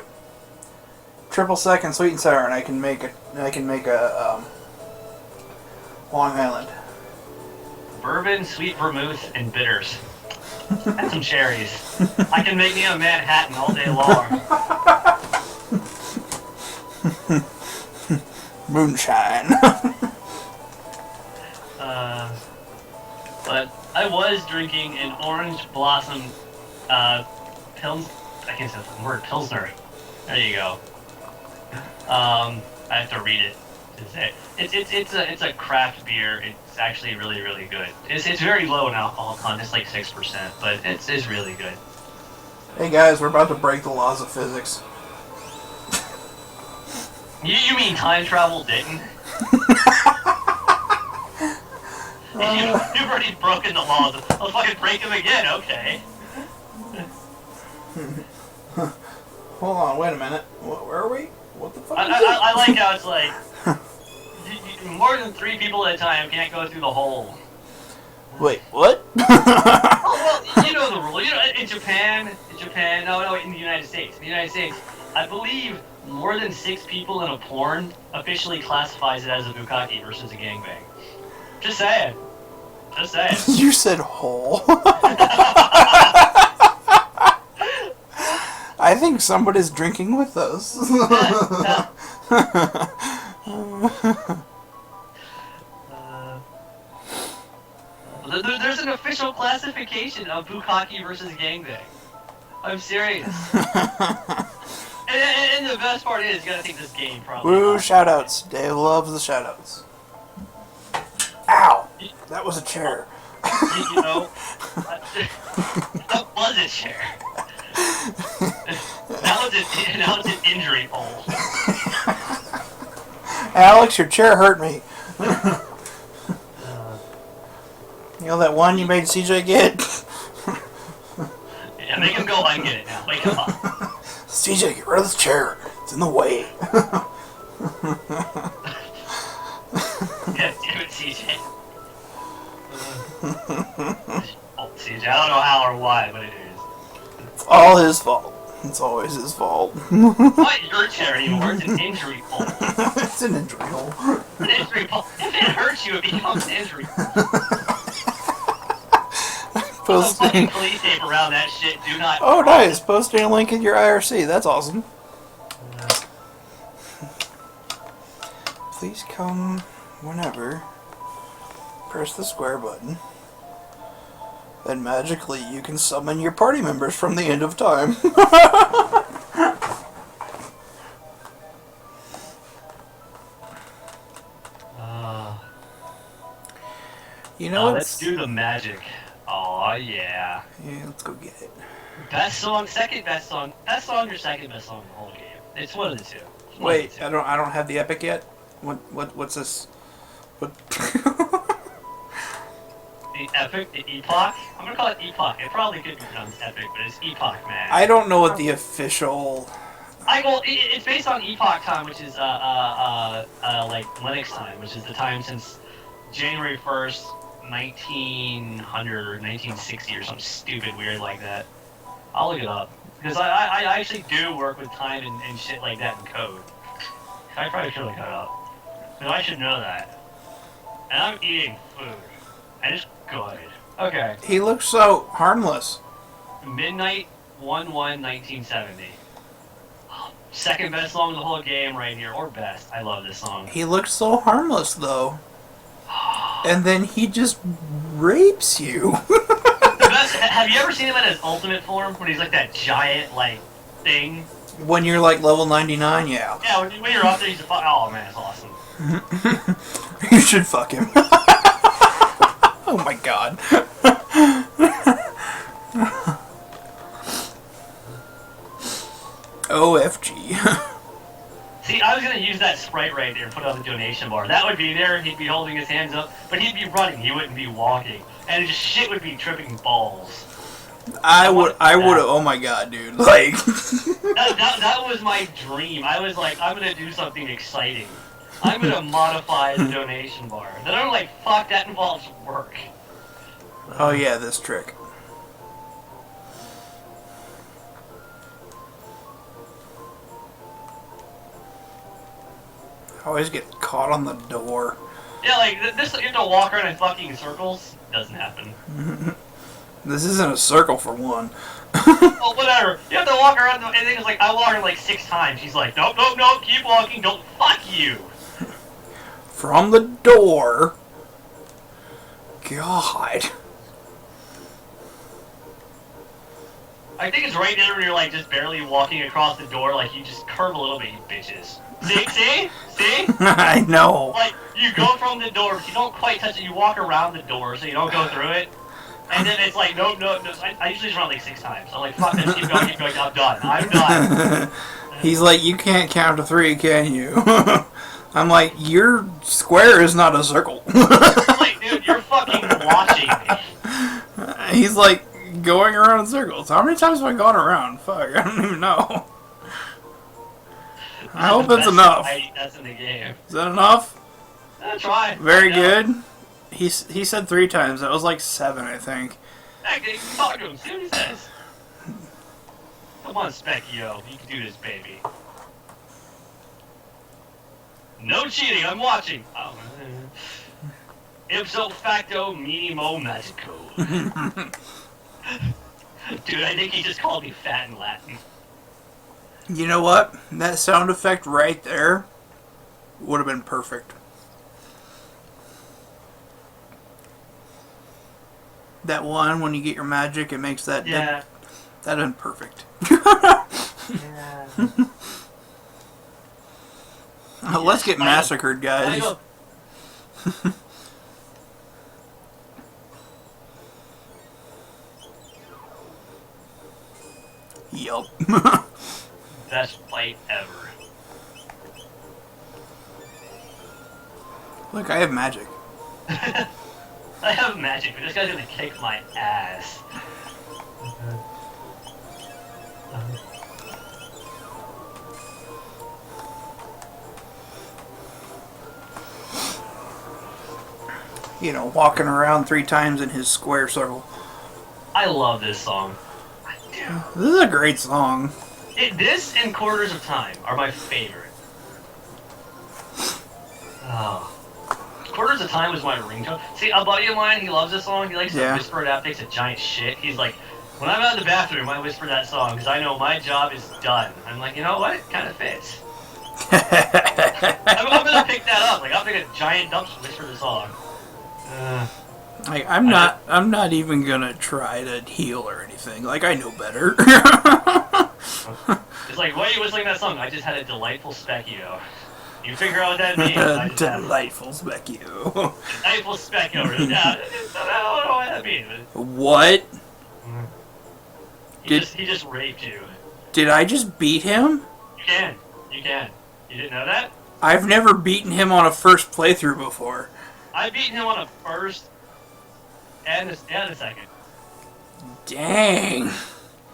triple sec, and sweet and sour, and I can make a Long Island. Bourbon, sweet vermouth, and bitters. And some cherries. I can make me a Manhattan all day long. Moonshine. But I was drinking an orange blossom Pils. I can't say the word Pilsner. There you go. I have to read it to say it's a craft beer. It's actually really really good. It's very low in alcohol content. It's like 6%, but it's really good. Hey guys, we're about to break the laws of physics. You mean time travel didn't? You've already broken the laws. I'll fucking break them again. Okay. Hold on, wait a minute. Where are we? What the fuck is I like how it's like more than 3 people at a time can't go through the hole. Wait, what? Oh, well, you know the rule. You know, in Japan, no, in the United States. In the United States, I believe more than 6 people in a porn officially classifies it as a bukkake versus a gangbang. Just saying. Just saying. You said hole. I think somebody's drinking with us. There's an official classification of bukkake versus gangbang. I'm serious. and the best part is, you gotta think this game probably. Woo, shoutouts. Dave loves the shoutouts. Ow! That was a chair. You know, that was a chair. Now it's an injury hole. Alex, your chair hurt me. You know that one you made CJ get? Yeah, make him go and get it now. Wake him up. CJ, get rid of this chair. It's in the way. Yeah, damn it, CJ. Oh, CJ, I don't know how or why, but it is. It's all his fault. It's always his fault. Not your chair anymore, it's an injury hole. It's an injury hole. An injury hole. If it hurts you, it becomes an injury hole. Put some fucking police tape around that shit, do not... Oh, nice. Posting a link in your IRC. That's awesome. Please come whenever. Press the square button. Then magically you can summon your party members from the end of time. You know, let's do the magic. Oh yeah. Yeah, let's go get it. Best song, second best song, best song or second best song in the whole game. It's one of the two. Wait, I don't have the epic yet. What's this? What? The epic, the epoch. I'm gonna call it epoch. It probably could be pronounced epic, but it's epoch, man. I don't know what the official. It's based on epoch time, which is like Linux time, which is the time since January 1st, 1900 or 1960 or something stupid weird like that. I'll look it up because I actually do work with time and shit like that in code. I probably should look it up. But I should know that. And I'm eating food. And it's good. Okay. He looks so harmless. Midnight 1/1/1970. Second best song of the whole game right here, or best. I love this song. He looks so harmless, though. And then he just rapes you. The best. Have you ever seen him in his ultimate form when he's like that giant like thing? When you're like level 99, yeah. Yeah, when you're up there, he's a fuck. Oh man, it's awesome. You should fuck him. Oh my god. OFG. See, I was gonna use that sprite right there and put it on the donation bar. That would be there. He'd be holding his hands up, but he'd be running. He wouldn't be walking, and just shit would be tripping balls. I would, oh my god, dude. Like. That was my dream. I was like, I'm gonna do something exciting. I'm gonna modify the donation bar. Then I'm like, fuck, that involves work. Oh yeah, this trick. I always get caught on the door. Yeah, like, this, you have to walk around in fucking circles. Doesn't happen. This isn't a circle for one. Well, whatever. You have to walk around, and then it's like, I walk around like 6 times. He's like, nope, nope, nope, keep walking, don't, fuck you. From the door. God. I think it's right there when you're like just barely walking across the door, like you just curve a little bit, you bitches. See? See? I know. Like, you go from the door, but you don't quite touch it, you walk around the door so you don't go through it. And then it's like, nope, nope, no. I usually just run like 6 times. So I'm like, fuck this, keep going, I'm done. I'm done. He's like, you can't count to 3, can you? I'm like, your square is not a circle. I'm like, dude, you're fucking watching me. He's like, going around in circles. How many times have I gone around? Fuck, I don't even know. I hope that's enough. That's in the game. Is that enough? Try. Very good. He said 3 times. That was like 7, I think. Hey, talk to him. See what he says. Come on, Specchio. You can do this, baby. No cheating. I'm watching. Oh, ipso facto minimo magico. Dude, I think he just called me fat in Latin. You know what? That sound effect right there would have been perfect. That one, when you get your magic, it makes that... Yeah. That'd been perfect. Yeah. Let's get massacred, guys. Yup. Best fight ever. Look, I have magic. I have magic, but this guy's gonna kick my ass. You know, walking around 3 times in his square circle. I love this song. I do. This is a great song. This and Quarters of Time are my favorite. Oh. Quarters of Time was my ringtone. See, a buddy of mine, he loves this song. He likes to whisper it out, takes a giant shit. He's like, when I'm out in the bathroom, I whisper that song because I know my job is done. I'm like, you know what? It kind of fits. I'm gonna pick that up. Like, I'll take a giant dump and whisper the song. Like, I'm not even gonna try to heal or anything. Like, I know better. It's like, why are you whistling that song? I just had a delightful Specchio. You figure out what that means. Delightful Specchio. Delightful Specchio. Yeah, I don't know what that means. What? He just raped you. Did I just beat him? You can. You can. You didn't know that? I've never beaten him on a first playthrough before. I've beaten him on a first and a second. Dang.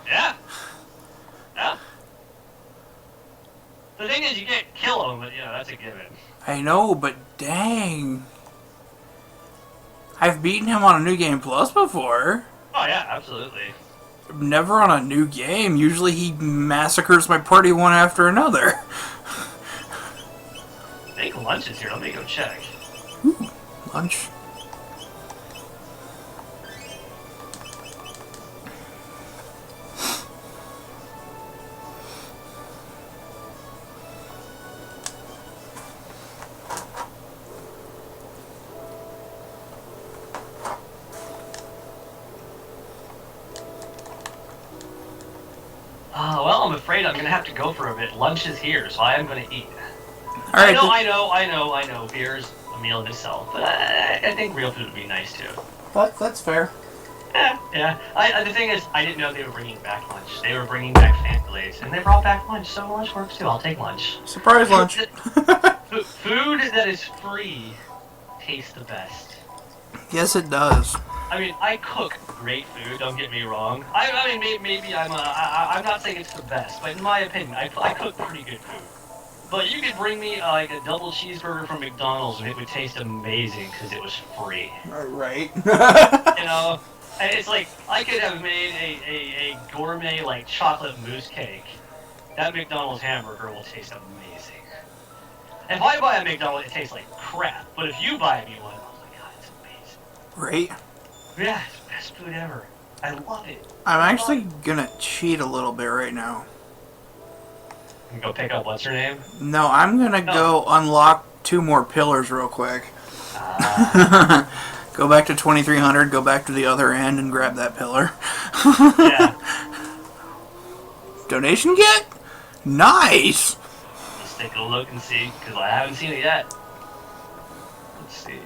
Yeah. Yeah. The thing is, you can't kill him, but, you know, that's a given. I know, but dang. I've beaten him on a New Game Plus before. Oh, yeah, absolutely. Never on a new game. Usually he massacres my party one after another. I think lunch is here. Let me go check. Ooh, lunch. afraid I'm gonna have to go for a bit. Lunch is here, so I am gonna eat. All right. I know. Beer's a meal in itself, but I think real food would be nice too. That's fair. Yeah. The thing is, I didn't know they were bringing back lunch. They were bringing back Fanta and they brought back lunch, so lunch works too. I'll take lunch. Surprise lunch. Food that is free tastes the best. Yes, it does. I mean, I cook great food. Don't get me wrong. I mean, maybe I'm not saying it's the best, but in my opinion, I cook pretty good food. But you could bring me like a double cheeseburger from McDonald's, and it would taste amazing because it was free. Right. You know. And it's like, I could have made a gourmet, like, chocolate mousse cake. That McDonald's hamburger will taste amazing. If I buy a McDonald's, it tastes like crap. But if you buy me one, oh my god, it's amazing. Right. Yeah, it's the best food ever. I love it. I'm actually gonna cheat a little bit right now. You go pick up what's her name? No, I'm gonna go unlock 2 more pillars real quick. Go back to 2300, go back to the other end and grab that pillar. Yeah. Donation kit? Nice! Let's take a look and see, because I haven't seen it yet. Let's see.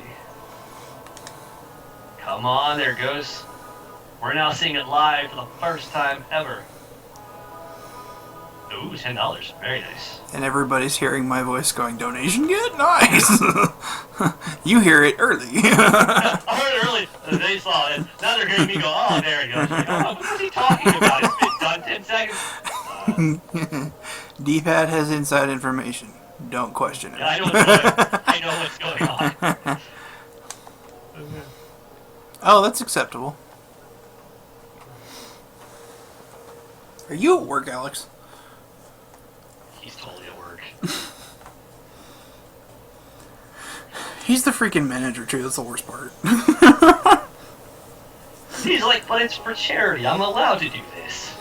Come on, there it goes. We're now seeing it live for the first time ever. Ooh, $10. Very nice. And everybody's hearing my voice going, donation kit? Nice! You hear it early. I heard it early. They saw it. Now they're hearing me go, oh, there he goes. Oh, what was he talking about? It's been done 10 seconds. D-Pad has inside information. Don't question it. Yeah, I know what's going on. Oh, that's acceptable. Are you at work, Alex? He's totally at work. He's the freaking manager, too. That's the worst part. He's like, but it's for charity. I'm allowed to do this.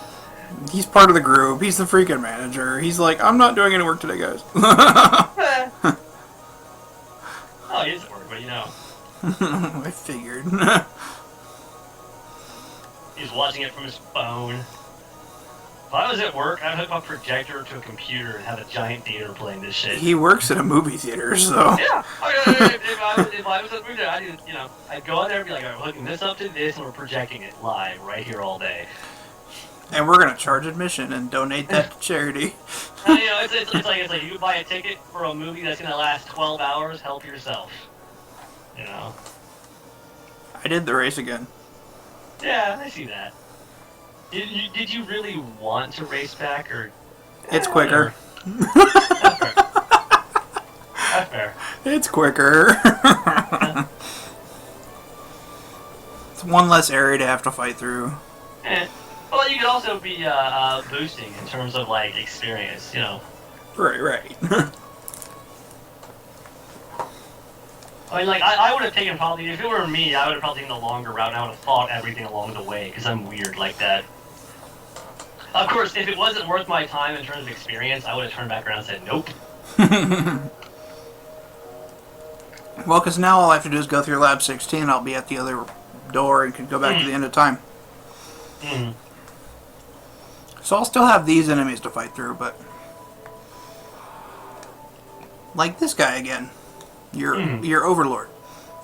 He's part of the group. He's the freaking manager. He's like, I'm not doing any work today, guys. Oh, he is at work, but you know. I figured. He's watching it from his phone. If I was at work, I'd hook up a projector to a computer and have a giant theater playing this shit. He works at a movie theater, so... Yeah. If I was at a movie theater, I'd go in there and be like, all right, we're hooking this up to this, and we're projecting it live right here all day. And we're gonna charge admission and donate that to charity. It's like you buy a ticket for a movie that's gonna last 12 hours. Help yourself. You know. I did the race again. Yeah, I see that. Did you really want to race back, or? It's quicker. That's fair. That's fair. It's quicker. It's one less area to have to fight through. Well, you could also be boosting in terms of like experience, you know. Right. I mean, like, I would have taken probably, if it were me, I would have probably taken the longer route, and I would have fought everything along the way, because I'm weird like that. Of course, if it wasn't worth my time in terms of experience, I would have turned back around and said, nope. Well, because now all I have to do is go through Lab 16, I'll be at the other door and can go back to the end of time. Mm. So I'll still have these enemies to fight through, but... Like this guy again. Your overlord.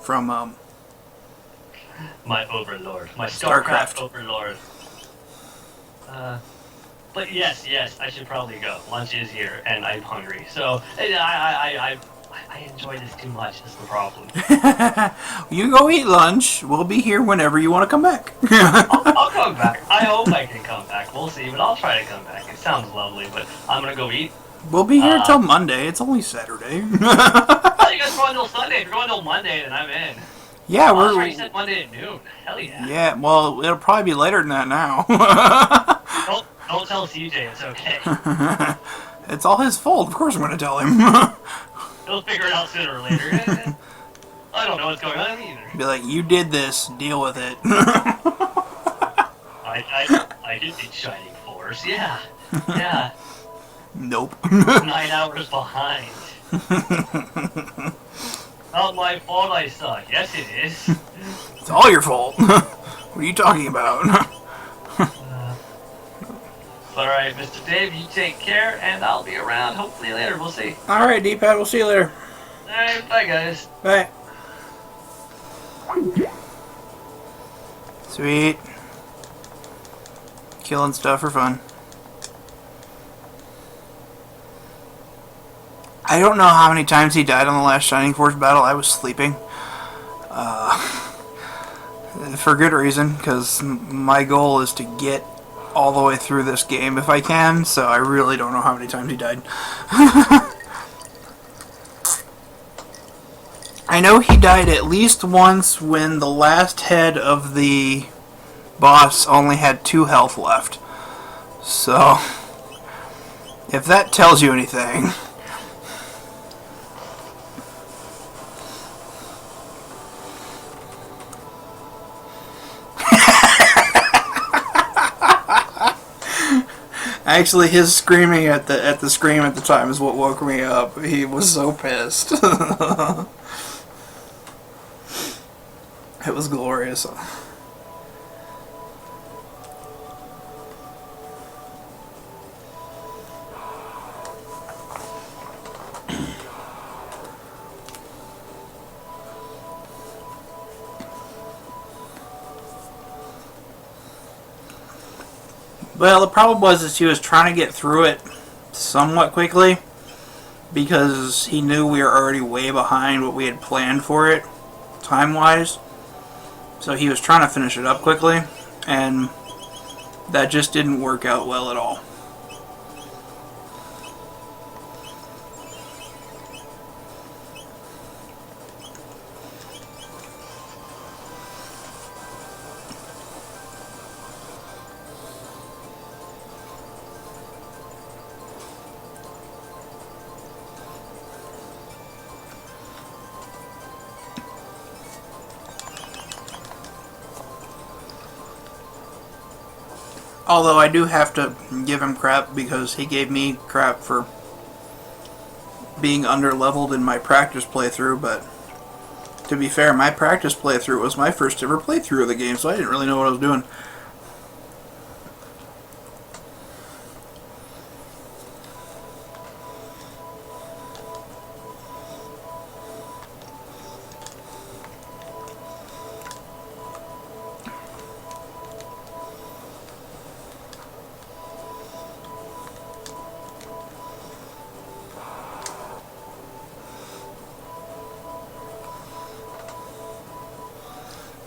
From, My overlord. My StarCraft. StarCraft overlord. But yes, I should probably go. Lunch is here, and I'm hungry. So, I enjoy this too much, that's the problem. You go eat lunch. We'll be here whenever you want to come back. I'll come back. I hope I can come back. We'll see, but I'll try to come back. It sounds lovely, but I'm gonna go eat. We'll be here till Monday. It's only Saturday. Oh, you guys going till Sunday? If you're going till Monday, then I'm in. Yeah, Oh, sorry, you said Monday at noon. Hell yeah. Yeah, well, it'll probably be later than that now. Don't tell CJ, it's okay. It's all his fault. Of course I'm going to tell him. He'll figure it out sooner or later. I don't know what's going on either. Be like, you did this. Deal with it. I did the Shining Force, yeah. Yeah. Nope. 9 hours behind. Not my fault I suck. Yes, it is. It's all your fault. What are you talking about? Alright, Mr. Dave, you take care, and I'll be around hopefully later. We'll see. Alright, D-Pad, we'll see you later. Alright, bye, guys. Bye. Sweet. Killing stuff for fun. I don't know how many times he died on the last Shining Force battle. I was sleeping. For good reason, because my goal is to get all the way through this game if I can, so I really don't know how many times he died. I know he died at least once when the last head of the boss only had 2 health left. So, if that tells you anything... Actually, his screaming at the scream at the time is what woke me up. He was so pissed. It was glorious. Well, the problem was he was trying to get through it somewhat quickly because he knew we were already way behind what we had planned for it, time-wise. So he was trying to finish it up quickly, and that just didn't work out well at all. Although I do have to give him crap because he gave me crap for being under-leveled in my practice playthrough, but to be fair, my practice playthrough was my first ever playthrough of the game, so I didn't really know what I was doing.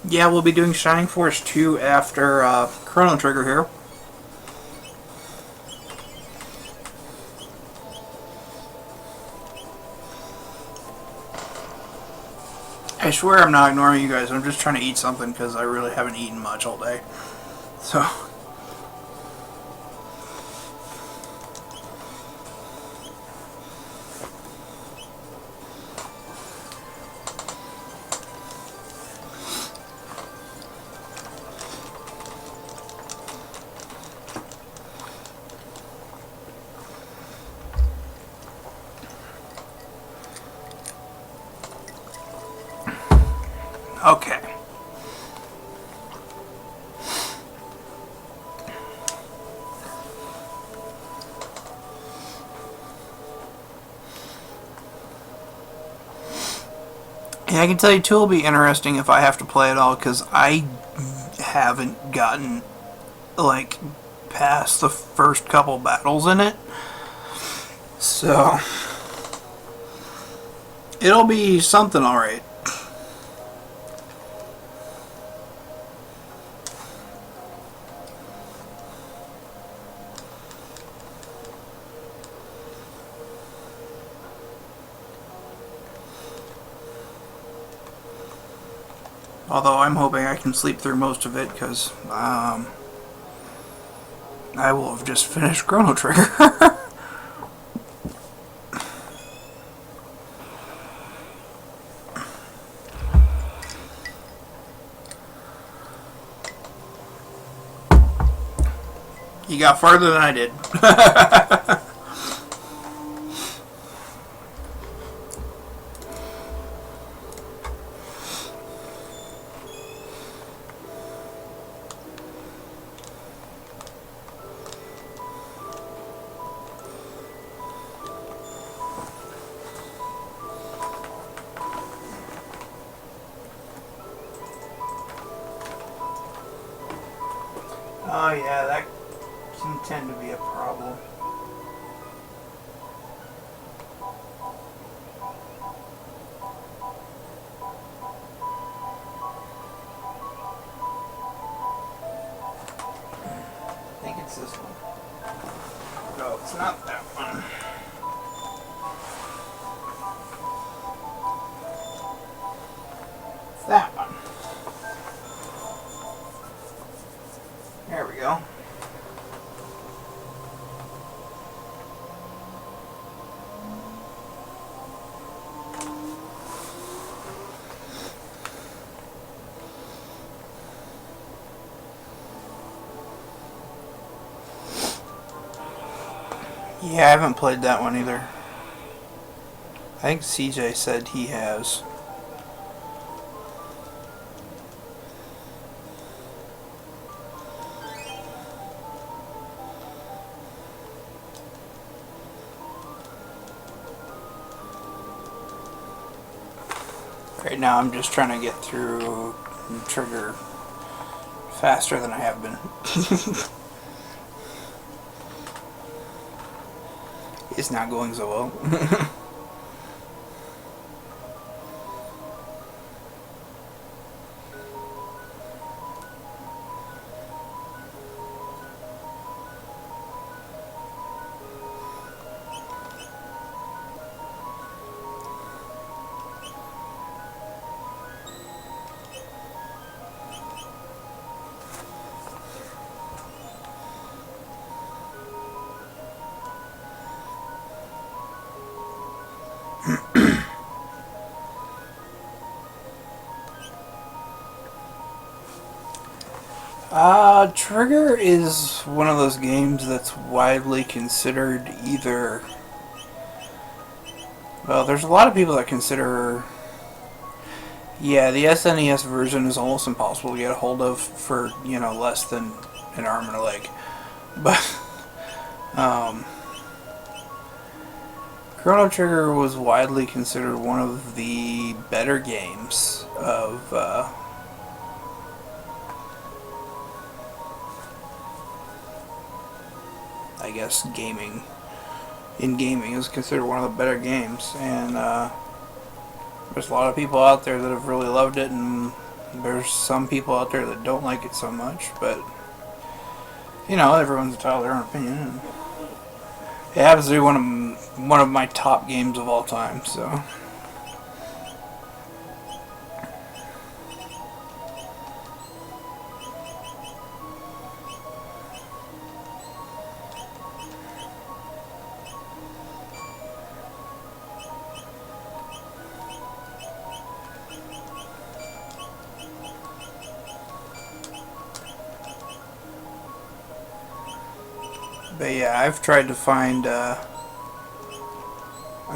Yeah, we'll be doing Shining Force 2 after Chrono Trigger here. I swear I'm not ignoring you guys. I'm just trying to eat something because I really haven't eaten much all day. So... Okay. Yeah, I can tell you 2 will be interesting if I have to play it all, because I haven't gotten, like, past the first couple battles in it. So, it'll be something alright. Although I'm hoping I can sleep through most of it, because I will have just finished Chrono Trigger. You got farther than I did. Oh yeah, that can tend to be a problem. I think it's this one. No, it's not that one. It's that one. There we go. Yeah, I haven't played that one either. I think CJ said he has. Right now I'm just trying to get through Trigger faster than I have been. It's not going so well. Trigger is one of those games that's widely considered either... Well, there's a lot of people that consider... Yeah, the SNES version is almost impossible to get a hold of for, you know, less than an arm and a leg. But, Chrono Trigger was widely considered one of the better games of, I guess gaming. In gaming, is considered one of the better games, and there's a lot of people out there that have really loved it, and there's some people out there that don't like it so much. But you know, everyone's entitled to their own opinion. And it happens to be one of my top games of all time. So. But yeah, I've tried to find a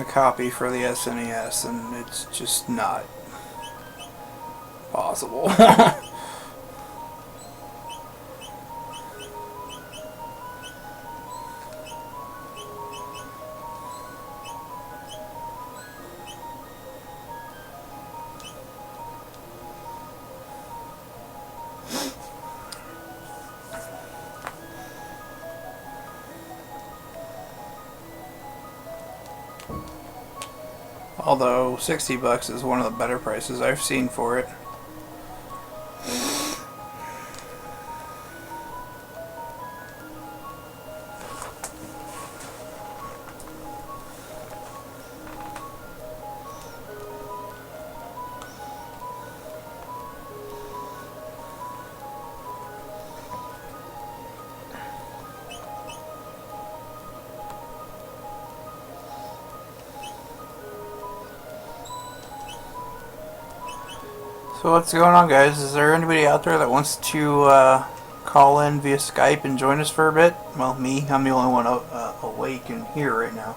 copy for the SNES, and it's just not possible. Although $60 is one of the better prices I've seen for it. So what's going on, guys? Is there anybody out there that wants to call in via Skype and join us for a bit? Well, me. I'm the only one awake and here right now.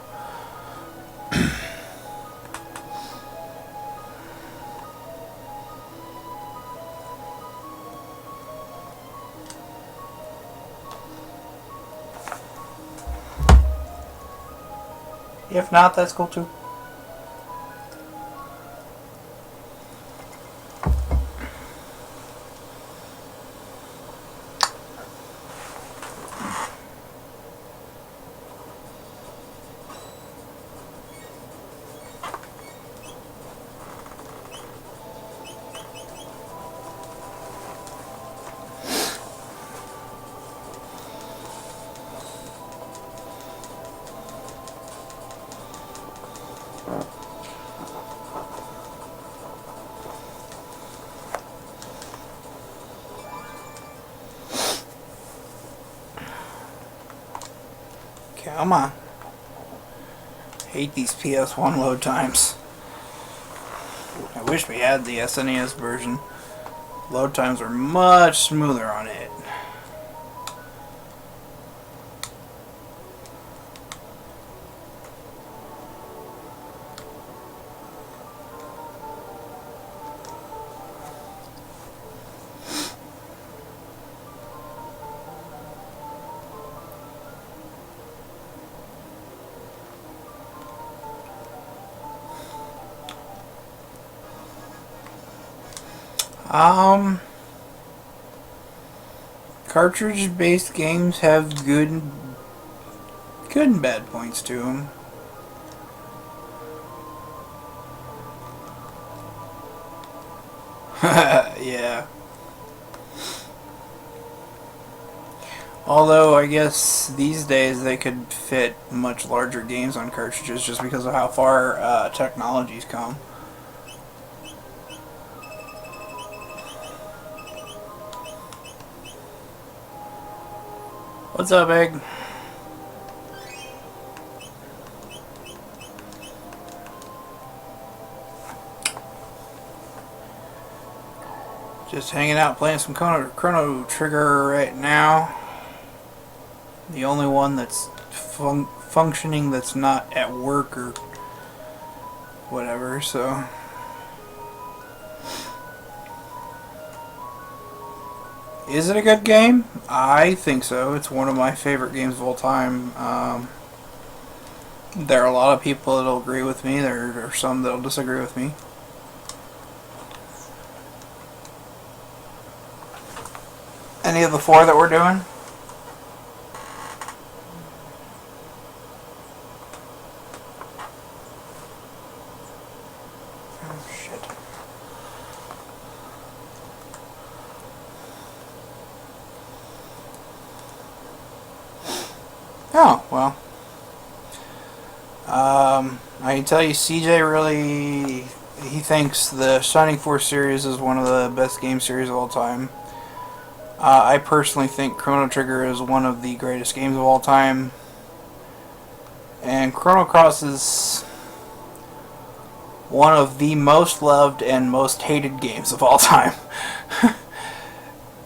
If not, that's cool too. Come on. Hate these PS1 load times. I wish we had the SNES version. Load times are much smoother on it. Cartridge-based games have good and bad points to them. Yeah. Although, I guess these days they could fit much larger games on cartridges just because of how far technology's come. What's up, Egg? Just hanging out playing some Chrono Trigger right now. The only one that's functioning that's not at work or whatever, so... Is it a good game? I think so. It's one of my favorite games of all time. There are a lot of people that'll agree with me. There are some that'll disagree with me. Any of the four that we're doing? Oh, shit. Oh, well. I can tell you CJ really, he thinks the Shining Force series is one of the best game series of all time. I personally think Chrono Trigger is one of the greatest games of all time. And Chrono Cross is one of the most loved and most hated games of all time.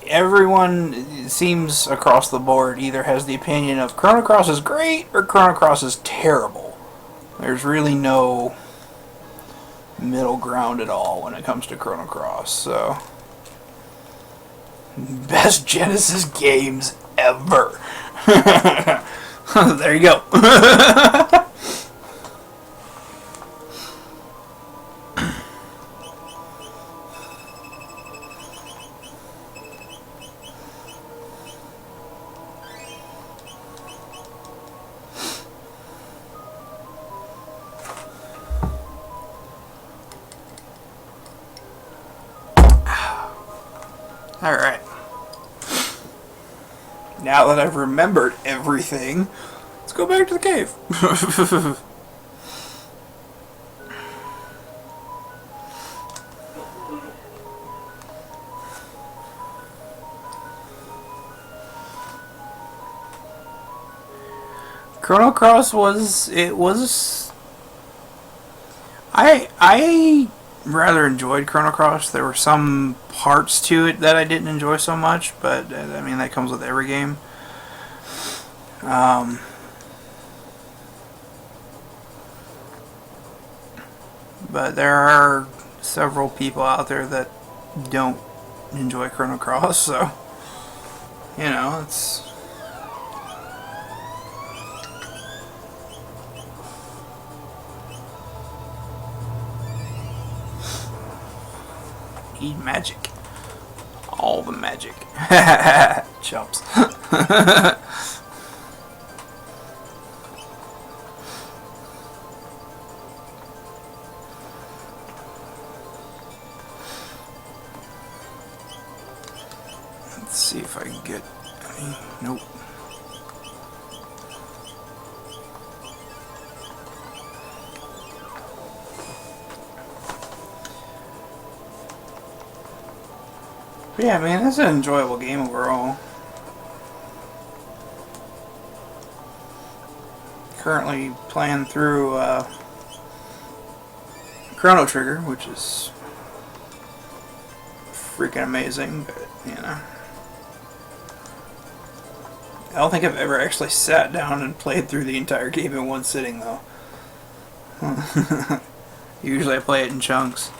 Everyone, it seems across the board, either has the opinion of Chrono Cross is great or Chrono Cross is terrible. There's really no middle ground at all when it comes to Chrono Cross, so... Best Genesis games ever. There you go. Alright. Now that I've remembered everything, let's go back to the cave. Chrono Cross was I rather enjoyed Chrono Cross. There were some parts to it that I didn't enjoy so much, but I mean that comes with every game. But there are several people out there that don't enjoy Chrono Cross, so you know, it's... Need magic. All the magic. Chumps. Let's see if I can get any. Nope. But yeah, man, it's an enjoyable game overall. currently playing through Chrono Trigger, which is freaking amazing, but you know. I don't think I've ever actually sat down and played through the entire game in one sitting, though. Usually I play it in chunks.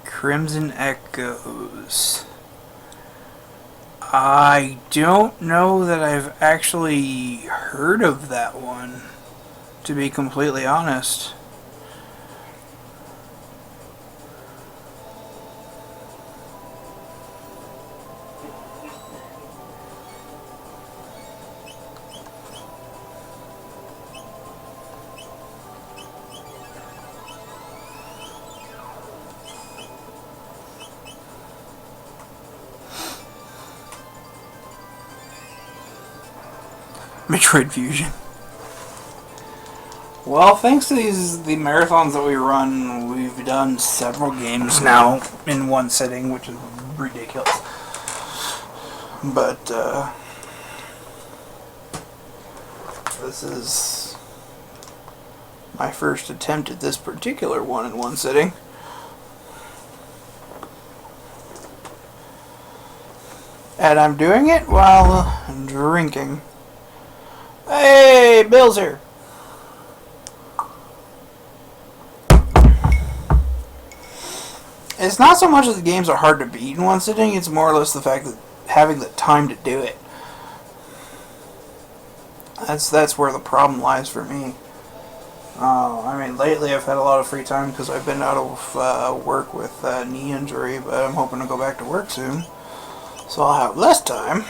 Crimson Echoes. I don't know that I've actually heard of that one, to be completely honest. Metroid Fusion. Well, thanks to the marathons that we run, we've done several games now in one sitting, which is ridiculous. But this is my first attempt at this particular one in one sitting. And I'm doing it while drinking. Hey, Bill's here. It's not so much that the games are hard to beat in one sitting, it's more or less the fact that having the time to do it. That's where the problem lies for me. I mean, lately I've had a lot of free time because I've been out of work with knee injury, but I'm hoping to go back to work soon. So I'll have less time.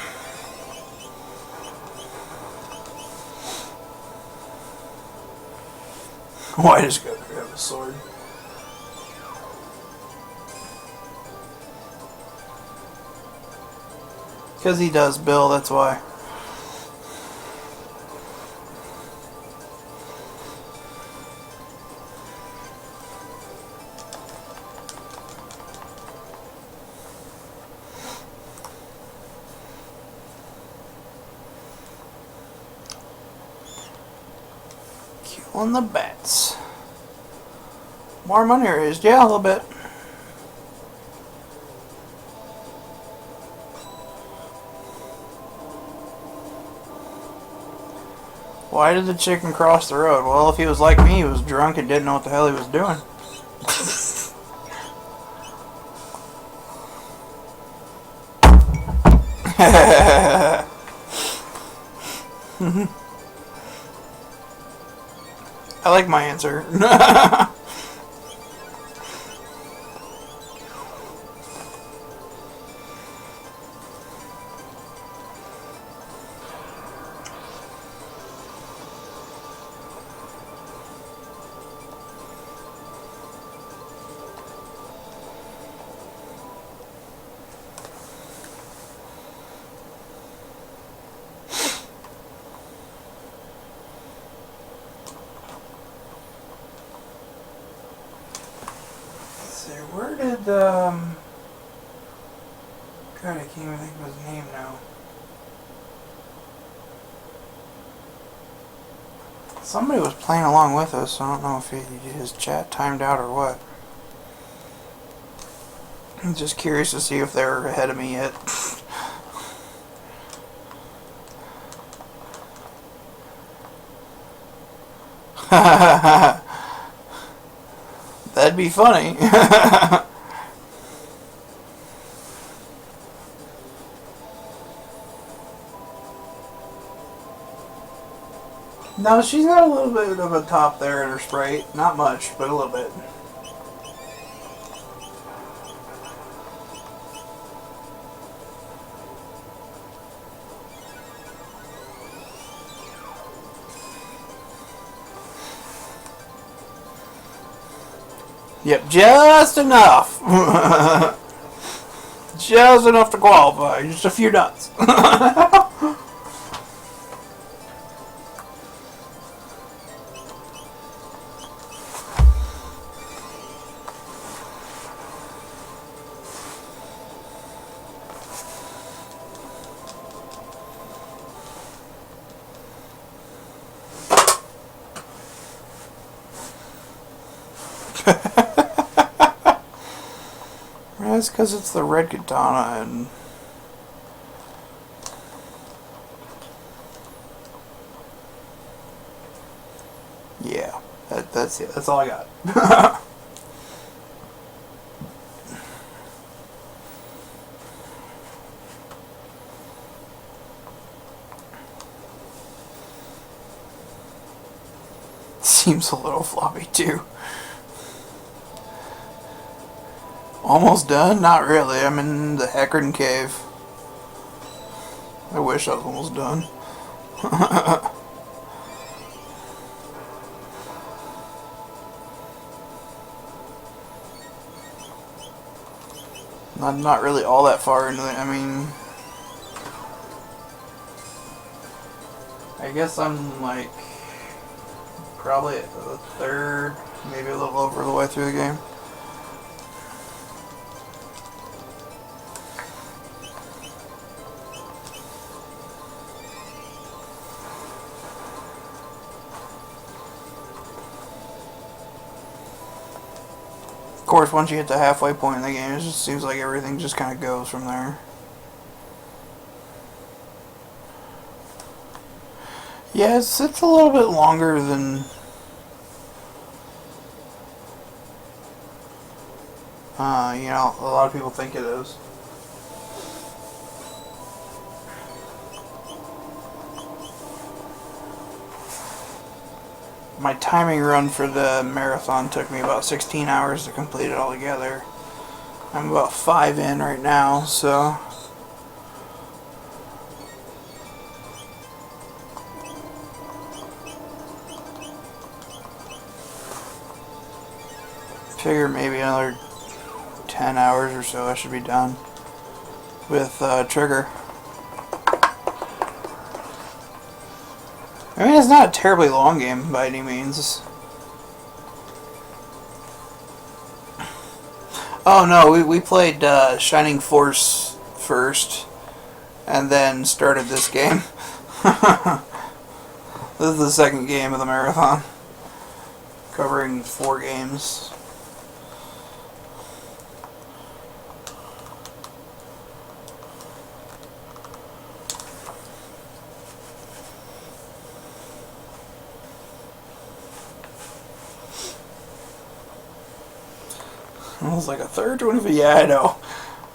Why does Goku have a sword? Because he does, Bill, that's why. Killing the bats. More money raised, yeah, a little bit. Why did the chicken cross the road? Well, if he was like me, he was drunk and didn't know what the hell he was doing. I like my answer. Where did, God, I can't even think of his name now. Somebody was playing along with us, I don't know if his chat timed out or what. I'm just curious to see if they're ahead of me yet. That'd be funny. No, she's got a little bit of a top there in her Sprite. Not much, but a little bit. Yep, just enough. Just enough to qualify. Just a few dots. That's because it's the red katana and... Yeah, that's it. That's all I got. Seems a little floppy too. Almost done? Not really. I'm in the Heckern Cave. I wish I was almost done. Not really all that far into it. I mean, I guess I'm like probably a third, maybe a little over the way through the game. Of course, once you hit the halfway point in the game, it just seems like everything just kind of goes from there. Yeah, it's a little bit longer than you know, a lot of people think it is. My timing run for the marathon took me about 16 hours to complete it all together. I'm about 5 in right now, so... Figure maybe another 10 hours or so I should be done with Trigger. I mean, it's not a terribly long game by any means. Oh no, we played Shining Force first, and then started this game. This is the second game of the marathon, covering 4 games. I was like a third one of it. Yeah, I know.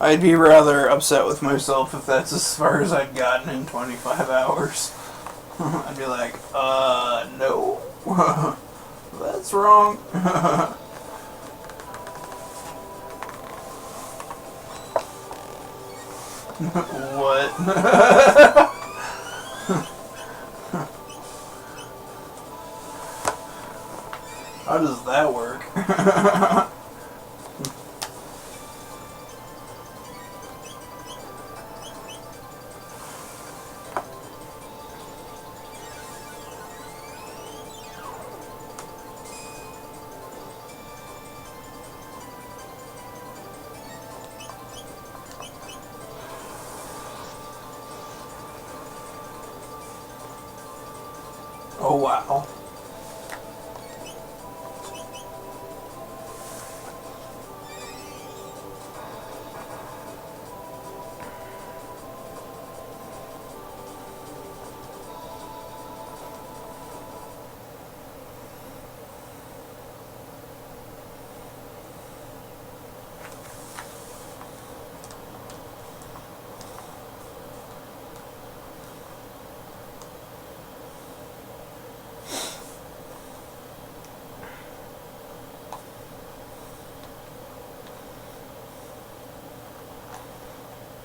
I'd be rather upset with myself if that's as far as I'd gotten in 25 hours. I'd be like, no. That's wrong. What? How does that work? Oh wow.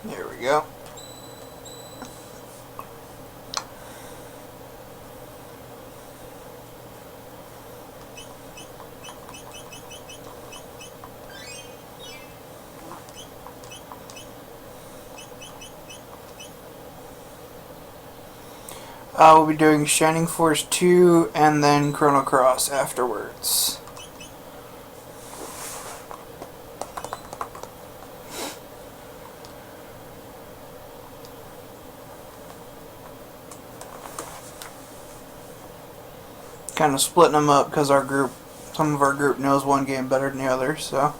There we go. We'll be doing Shining Force 2 and then Chrono Cross afterwards. Kind of splitting them up because our group, some of our group knows one game better than the other, so.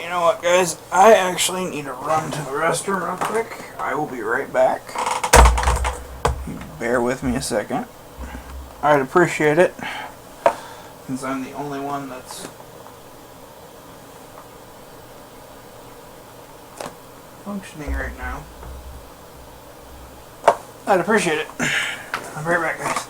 you know what, guys? I actually need to run to the restroom real quick. I will be right back. Bear with me a second. I'd appreciate it, since I'm the only one that's functioning right now. I'd appreciate it. I'll be right back, guys.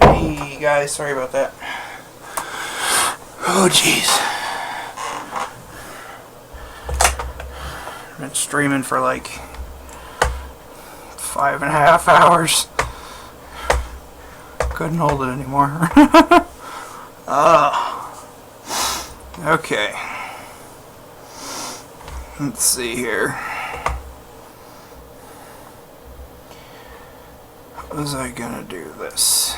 Hey guys, sorry about that. Oh jeez. Been streaming for like 5.5 hours. Couldn't hold it anymore. Okay. Let's see here. How was I gonna do this?